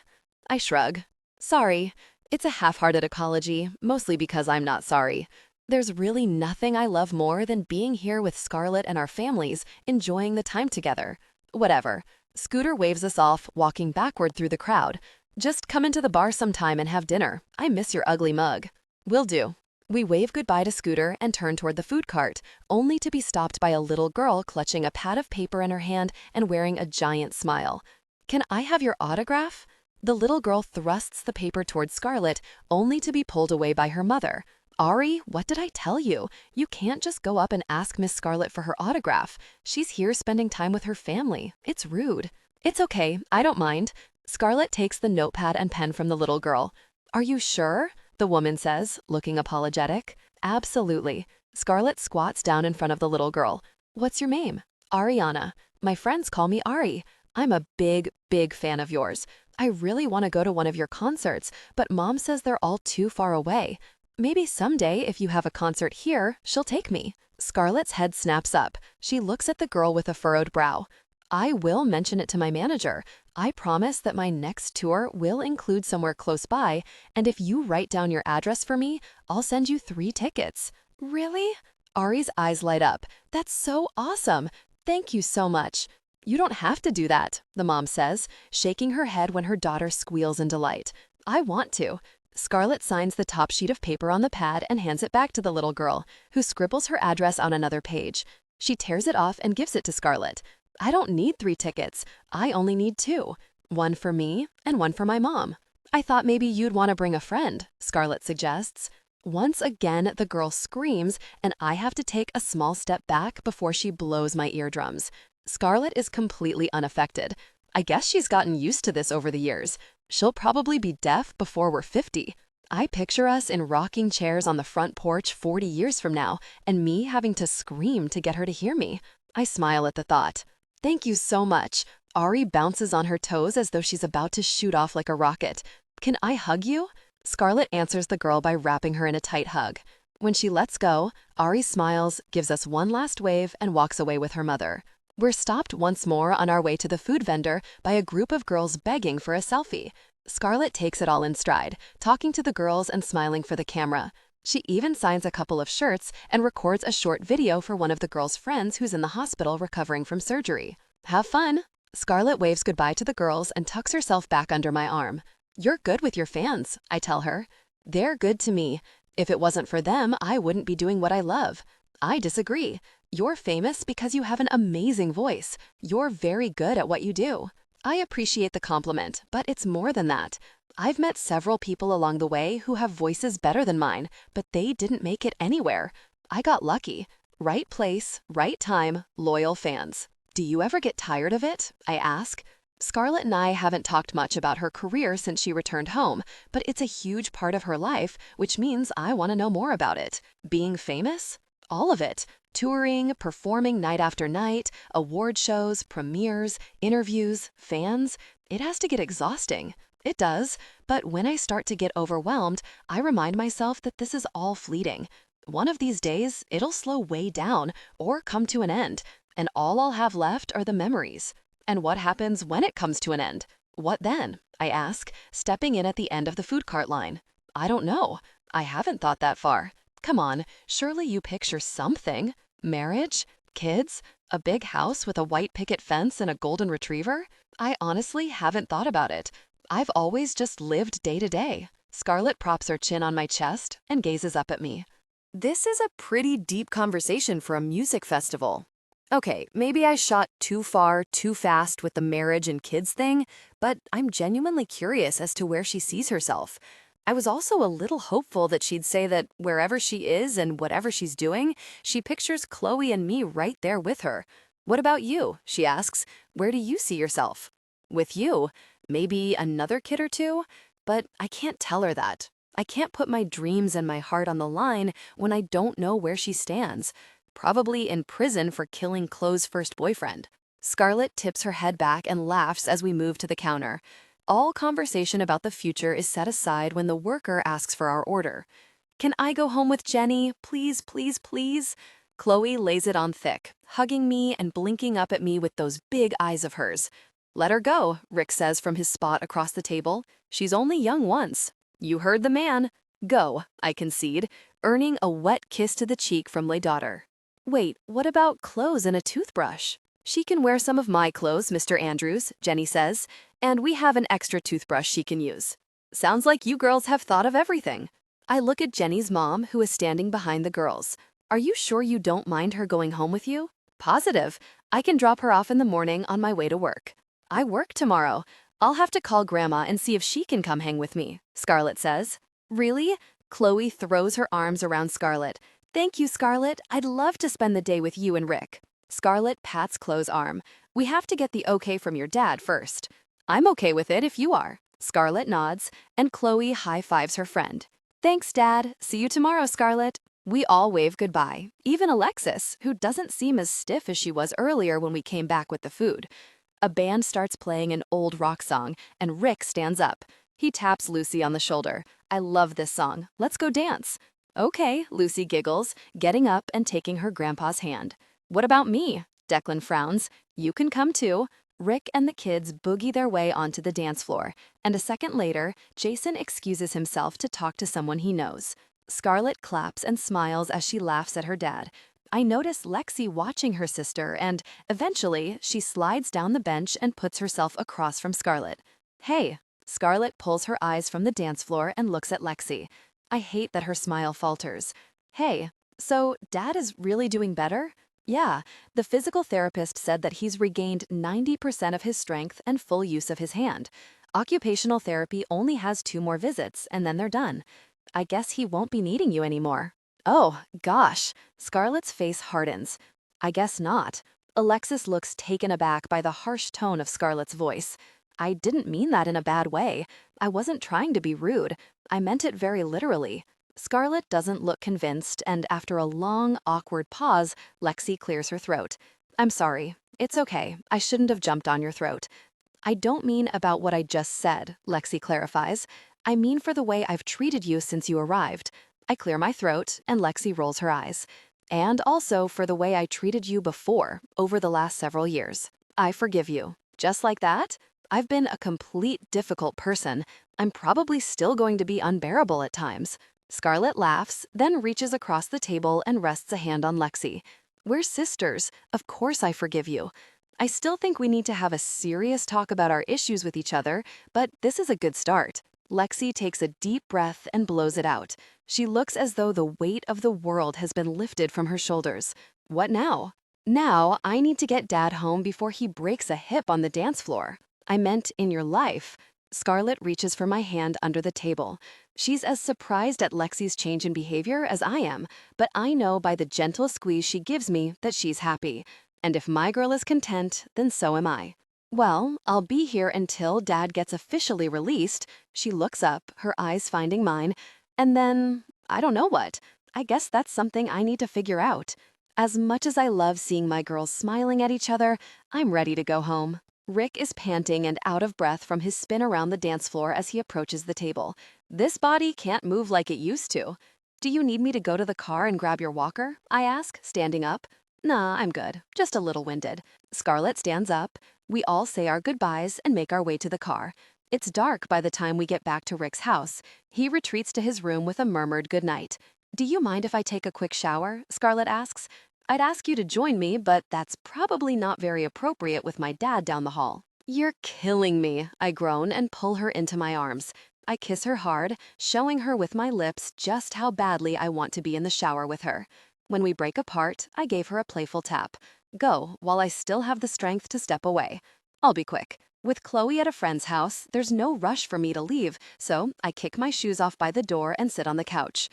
I shrug. Sorry. It's a half-hearted apology, mostly because I'm not sorry. There's really nothing I love more than being here with Scarlett and our families, enjoying the time together. Whatever. Scooter waves us off, walking backward through the crowd. Just come into the bar sometime and have dinner. I miss your ugly mug. Will do. We wave goodbye to Scooter and turn toward the food cart, only to be stopped by a little girl clutching a pad of paper in her hand and wearing a giant smile. "Can I have your autograph?" The little girl thrusts the paper toward Scarlett, only to be pulled away by her mother. "Ari, what did I tell you? You can't just go up and ask Miss Scarlett for her autograph. She's here spending time with her family. It's rude." "It's okay, I don't mind." Scarlett takes the notepad and pen from the little girl. "Are you sure?" the woman says, looking apologetic. "Absolutely." Scarlett squats down in front of the little girl. "What's your name?" "Ariana. My friends call me Ari. I'm a big, big fan of yours. I really want to go to one of your concerts, but Mom says they're all too far away. Maybe someday, if you have a concert here, she'll take me." Scarlett's head snaps up. She looks at the girl with a furrowed brow. "I will mention it to my manager. I promise that my next tour will include somewhere close by, and if you write down your address for me, I'll send you 3 tickets." "Really?" Ari's eyes light up. "That's so awesome. Thank you so much." "You don't have to do that," the mom says, shaking her head when her daughter squeals in delight. "I want to." Scarlett signs the top sheet of paper on the pad and hands it back to the little girl, who scribbles her address on another page. She tears it off and gives it to Scarlett. "I don't need 3 tickets. I only need 2. One for me and one for my mom." "I thought maybe you'd want to bring a friend," Scarlett suggests. Once again, the girl screams, and I have to take a small step back before she blows my eardrums. Scarlett is completely unaffected. I guess she's gotten used to this over the years. She'll probably be deaf before we're 50. I picture us in rocking chairs on the front porch 40 years from now, and me having to scream to get her to hear me. I smile at the thought. "Thank you so much." Ari bounces on her toes as though she's about to shoot off like a rocket. "Can I hug you?" Scarlett answers the girl by wrapping her in a tight hug. When she lets go, Ari smiles, gives us one last wave, and walks away with her mother. We're stopped once more on our way to the food vendor by a group of girls begging for a selfie. Scarlett takes it all in stride, talking to the girls and smiling for the camera. She even signs a couple of shirts and records a short video for one of the girls' friends who's in the hospital recovering from surgery. "Have fun." Scarlett waves goodbye to the girls and tucks herself back under my arm. "You're good with your fans," I tell her. "They're good to me. If it wasn't for them, I wouldn't be doing what I love." I disagree. "You're famous because you have an amazing voice. You're very good at what you do." I appreciate the compliment, but it's more than that. I've met several people along the way who have voices better than mine, but they didn't make it anywhere. I got lucky. Right place, right time, loyal fans. "Do you ever get tired of it?" I ask. Scarlett and I haven't talked much about her career since she returned home, but it's a huge part of her life, which means I want to know more about it. Being famous? All of it. Touring, performing night after night, award shows, premieres, interviews, fans. It has to get exhausting. It does, but when I start to get overwhelmed, I remind myself that this is all fleeting. One of these days, it'll slow way down or come to an end, and all I'll have left are the memories. And what happens when it comes to an end? What then? I ask, stepping in at the end of the food cart line. I don't know. I haven't thought that far. Come on, surely you picture something. Marriage? Kids? A big house with a white picket fence and a golden retriever? I honestly haven't thought about it. I've always just lived day to day. Scarlett props her chin on my chest and gazes up at me. "This is a pretty deep conversation for a music festival." Okay, maybe I shot too far, too fast with the marriage and kids thing, but I'm genuinely curious as to where she sees herself. I was also a little hopeful that she'd say that wherever she is and whatever she's doing, she pictures Chloe and me right there with her. "What about you?" she asks. "Where do you see yourself?" "With you. Maybe another kid or two?" But I can't tell her that. I can't put my dreams and my heart on the line when I don't know where she stands. Probably in prison for killing Chloe's first boyfriend. Scarlett tips her head back and laughs as we move to the counter. All conversation about the future is set aside when the worker asks for our order. "Can I go home with Jenny? Please, please, please." Chloe lays it on thick, hugging me and blinking up at me with those big eyes of hers. "Let her go," Rick says from his spot across the table. "She's only young once." "You heard the man." "Go," I concede, earning a wet kiss to the cheek from my daughter. "Wait, what about clothes and a toothbrush?" "She can wear some of my clothes, Mr. Andrews," Jenny says, "and we have an extra toothbrush she can use." "Sounds like you girls have thought of everything." I look at Jenny's mom, who is standing behind the girls. Are you sure you don't mind her going home with you? Positive. I can drop her off in the morning on my way to work. I work tomorrow. I'll have to call Grandma and see if she can come hang with me, Scarlett says. Really? Chloe throws her arms around Scarlett. Thank you, Scarlett. I'd love to spend the day with you and Rick. Scarlett pats Chloe's arm. We have to get the okay from your dad first. I'm okay with it if you are. Scarlett nods, and Chloe high-fives her friend. Thanks, Dad. See you tomorrow, Scarlett. We all wave goodbye, even Alexis, who doesn't seem as stiff as she was earlier when we came back with the food. A band starts playing an old rock song, and Rick stands up. He taps Lucy on the shoulder. I love this song. Let's go dance. Okay, Lucy giggles, getting up and taking her grandpa's hand. What about me? Declan frowns. You can come too. Rick and the kids boogie their way onto the dance floor, and a second later, Jason excuses himself to talk to someone he knows. Scarlett claps and smiles as she laughs at her dad. I notice Lexi watching her sister, and eventually, she slides down the bench and puts herself across from Scarlett. Hey, Scarlett pulls her eyes from the dance floor and looks at Lexi. I hate that her smile falters. Hey, so Dad is really doing better? Yeah, the physical therapist said that he's regained 90% of his strength and full use of his hand. Occupational therapy only has 2 more visits, and then they're done. I guess he won't be needing you anymore. Oh, gosh. Scarlett's face hardens. I guess not. Alexis looks taken aback by the harsh tone of Scarlett's voice. I didn't mean that in a bad way. I wasn't trying to be rude. I meant it very literally. Scarlett doesn't look convinced, and after a long, awkward pause, Lexi clears her throat. I'm sorry. It's okay. I shouldn't have jumped on your throat. I don't mean about what I just said, Lexi clarifies. I mean for the way I've treated you since you arrived. I clear my throat, and Lexi rolls her eyes. And also for the way I treated you before, over the last several years. I forgive you. Just like that? I've been a complete difficult person. I'm probably still going to be unbearable at times. Scarlett laughs, then reaches across the table and rests a hand on Lexi. We're sisters. Of course I forgive you. I still think we need to have a serious talk about our issues with each other, but this is a good start. Lexi takes a deep breath and blows it out. She looks as though the weight of the world has been lifted from her shoulders. What now? Now I need to get Dad home before he breaks a hip on the dance floor. I meant in your life. Scarlett reaches for my hand under the table. She's as surprised at Lexi's change in behavior as I am, but I know by the gentle squeeze she gives me that she's happy. And if my girl is content, then so am I. Well, I'll be here until Dad gets officially released. She looks up, her eyes finding mine, and then, I don't know what. I guess that's something I need to figure out. As much as I love seeing my girls smiling at each other, I'm ready to go home. Rick is panting and out of breath from his spin around the dance floor as he approaches the table. This body can't move like it used to. Do you need me to go to the car and grab your walker? I ask, standing up. Nah, I'm good. Just a little winded. Scarlett stands up. We all say our goodbyes and make our way to the car. It's dark by the time we get back to Rick's house. He retreats to his room with a murmured goodnight. Do you mind if I take a quick shower? Scarlett asks. I'd ask you to join me, but that's probably not very appropriate with my dad down the hall. You're killing me, I groan and pull her into my arms. I kiss her hard, showing her with my lips just how badly I want to be in the shower with her. When we break apart, I gave her a playful tap. Go, while I still have the strength to step away. I'll be quick. With Chloe at a friend's house, there's no rush for me to leave, so I kick my shoes off by the door and sit on the couch.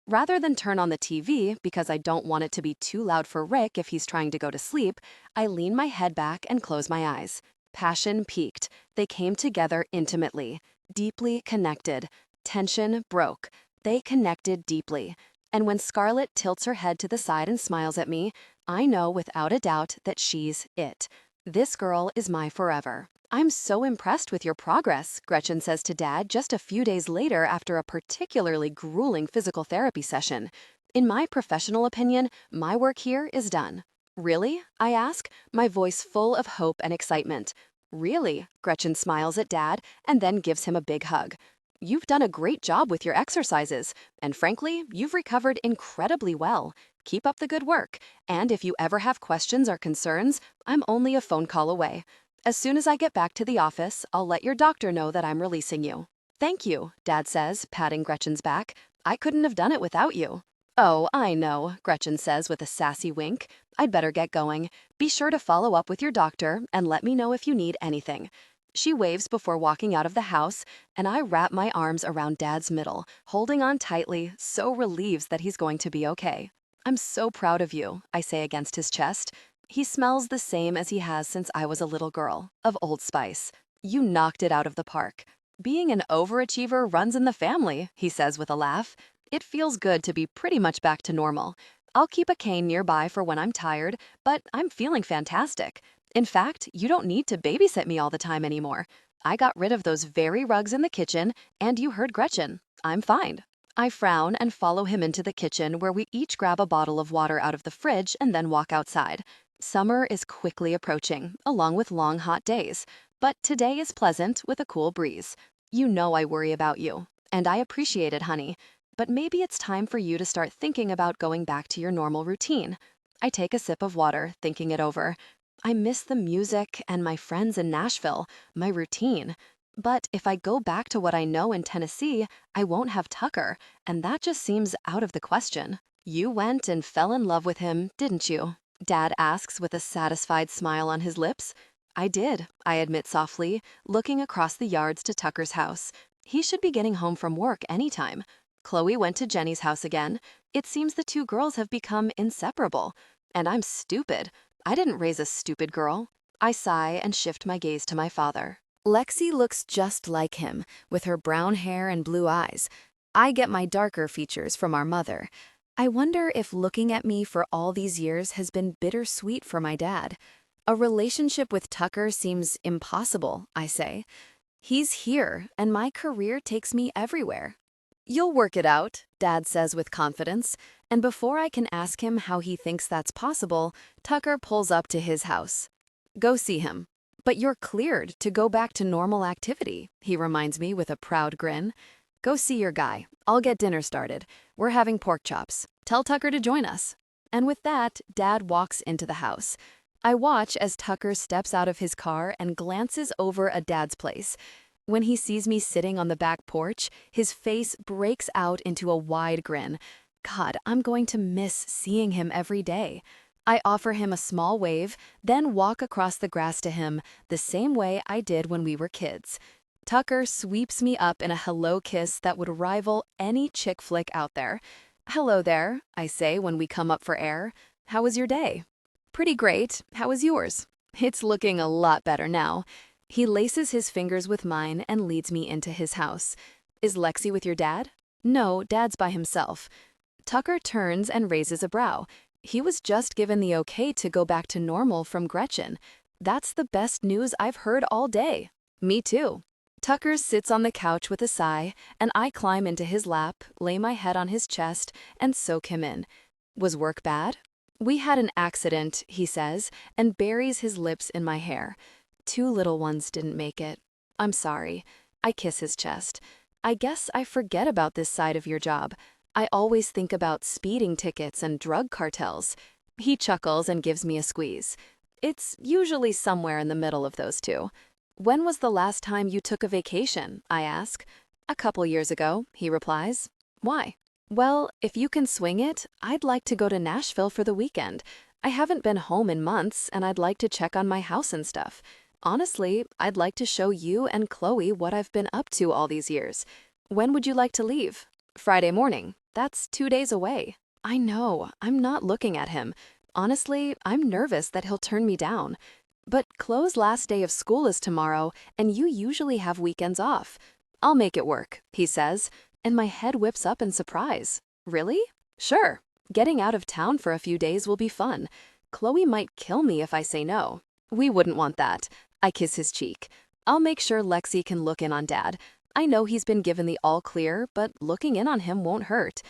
Rather than turn on the TV, because I don't want it to be too loud for Rick if he's trying to go to sleep, I lean my head back and close my eyes. Passion peaked. They came together intimately, deeply connected. Tension broke. They connected deeply. And when Scarlett tilts her head to the side and smiles at me, I know without a doubt that she's it. This girl is my forever. I'm so impressed with your progress, Gretchen says to Dad just a few days later after a particularly grueling physical therapy session. In my professional opinion, my work here is done. Really? I ask, my voice full of hope and excitement. Really? Gretchen smiles at Dad and then gives him a big hug. You've done a great job with your exercises, and frankly, you've recovered incredibly well. Keep up the good work, and if you ever have questions or concerns, I'm only a phone call away. As soon as I get back to the office, I'll let your doctor know that I'm releasing you. Thank you, Dad says, patting Gretchen's back. I couldn't have done it without you. Oh, I know, Gretchen says with a sassy wink. I'd better get going. Be sure to follow up with your doctor and let me know if you need anything. She waves before walking out of the house, and I wrap my arms around Dad's middle, holding on tightly, so relieved that he's going to be okay. I'm so proud of you, I say against his chest. He smells the same as he has since I was a little girl, of Old Spice. You knocked it out of the park. Being an overachiever runs in the family, he says with a laugh. It feels good to be pretty much back to normal. I'll keep a cane nearby for when I'm tired, but I'm feeling fantastic. In fact, you don't need to babysit me all the time anymore. I got rid of those very rugs in the kitchen, and you heard Gretchen. I'm fine. I frown and follow him into the kitchen where we each grab a bottle of water out of the fridge and then walk outside. Summer is quickly approaching, along with long hot days. But today is pleasant with a cool breeze. You know I worry about you, and I appreciate it, honey. But maybe it's time for you to start thinking about going back to your normal routine. I take a sip of water, thinking it over. I miss the music and my friends in Nashville, my routine. But if I go back to what I know in Tennessee, I won't have Tucker, and that just seems out of the question. You went and fell in love with him, didn't you? Dad asks with a satisfied smile on his lips. I did, I admit softly, looking across the yards to Tucker's house. He should be getting home from work anytime. Chloe went to Jenny's house again. It seems the two girls have become inseparable. And I'm stupid. I didn't raise a stupid girl. I sigh and shift my gaze to my father. Lexi looks just like him, with her brown hair and blue eyes. I get my darker features from our mother. I wonder if looking at me for all these years has been bittersweet for my dad. A relationship with Tucker seems impossible, I say. He's here, and my career takes me everywhere. You'll work it out, Dad says with confidence, and before I can ask him how he thinks that's possible, Tucker pulls up to his house. Go see him. But you're cleared to go back to normal activity, he reminds me with a proud grin. Go see your guy. I'll get dinner started. We're having pork chops. Tell Tucker to join us. And with that, Dad walks into the house. I watch as Tucker steps out of his car and glances over at Dad's place. When he sees me sitting on the back porch, his face breaks out into a wide grin. God, I'm going to miss seeing him every day. I offer him a small wave, then walk across the grass to him the same way I did when we were kids. Tucker sweeps me up in a hello kiss that would rival any chick flick out there. Hello there, I say when we come up for air. How was your day? Pretty great. How was yours? It's looking a lot better now. He laces his fingers with mine and leads me into his house. Is Lexi with your dad? No, Dad's by himself. Tucker turns and raises a brow. He was just given the okay to go back to normal from Gretchen. That's the best news I've heard all day. Me too. Tucker sits on the couch with a sigh, and I climb into his lap, lay my head on his chest, and soak him in. Was work bad? We had an accident, he says, and buries his lips in my hair. 2 little ones didn't make it. I'm sorry. I kiss his chest. I guess I forget about this side of your job. I always think about speeding tickets and drug cartels. He chuckles and gives me a squeeze. It's usually somewhere in the middle of those two. When was the last time you took a vacation? I ask. A couple years ago, he replies. Why? Well, if you can swing it, I'd like to go to Nashville for the weekend. I haven't been home in months, and I'd like to check on my house and stuff. Honestly, I'd like to show you and Chloe what I've been up to all these years. When would you like to leave? Friday morning. That's 2 days away. I know, I'm not looking at him. Honestly, I'm nervous that he'll turn me down. But Chloe's last day of school is tomorrow, and you usually have weekends off. I'll make it work, he says, and my head whips up in surprise. Really? Sure. Getting out of town for a few days will be fun. Chloe might kill me if I say no. We wouldn't want that. I kiss his cheek. I'll make sure Lexi can look in on Dad. I know he's been given the all clear, but looking in on him won't hurt.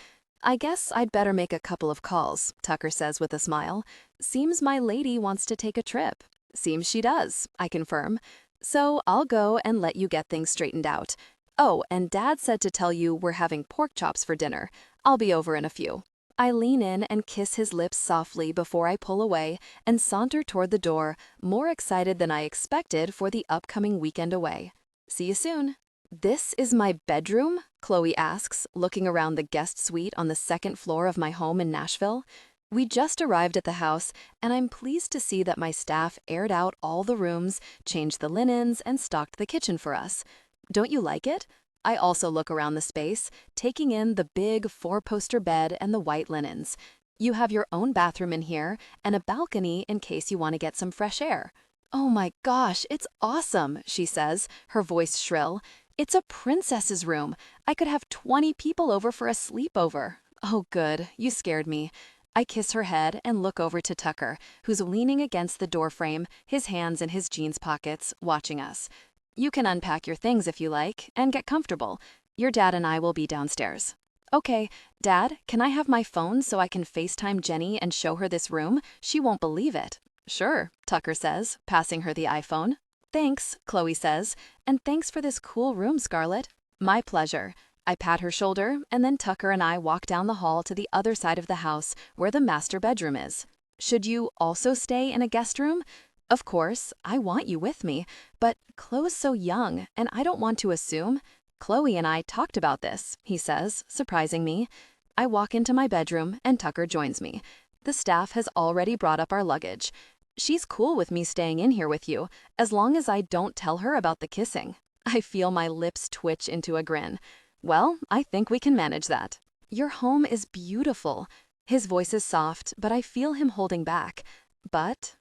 I guess I'd better make a couple of calls, Tucker says with a smile. Seems my lady wants to take a trip. Seems she does, I confirm. So I'll go and let you get things straightened out. Oh, and Dad said to tell you we're having pork chops for dinner. I'll be over in a few. I lean in and kiss his lips softly before I pull away and saunter toward the door, more excited than I expected for the upcoming weekend away. See you soon. This is my bedroom? Chloe asks, looking around the guest suite on the second floor of my home in Nashville. We just arrived at the house, and I'm pleased to see that my staff aired out all the rooms, changed the linens, and stocked the kitchen for us. Don't you like it? I also look around the space, taking in the big 4-poster bed and the white linens. You have your own bathroom in here and a balcony in case you want to get some fresh air. Oh my gosh, it's awesome, she says, her voice shrill. It's a princess's room. I could have 20 people over for a sleepover. Oh good, you scared me. I kiss her head and look over to Tucker, who's leaning against the doorframe, his hands in his jeans pockets, watching us. You can unpack your things if you like, and get comfortable. Your dad and I will be downstairs. Okay, Dad, can I have my phone so I can FaceTime Jenny and show her this room? She won't believe it. Sure, Tucker says, passing her the iPhone. Thanks, Chloe says, and thanks for this cool room, Scarlett. My pleasure. I pat her shoulder, and then Tucker and I walk down the hall to the other side of the house where the master bedroom is. Should you also stay in a guest room? Of course, I want you with me, but Chloe's so young, and I don't want to assume. Chloe and I talked about this, he says, surprising me. I walk into my bedroom, and Tucker joins me. The staff has already brought up our luggage. She's cool with me staying in here with you, as long as I don't tell her about the kissing. I feel my lips twitch into a grin. Well, I think we can manage that. Your home is beautiful. His voice is soft, but I feel him holding back. But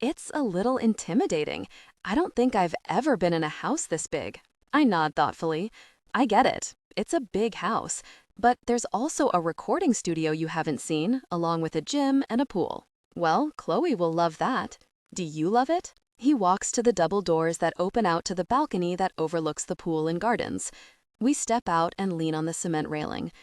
it's a little intimidating. I don't think I've ever been in a house this big. I nod thoughtfully. I get it. It's a big house. But there's also a recording studio you haven't seen, along with a gym and a pool. Well, Chloe will love that. Do you love it? He walks to the double doors that open out to the balcony that overlooks the pool and gardens. We step out and lean on the cement railing.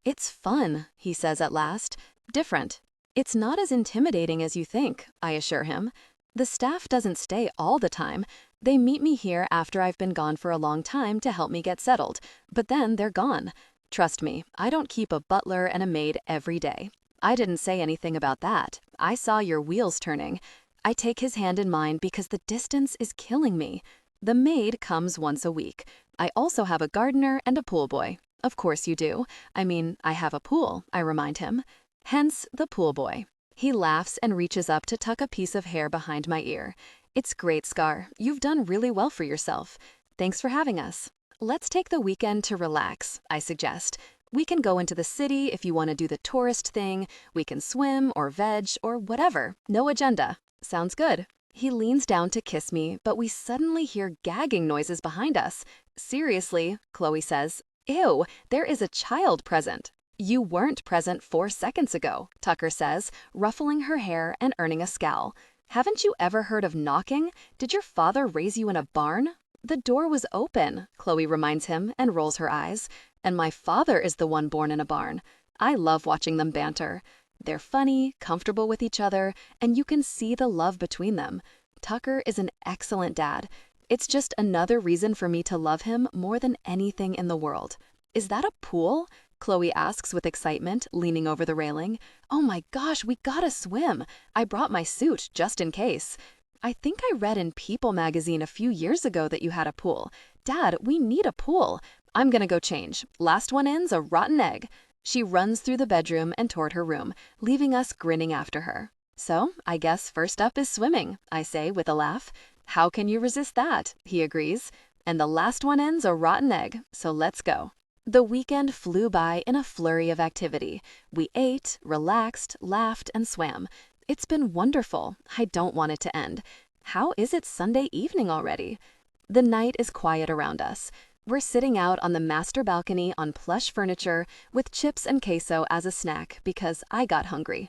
It's fun, he says at last. Different. It's not as intimidating as you think, I assure him. The staff doesn't stay all the time. They meet me here after I've been gone for a long time to help me get settled, but then they're gone. Trust me, I don't keep a butler and a maid every day. I didn't say anything about that. I saw your wheels turning. I take his hand in mine because the distance is killing me. The maid comes once a week. I also have a gardener and a pool boy. Of course you do. I mean, I have a pool, I remind him. Hence the pool boy. He laughs and reaches up to tuck a piece of hair behind my ear. It's great, Scar. You've done really well for yourself. Thanks for having us. Let's take the weekend to relax, I suggest. We can go into the city if you want to do the tourist thing. We can swim or veg or whatever. No agenda. Sounds good. He leans down to kiss me, but we suddenly hear gagging noises behind us. Seriously, Chloe says. Ew, there is a child present. You weren't present 4 seconds ago, Tucker says, ruffling her hair and earning a scowl. Haven't you ever heard of knocking? Did your father raise you in a barn? The door was open, Chloe reminds him and rolls her eyes. And my father is the one born in a barn. I love watching them banter. They're funny, comfortable with each other, and you can see the love between them. Tucker is an excellent dad. It's just another reason for me to love him more than anything in the world. Is that a pool? Chloe asks with excitement, leaning over the railing. Oh my gosh, we gotta swim. I brought my suit just in case. I think I read in People magazine a few years ago that you had a pool. Dad, we need a pool. I'm gonna go change. Last one in's a rotten egg. She runs through the bedroom and toward her room, leaving us grinning after her. So, I guess first up is swimming, I say with a laugh. How can you resist that? He agrees. And the last one in's a rotten egg, so let's go. The weekend flew by in a flurry of activity. We ate, relaxed, laughed, and swam. It's been wonderful. I don't want it to end. How is it Sunday evening already? The night is quiet around us. We're sitting out on the master balcony on plush furniture with chips and queso as a snack because I got hungry.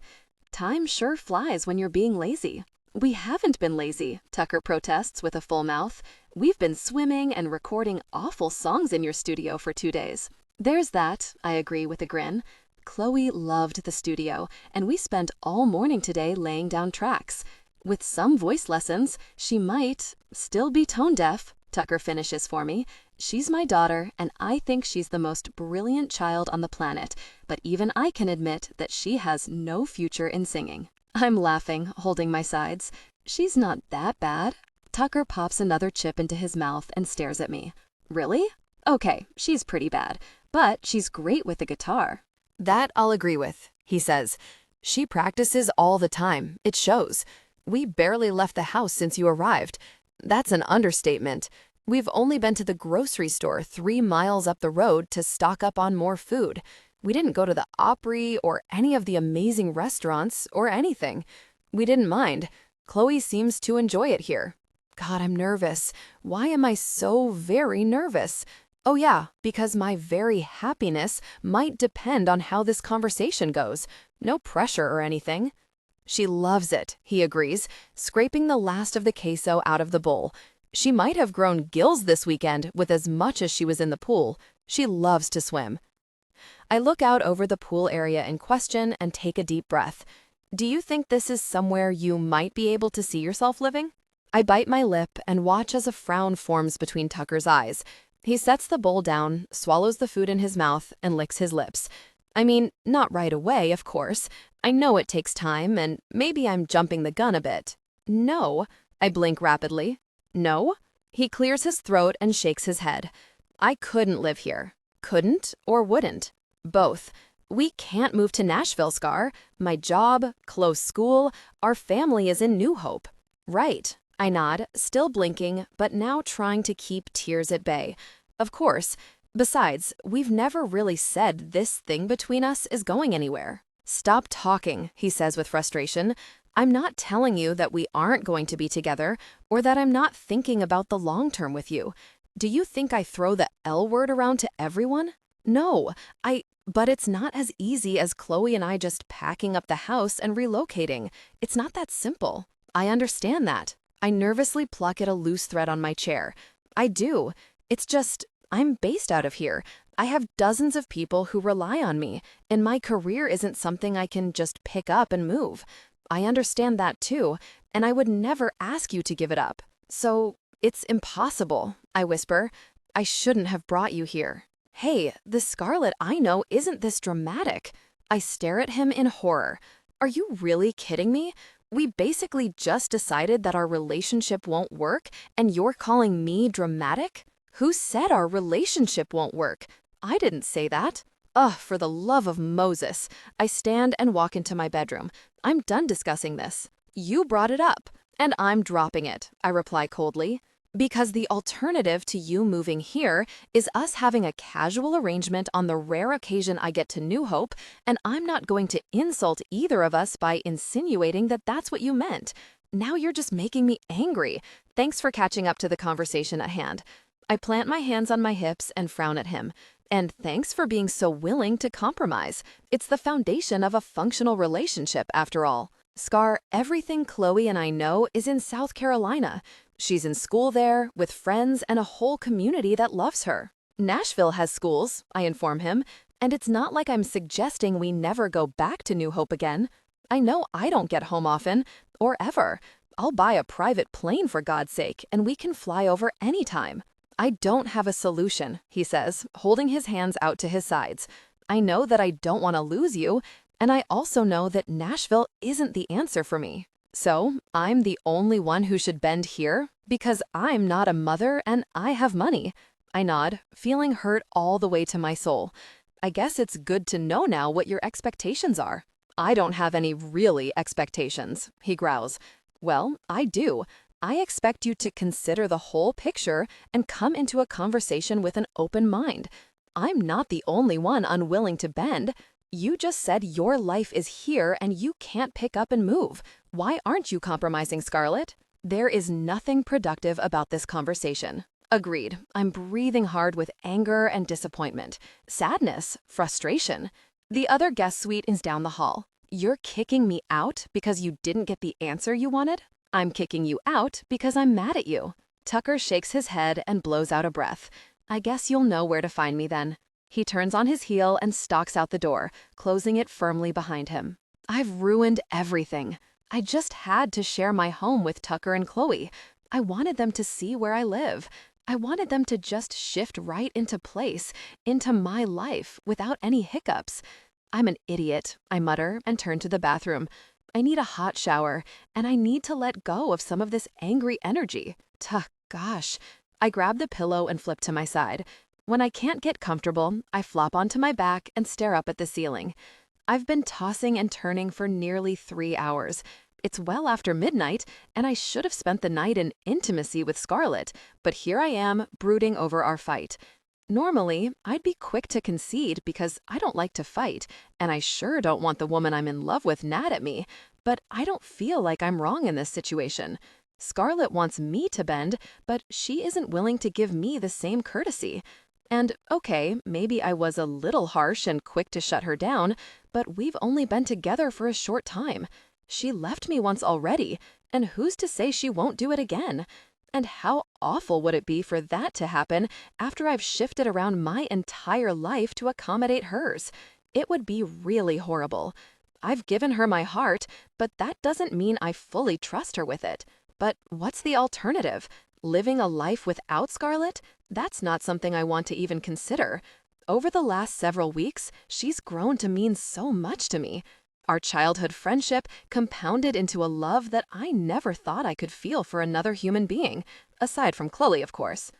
Time sure flies when you're being lazy. We haven't been lazy, Tucker protests with a full mouth. We've been swimming and recording awful songs in your studio for 2 days. There's that, I agree with a grin. Chloe loved the studio, and we spent all morning today laying down tracks. With some voice lessons, she might still be tone deaf, Tucker finishes for me. She's my daughter, and I think she's the most brilliant child on the planet, but even I can admit that she has no future in singing. I'm laughing, holding my sides. She's not that bad. Tucker pops another chip into his mouth and stares at me. Really? Okay, she's pretty bad, but she's great with the guitar. That I'll agree with, he says. She practices all the time. It shows. We barely left the house since you arrived. That's an understatement. We've only been to the grocery store 3 miles up the road to stock up on more food. We didn't go to the Opry or any of the amazing restaurants or anything. We didn't mind. Chloe seems to enjoy it here. God, I'm nervous. Why am I so very nervous? Oh yeah, because my very happiness might depend on how this conversation goes. No pressure or anything. She loves it, he agrees, scraping the last of the queso out of the bowl. She might have grown gills this weekend with as much as she was in the pool. She loves to swim. I look out over the pool area in question and take a deep breath. Do you think this is somewhere you might be able to see yourself living? I bite my lip and watch as a frown forms between Tucker's eyes. He sets the bowl down, swallows the food in his mouth, and licks his lips. I mean, not right away, of course. I know it takes time, and maybe I'm jumping the gun a bit. No. I blink rapidly. No? He clears his throat and shakes his head. I couldn't live here. Couldn't or wouldn't. Both. We can't move to Nashville, Scar. My job, close school, our family is in New Hope. Right. I nod, still blinking, but now trying to keep tears at bay. Of course. Besides, we've never really said this thing between us is going anywhere. Stop talking, he says with frustration. I'm not telling you that we aren't going to be together, or that I'm not thinking about the long term with you. Do you think I throw the L word around to everyone? No, but it's not as easy as Chloe and I just packing up the house and relocating. It's not that simple. I understand that. I nervously pluck at a loose thread on my chair. I do. It's just, I'm based out of here. I have dozens of people who rely on me, and my career isn't something I can just pick up and move. I understand that too, and I would never ask you to give it up. So, it's impossible, I whisper. I shouldn't have brought you here. Hey, the Scarlett I know isn't this dramatic. I stare at him in horror. Are you really kidding me? We basically just decided that our relationship won't work, and you're calling me dramatic? Who said our relationship won't work? I didn't say that. Ugh, for the love of Moses. I stand and walk into my bedroom. I'm done discussing this. You brought it up, and I'm dropping it, I reply coldly. Because the alternative to you moving here is us having a casual arrangement on the rare occasion I get to New Hope, and I'm not going to insult either of us by insinuating that that's what you meant. Now you're just making me angry. Thanks for catching up to the conversation at hand. I plant my hands on my hips and frown at him. And thanks for being so willing to compromise. It's the foundation of a functional relationship, after all. Scar, everything Chloe and I know is in South Carolina. She's in school there, with friends and a whole community that loves her. Nashville has schools, I inform him, and it's not like I'm suggesting we never go back to New Hope again. I know I don't get home often, or ever. I'll buy a private plane for God's sake, and we can fly over anytime. I don't have a solution, he says, holding his hands out to his sides. I know that I don't want to lose you, and I also know that Nashville isn't the answer for me. So, I'm the only one who should bend here because I'm not a mother and I have money. I nod, feeling hurt all the way to my soul. I guess it's good to know now what your expectations are. I don't have any really expectations, he growls. Well, I do. I expect you to consider the whole picture and come into a conversation with an open mind. I'm not the only one unwilling to bend. You just said your life is here and you can't pick up and move. Why aren't you compromising, Scarlett? There is nothing productive about this conversation. Agreed. I'm breathing hard with anger and disappointment, sadness, frustration. The other guest suite is down the hall. You're kicking me out because you didn't get the answer you wanted? I'm kicking you out because I'm mad at you. Tucker shakes his head and blows out a breath. I guess you'll know where to find me then. He turns on his heel and stalks out the door, closing it firmly behind him. I've ruined everything. I just had to share my home with Tucker and Chloe. I wanted them to see where I live. I wanted them to just shift right into place, into my life, without any hiccups. I'm an idiot, I mutter and turn to the bathroom. I need a hot shower, and I need to let go of some of this angry energy. Gosh, I grab the pillow and flip to my side. When I can't get comfortable, I flop onto my back and stare up at the ceiling. I've been tossing and turning for nearly 3 hours. It's well after midnight, and I should have spent the night in intimacy with Scarlett, but here I am, brooding over our fight. Normally, I'd be quick to concede because I don't like to fight, and I sure don't want the woman I'm in love with mad at me, but I don't feel like I'm wrong in this situation. Scarlett wants me to bend, but she isn't willing to give me the same courtesy. And okay, maybe I was a little harsh and quick to shut her down, but we've only been together for a short time. She left me once already, and who's to say she won't do it again? And how awful would it be for that to happen after I've shifted around my entire life to accommodate hers? It would be really horrible. I've given her my heart, but that doesn't mean I fully trust her with it. But what's the alternative? Living a life without Scarlett? That's not something I want to even consider. Over the last several weeks, she's grown to mean so much to me. Our childhood friendship compounded into a love that I never thought I could feel for another human being, aside from Chloe, of course.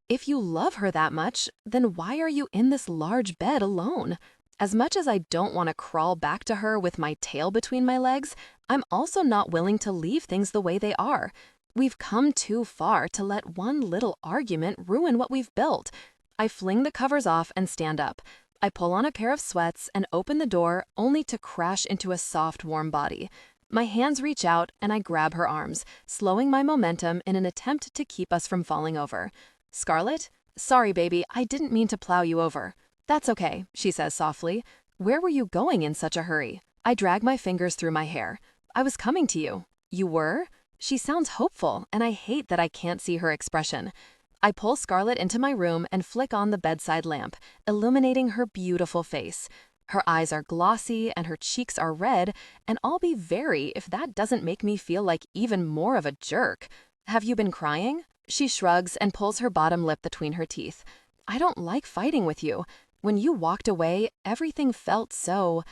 If you love her that much, then why are you in this large bed alone? As much as I don't want to crawl back to her with my tail between my legs, I'm also not willing to leave things the way they are. We've come too far to let one little argument ruin what we've built. I fling the covers off and stand up. I pull on a pair of sweats and open the door only to crash into a soft, warm body. My hands reach out and I grab her arms, slowing my momentum in an attempt to keep us from falling over. Scarlett? Sorry, baby, I didn't mean to plow you over. That's okay, she says softly. Where were you going in such a hurry? I drag my fingers through my hair. I was coming to you. You were? She sounds hopeful, and I hate that I can't see her expression. I pull Scarlett into my room and flick on the bedside lamp, illuminating her beautiful face. Her eyes are glossy and her cheeks are red, and I'll be very if that doesn't make me feel like even more of a jerk. Have you been crying? She shrugs and pulls her bottom lip between her teeth. I don't like fighting with you. When you walked away, everything felt so...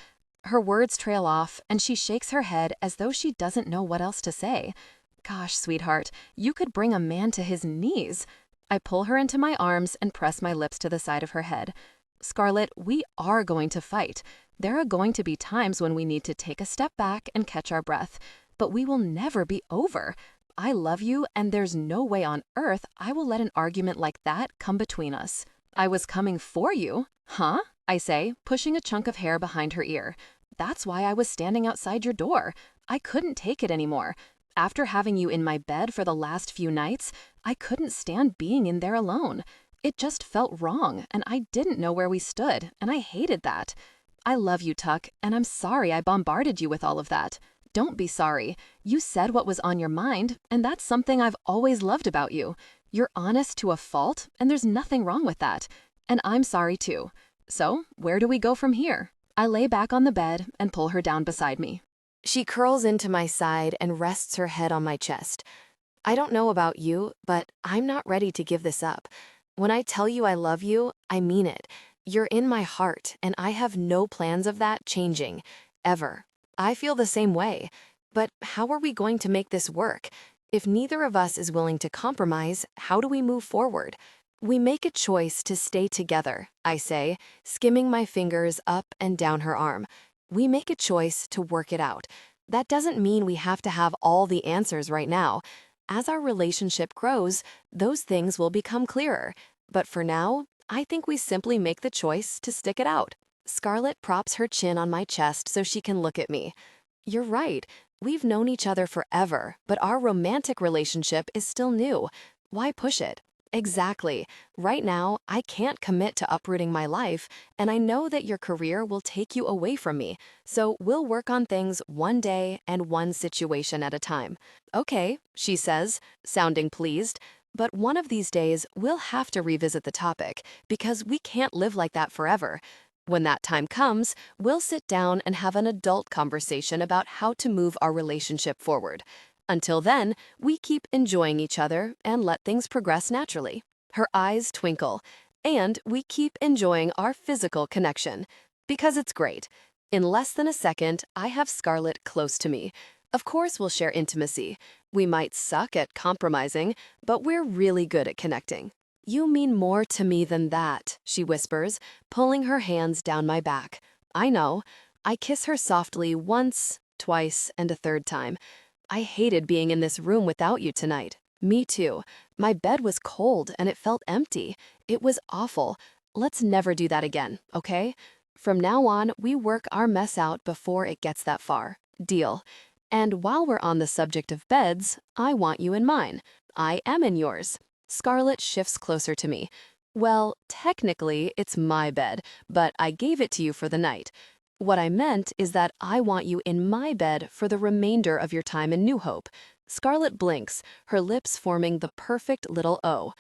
Her words trail off, and she shakes her head as though she doesn't know what else to say. Gosh, sweetheart, you could bring a man to his knees. I pull her into my arms and press my lips to the side of her head. Scarlett, we are going to fight. There are going to be times when we need to take a step back and catch our breath, but we will never be over. I love you, and there's no way on earth I will let an argument like that come between us. I was coming for you. Huh? I say, pushing a chunk of hair behind her ear. That's why I was standing outside your door. I couldn't take it anymore. After having you in my bed for the last few nights, I couldn't stand being in there alone. It just felt wrong, and I didn't know where we stood, and I hated that. I love you, Tuck, and I'm sorry I bombarded you with all of that. Don't be sorry. You said what was on your mind, and that's something I've always loved about you. You're honest to a fault, and there's nothing wrong with that. And I'm sorry too. So, where do we go from here? I lay back on the bed and pull her down beside me. She curls into my side and rests her head on my chest. I don't know about you, but I'm not ready to give this up. When I tell you I love you, I mean it. You're in my heart, and I have no plans of that changing, ever. I feel the same way. But how are we going to make this work? If neither of us is willing to compromise, how do we move forward? We make a choice to stay together, I say, skimming my fingers up and down her arm. We make a choice to work it out. That doesn't mean we have to have all the answers right now. As our relationship grows, those things will become clearer. But for now, I think we simply make the choice to stick it out. Scarlett props her chin on my chest so she can look at me. You're right. We've known each other forever, but our romantic relationship is still new. Why push it? Exactly. Right now, I can't commit to uprooting my life, and I know that your career will take you away from me, so we'll work on things one day and one situation at a time. Okay, she says, sounding pleased, but one of these days we'll have to revisit the topic, because we can't live like that forever. When that time comes, we'll sit down and have an adult conversation about how to move our relationship forward. Until then, we keep enjoying each other and let things progress naturally. Her eyes twinkle. And we keep enjoying our physical connection. Because it's great. In less than a second, I have Scarlett close to me. Of course we'll share intimacy. We might suck at compromising, but we're really good at connecting. You mean more to me than that, she whispers, pulling her hands down my back. I know. I kiss her softly once, twice, and a third time. I hated being in this room without you tonight. Me too. My bed was cold and it felt empty. It was awful. Let's never do that again, okay? From now on, we work our mess out before it gets that far. Deal. And while we're on the subject of beds, I want you in mine. I am in yours. Scarlett shifts closer to me. Well, technically, it's my bed, but I gave it to you for the night. What I meant is that I want you in my bed for the remainder of your time in New Hope. Scarlett blinks, her lips forming the perfect little O.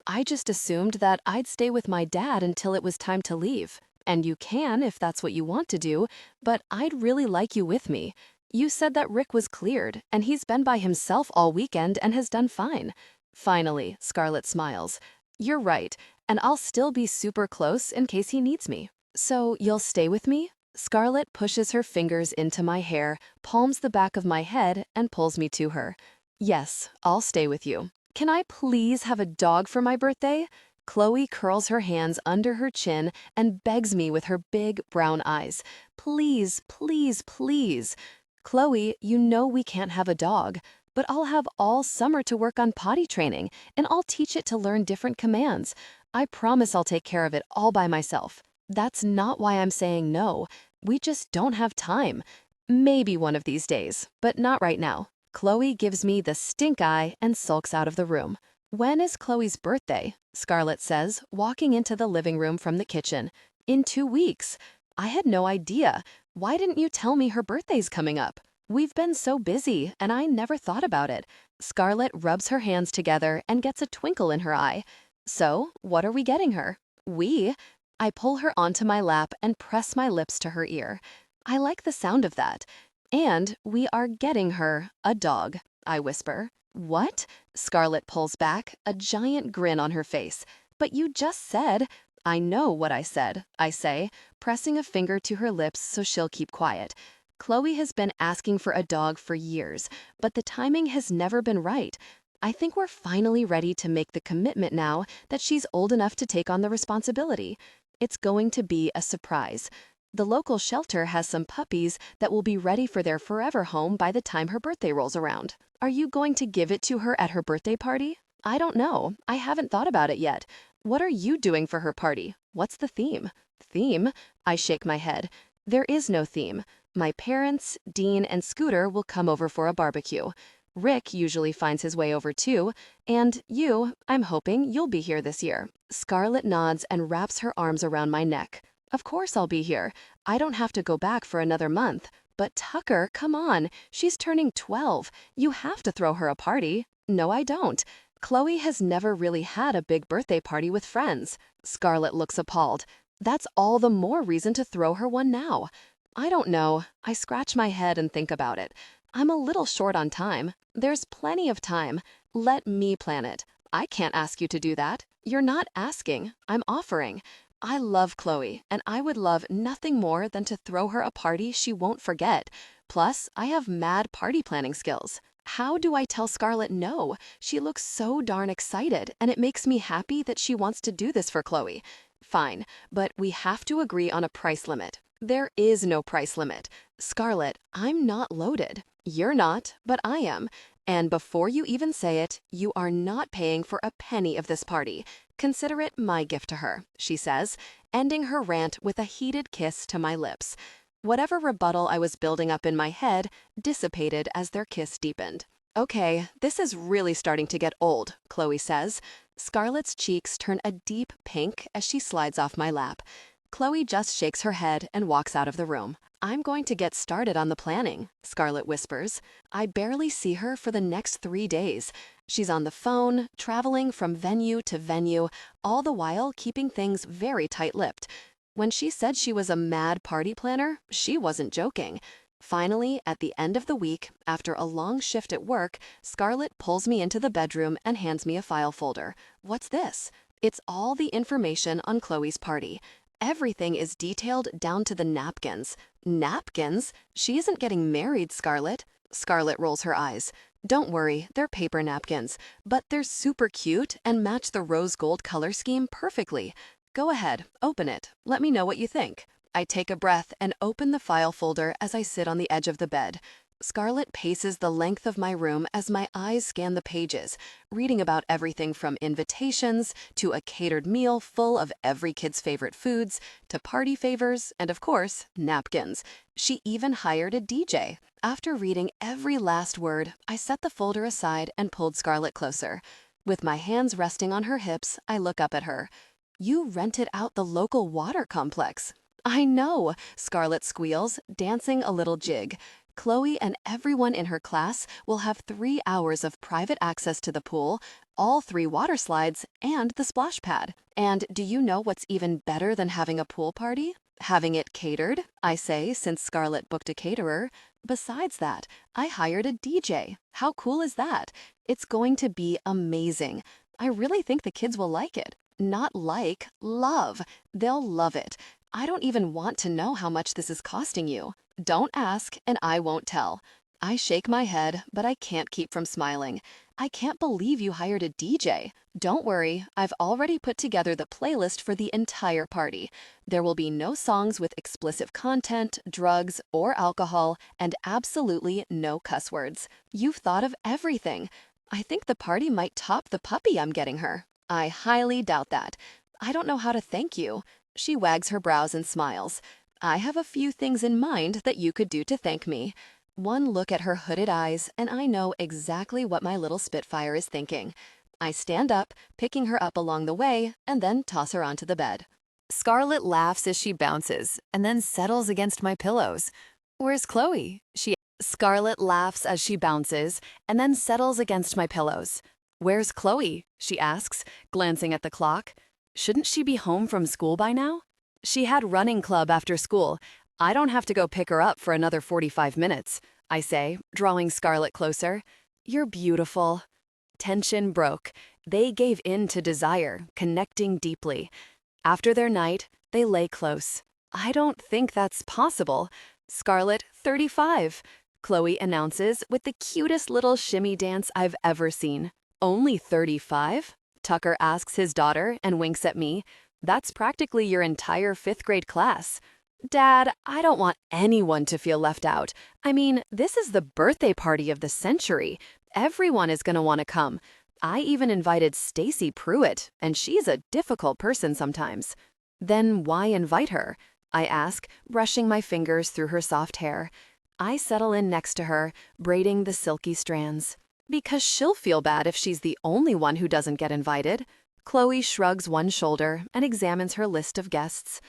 I just assumed that I'd stay with my dad until it was time to leave. And you can if that's what you want to do, but I'd really like you with me. You said that Rick was cleared, and he's been by himself all weekend and has done fine. Finally, Scarlett smiles. You're right, and I'll still be super close in case he needs me. So you'll stay with me? Scarlett pushes her fingers into my hair, palms the back of my head, and pulls me to her. Yes, I'll stay with you. Can I please have a dog for my birthday? Chloe curls her hands under her chin and begs me with her big brown eyes. Please, please, please. Chloe, you know we can't have a dog, but I'll have all summer to work on potty training, and I'll teach it to learn different commands. I promise I'll take care of it all by myself. That's not why I'm saying no. We just don't have time. Maybe one of these days, but not right now. Chloe gives me the stink eye and sulks out of the room. When is Chloe's birthday? Scarlett says, walking into the living room from the kitchen. In 2 weeks. I had no idea. Why didn't you tell me her birthday's coming up? We've been so busy, and I never thought about it. Scarlett rubs her hands together and gets a twinkle in her eye. So, what are we getting her? We? I pull her onto my lap and press my lips to her ear. I like the sound of that. And we are getting her a dog, I whisper. What? Scarlett pulls back, a giant grin on her face. But you just said... I know what I said, I say, pressing a finger to her lips so she'll keep quiet. Chloe has been asking for a dog for years, but the timing has never been right. I think we're finally ready to make the commitment now that she's old enough to take on the responsibility. It's going to be a surprise. The local shelter has some puppies that will be ready for their forever home by the time her birthday rolls around. Are you going to give it to her at her birthday party? I don't know. I haven't thought about it yet. What are you doing for her party? What's the theme? Theme? I shake my head. There is no theme. My parents, Dean, and Scooter will come over for a barbecue. Rick usually finds his way over too, and you, I'm hoping you'll be here this year. Scarlett nods and wraps her arms around my neck. Of course I'll be here. I don't have to go back for another month. But Tucker, come on. She's turning 12. You have to throw her a party. No, I don't. Chloe has never really had a big birthday party with friends. Scarlett looks appalled. That's all the more reason to throw her one now. I don't know. I scratch my head and think about it. I'm a little short on time. There's plenty of time. Let me plan it. I can't ask you to do that. You're not asking. I'm offering. I love Chloe, and I would love nothing more than to throw her a party she won't forget. Plus, I have mad party planning skills. How do I tell Scarlett no? She looks so darn excited, and it makes me happy that she wants to do this for Chloe. Fine, but we have to agree on a price limit. There is no price limit. Scarlett, I'm not loaded. You're not, but I am. And before you even say it, you are not paying for a penny of this party. Consider it my gift to her, she says, ending her rant with a heated kiss to my lips. Whatever rebuttal I was building up in my head dissipated as their kiss deepened. Okay, this is really starting to get old, Chloe says. Scarlett's cheeks turn a deep pink as she slides off my lap. Chloe just shakes her head and walks out of the room. I'm going to get started on the planning, Scarlett whispers. I barely see her for the next 3 days. She's on the phone, traveling from venue to venue, all the while keeping things very tight-lipped. When she said she was a mad party planner, she wasn't joking. Finally, at the end of the week, after a long shift at work, Scarlett pulls me into the bedroom and hands me a file folder. What's this? It's all the information on Chloe's party. Everything is detailed down to the napkins. Napkins? She isn't getting married, Scarlett. Scarlett rolls her eyes. Don't worry, they're paper napkins, but they're super cute and match the rose gold color scheme perfectly. Go ahead, open it. Let me know what you think. I take a breath and open the file folder as I sit on the edge of the bed. Scarlett paces the length of my room as my eyes scan the pages, reading about everything from invitations to a catered meal full of every kid's favorite foods to party favors and, of course, napkins. She even hired a DJ. After reading every last word, I set the folder aside and pulled Scarlett closer. With my hands resting on her hips, I look up at her. You rented out the local water complex. I know, Scarlett squeals, dancing a little jig. Chloe and everyone in her class will have 3 hours of private access to the pool, all 3 water slides, and the splash pad. And do you know what's even better than having a pool party? Having it catered, I say, since Scarlett booked a caterer. Besides that, I hired a DJ. How cool is that? It's going to be amazing. I really think the kids will like it. Not like, love. They'll love it. I don't even want to know how much this is costing you. Don't ask, and I won't tell. I shake my head, but I can't keep from smiling. I can't believe you hired a DJ. Don't worry, I've already put together the playlist for the entire party. There will be no songs with explicit content, drugs, or alcohol, and absolutely no cuss words. You've thought of everything. I think the party might top the puppy I'm getting her. I highly doubt that. I don't know how to thank you. She wags her brows and smiles. I have a few things in mind that you could do to thank me. One look at her hooded eyes, and I know exactly what my little Spitfire is thinking. I stand up, picking her up along the way, and then toss her onto the bed. Scarlett laughs as she bounces and then settles against my pillows. Where's Chloe? Scarlett laughs as she bounces and then settles against my pillows. Where's Chloe? She asks, glancing at the clock. Shouldn't she be home from school by now? She had running club after school. I don't have to go pick her up for another 45 minutes, I say, drawing Scarlett closer. You're beautiful. Tension broke. They gave in to desire, connecting deeply. After their night, they lay close. I don't think that's possible. Scarlett, 35. Chloe announces with the cutest little shimmy dance I've ever seen. Only 35? Tucker asks his daughter and winks at me. That's practically your entire 5th grade class. Dad, I don't want anyone to feel left out. I mean, this is the birthday party of the century. Everyone is going to want to come. I even invited Stacy Pruitt, and she's a difficult person sometimes. Then why invite her? I ask, brushing my fingers through her soft hair. I settle in next to her, braiding the silky strands. Because she'll feel bad if she's the only one who doesn't get invited. Chloe shrugs one shoulder and examines her list of guests.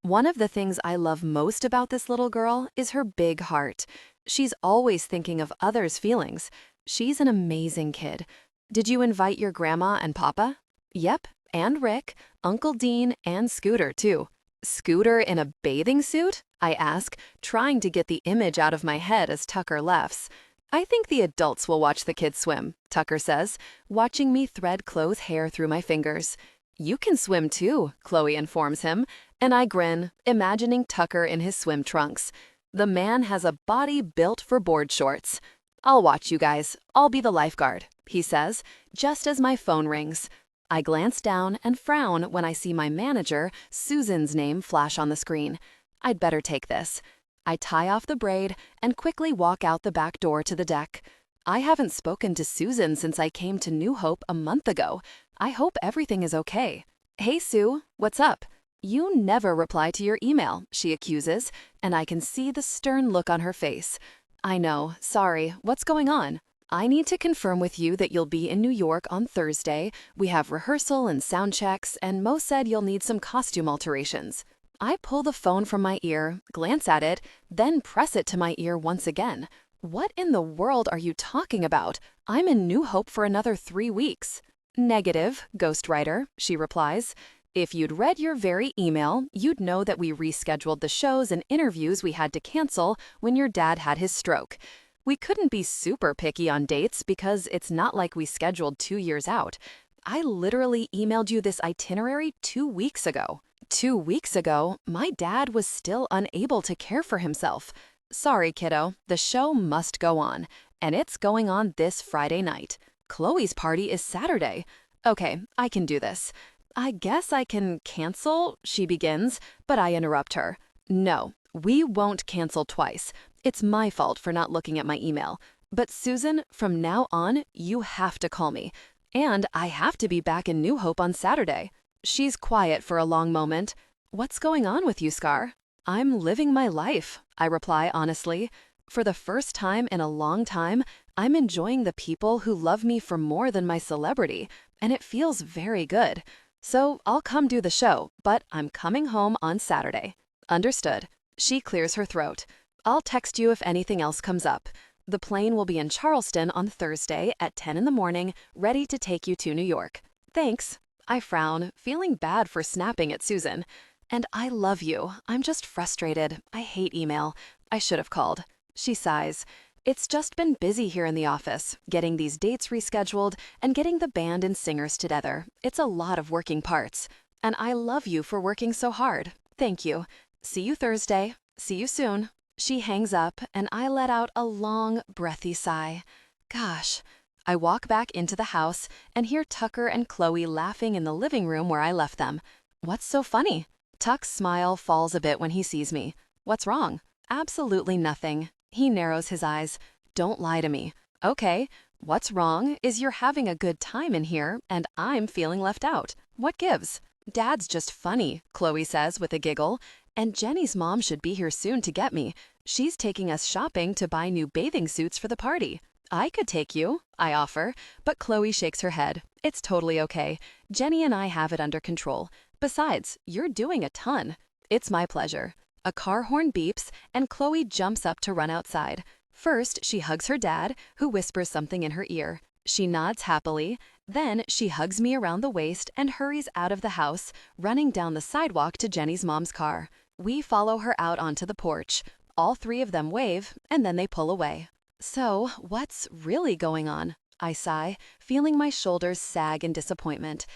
One of the things I love most about this little girl is her big heart. She's always thinking of others' feelings. She's an amazing kid. Did you invite your grandma and papa? Yep, and Rick, Uncle Dean, and Scooter, too. Scooter in a bathing suit? I ask, trying to get the image out of my head as Tucker laughs. I think the adults will watch the kids swim, Tucker says, watching me thread Chloe's hair through my fingers. You can swim too, Chloe informs him, and I grin, imagining Tucker in his swim trunks. The man has a body built for board shorts. I'll watch you guys. I'll be the lifeguard, he says, just as my phone rings. I glance down and frown when I see my manager, Susan's name, flash on the screen. I'd better take this. I tie off the braid and quickly walk out the back door to the deck. I haven't spoken to Susan since I came to New Hope a month ago. I hope everything is okay. Hey, Sue, what's up? You never reply to your email, she accuses, and I can see the stern look on her face. I know, sorry, what's going on? I need to confirm with you that you'll be in New York on Thursday. We have rehearsal and sound checks, and Mo said you'll need some costume alterations. I pull the phone from my ear, glance at it, then press it to my ear once again. What in the world are you talking about? I'm in New Hope for another 3 weeks. Negative, ghostwriter, she replies. If you'd read your very email, you'd know that we rescheduled the shows and interviews we had to cancel when your dad had his stroke. We couldn't be super picky on dates because it's not like we scheduled 2 years out. I literally emailed you this itinerary 2 weeks ago. 2 weeks ago, my dad was still unable to care for himself. Sorry, kiddo, the show must go on, and it's going on this Friday night. Chloe's party is Saturday. Okay, I can do this. I guess I can cancel, she begins, but I interrupt her. No, we won't cancel twice. It's my fault for not looking at my email. But Susan, from now on, you have to call me. And I have to be back in New Hope on Saturday. She's quiet for a long moment. What's going on with you, Scar? I'm living my life, I reply honestly. For the first time in a long time, I'm enjoying the people who love me for more than my celebrity, and it feels very good. So I'll come do the show, but I'm coming home on Saturday. Understood. She clears her throat. I'll text you if anything else comes up. The plane will be in Charleston on Thursday at 10 in the morning, ready to take you to New York. Thanks. I frown, feeling bad for snapping at Susan. And I love you. I'm just frustrated. I hate email. I should have called. She sighs. It's just been busy here in the office, getting these dates rescheduled and getting the band and singers together. It's a lot of working parts. And I love you for working so hard. Thank you. See you Thursday. See you soon. She hangs up, and I let out a long, breathy sigh. Gosh. I walk back into the house and hear Tucker and Chloe laughing in the living room where I left them. What's so funny? Tuck's smile falls a bit when he sees me. What's wrong? Absolutely nothing. He narrows his eyes. Don't lie to me. Okay. What's wrong is you're having a good time in here, and I'm feeling left out. What gives? Dad's just funny, Chloe says with a giggle. And Jenny's mom should be here soon to get me. She's taking us shopping to buy new bathing suits for the party. I could take you, I offer, but Chloe shakes her head. It's totally okay. Jenny and I have it under control. Besides, you're doing a ton. It's my pleasure. A car horn beeps, and Chloe jumps up to run outside. First, she hugs her dad, who whispers something in her ear. She nods happily. Then she hugs me around the waist and hurries out of the house, running down the sidewalk to Jenny's mom's car. We follow her out onto the porch. All three of them wave, and then they pull away. So, what's really going on? I sigh, feeling my shoulders sag in disappointment.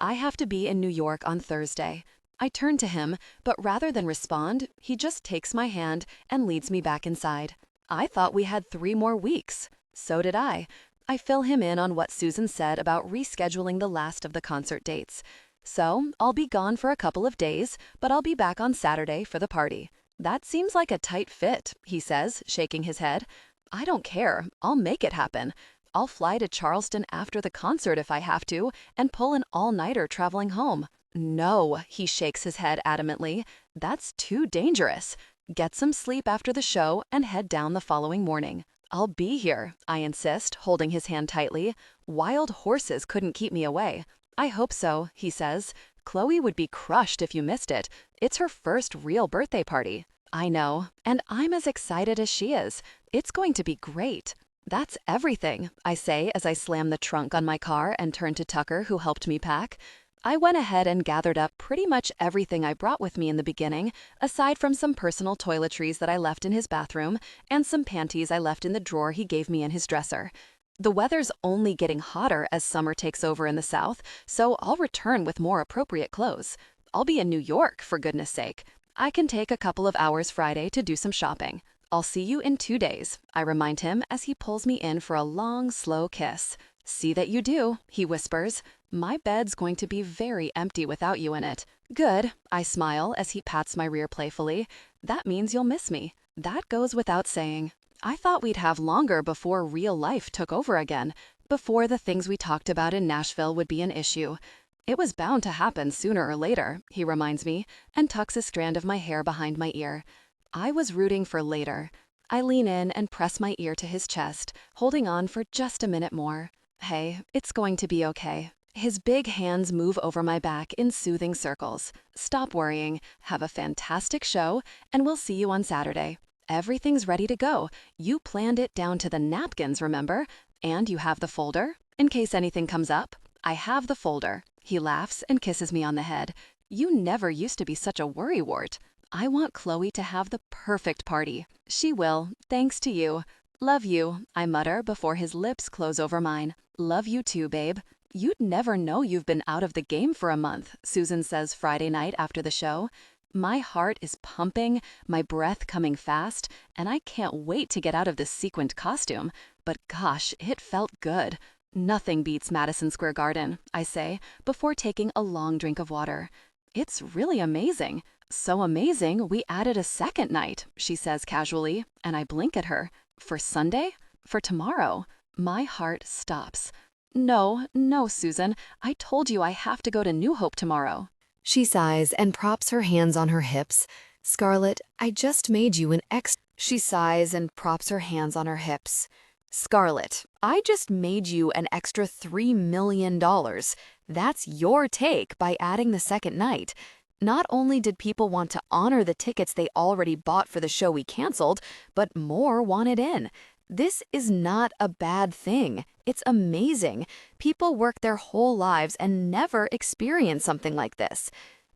I have to be in New York on Thursday. I turn to him, but rather than respond, he just takes my hand and leads me back inside. I thought we had 3 more weeks. So did I. I fill him in on what Susan said about rescheduling the last of the concert dates. So, I'll be gone for a couple of days, but I'll be back on Saturday for the party. That seems like a tight fit, he says, shaking his head. I don't care. I'll make it happen. I'll fly to Charleston after the concert if I have to, and pull an all-nighter traveling home. No, he shakes his head adamantly. That's too dangerous. Get some sleep after the show and head down the following morning. I'll be here, I insist, holding his hand tightly. Wild horses couldn't keep me away. I hope so, he says. Chloe would be crushed if you missed it. It's her first real birthday party. I know, and I'm as excited as she is. It's going to be great. That's everything, I say as I slam the trunk on my car and turn to Tucker, who helped me pack. I went ahead and gathered up pretty much everything I brought with me in the beginning, aside from some personal toiletries that I left in his bathroom and some panties I left in the drawer he gave me in his dresser. The weather's only getting hotter as summer takes over in the South, so I'll return with more appropriate clothes. I'll be in New York, for goodness sake. I can take a couple of hours Friday to do some shopping. I'll see you in 2 days, I remind him as he pulls me in for a long, slow kiss. See that you do, he whispers. My bed's going to be very empty without you in it. Good, I smile as he pats my rear playfully. That means you'll miss me. That goes without saying. I thought we'd have longer before real life took over again, before the things we talked about in Nashville would be an issue. It was bound to happen sooner or later, he reminds me, and tucks a strand of my hair behind my ear. I was rooting for later. I lean in and press my ear to his chest, holding on for just a minute more. Hey, it's going to be okay. His big hands move over my back in soothing circles. Stop worrying, have a fantastic show, and we'll see you on Saturday. Everything's ready to go. You planned it down to the napkins, remember? And you have the folder? In case anything comes up, I have the folder. He laughs and kisses me on the head. You never used to be such a worrywart. I want Chloe to have the perfect party. She will, thanks to you. Love you, I mutter before his lips close over mine. Love you too, babe. You'd never know you've been out of the game for a month, Susan says Friday night after the show. My heart is pumping, my breath coming fast, and I can't wait to get out of this sequined costume. But gosh, it felt good. Nothing beats Madison Square Garden, I say, before taking a long drink of water. It's really amazing. So amazing, we added a second night, she says casually, and I blink at her. For Sunday? For tomorrow? My heart stops. No, no, Susan, I told you I have to go to New Hope tomorrow. She sighs and props her hands on her hips. Scarlett, I just made you an ex. She sighs and props her hands on her hips. Scarlett, I just made you an extra $3 million. That's your take by adding the second night. Not only did people want to honor the tickets they already bought for the show we canceled, but more wanted in. This is not a bad thing. It's amazing. People work their whole lives and never experience something like this.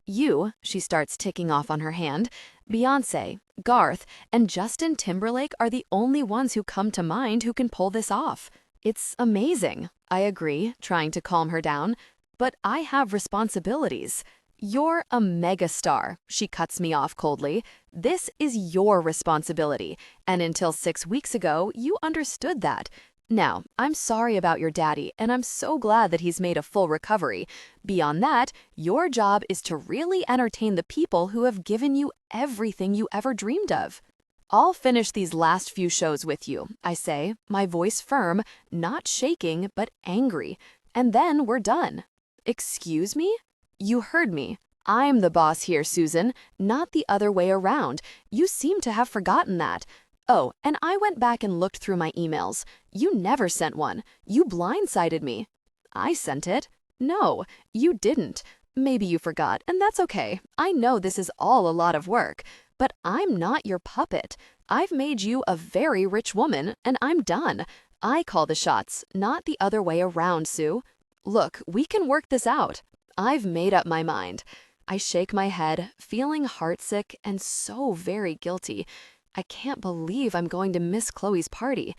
You, she starts ticking off on her hand, Beyoncé, Garth, and Justin Timberlake are the only ones who come to mind who can pull this off. It's amazing, I agree, trying to calm her down, but I have responsibilities. You're a megastar, she cuts me off coldly. This is your responsibility, and until 6 weeks ago, you understood that. Now, I'm sorry about your daddy, and I'm so glad that he's made a full recovery. Beyond that, your job is to really entertain the people who have given you everything you ever dreamed of. I'll finish these last few shows with you, I say, my voice firm, not shaking, but angry. And then we're done. Excuse me? You heard me. I'm the boss here, Susan, not the other way around. You seem to have forgotten that. Oh, and I went back and looked through my emails. You never sent one. You blindsided me. I sent it. No, you didn't. Maybe you forgot, and that's okay. I know this is all a lot of work, but I'm not your puppet. I've made you a very rich woman, and I'm done. I call the shots, not the other way around, Sue. Look, we can work this out. I've made up my mind. I shake my head, feeling heartsick and so very guilty. I can't believe I'm going to miss Chloe's party.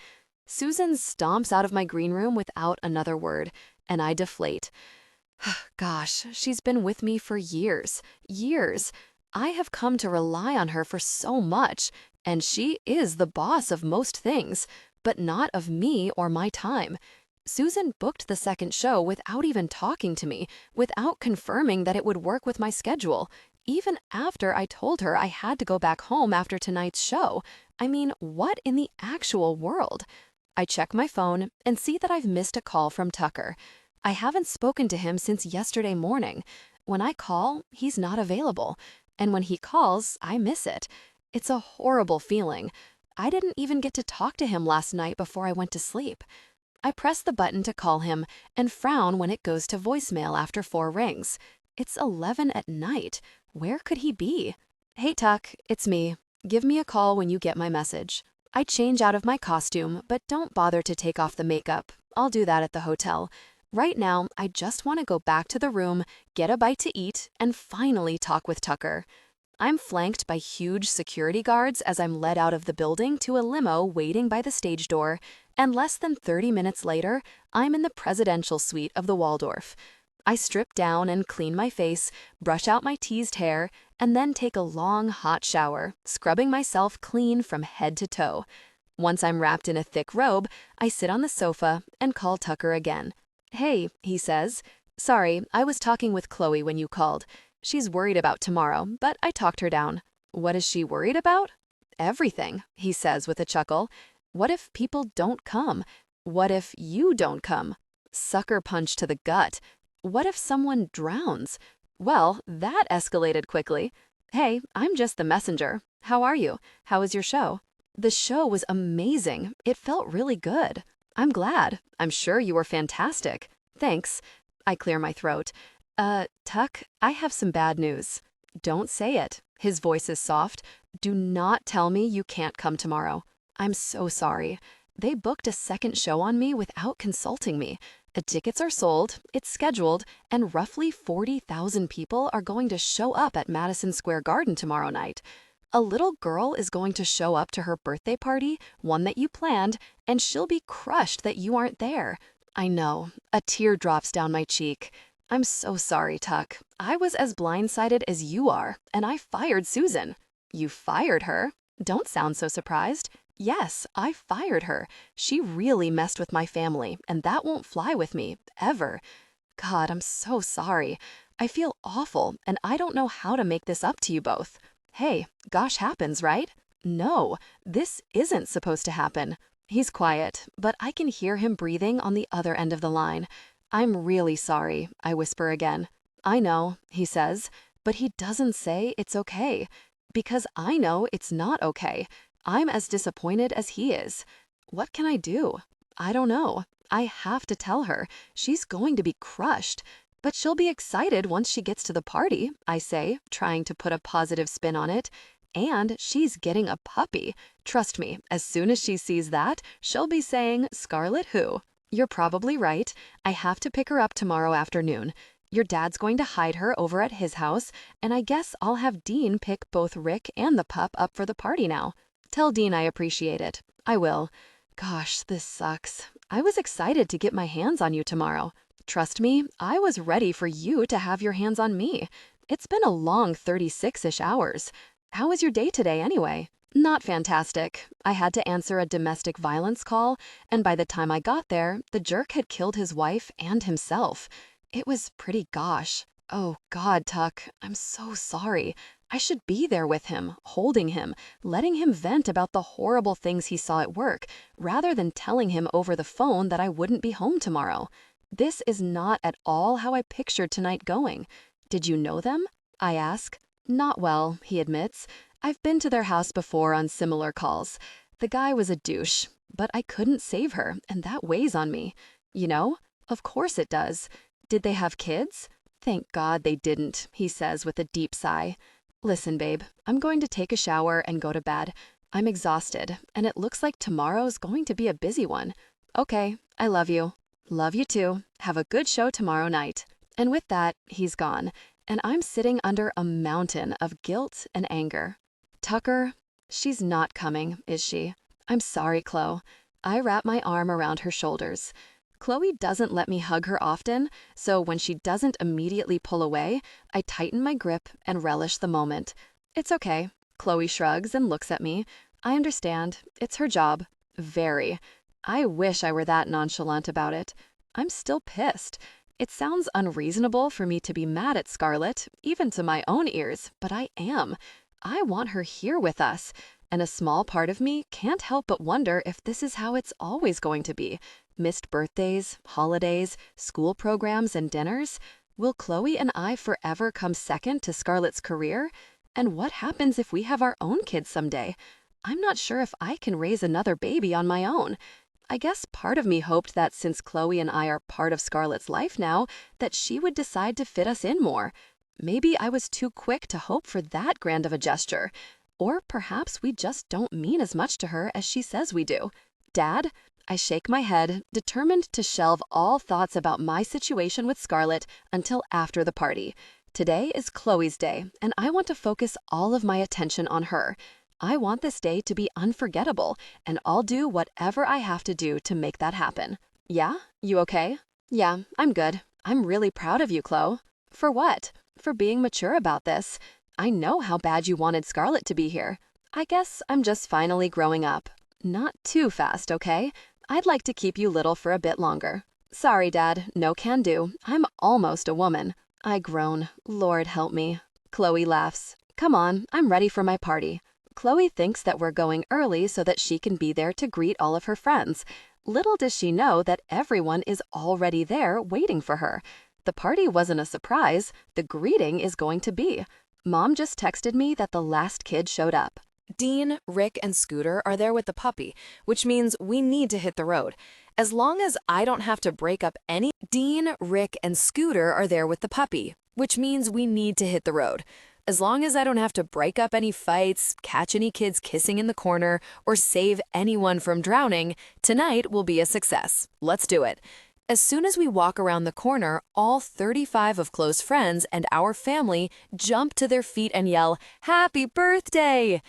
Susan stomps out of my green room without another word, and I deflate. Gosh, she's been with me for years, years. I have come to rely on her for so much, and she is the boss of most things, but not of me or my time. Susan booked the second show without even talking to me, without confirming that it would work with my schedule, even after I told her I had to go back home after tonight's show. I mean, what in the actual world? I check my phone and see that I've missed a call from Tucker. I haven't spoken to him since yesterday morning. When I call, he's not available. And when he calls, I miss it. It's a horrible feeling. I didn't even get to talk to him last night before I went to sleep. I press the button to call him and frown when it goes to voicemail after 4 rings. It's 11 at night. Where could he be? Hey, Tuck, it's me. Give me a call when you get my message. I change out of my costume, but don't bother to take off the makeup. I'll do that at the hotel. Right now, I just want to go back to the room, get a bite to eat, and finally talk with Tucker. I'm flanked by huge security guards as I'm led out of the building to a limo waiting by the stage door, and less than 30 minutes later, I'm in the presidential suite of the Waldorf. I strip down and clean my face, brush out my teased hair, and then take a long, hot shower, scrubbing myself clean from head to toe. Once I'm wrapped in a thick robe, I sit on the sofa and call Tucker again. Hey, he says. Sorry, I was talking with Chloe when you called. She's worried about tomorrow, but I talked her down. What is she worried about? Everything, he says with a chuckle. What if people don't come? What if you don't come? Sucker punch to the gut. What if someone drowns? Well, that escalated quickly. Hey, I'm just the messenger. How are you? How was your show? The show was amazing. It felt really good. I'm glad. I'm sure you were fantastic. Thanks. I clear my throat. Tuck, I have some bad news. Don't say it. His voice is soft. Do not tell me you can't come tomorrow. I'm so sorry. They booked a second show on me without consulting me. The tickets are sold, it's scheduled, and roughly 40,000 people are going to show up at Madison Square Garden tomorrow night. A little girl is going to show up to her birthday party, one that you planned, and she'll be crushed that you aren't there. I know. A tear drops down my cheek. I'm so sorry, Tuck. I was as blindsided as you are, and I fired Susan. You fired her? Don't sound so surprised. Yes, I fired her. She really messed with my family, and that won't fly with me, ever. God, I'm so sorry. I feel awful, and I don't know how to make this up to you both. Hey, gosh happens, right? No, this isn't supposed to happen. He's quiet, but I can hear him breathing on the other end of the line. I'm really sorry, I whisper again. I know, he says, but he doesn't say it's okay. Because I know it's not okay. I'm as disappointed as he is. What can I do? I don't know. I have to tell her. She's going to be crushed. But she'll be excited once she gets to the party, I say, trying to put a positive spin on it. And she's getting a puppy. Trust me, as soon as she sees that, she'll be saying, Scarlett who? You're probably right. I have to pick her up tomorrow afternoon. Your dad's going to hide her over at his house, and I guess I'll have Dean pick both Rick and the pup up for the party now. Tell Dean I appreciate it. I will. Gosh, this sucks. I was excited to get my hands on you tomorrow. Trust me, I was ready for you to have your hands on me. It's been a long 36-ish hours. How was your day today anyway? Not fantastic. I had to answer a domestic violence call, and by the time I got there, the jerk had killed his wife and himself. It was pretty gosh. Oh God, Tuck, I'm so sorry. I should be there with him, holding him, letting him vent about the horrible things he saw at work, rather than telling him over the phone that I wouldn't be home tomorrow. This is not at all how I pictured tonight going. Did you know them? I ask. Not well, he admits. I've been to their house before on similar calls. The guy was a douche, but I couldn't save her, and that weighs on me. You know? Of course it does. Did they have kids? Thank God they didn't, he says with a deep sigh. Listen, babe, I'm going to take a shower and go to bed. I'm exhausted, and it looks like tomorrow's going to be a busy one. Okay, I love you. Love you too. Have a good show tomorrow night. And with that, he's gone, and I'm sitting under a mountain of guilt and anger. Tucker, she's not coming, is she? I'm sorry, Chloe. I wrap my arm around her shoulders. Chloe doesn't let me hug her often, so when she doesn't immediately pull away, I tighten my grip and relish the moment. It's okay. Chloe shrugs and looks at me. I understand. It's her job. Very. I wish I were that nonchalant about it. I'm still pissed. It sounds unreasonable for me to be mad at Scarlett, even to my own ears, but I am. I want her here with us, and a small part of me can't help but wonder if this is how it's always going to be. Missed birthdays, holidays, school programs, and dinners? Will Chloe and I forever come second to Scarlett's career? And what happens if we have our own kids someday? I'm not sure if I can raise another baby on my own. I guess part of me hoped that since Chloe and I are part of Scarlett's life now, that she would decide to fit us in more. Maybe I was too quick to hope for that grand of a gesture. Or perhaps we just don't mean as much to her as she says we do. Dad? I shake my head, determined to shelve all thoughts about my situation with Scarlett until after the party. Today is Chloe's day, and I want to focus all of my attention on her. I want this day to be unforgettable, and I'll do whatever I have to do to make that happen. Yeah? You okay? Yeah, I'm good. I'm really proud of you, Chloe. For what? For being mature about this. I know how bad you wanted Scarlett to be here. I guess I'm just finally growing up. Not too fast, okay? I'd like to keep you little for a bit longer. Sorry, Dad, no can do. I'm almost a woman. I groan. Lord help me. Chloe laughs. Come on, I'm ready for my party. Chloe thinks that we're going early so that she can be there to greet all of her friends. Little does she know that everyone is already there waiting for her. The party wasn't a surprise. The greeting is going to be. Mom just texted me that the last kid showed up. Dean, Rick, and Scooter are there with the puppy, which means we need to hit the road. As long as I don't have to break up any... Dean, Rick, and Scooter are there with the puppy, which means we need to hit the road. As long as I don't have to break up any fights, catch any kids kissing in the corner, or save anyone from drowning, tonight will be a success. Let's do it. As soon as we walk around the corner, all 35 of close friends and our family jump to their feet and yell, "Happy birthday!"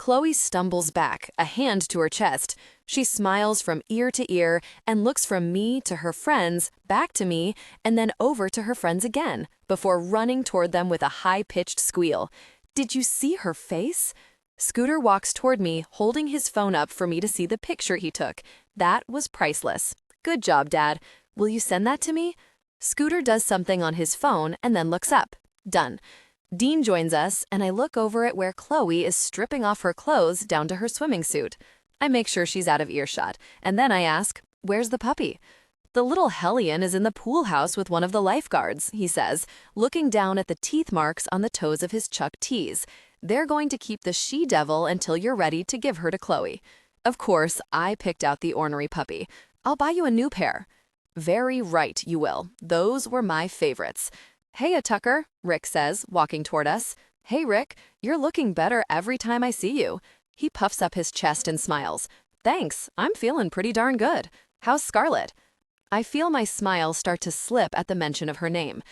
Chloe stumbles back, a hand to her chest. She smiles from ear to ear and looks from me to her friends, back to me, and then over to her friends again, before running toward them with a high-pitched squeal. Did you see her face? Scooter walks toward me, holding his phone up for me to see the picture he took. That was priceless. Good job, Dad. Will you send that to me? Scooter does something on his phone and then looks up. Done. Dean joins us, and I look over at where Chloe is stripping off her clothes down to her swimming suit. I make sure she's out of earshot, and then I ask, "Where's the puppy?" "The little hellion is in the pool house with one of the lifeguards," he says, looking down at the teeth marks on the toes of his Chuck tees. "They're going to keep the she-devil until you're ready to give her to Chloe." Of course, I picked out the ornery puppy. "I'll buy you a new pair." "Very right, you will. Those were my favorites." "Hey, Tucker," Rick says, walking toward us. "Hey, Rick, you're looking better every time I see you." He puffs up his chest and smiles. "Thanks, I'm feeling pretty darn good. How's Scarlett?" I feel my smile start to slip at the mention of her name.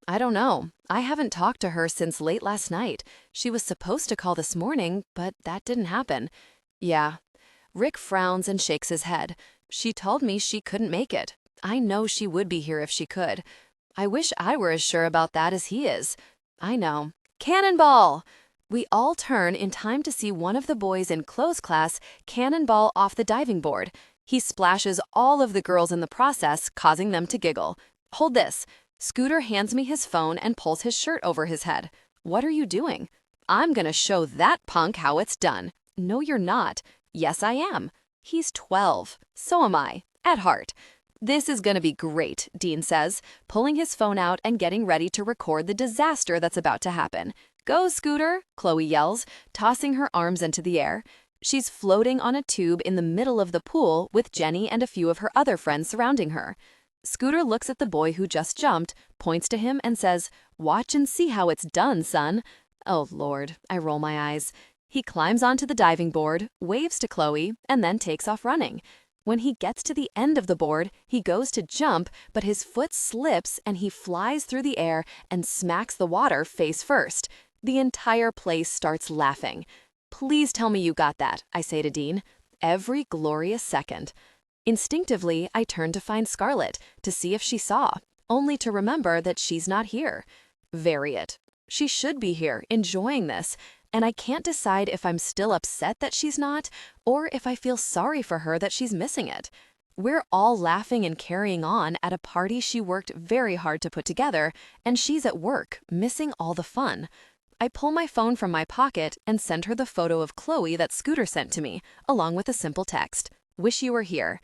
"I don't know. I haven't talked to her since late last night. She was supposed to call this morning, but that didn't happen." "Yeah." Rick frowns and shakes his head. "She told me she couldn't make it. I know she would be here if she could. I wish I were as sure about that as he is." "I know." Cannonball! We all turn in time to see one of the boys in clothes class cannonball off the diving board. He splashes all of the girls in the process, causing them to giggle. "Hold this." Scooter hands me his phone and pulls his shirt over his head. "What are you doing?" "I'm gonna show that punk how it's done." "No, you're not." "Yes, I am." He's 12. So am I, at heart. "This is gonna be great," Dean says, pulling his phone out and getting ready to record the disaster that's about to happen. "Go, Scooter," Chloe yells, tossing her arms into the air. She's floating on a tube in the middle of the pool with Jenny and a few of her other friends surrounding her. Scooter looks at the boy who just jumped, points to him, and says, "Watch and see how it's done, son." Oh, Lord, I roll my eyes. He climbs onto the diving board, waves to Chloe, and then takes off running. When he gets to the end of the board, he goes to jump, but his foot slips and he flies through the air and smacks the water face first. The entire place starts laughing. "Please tell me you got that," I say to Dean. Every glorious second. Instinctively, I turn to find Scarlett, to see if she saw, only to remember that she's not here. Vary it. She should be here, enjoying this, and I can't decide if I'm still upset that she's not, or if I feel sorry for her that she's missing it. We're all laughing and carrying on at a party she worked very hard to put together, and she's at work, missing all the fun. I pull my phone from my pocket and send her the photo of Chloe that Scooter sent to me, along with a simple text. "Wish you were here."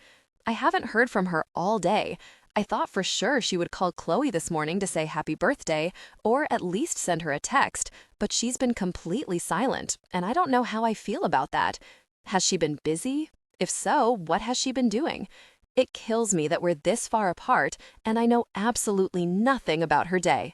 I haven't heard from her all day. I thought for sure she would call Chloe this morning to say happy birthday, or at least send her a text, but she's been completely silent, and I don't know how I feel about that. Has she been busy? If so, what has she been doing? It kills me that we're this far apart, and I know absolutely nothing about her day.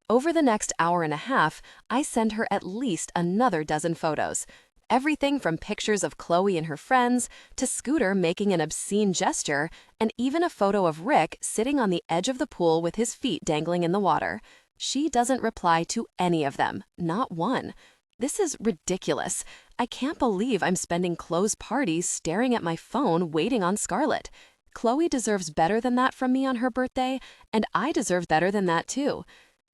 Over the next hour and a half, I send her at least another dozen photos. Everything from pictures of Chloe and her friends, to Scooter making an obscene gesture, and even a photo of Rick sitting on the edge of the pool with his feet dangling in the water. She doesn't reply to any of them, not one. This is ridiculous. I can't believe I'm spending closed parties staring at my phone waiting on Scarlett. Chloe deserves better than that from me on her birthday, and I deserve better than that too.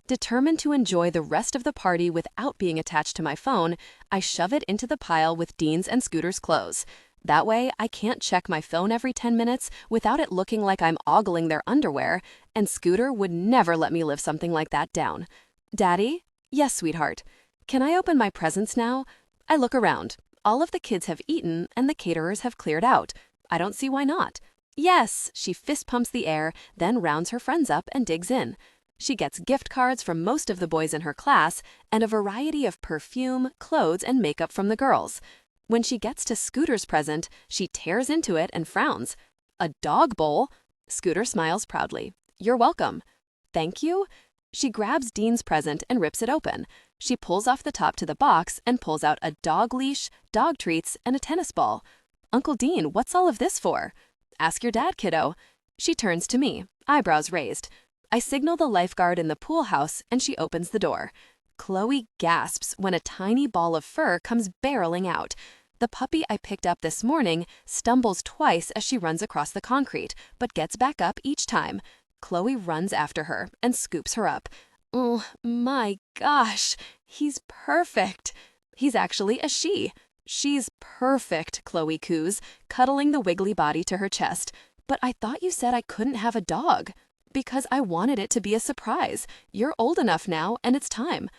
Determined to enjoy the rest of the party without being attached to my phone, I shove it into the pile with Dean's and Scooter's clothes. That way, I can't check my phone every 10 minutes without it looking like I'm ogling their underwear, and Scooter would never let me live something like that down. "Daddy?" "Yes, sweetheart." "Can I open my presents now?" I look around. All of the kids have eaten, and the caterers have cleared out. I don't see why not. "Yes!" She fist pumps the air, then rounds her friends up and digs in. She gets gift cards from most of the boys in her class and a variety of perfume, clothes, and makeup from the girls. When she gets to Scooter's present, she tears into it and frowns. "A dog bowl?" Scooter smiles proudly. "You're welcome." "Thank you?" She grabs Dean's present and rips it open. She pulls off the top to the box and pulls out a dog leash, dog treats, and a tennis ball. "Uncle Dean, what's all of this for?" "Ask your dad, kiddo." She turns to me, eyebrows raised. I signal the lifeguard in the pool house, and she opens the door. Chloe gasps when a tiny ball of fur comes barreling out. The puppy I picked up this morning stumbles twice as she runs across the concrete, but gets back up each time. Chloe runs after her and scoops her up. Oh my gosh, he's perfect. He's actually a she. She's perfect, Chloe coos, cuddling the wiggly body to her chest. But I thought you said I couldn't have a dog. Because I wanted it to be a surprise. You're old enough now, and it's time.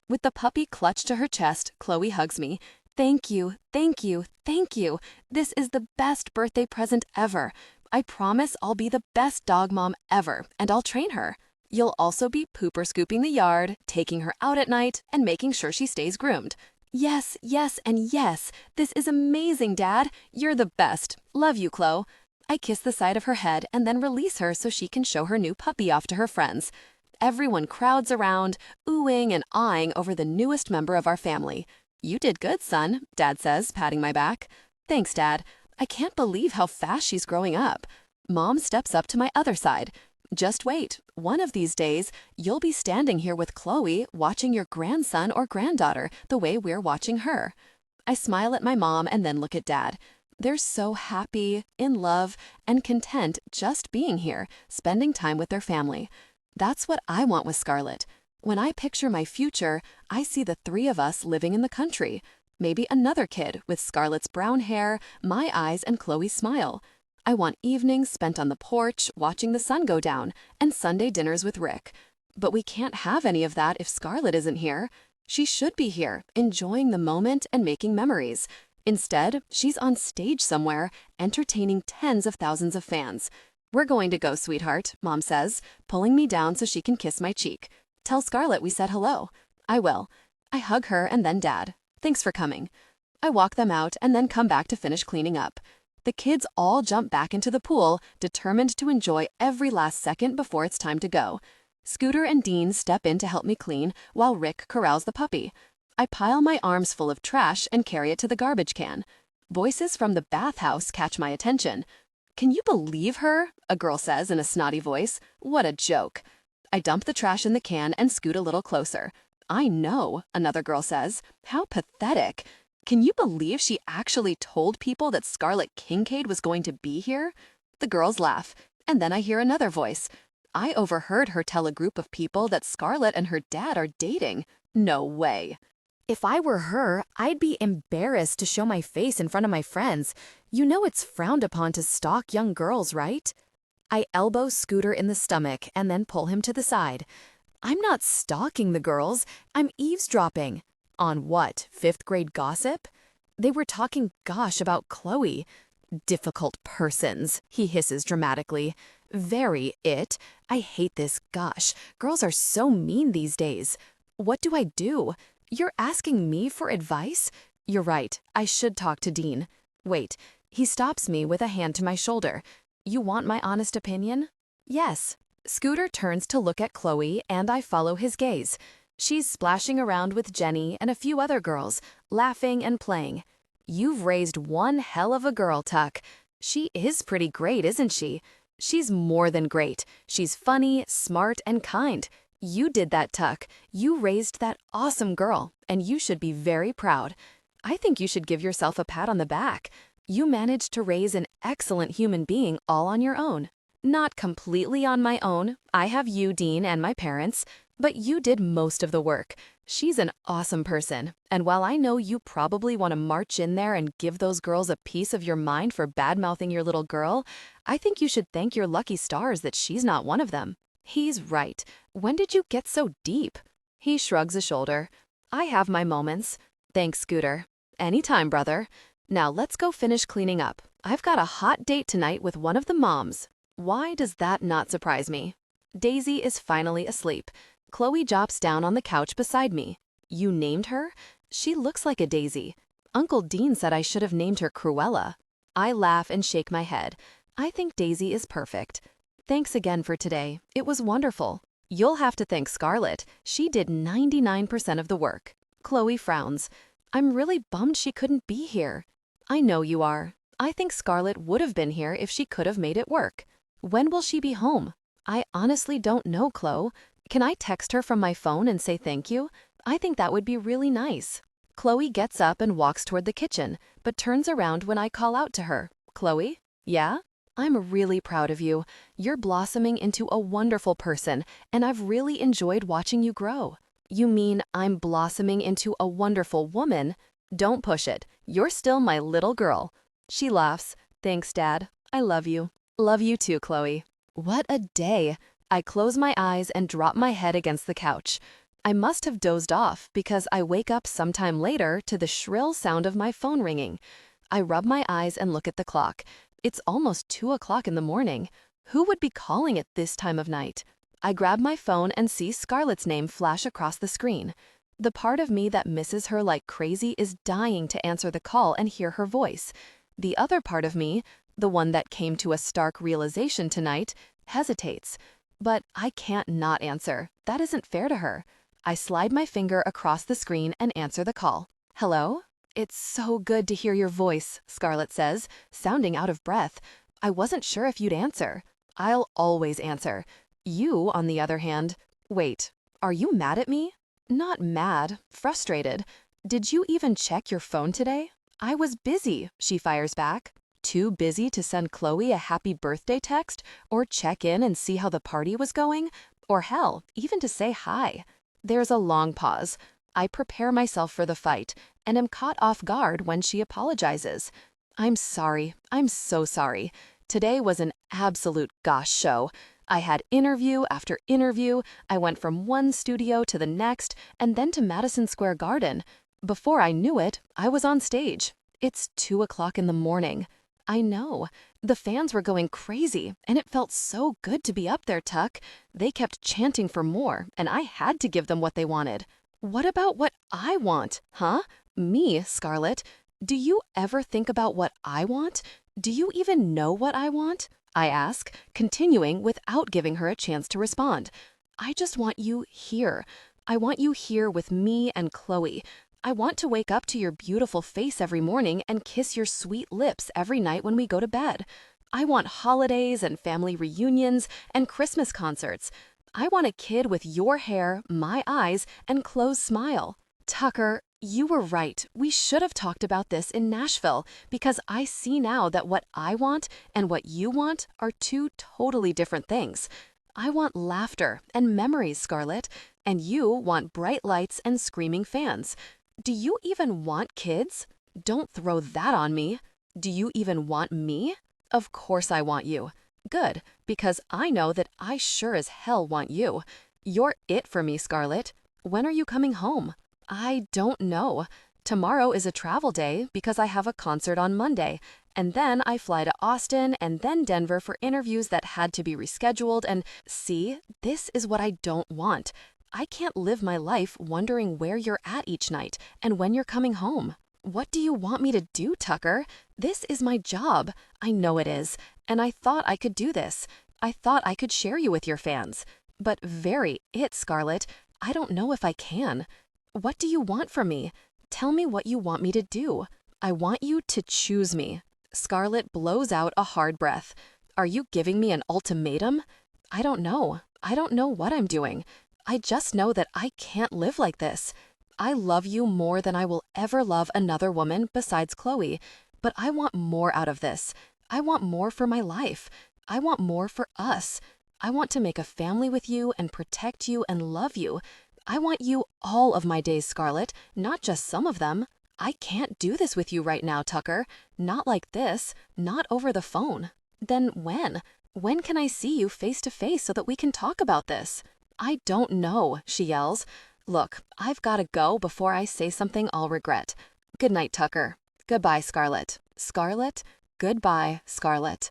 With the puppy clutched to her chest, Chloe hugs me. Thank you, thank you, thank you. This is the best birthday present ever. I promise I'll be the best dog mom ever, and I'll train her. You'll also be pooper scooping the yard, taking her out at night, and making sure she stays groomed. Yes, yes, and yes. This is amazing, Dad. You're the best. Love you, Chloe. I kiss the side of her head and then release her so she can show her new puppy off to her friends. Everyone crowds around, oohing and awing over the newest member of our family. You did good, son, Dad says, patting my back. Thanks, Dad. I can't believe how fast she's growing up. Mom steps up to my other side. Just wait. One of these days, you'll be standing here with Chloe watching your grandson or granddaughter the way we're watching her. I smile at my mom and then look at Dad. They're so happy, in love, and content just being here, spending time with their family. That's what I want with Scarlett. When I picture my future, I see the three of us living in the country. Maybe another kid with Scarlett's brown hair, my eyes, and Chloe's smile. I want evenings spent on the porch, watching the sun go down, and Sunday dinners with Rick. But we can't have any of that if Scarlett isn't here. She should be here, enjoying the moment and making memories. Instead, she's on stage somewhere, entertaining tens of thousands of fans. We're going to go, sweetheart, Mom says, pulling me down so she can kiss my cheek. Tell Scarlett we said hello. I will. I hug her and then Dad. Thanks for coming. I walk them out and then come back to finish cleaning up. The kids all jump back into the pool, determined to enjoy every last second before it's time to go. Scooter and Dean step in to help me clean, while Rick corrals the puppy. I pile my arms full of trash and carry it to the garbage can. Voices from the bathhouse catch my attention. Can you believe her? A girl says in a snotty voice. What a joke. I dump the trash in the can and scoot a little closer. I know, another girl says. How pathetic. Can you believe she actually told people that Scarlett Kincaid was going to be here? The girls laugh, and then I hear another voice. I overheard her tell a group of people that Scarlett and her dad are dating. No way. If I were her, I'd be embarrassed to show my face in front of my friends. You know it's frowned upon to stalk young girls, right? I elbow Scooter in the stomach and then pull him to the side. I'm not stalking the girls. I'm eavesdropping. On what, 5th grade gossip? They were talking gosh about Chloe. Difficult persons, he hisses dramatically. Very it. I hate this gosh. Girls are so mean these days. What do I do? You're asking me for advice? You're right. I should talk to Dean. Wait. He stops me with a hand to my shoulder. You want my honest opinion? Yes. Scooter turns to look at Chloe, and I follow his gaze. She's splashing around with Jenny and a few other girls, laughing and playing. You've raised one hell of a girl, Tuck. She is pretty great, isn't she? She's more than great. She's funny, smart, and kind. You did that, Tuck. You raised that awesome girl, and you should be very proud. I think you should give yourself a pat on the back. You managed to raise an excellent human being all on your own. Not completely on my own. I have you, Dean, and my parents, but you did most of the work. She's an awesome person, and while I know you probably want to march in there and give those girls a piece of your mind for bad-mouthing your little girl, I think you should thank your lucky stars that she's not one of them. He's right. When did you get so deep? He shrugs a shoulder. I have my moments. Thanks, Scooter. Anytime, brother. Now let's go finish cleaning up. I've got a hot date tonight with one of the moms. Why does that not surprise me? Daisy is finally asleep. Chloe drops down on the couch beside me. You named her? She looks like a daisy. Uncle Dean said I should have named her Cruella. I laugh and shake my head. I think Daisy is perfect. Thanks again for today. It was wonderful. You'll have to thank Scarlett. She did 99% of the work. Chloe frowns. I'm really bummed she couldn't be here. I know you are. I think Scarlett would have been here if she could have made it work. When will she be home? I honestly don't know, Chloe. Can I text her from my phone and say thank you? I think that would be really nice. Chloe gets up and walks toward the kitchen, but turns around when I call out to her. Chloe? Yeah? I'm really proud of you. You're blossoming into a wonderful person, and I've really enjoyed watching you grow. You mean I'm blossoming into a wonderful woman? Don't push it. You're still my little girl. She laughs. Thanks, Dad. I love you. Love you too, Chloe. What a day. I close my eyes and drop my head against the couch. I must have dozed off because I wake up sometime later to the shrill sound of my phone ringing. I rub my eyes and look at the clock. It's almost 2 o'clock in the morning. Who would be calling at this time of night? I grab my phone and see Scarlett's name flash across the screen. The part of me that misses her like crazy is dying to answer the call and hear her voice. The other part of me, the one that came to a stark realization tonight, hesitates. But I can't not answer. That isn't fair to her. I slide my finger across the screen and answer the call. Hello? It's so good to hear your voice, Scarlett says, sounding out of breath. I wasn't sure if you'd answer. I'll always answer. You, on the other hand, wait, are you mad at me? Not mad, frustrated. Did you even check your phone today? I was busy, she fires back. Too busy to send Chloe a happy birthday text or check in and see how the party was going? Or hell, even to say hi. There's a long pause. I prepare myself for the fight and am caught off guard when she apologizes. I'm sorry. I'm so sorry. Today was an absolute gosh show. I had interview after interview. I went from one studio to the next and then to Madison Square Garden. Before I knew it, I was on stage. It's 2 o'clock in the morning. I know. The fans were going crazy, and it felt so good to be up there, Tuck. They kept chanting for more, and I had to give them what they wanted. What about what I want, huh? Me, Scarlett. Do you ever think about what I want? Do you even know what I want? I ask, continuing without giving her a chance to respond. I just want you here. I want you here with me and Chloe. I want to wake up to your beautiful face every morning and kiss your sweet lips every night when we go to bed. I want holidays and family reunions and Christmas concerts. I want a kid with your hair, my eyes, and Chloe's smile. Tucker, you were right. We should have talked about this in Nashville because I see now that what I want and what you want are two totally different things. I want laughter and memories, Scarlett, and you want bright lights and screaming fans. Do you even want kids? Don't throw that on me. Do you even want me? Of course I want you. Good, because I know that I sure as hell want you. You're it for me, Scarlett. When are you coming home? I don't know. Tomorrow is a travel day because I have a concert on Monday, and then I fly to Austin and then Denver for interviews that had to be rescheduled, and see, this is what I don't want. I can't live my life wondering where you're at each night and when you're coming home. What do you want me to do, Tucker? This is my job. I know it is. And I thought I could do this. I thought I could share you with your fans. But Scarlett, I don't know if I can. What do you want from me? Tell me what you want me to do. I want you to choose me. Scarlett blows out a hard breath. Are you giving me an ultimatum? I don't know. I don't know what I'm doing. I just know that I can't live like this. I love you more than I will ever love another woman besides Chloe, but I want more out of this. I want more for my life. I want more for us. I want to make a family with you and protect you and love you. I want you all of my days, Scarlett, not just some of them. I can't do this with you right now, Tucker. Not like this, not over the phone. Then when? When can I see you face to face so that we can talk about this? I don't know, she yells. Look, I've got to go before I say something I'll regret. Good night, Tucker. Goodbye, Scarlett. Scarlett, goodbye, Scarlett.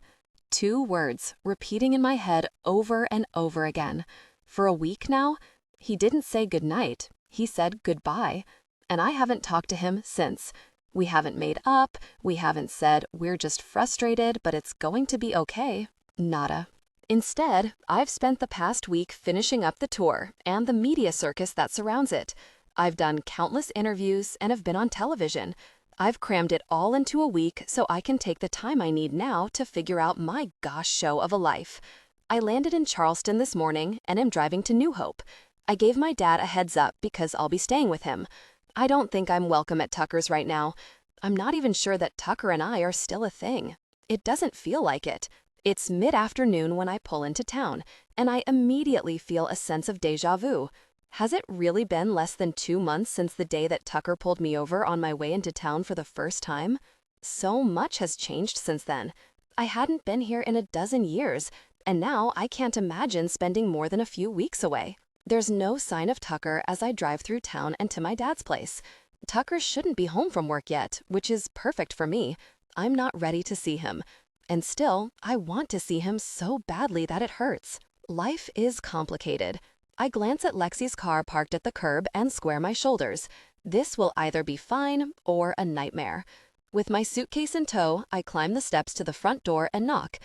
2 words, repeating in my head over and over again. For a week now, he didn't say goodnight. He said goodbye. And I haven't talked to him since. We haven't made up. We haven't said we're just frustrated, but it's going to be okay. Nada. Instead, I've spent the past week finishing up the tour and the media circus that surrounds it. I've done countless interviews and have been on television. I've crammed it all into a week so I can take the time I need now to figure out my gosh show of a life. I landed in Charleston this morning and am driving to New Hope. I gave my dad a heads up because I'll be staying with him. I don't think I'm welcome at Tucker's right now. I'm not even sure that Tucker and I are still a thing. It doesn't feel like it. It's mid-afternoon when I pull into town, and I immediately feel a sense of déjà vu. Has it really been less than 2 months since the day that Tucker pulled me over on my way into town for the first time? So much has changed since then. I hadn't been here in a dozen years, and now I can't imagine spending more than a few weeks away. There's no sign of Tucker as I drive through town and to my dad's place. Tucker shouldn't be home from work yet, which is perfect for me. I'm not ready to see him. And still, I want to see him so badly that it hurts. Life is complicated. I glance at Lexi's car parked at the curb and square my shoulders. This will either be fine or a nightmare. With my suitcase in tow, I climb the steps to the front door and knock.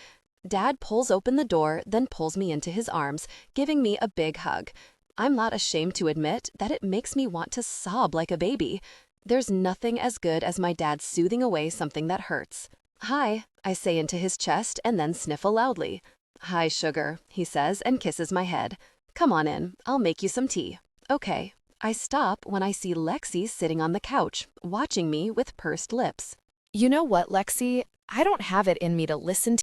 Dad pulls open the door, then pulls me into his arms, giving me a big hug. I'm not ashamed to admit that it makes me want to sob like a baby. There's nothing as good as my dad soothing away something that hurts. "Hi," I say into his chest and then sniffle loudly. "Hi, sugar," he says and kisses my head. "Come on in, I'll make you some tea." Okay. I stop when I see Lexi sitting on the couch, watching me with pursed lips. You know what, Lexi? I don't have it in me to listen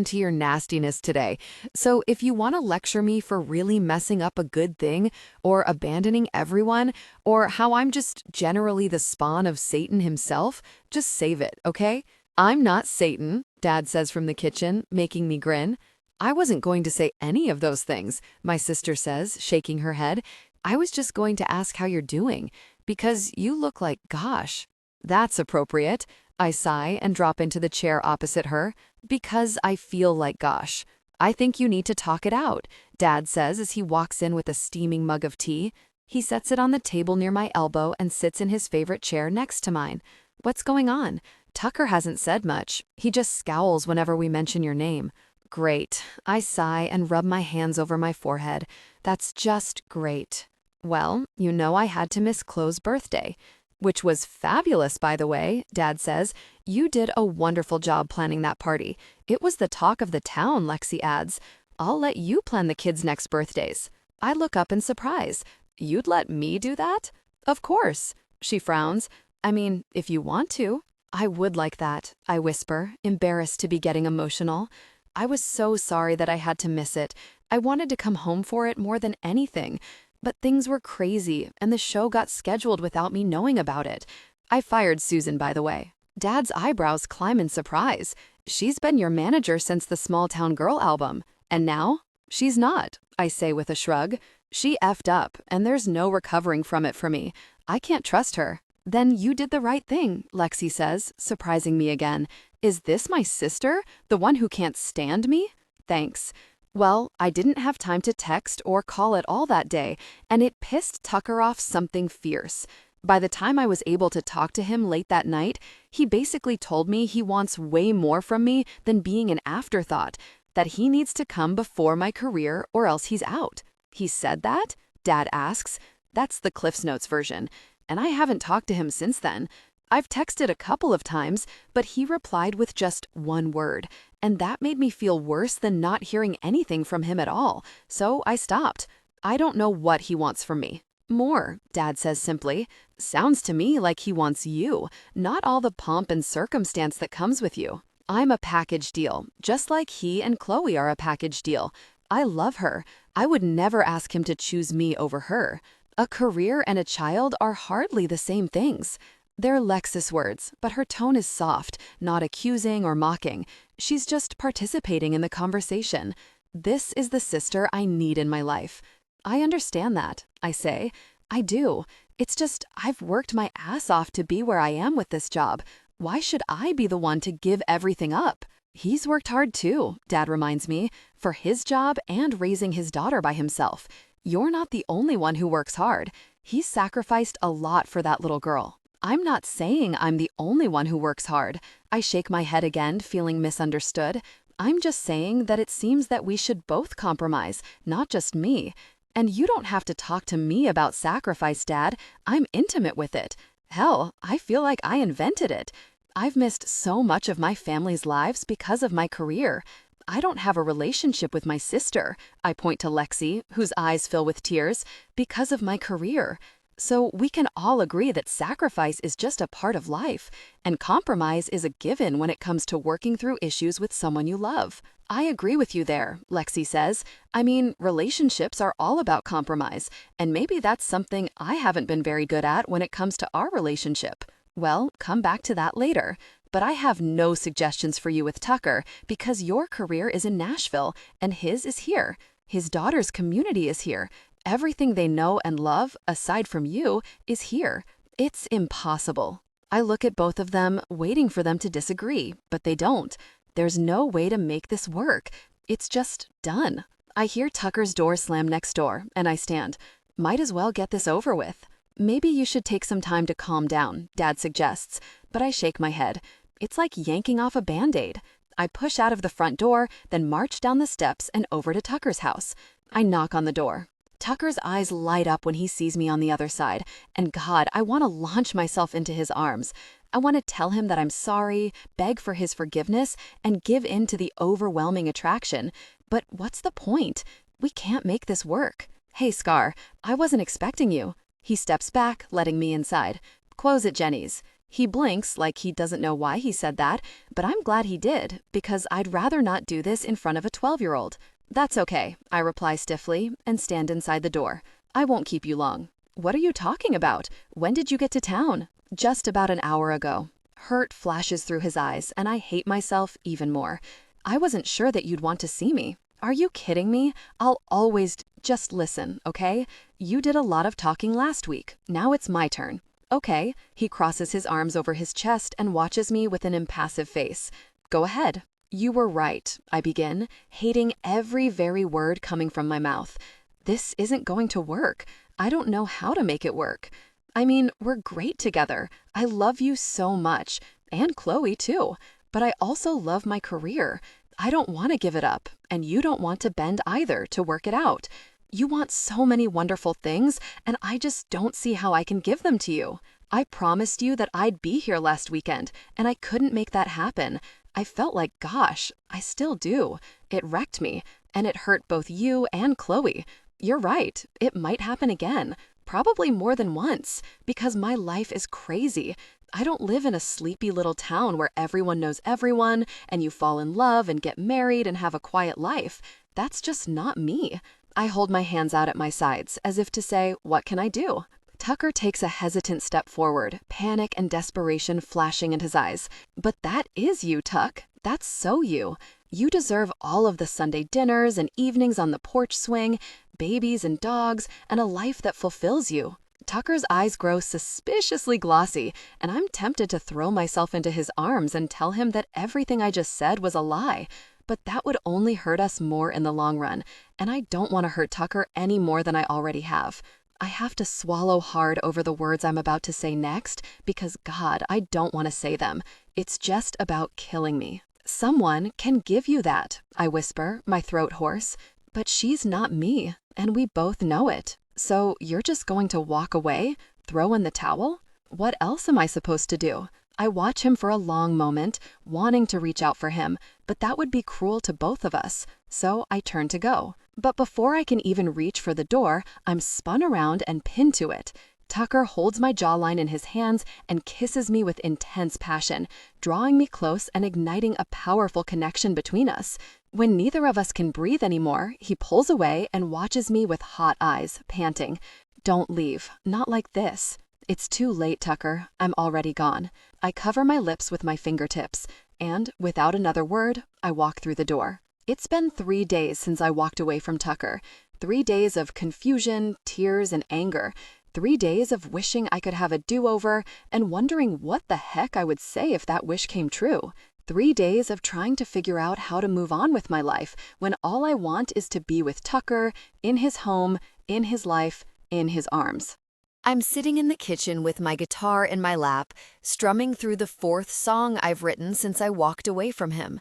to your nastiness today. So if you want to lecture me for really messing up a good thing, or abandoning everyone, or how I'm just generally the spawn of Satan himself, just save it, okay? I'm not Satan, Dad says from the kitchen, making me grin. I wasn't going to say any of those things, my sister says, shaking her head. I was just going to ask how you're doing, because you look like, gosh. That's appropriate. I sigh and drop into the chair opposite her, because I feel like gosh. I think you need to talk it out, Dad says as he walks in with a steaming mug of tea. He sets it on the table near my elbow and sits in his favorite chair next to mine. What's going on? Tucker hasn't said much. He just scowls whenever we mention your name. Great. I sigh and rub my hands over my forehead. That's just great. Well, you know I had to miss Chloe's birthday. Which was fabulous, by the way, Dad says. You did a wonderful job planning that party. It was the talk of the town, Lexi adds. I'll let you plan the kids' next birthdays. I look up in surprise. You'd let me do that? Of course. She frowns. I mean, if you want to. I would like that, I whisper, embarrassed to be getting emotional. I was so sorry that I had to miss it. I wanted to come home for it more than anything. But things were crazy, and the show got scheduled without me knowing about it. I fired Susan, by the way. Dad's eyebrows climb in surprise. She's been your manager since the Small Town Girl album. And now? She's not, I say with a shrug. She effed up, and there's no recovering from it for me. I can't trust her. Then you did the right thing, Lexi says, surprising me again. Is this my sister, the one who can't stand me? Thanks. Well, I didn't have time to text or call at all that day, and it pissed Tucker off something fierce. By the time I was able to talk to him late that night, he basically told me he wants way more from me than being an afterthought, that he needs to come before my career or else he's out. He said that? Dad asks. That's the Cliff's Notes version, and I haven't talked to him since then. I've texted a couple of times, but he replied with just one word, and that made me feel worse than not hearing anything from him at all, so I stopped. I don't know what he wants from me. More, Dad says simply. Sounds to me like he wants you, not all the pomp and circumstance that comes with you. I'm a package deal, just like he and Chloe are a package deal. I love her. I would never ask him to choose me over her. A career and a child are hardly the same things. They're Lex's words, but her tone is soft, not accusing or mocking. She's just participating in the conversation. This is the sister I need in my life. I understand that, I say. I do. It's just I've worked my ass off to be where I am with this job. Why should I be the one to give everything up? He's worked hard too, Dad reminds me, for his job and raising his daughter by himself. You're not the only one who works hard. He's sacrificed a lot for that little girl. I'm not saying I'm the only one who works hard. I shake my head again, feeling misunderstood. I'm just saying that it seems that we should both compromise, not just me. And you don't have to talk to me about sacrifice, Dad. I'm intimate with it. Hell, I feel like I invented it. I've missed so much of my family's lives because of my career. I don't have a relationship with my sister. I point to Lexi, whose eyes fill with tears, because of my career. So we can all agree that sacrifice is just a part of life, and compromise is a given when it comes to working through issues with someone you love. I agree with you there, Lexi says. I mean, relationships are all about compromise, and maybe that's something I haven't been very good at when it comes to our relationship. Well, come back to that later. But I have no suggestions for you with Tucker because your career is in Nashville and his is here. His daughter's community is here. Everything they know and love, aside from you, is here. It's impossible. I look at both of them, waiting for them to disagree, but they don't. There's no way to make this work. It's just done. I hear Tucker's door slam next door, and I stand. Might as well get this over with. Maybe you should take some time to calm down, Dad suggests, but I shake my head. It's like yanking off a Band-Aid. I push out of the front door, then march down the steps and over to Tucker's house. I knock on the door. Tucker's eyes light up when he sees me on the other side, and God, I want to launch myself into his arms. I want to tell him that I'm sorry, beg for his forgiveness, and give in to the overwhelming attraction. But what's the point? We can't make this work. Hey, Scar, I wasn't expecting you. He steps back, letting me inside. Close it, Jenny's. He blinks like he doesn't know why he said that, but I'm glad he did, because I'd rather not do this in front of a 12-year-old. That's okay, I reply stiffly and stand inside the door. I won't keep you long. What are you talking about? When did you get to town? Just about an hour ago. Hurt flashes through his eyes, and I hate myself even more. I wasn't sure that you'd want to see me. Are you kidding me? I'll always just listen, okay? You did a lot of talking last week. Now it's my turn. Okay, he crosses his arms over his chest and watches me with an impassive face. Go ahead. You were right, I begin, hating every very word coming from my mouth. This isn't going to work. I don't know how to make it work. I mean, we're great together. I love you so much, and Chloe too. But I also love my career. I don't want to give it up, and you don't want to bend either to work it out. You want so many wonderful things, and I just don't see how I can give them to you. I promised you that I'd be here last weekend, and I couldn't make that happen. I felt like, gosh, I still do. It wrecked me, and it hurt both you and Chloe. You're right, it might happen again, probably more than once, because my life is crazy. I don't live in a sleepy little town where everyone knows everyone, and you fall in love and get married and have a quiet life. That's just not me. I hold my hands out at my sides, as if to say, what can I do? Tucker takes a hesitant step forward, panic and desperation flashing in his eyes. But that is you, Tuck. That's so you. You deserve all of the Sunday dinners and evenings on the porch swing, babies and dogs, and a life that fulfills you. Tucker's eyes grow suspiciously glossy, and I'm tempted to throw myself into his arms and tell him that everything I just said was a lie. But that would only hurt us more in the long run, and I don't want to hurt Tucker any more than I already have. I have to swallow hard over the words I'm about to say next because, God, I don't want to say them. It's just about killing me. Someone can give you that, I whisper, my throat hoarse. But she's not me, and we both know it. So you're just going to walk away? Throw in the towel? What else am I supposed to do? I watch him for a long moment, wanting to reach out for him, but that would be cruel to both of us. So I turn to go. But before I can even reach for the door, I'm spun around and pinned to it. Tucker holds my jawline in his hands and kisses me with intense passion, drawing me close and igniting a powerful connection between us. When neither of us can breathe anymore, he pulls away and watches me with hot eyes, panting. Don't leave. Not like this. It's too late, Tucker. I'm already gone. I cover my lips with my fingertips, and, without another word, I walk through the door. It's been 3 days since I walked away from Tucker. 3 days of confusion, tears, and anger. 3 days of wishing I could have a do-over and wondering what the heck I would say if that wish came true. 3 days of trying to figure out how to move on with my life when all I want is to be with Tucker, in his home, in his life, in his arms. I'm sitting in the kitchen with my guitar in my lap, strumming through the 4th song I've written since I walked away from him.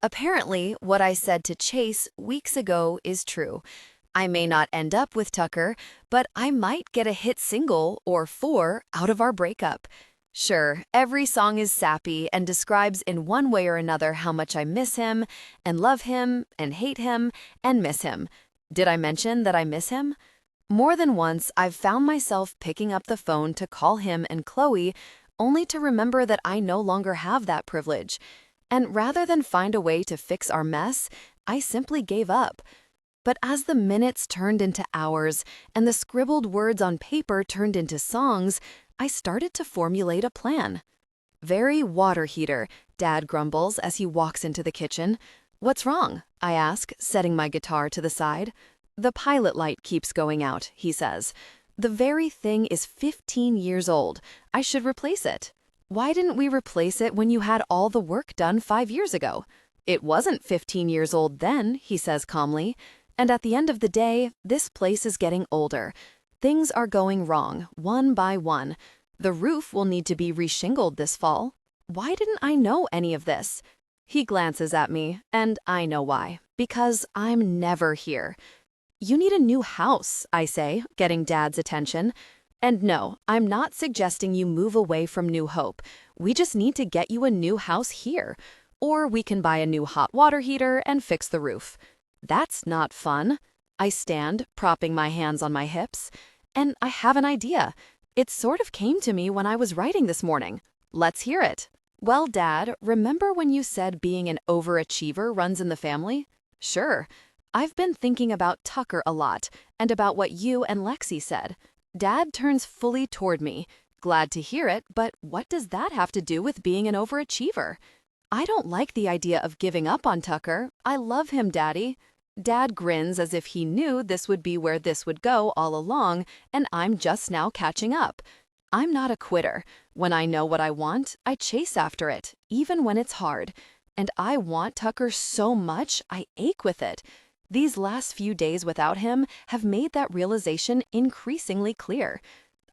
Apparently, what I said to Chase weeks ago is true. I may not end up with Tucker, but I might get a hit single or 4 out of our breakup. Sure, every song is sappy and describes in one way or another how much I miss him, and love him, and hate him, and miss him. Did I mention that I miss him? More than once, I've found myself picking up the phone to call him and Chloe, only to remember that I no longer have that privilege. And rather than find a way to fix our mess, I simply gave up. But as the minutes turned into hours and the scribbled words on paper turned into songs, I started to formulate a plan. Very water heater, Dad grumbles as he walks into the kitchen. What's wrong? I ask, setting my guitar to the side. The pilot light keeps going out, he says. The very thing is 15 years old. I should replace it. Why didn't we replace it when you had all the work done 5 years ago? It wasn't 15 years old then, he says calmly. And at the end of the day, this place is getting older. Things are going wrong, one by one. The roof will need to be reshingled this fall. Why didn't I know any of this? He glances at me, and I know why. Because I'm never here. You need a new house, I say, getting Dad's attention. And no, I'm not suggesting you move away from New Hope. We just need to get you a new house here. Or we can buy a new hot water heater and fix the roof. That's not fun. I stand, propping my hands on my hips. And I have an idea. It sort of came to me when I was writing this morning. Let's hear it. Well, Dad, remember when you said being an overachiever runs in the family? Sure. I've been thinking about Tucker a lot, and about what you and Lexi said. Dad turns fully toward me. Glad to hear it, but what does that have to do with being an overachiever? I don't like the idea of giving up on Tucker. I love him, Daddy. Dad grins as if he knew this would be where this would go all along, and I'm just now catching up. I'm not a quitter. When I know what I want, I chase after it, even when it's hard. And I want Tucker so much, I ache with it. These last few days without him have made that realization increasingly clear.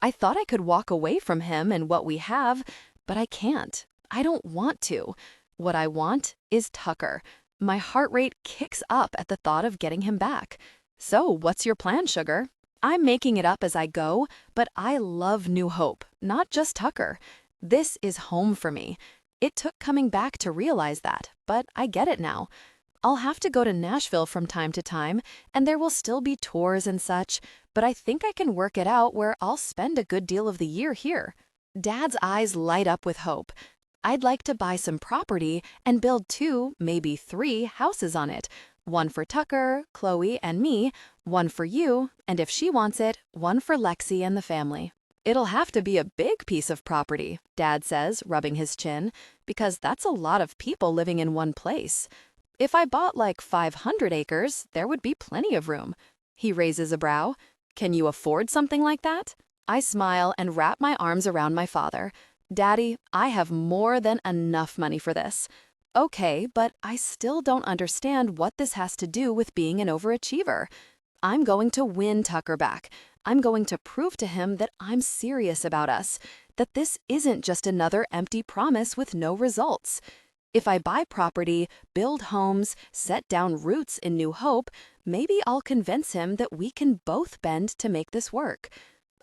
I thought I could walk away from him and what we have, but I can't. I don't want to. What I want is Tucker. My heart rate kicks up at the thought of getting him back. So, what's your plan, sugar? I'm making it up as I go, but I love New Hope, not just Tucker. This is home for me. It took coming back to realize that, but I get it now. I'll have to go to Nashville from time to time, and there will still be tours and such, but I think I can work it out where I'll spend a good deal of the year here. Dad's eyes light up with hope. I'd like to buy some property and build 2, maybe 3 houses on it. One for Tucker, Chloe, and me, one for you, and if she wants it, one for Lexi and the family. It'll have to be a big piece of property, Dad says, rubbing his chin, because that's a lot of people living in one place. If I bought like 500 acres, there would be plenty of room. He raises a brow. Can you afford something like that? I smile and wrap my arms around my father. Daddy, I have more than enough money for this. Okay, but I still don't understand what this has to do with being an overachiever. I'm going to win Tucker back. I'm going to prove to him that I'm serious about us, that this isn't just another empty promise with no results. If I buy property, build homes, set down roots in New Hope, maybe I'll convince him that we can both bend to make this work.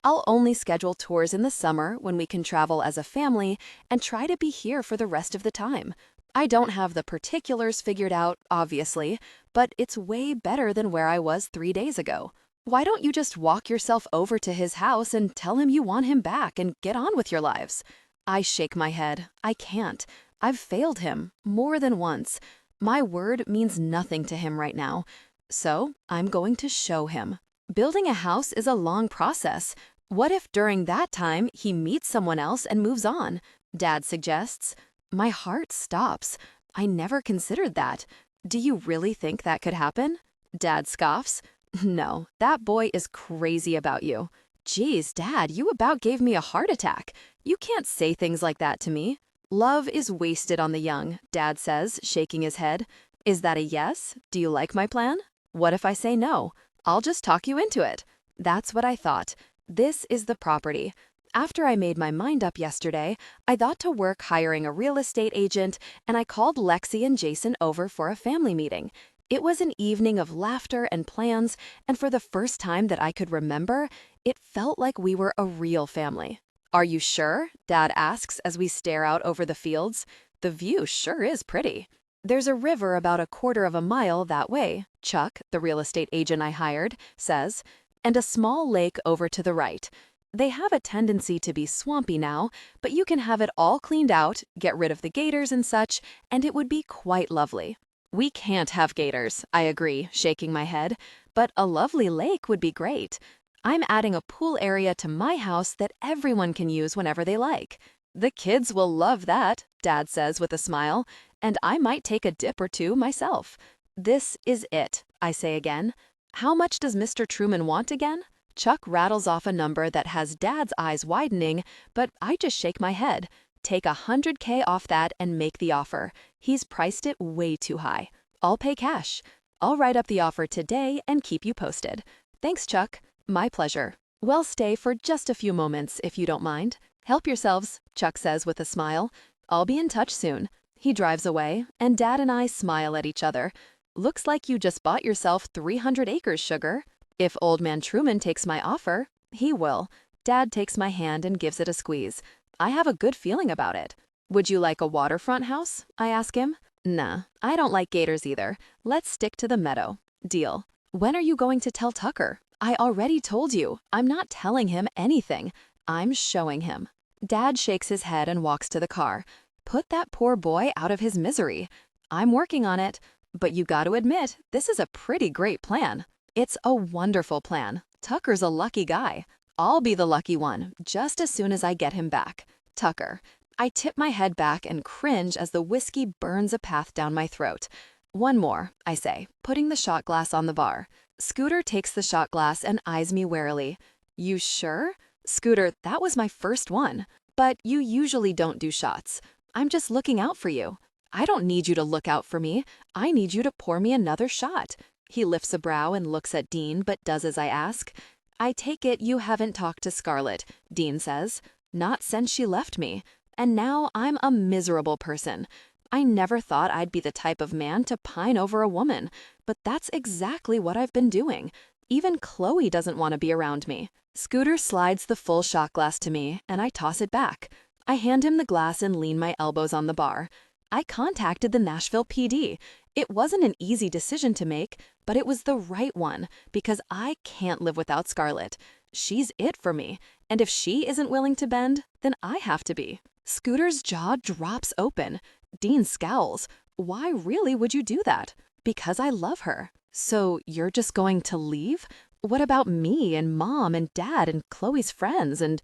I'll only schedule tours in the summer when we can travel as a family and try to be here for the rest of the time. I don't have the particulars figured out, obviously, but it's way better than where I was 3 days ago. Why don't you just walk yourself over to his house and tell him you want him back and get on with your lives? I shake my head. I can't. I've failed him more than once. My word means nothing to him right now. So I'm going to show him. Building a house is a long process. What if during that time he meets someone else and moves on? Dad suggests. My heart stops. I never considered that. Do you really think that could happen? Dad scoffs. No, that boy is crazy about you. Geez, Dad, you about gave me a heart attack. You can't say things like that to me. Love is wasted on the young, Dad says, shaking his head. Is that a yes? Do you like my plan? What if I say no? I'll just talk you into it. That's what I thought. This is the property. After I made my mind up yesterday, I thought to work hiring a real estate agent, and I called Lexi and Jason over for a family meeting. It was an evening of laughter and plans, and for the first time that I could remember, it felt like we were a real family. Are you sure? Dad asks as we stare out over the fields. The view sure is pretty. There's a river about a quarter of a mile that way, Chuck, the real estate agent I hired, says, and a small lake over to the right. They have a tendency to be swampy now, but you can have it all cleaned out, get rid of the gators and such, and it would be quite lovely. We can't have gators, I agree, shaking my head, but a lovely lake would be great. I'm adding a pool area to my house that everyone can use whenever they like. The kids will love that, Dad says with a smile, and I might take a dip or two myself. This is it, I say again. How much does Mr. Truman want again? Chuck rattles off a number that has Dad's eyes widening, but I just shake my head. Take $100K off that and make the offer. He's priced it way too high. I'll pay cash. I'll write up the offer today and keep you posted. Thanks, Chuck. My pleasure. Well, stay for just a few moments if you don't mind. Help yourselves, Chuck says with a smile. I'll be in touch soon. He drives away, and Dad and I smile at each other. Looks like you just bought yourself 300 acres, sugar. If old man Truman takes my offer, he will. Dad takes my hand and gives it a squeeze. I have a good feeling about it. Would you like a waterfront house? I ask him. Nah, I don't like gators either. Let's stick to the meadow. Deal. When are you going to tell Tucker? I already told you. I'm not telling him anything. I'm showing him. Dad shakes his head and walks to the car. Put that poor boy out of his misery. I'm working on it. But you got to admit, this is a pretty great plan. It's a wonderful plan. Tucker's a lucky guy. I'll be the lucky one, just as soon as I get him back. Tucker. I tip my head back and cringe as the whiskey burns a path down my throat. One more, I say, putting the shot glass on the bar. Scooter takes the shot glass and eyes me warily. You sure? Scooter, that was my first one. But you usually don't do shots. I'm just looking out for you. I don't need you to look out for me. I need you to pour me another shot. He lifts a brow and looks at Dean, but does as I ask. I take it you haven't talked to Scarlett, Dean says. Not since she left me. And now I'm a miserable person. I never thought I'd be the type of man to pine over a woman, but that's exactly what I've been doing. Even Chloe doesn't want to be around me. Scooter slides the full shot glass to me, and I toss it back. I hand him the glass and lean my elbows on the bar. I contacted the Nashville PD. It wasn't an easy decision to make, but it was the right one because I can't live without Scarlett. She's it for me, and if she isn't willing to bend, then I have to be. Scooter's jaw drops open. Dean scowls. Why really would you do that? Because I love her. So you're just going to leave? What about me and Mom and Dad and Chloe's friends and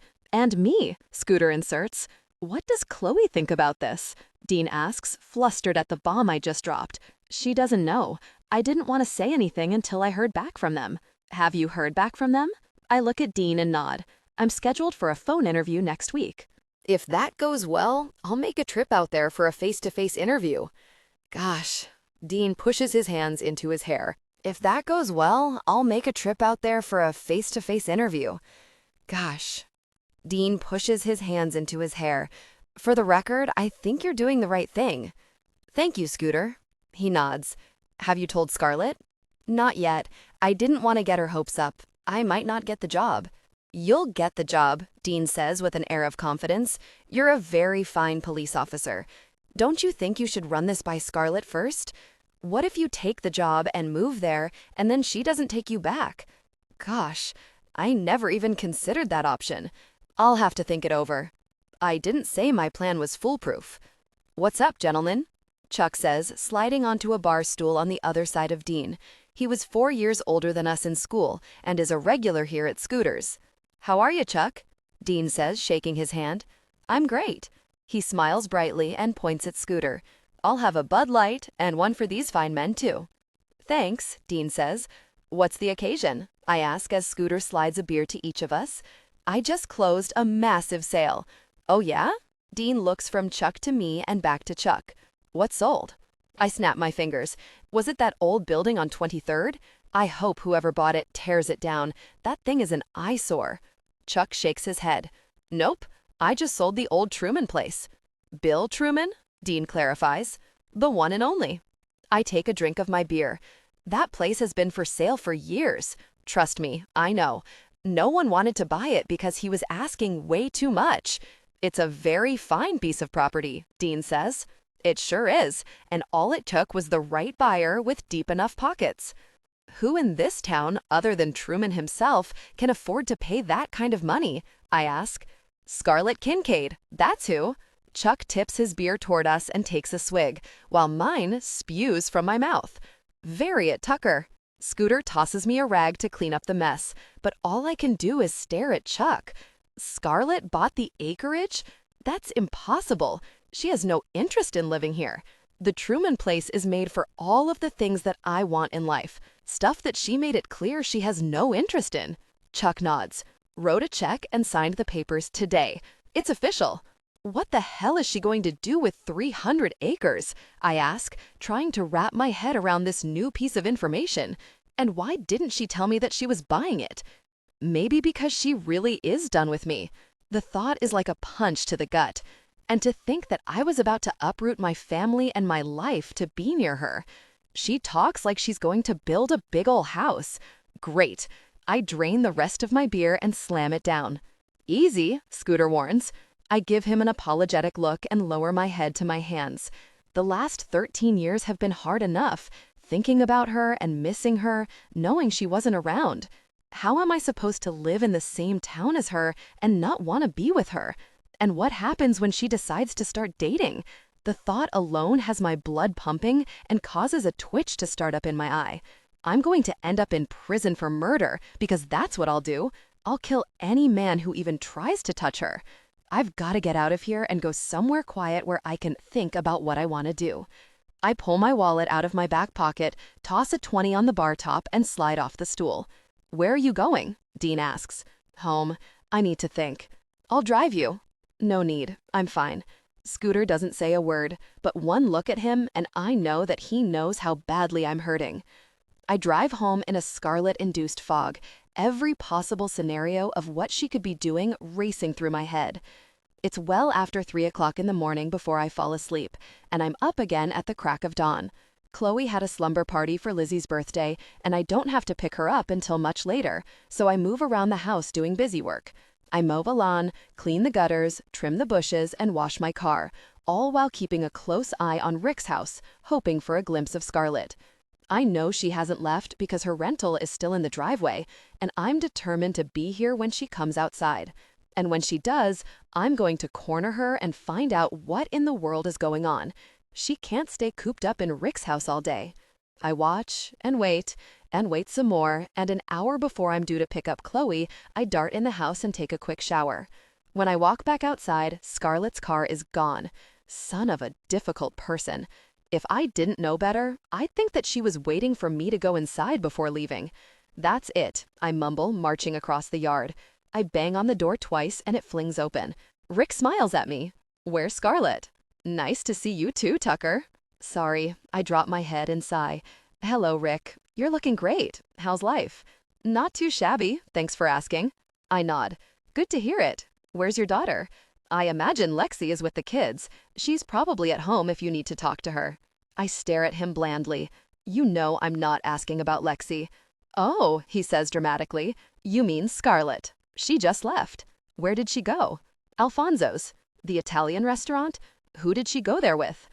me? Scooter inserts. What does Chloe think about this? Dean asks, flustered at the bomb I just dropped. She doesn't know. I didn't want to say anything until I heard back from them. Have you heard back from them? I look at Dean and nod. I'm scheduled for a phone interview next week. If that goes well, I'll make a trip out there for a face-to-face interview. Gosh, Dean pushes his hands into his hair. If that goes well, I'll make a trip out there for a face-to-face interview. Gosh. Dean pushes his hands into his hair. For the record, I think you're doing the right thing. Thank you, Scooter. He nods. Have you told Scarlett? Not yet. I didn't want to get her hopes up. I might not get the job. You'll get the job, Dean says with an air of confidence. You're a very fine police officer. Don't you think you should run this by Scarlett first? What if you take the job and move there, and then she doesn't take you back? Gosh, I never even considered that option. I'll have to think it over. I didn't say my plan was foolproof. What's up, gentlemen? Chuck says, sliding onto a bar stool on the other side of Dean. He was 4 years older than us in school and is a regular here at Scooter's. How are you, Chuck? Dean says, shaking his hand. I'm great. He smiles brightly and points at Scooter. I'll have a Bud Light and one for these fine men, too. Thanks, Dean says. What's the occasion? I ask as Scooter slides a beer to each of us. I just closed a massive sale. Oh, yeah? Dean looks from Chuck to me and back to Chuck. What sold? I snap my fingers. Was it that old building on 23rd? I hope whoever bought it tears it down. That thing is an eyesore. Chuck shakes his head. Nope, I just sold the old Truman place. Bill Truman? Dean clarifies. The one and only. I take a drink of my beer. That place has been for sale for years. Trust me, I know. No one wanted to buy it because he was asking way too much. It's a very fine piece of property, Dean says. It sure is, and all it took was the right buyer with deep enough pockets. Who in this town, other than Truman himself, can afford to pay that kind of money? I ask. Scarlett Kincaid, that's who. Chuck tips his beer toward us and takes a swig, while mine spews from my mouth. Variet Tucker. Scooter tosses me a rag to clean up the mess, but all I can do is stare at Chuck. Scarlett bought the acreage? That's impossible. She has no interest in living here. The Truman place is made for all of the things that I want in life, stuff that she made it clear she has no interest in. Chuck nods, wrote a check and signed the papers today. It's official. What the hell is she going to do with 300 acres? I ask, trying to wrap my head around this new piece of information. And why didn't she tell me that she was buying it? Maybe because she really is done with me. The thought is like a punch to the gut. And to think that I was about to uproot my family and my life to be near her. She talks like she's going to build a big ol' house. Great. I drain the rest of my beer and slam it down. Easy, Scooter warns. I give him an apologetic look and lower my head to my hands. The last 13 years have been hard enough, thinking about her and missing her, knowing she wasn't around. How am I supposed to live in the same town as her and not want to be with her? And what happens when she decides to start dating? The thought alone has my blood pumping and causes a twitch to start up in my eye. I'm going to end up in prison for murder because that's what I'll do. I'll kill any man who even tries to touch her. I've got to get out of here and go somewhere quiet where I can think about what I want to do. I pull my wallet out of my back pocket, toss a 20 on the bar top, and slide off the stool. Where are you going? Dean asks. Home. I need to think. I'll drive you. No need. I'm fine. Scooter doesn't say a word, but one look at him and I know that he knows how badly I'm hurting. I drive home in a Scarlett-induced fog, every possible scenario of what she could be doing racing through my head. It's well after 3 o'clock in the morning before I fall asleep, and I'm up again at the crack of dawn. Chloe had a slumber party for Lizzie's birthday, and I don't have to pick her up until much later, so I move around the house doing busy work. I mow the lawn, clean the gutters, trim the bushes, and wash my car, all while keeping a close eye on Rick's house, hoping for a glimpse of Scarlett. I know she hasn't left because her rental is still in the driveway, and I'm determined to be here when she comes outside. And when she does, I'm going to corner her and find out what in the world is going on. She can't stay cooped up in Rick's house all day. I watch and wait some more, and an hour before I'm due to pick up Chloe, I dart in the house and take a quick shower. When I walk back outside, Scarlett's car is gone. Son of a difficult person. If I didn't know better, I'd think that she was waiting for me to go inside before leaving. That's it, I mumble, marching across the yard. I bang on the door twice and it flings open. Rick smiles at me. Where's Scarlett? Nice to see you too, Tucker. Sorry, I drop my head and sigh. Hello, Rick. You're looking great. How's life? Not too shabby, thanks for asking. I nod. Good to hear it. Where's your daughter? I imagine Lexi is with the kids. She's probably at home if you need to talk to her. I stare at him blandly. You know I'm not asking about Lexi. Oh, he says dramatically. You mean Scarlett. She just left. Where did she go? Alfonso's. The Italian restaurant? Who did she go there with?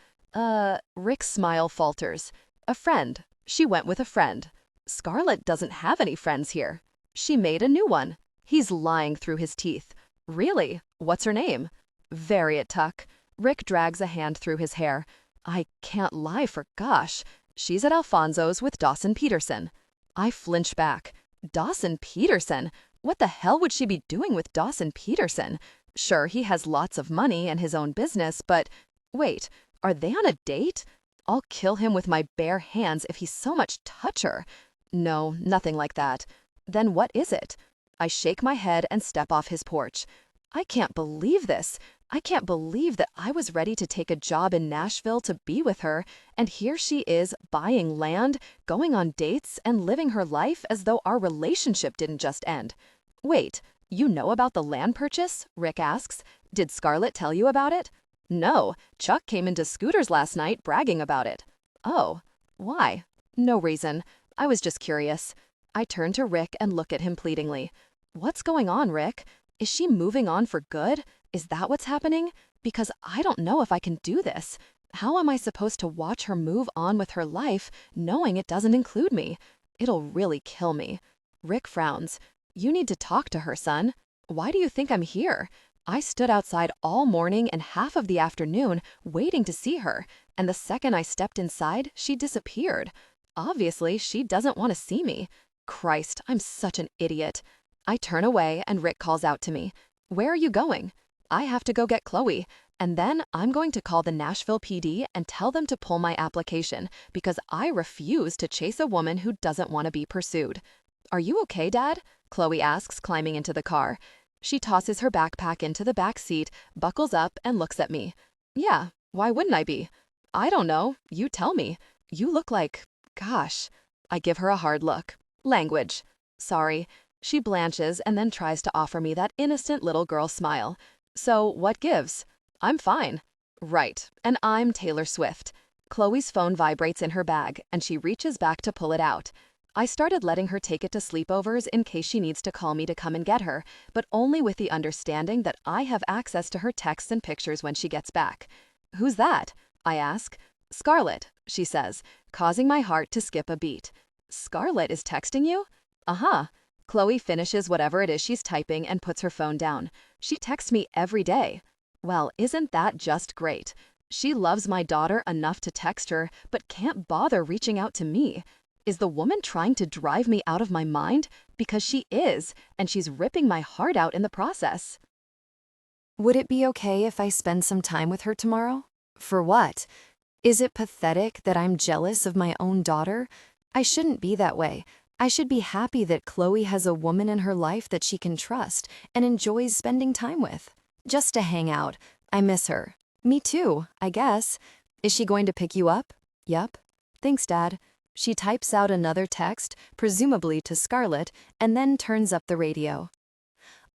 Rick's smile falters. A friend. She went with a friend. Scarlett doesn't have any friends here. She made a new one. He's lying through his teeth. Really? What's her name? Variet Tuck. Rick drags a hand through his hair. I can't lie for gosh. She's at Alfonso's with Dawson Peterson. I flinch back. Dawson Peterson? What the hell would she be doing with Dawson Peterson? Sure, he has lots of money and his own business, but wait, are they on a date? I'll kill him with my bare hands if he so much touch her. No, nothing like that. Then what is it? I shake my head and step off his porch. I can't believe this. I can't believe that I was ready to take a job in Nashville to be with her, and here she is buying land, going on dates, and living her life as though our relationship didn't just end. Wait, you know about the land purchase? Rick asks. Did Scarlett tell you about it? No, Chuck came into Scooter's last night bragging about it. Oh, why? No reason. I was just curious. I turn to Rick and look at him pleadingly. What's going on, Rick? Is she moving on for good? Is that what's happening? Because I don't know if I can do this. How am I supposed to watch her move on with her life knowing it doesn't include me? It'll really kill me. Rick frowns. You need to talk to her, son. Why do you think I'm here? I stood outside all morning and half of the afternoon waiting to see her, and the second I stepped inside, she disappeared. Obviously, she doesn't want to see me. Christ, I'm such an idiot. I turn away and Rick calls out to me. Where are you going? I have to go get Chloe, and then I'm going to call the Nashville PD and tell them to pull my application because I refuse to chase a woman who doesn't want to be pursued. Are you okay, Dad? Chloe asks, climbing into the car. She tosses her backpack into the back seat, buckles up, and looks at me. Yeah, why wouldn't I be? I don't know. You tell me. You look like... Gosh. I give her a hard look. Language. Sorry. She blanches and then tries to offer me that innocent little girl smile. So, what gives? I'm fine. Right, and I'm Taylor Swift. Chloe's phone vibrates in her bag, and she reaches back to pull it out. I started letting her take it to sleepovers in case she needs to call me to come and get her, but only with the understanding that I have access to her texts and pictures when she gets back. Who's that? I ask. Scarlett, she says, causing my heart to skip a beat. Scarlett is texting you? Uh-huh. Chloe finishes whatever it is she's typing and puts her phone down. She texts me every day. Well, isn't that just great? She loves my daughter enough to text her, but can't bother reaching out to me. Is the woman trying to drive me out of my mind? Because she is, and she's ripping my heart out in the process. Would it be okay if I spend some time with her tomorrow? For what? Is it pathetic that I'm jealous of my own daughter? I shouldn't be that way. I should be happy that Chloe has a woman in her life that she can trust and enjoys spending time with. Just to hang out. I miss her. Me too, I guess. Is she going to pick you up? Yup. Thanks, Dad. She types out another text, presumably to Scarlett, and then turns up the radio.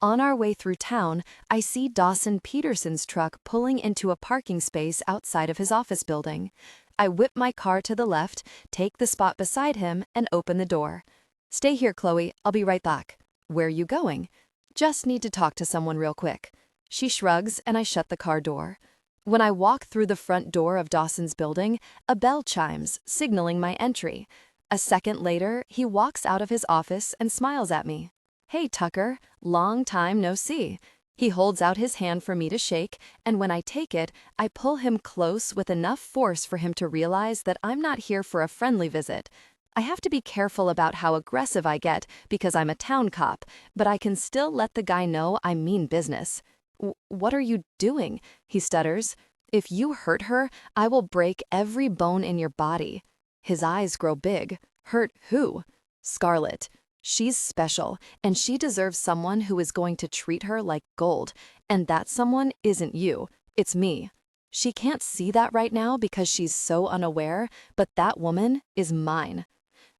On our way through town, I see Dawson Peterson's truck pulling into a parking space outside of his office building. I whip my car to the left, take the spot beside him, and open the door. Stay here, Chloe. I'll be right back. Where are you going? Just need to talk to someone real quick. She shrugs, and I shut the car door. When I walk through the front door of Dawson's building, a bell chimes, signaling my entry. A second later, he walks out of his office and smiles at me. Hey, Tucker. Long time no see. He holds out his hand for me to shake, and when I take it, I pull him close with enough force for him to realize that I'm not here for a friendly visit. I have to be careful about how aggressive I get because I'm a town cop, but I can still let the guy know I mean business. What are you doing? He stutters. If you hurt her, I will break every bone in your body. His eyes grow big. Hurt who? Scarlett. She's special, and she deserves someone who is going to treat her like gold, and that someone isn't you, it's me. She can't see that right now because she's so unaware, but that woman is mine.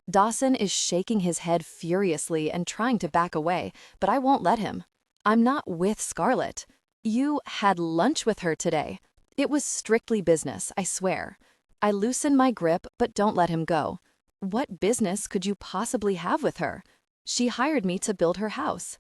Dawson is shaking his head furiously and trying to back away, but I won't let him. I'm not with Scarlett. You had lunch with her today. It was strictly business, I swear. I loosen my grip, but don't let him go. What business could you possibly have with her? She hired me to build her house.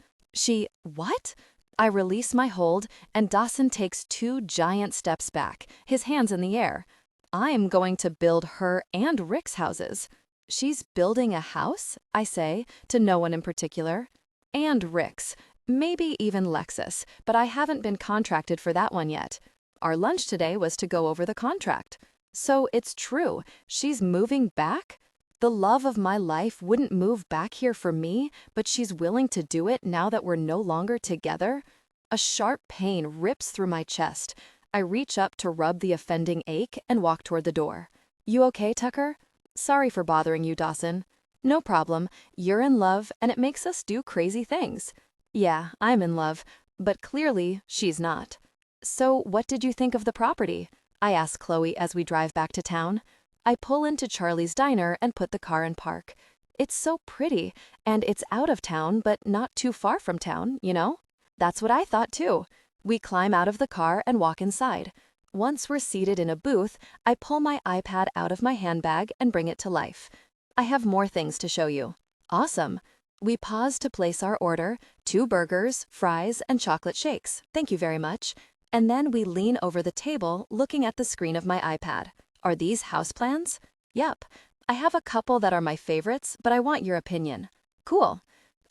What? I release my hold, and Dawson takes 2 giant steps back, his hands in the air. I'm going to build her and Rick's houses. She's building a house, I say, to no one in particular. And Rick's. Maybe even Lexus, but I haven't been contracted for that one yet. Our lunch today was to go over the contract. So it's true, she's moving back? The love of my life wouldn't move back here for me, but she's willing to do it now that we're no longer together? A sharp pain rips through my chest. I reach up to rub the offending ache and walk toward the door. You okay, Tucker? Sorry for bothering you, Dawson. No problem. You're in love, and it makes us do crazy things. Yeah, I'm in love, but clearly she's not. So what did you think of the property? I ask Chloe as we drive back to town. I pull into Charlie's diner and put the car in park. It's so pretty, and it's out of town, but not too far from town, you know? That's what I thought too. We climb out of the car and walk inside. Once we're seated in a booth, I pull my iPad out of my handbag and bring it to life. I have more things to show you. Awesome. We pause to place our order, 2 burgers, fries, and chocolate shakes. Thank you very much. And then we lean over the table, looking at the screen of my iPad. Are these house plans? Yep. I have a couple that are my favorites, but I want your opinion. Cool.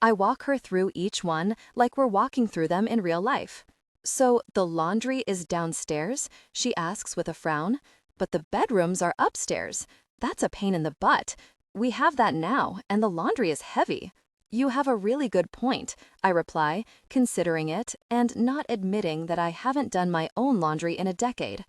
I walk her through each one like we're walking through them in real life. So the laundry is downstairs? She asks with a frown. But the bedrooms are upstairs. That's a pain in the butt. We have that now, and the laundry is heavy. You have a really good point, I reply, considering it and not admitting that I haven't done my own laundry in a decade.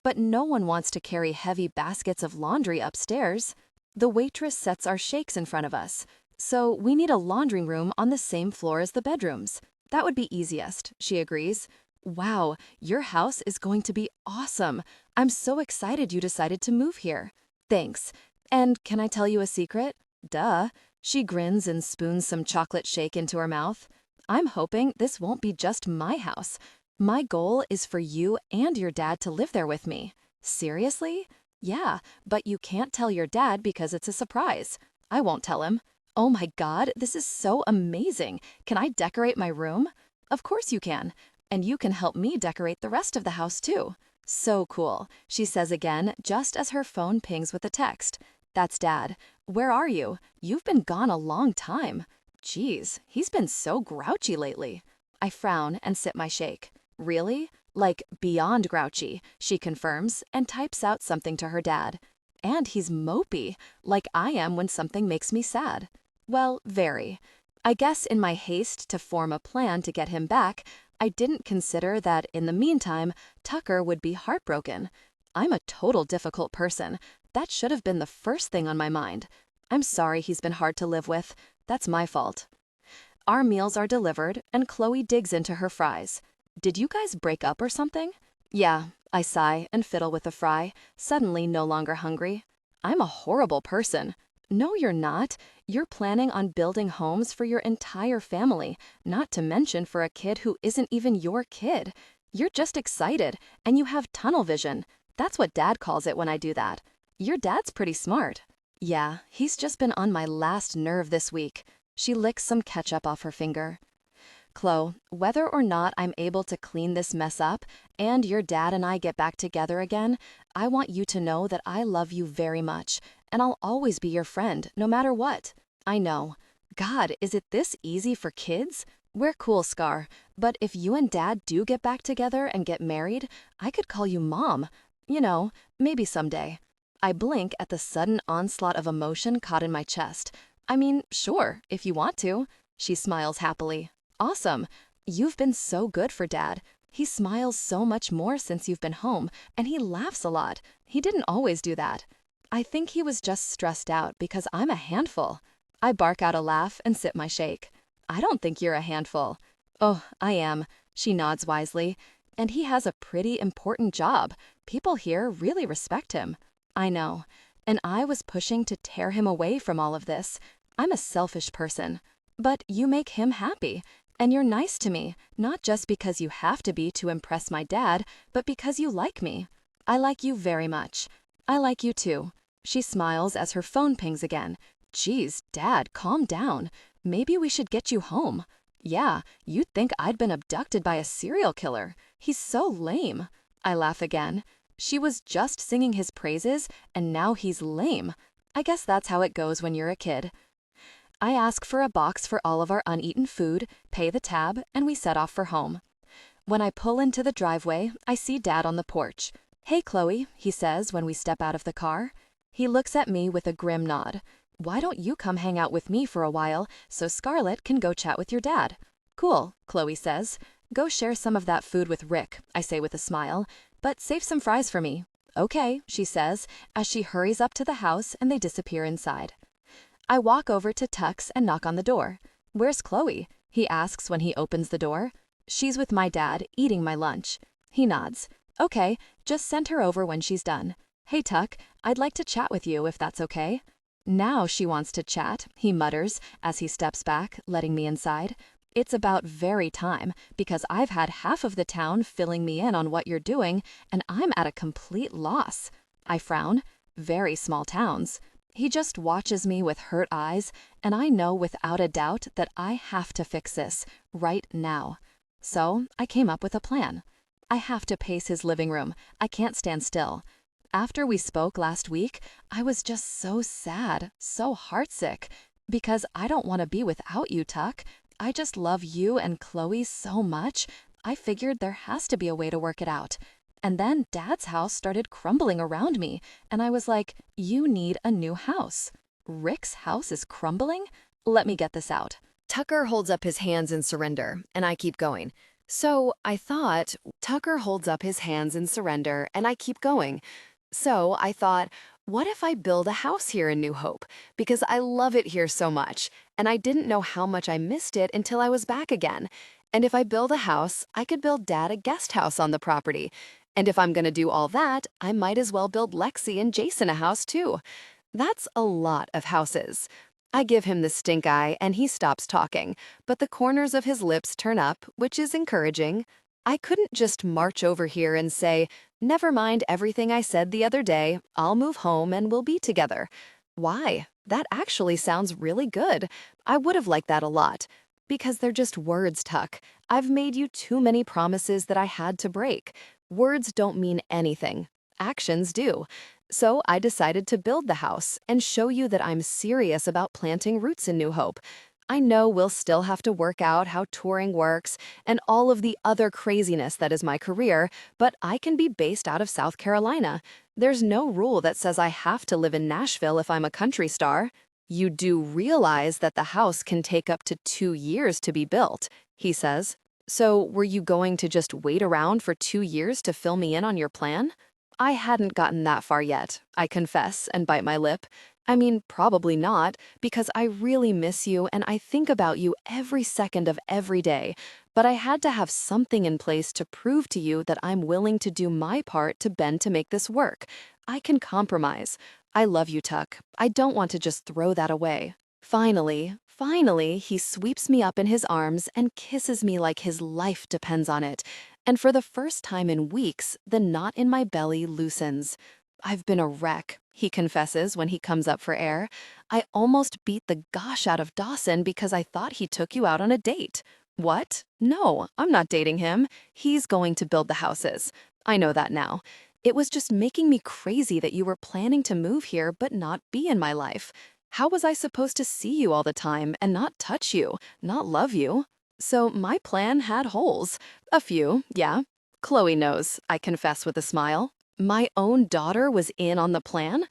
But no one wants to carry heavy baskets of laundry upstairs. The waitress sets our shakes in front of us. So we need a laundry room on the same floor as the bedrooms. That would be easiest, she agrees. Wow, your house is going to be awesome. I'm so excited you decided to move here. Thanks. And can I tell you a secret? Duh. She grins and spoons some chocolate shake into her mouth. I'm hoping this won't be just my house. My goal is for you and your dad to live there with me. Seriously? Yeah, but you can't tell your dad because it's a surprise. I won't tell him. Oh my God, this is so amazing. Can I decorate my room? Of course you can. And you can help me decorate the rest of the house too. So cool, she says again, just as her phone pings with a text. That's Dad. Where are you? You've been gone a long time. Geez, he's been so grouchy lately. I frown and sip my shake. Really? Like beyond grouchy, she confirms and types out something to her dad. And he's mopey, like I am when something makes me sad. Well, very. I guess in my haste to form a plan to get him back, I didn't consider that in the meantime, Tucker would be heartbroken. I'm a total difficult person. That should have been the first thing on my mind. I'm sorry he's been hard to live with. That's my fault. Our meals are delivered, and Chloe digs into her fries. Did you guys break up or something? Yeah, I sigh and fiddle with the fry, suddenly no longer hungry. I'm a horrible person. No, you're not. You're planning on building homes for your entire family, not to mention for a kid who isn't even your kid. You're just excited, and you have tunnel vision. That's what Dad calls it when I do that. Your dad's pretty smart. Yeah, he's just been on my last nerve this week. She licks some ketchup off her finger. Chloe, whether or not I'm able to clean this mess up and your dad and I get back together again, I want you to know that I love you very much, and I'll always be your friend, no matter what. I know. God, is it this easy for kids? We're cool, Scar, but if you and Dad do get back together and get married, I could call you Mom. You know, maybe someday. I blink at the sudden onslaught of emotion caught in my chest. I mean, sure, if you want to. She smiles happily. Awesome. You've been so good for Dad. He smiles so much more since you've been home, and he laughs a lot. He didn't always do that. I think he was just stressed out because I'm a handful. I bark out a laugh and sip my shake. I don't think you're a handful. Oh, I am. She nods wisely. And he has a pretty important job. People here really respect him. I know. And I was pushing to tear him away from all of this. I'm a selfish person. But you make him happy. And you're nice to me, not just because you have to be to impress my dad, but because you like me. I like you very much. I like you too. She smiles as her phone pings again. Geez, Dad, calm down. Maybe we should get you home. Yeah, you'd think I'd been abducted by a serial killer. He's so lame. I laugh again. She was just singing his praises, and now he's lame. I guess that's how it goes when you're a kid. I ask for a box for all of our uneaten food, pay the tab, and we set off for home. When I pull into the driveway, I see Dad on the porch. Hey, Chloe, he says when we step out of the car. He looks at me with a grim nod. Why don't you come hang out with me for a while so Scarlett can go chat with your dad? Cool, Chloe says. Go share some of that food with Rick, I say with a smile, but save some fries for me. Okay, she says, as she hurries up to the house and they disappear inside. I walk over to Tux and knock on the door. Where's Chloe? He asks when he opens the door. She's with my dad, eating my lunch. He nods. Okay, just send her over when she's done. Hey, Tuck, I'd like to chat with you if that's okay. Now she wants to chat, he mutters as he steps back, letting me inside. It's about very time, because I've had half of the town filling me in on what you're doing, and I'm at a complete loss. I frown. Very small towns. He just watches me with hurt eyes, and I know without a doubt that I have to fix this right now. So I came up with a plan. I have to pace his living room. I can't stand still. After we spoke last week, I was just so sad, so heartsick, because I don't want to be without you, Tuck. I just love you and Chloe so much. I figured there has to be a way to work it out. And then Dad's house started crumbling around me, and I was like, you need a new house. Rick's house is crumbling? Let me get this out. Tucker holds up his hands in surrender, and I keep going. Tucker holds up his hands in surrender, and I keep going. So I thought, what if I build a house here in New Hope? Because I love it here so much, and I didn't know how much I missed it until I was back again. And if I build a house, I could build Dad a guest house on the property. And if I'm going to do all that, I might as well build Lexi and Jason a house too. That's a lot of houses. I give him the stink eye and he stops talking, but the corners of his lips turn up, which is encouraging. I couldn't just march over here and say, never mind everything I said the other day, I'll move home and we'll be together. Why? That actually sounds really good. I would have liked that a lot. Because they're just words, Tuck. I've made you too many promises that I had to break. Words don't mean anything. Actions do. So I decided to build the house and show you that I'm serious about planting roots in New Hope. I know we'll still have to work out how touring works and all of the other craziness that is my career, but I can be based out of South Carolina. There's no rule that says I have to live in Nashville if I'm a country star. You do realize that the house can take up to 2 years to be built, he says. So were you going to just wait around for 2 years to fill me in on your plan? I hadn't gotten that far yet, I confess and bite my lip. I mean, probably not, because I really miss you and I think about you every second of every day. But I had to have something in place to prove to you that I'm willing to do my part to bend to make this work. I can compromise. I love you, Tuck. I don't want to just throw that away. Finally, he sweeps me up in his arms and kisses me like his life depends on it. And for the first time in weeks, the knot in my belly loosens. I've been a wreck, he confesses when he comes up for air. I almost beat the gosh out of Dawson because I thought he took you out on a date. What? No, I'm not dating him. He's going to build the houses. I know that now. It was just making me crazy that you were planning to move here but not be in my life. How was I supposed to see you all the time and not touch you, not love you? So my plan had holes. A few, yeah. Chloe knows, I confess with a smile. My own daughter was in on the plan?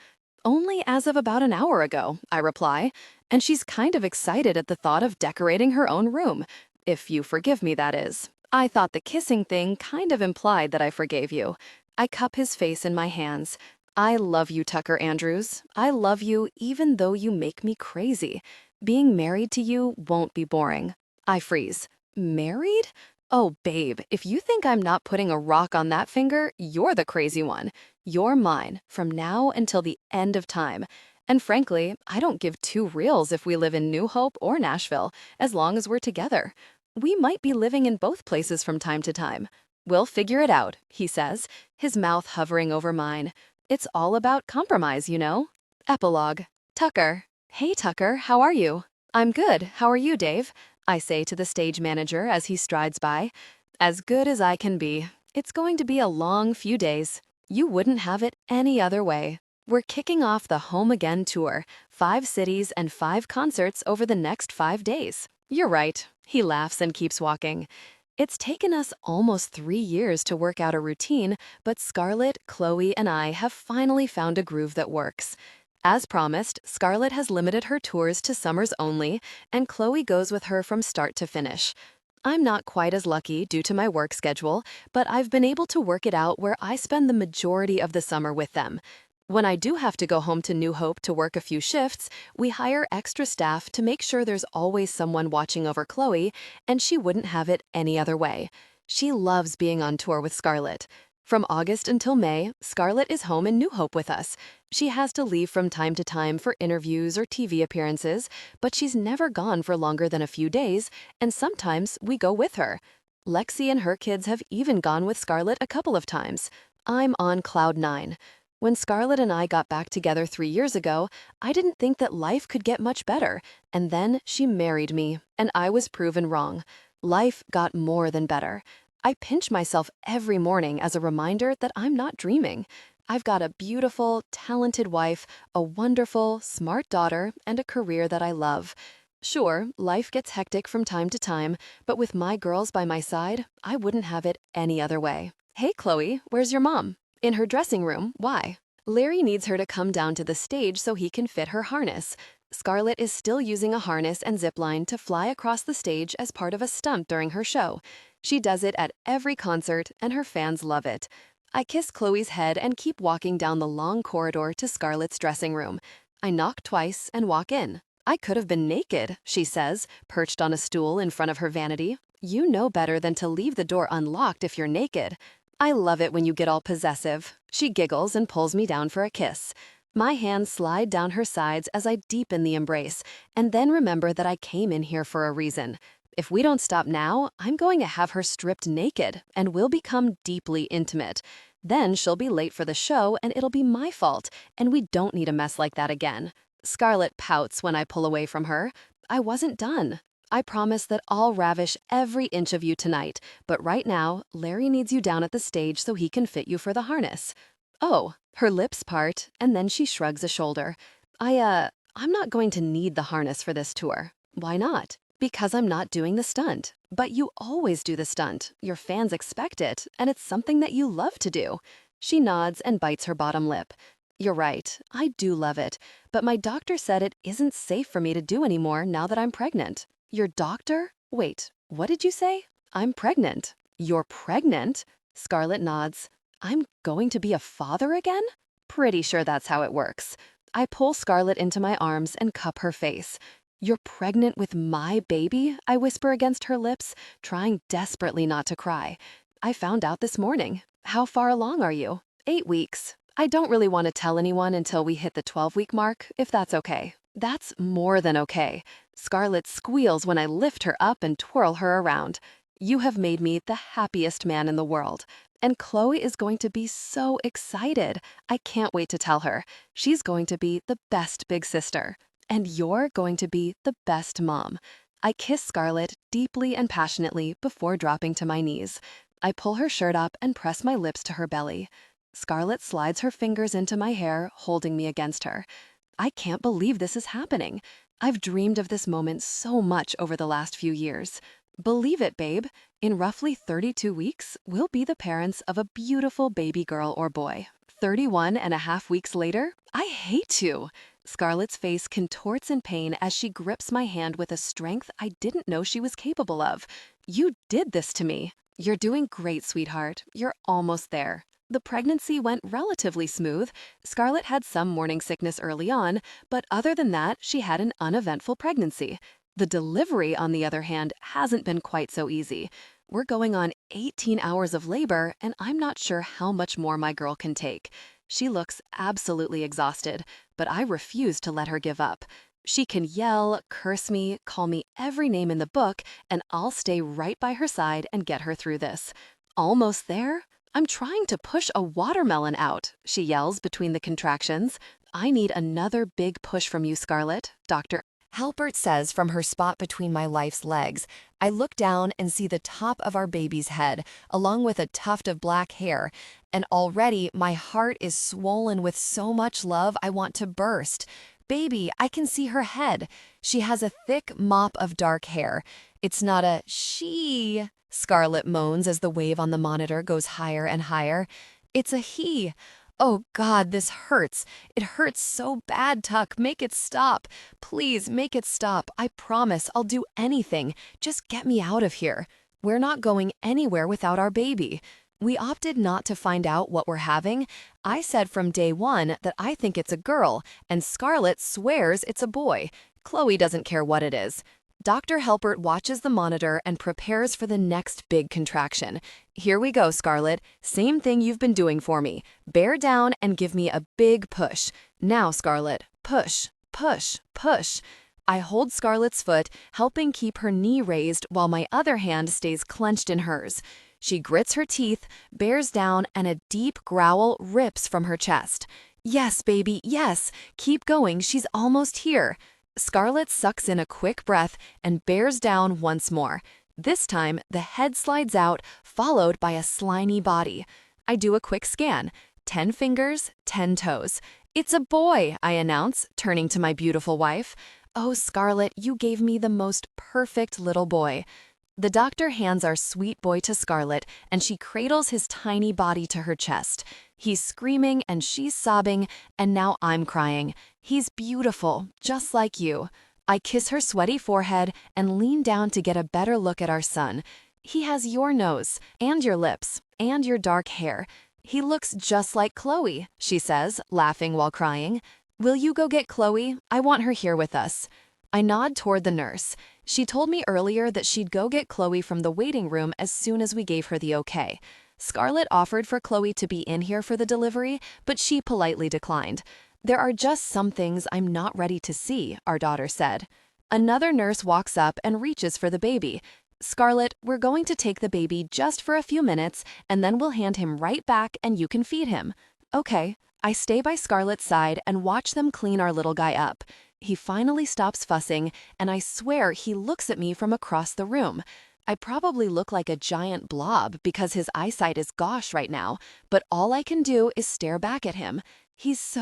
Only as of about an hour ago, I reply, and she's kind of excited at the thought of decorating her own room. If you forgive me, that is. I thought the kissing thing kind of implied that I forgave you. I cup his face in my hands. I love you, Tucker Andrews. I love you even though you make me crazy. Being married to you won't be boring. I freeze. Married? Oh, babe, if you think I'm not putting a rock on that finger, you're the crazy one. You're mine from now until the end of time. And frankly, I don't give two reals if we live in New Hope or Nashville, as long as we're together. We might be living in both places from time to time. We'll figure it out, he says, his mouth hovering over mine. It's all about compromise, you know? Epilogue. Tucker. Hey, Tucker, how are you? I'm good. How are you, Dave? I say to the stage manager as he strides by. As good as I can be. It's going to be a long few days. You wouldn't have it any other way. We're kicking off the Home Again tour, 5 cities and 5 concerts over the next 5 days. You're right. He laughs and keeps walking. It's taken us almost 3 years to work out a routine, but Scarlett, Chloe, and I have finally found a groove that works. As promised, Scarlett has limited her tours to summers only, and Chloe goes with her from start to finish. I'm not quite as lucky due to my work schedule, but I've been able to work it out where I spend the majority of the summer with them. When I do have to go home to New Hope to work a few shifts, we hire extra staff to make sure there's always someone watching over Chloe, and she wouldn't have it any other way. She loves being on tour with Scarlett. From August until May, Scarlett is home in New Hope with us. She has to leave from time to time for interviews or TV appearances, but she's never gone for longer than a few days, and sometimes we go with her. Lexi and her kids have even gone with Scarlett a couple of times. I'm on cloud 9. When Scarlett and I got back together 3 years ago, I didn't think that life could get much better. And then she married me, and I was proven wrong. Life got more than better. I pinch myself every morning as a reminder that I'm not dreaming. I've got a beautiful, talented wife, a wonderful, smart daughter, and a career that I love. Sure, life gets hectic from time to time, but with my girls by my side, I wouldn't have it any other way. Hey, Chloe, where's your mom? In her dressing room. Why? Larry needs her to come down to the stage so he can fit her harness. Scarlett is still using a harness and zip line to fly across the stage as part of a stunt during her show. She does it at every concert, and her fans love it. I kiss Chloe's head and keep walking down the long corridor to Scarlett's dressing room. I knock twice and walk in. I could have been naked, she says, perched on a stool in front of her vanity. You know better than to leave the door unlocked if you're naked. I love it when you get all possessive. She giggles and pulls me down for a kiss. My hands slide down her sides as I deepen the embrace, and then remember that I came in here for a reason. If we don't stop now, I'm going to have her stripped naked, and we'll become deeply intimate. Then she'll be late for the show, and it'll be my fault, and we don't need a mess like that again. Scarlett pouts when I pull away from her. I wasn't done. I promise that I'll ravish every inch of you tonight, but right now, Larry needs you down at the stage so he can fit you for the harness. Oh, her lips part, and then she shrugs a shoulder. I'm not going to need the harness for this tour. Why not? Because I'm not doing the stunt. But you always do the stunt. Your fans expect it, and it's something that you love to do. She nods and bites her bottom lip. You're right, I do love it, but my doctor said it isn't safe for me to do anymore now that I'm pregnant. Your doctor? Wait, what did you say? I'm pregnant. You're pregnant? Scarlett nods. I'm going to be a father again? Pretty sure that's how it works. I pull Scarlett into my arms and cup her face. You're pregnant with my baby? I whisper against her lips, trying desperately not to cry. I found out this morning. How far along are you? 8 weeks. I don't really want to tell anyone until we hit the 12-week mark, if that's okay. That's more than okay. Scarlett squeals when I lift her up and twirl her around. You have made me the happiest man in the world. And Chloe is going to be so excited. I can't wait to tell her. She's going to be the best big sister. And you're going to be the best mom. I kiss Scarlett deeply and passionately before dropping to my knees. I pull her shirt up and press my lips to her belly. Scarlett slides her fingers into my hair, holding me against her. I can't believe this is happening. I've dreamed of this moment so much over the last few years. Believe it, babe. In roughly 32 weeks, we'll be the parents of a beautiful baby girl or boy. 31.5 weeks later, I hate to. Scarlett's face contorts in pain as she grips my hand with a strength I didn't know she was capable of. You did this to me. You're doing great, sweetheart. You're almost there. The pregnancy went relatively smooth. Scarlett had some morning sickness early on, but other than that, she had an uneventful pregnancy. The delivery, on the other hand, hasn't been quite so easy. We're going on 18 hours of labor, and I'm not sure how much more my girl can take. She looks absolutely exhausted, but I refuse to let her give up. She can yell, curse me, call me every name in the book, and I'll stay right by her side and get her through this. Almost there? I'm trying to push a watermelon out, she yells between the contractions. I need another big push from you, Scarlett, Dr. Halpert says from her spot between my wife's legs. I look down and see the top of our baby's head, along with a tuft of black hair, and already my heart is swollen with so much love I want to burst. Baby, I can see her head. She has a thick mop of dark hair. It's not a she, Scarlett moans as the wave on the monitor goes higher and higher. It's a he. Oh God, this hurts. It hurts so bad, Tuck. Make it stop. Please, make it stop. I promise I'll do anything. Just get me out of here. We're not going anywhere without our baby. We opted not to find out what we're having. I said from day one that I think it's a girl, and Scarlett swears it's a boy. Chloe doesn't care what it is. Dr. Halpert watches the monitor and prepares for the next big contraction. Here we go, Scarlett. Same thing you've been doing for me. Bear down and give me a big push. Now, Scarlett, push, push, push. I hold Scarlett's foot, helping keep her knee raised while my other hand stays clenched in hers. She grits her teeth, bears down, and a deep growl rips from her chest. Yes, baby, yes. Keep going, she's almost here. Scarlett sucks in a quick breath and bears down once more. This time, the head slides out, followed by a slimy body. I do a quick scan. 10 fingers, 10 toes. It's a boy, I announce, turning to my beautiful wife. Oh, Scarlett, you gave me the most perfect little boy. The doctor hands our sweet boy to Scarlett, and she cradles his tiny body to her chest. He's screaming and she's sobbing, and now I'm crying. He's beautiful, just like you. I kiss her sweaty forehead and lean down to get a better look at our son. He has your nose, and your lips, and your dark hair. He looks just like Chloe, she says, laughing while crying. Will you go get Chloe? I want her here with us. I nod toward the nurse. She told me earlier that she'd go get Chloe from the waiting room as soon as we gave her the okay. Scarlett offered for Chloe to be in here for the delivery, but she politely declined. There are just some things I'm not ready to see, our daughter said. Another nurse walks up and reaches for the baby. Scarlett, we're going to take the baby just for a few minutes, and then we'll hand him right back and you can feed him. Okay. I stay by Scarlett's side and watch them clean our little guy up. He finally stops fussing, and I swear he looks at me from across the room. I probably look like a giant blob because his eyesight is gauche right now, but all I can do is stare back at him. He's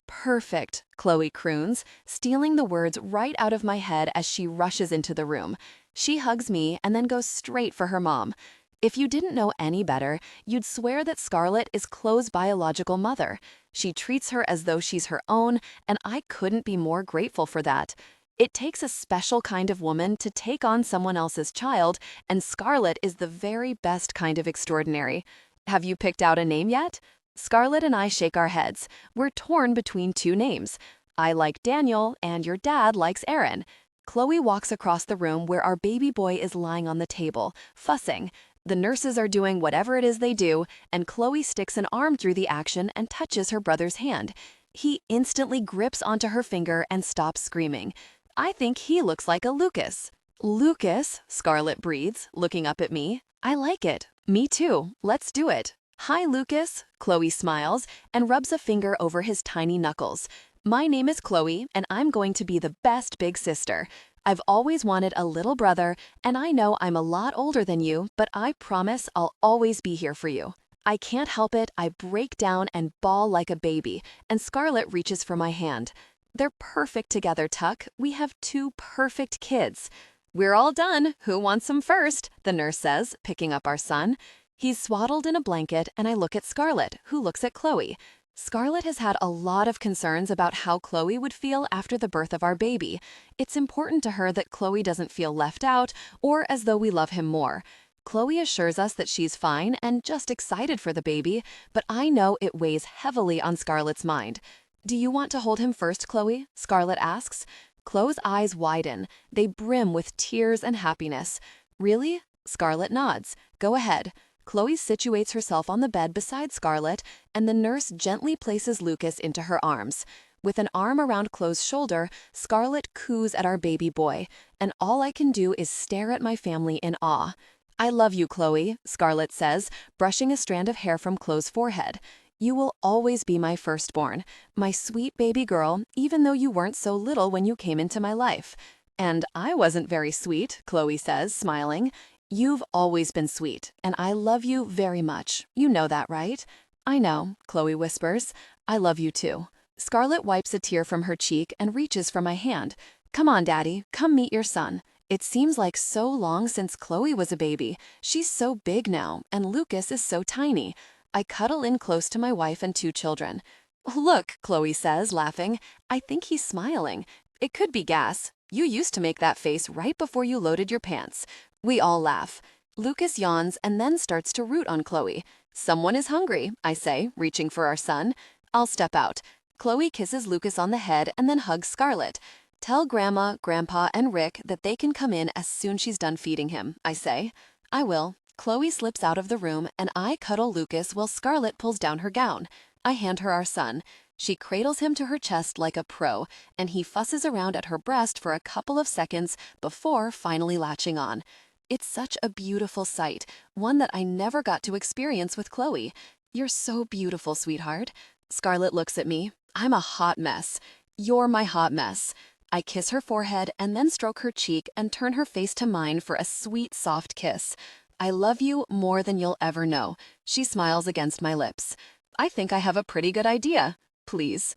perfect, Chloe croons, stealing the words right out of my head as she rushes into the room. She hugs me and then goes straight for her mom. If you didn't know any better, you'd swear that Scarlett is Chloe's biological mother. She treats her as though she's her own, and I couldn't be more grateful for that. It takes a special kind of woman to take on someone else's child, and Scarlett is the very best kind of extraordinary. Have you picked out a name yet? Scarlett and I shake our heads. We're torn between two names. I like Daniel, and your dad likes Aaron. Chloe walks across the room where our baby boy is lying on the table, fussing. The nurses are doing whatever it is they do, and Chloe sticks an arm through the action and touches her brother's hand. He instantly grips onto her finger and stops screaming. I think he looks like a Lucas. Lucas, Scarlett breathes, looking up at me. I like it. Me too. Let's do it. Hi, Lucas. Chloe smiles and rubs a finger over his tiny knuckles. My name is Chloe, and I'm going to be the best big sister. I've always wanted a little brother, and I know I'm a lot older than you, but I promise I'll always be here for you. I can't help it, I break down and bawl like a baby, and Scarlett reaches for my hand. They're perfect together, Tuck. We have 2 perfect kids. We're all done. Who wants them first? The nurse says, picking up our son. He's swaddled in a blanket, and I look at Scarlett, who looks at Chloe. Scarlett has had a lot of concerns about how Chloe would feel after the birth of our baby. It's important to her that Chloe doesn't feel left out or as though we love him more. Chloe assures us that she's fine and just excited for the baby, but I know it weighs heavily on Scarlett's mind. Do you want to hold him first, Chloe? Scarlett asks. Chloe's eyes widen. They brim with tears and happiness. Really? Scarlett nods. Go ahead. Chloe situates herself on the bed beside Scarlett, and the nurse gently places Lucas into her arms. With an arm around Chloe's shoulder, Scarlett coos at our baby boy, and all I can do is stare at my family in awe. I love you, Chloe, Scarlett says, brushing a strand of hair from Chloe's forehead. You will always be my firstborn, my sweet baby girl, even though you weren't so little when you came into my life. And I wasn't very sweet, Chloe says, smiling. You've always been sweet, and I love you very much. You know that, right? I know, Chloe whispers. I love you too. Scarlett wipes a tear from her cheek and reaches for my hand. Come on, Daddy, come meet your son. It seems like so long since Chloe was a baby. She's so big now, and Lucas is so tiny. I cuddle in close to my wife and 2 children. Look, Chloe says, laughing. I think he's smiling. It could be gas. You used to make that face right before you loaded your pants. We all laugh. Lucas yawns and then starts to root on Chloe. Someone is hungry, I say, reaching for our son. I'll step out. Chloe kisses Lucas on the head and then hugs Scarlett. Tell Grandma, Grandpa, and Rick that they can come in as soon as she's done feeding him, I say. I will. Chloe slips out of the room and I cuddle Lucas while Scarlett pulls down her gown. I hand her our son. She cradles him to her chest like a pro, and he fusses around at her breast for a couple of seconds before finally latching on. It's such a beautiful sight, one that I never got to experience with Chloe. You're so beautiful, sweetheart. Scarlett looks at me. I'm a hot mess. You're my hot mess. I kiss her forehead and then stroke her cheek and turn her face to mine for a sweet, soft kiss. I love you more than you'll ever know. She smiles against my lips. I think I have a pretty good idea. Please,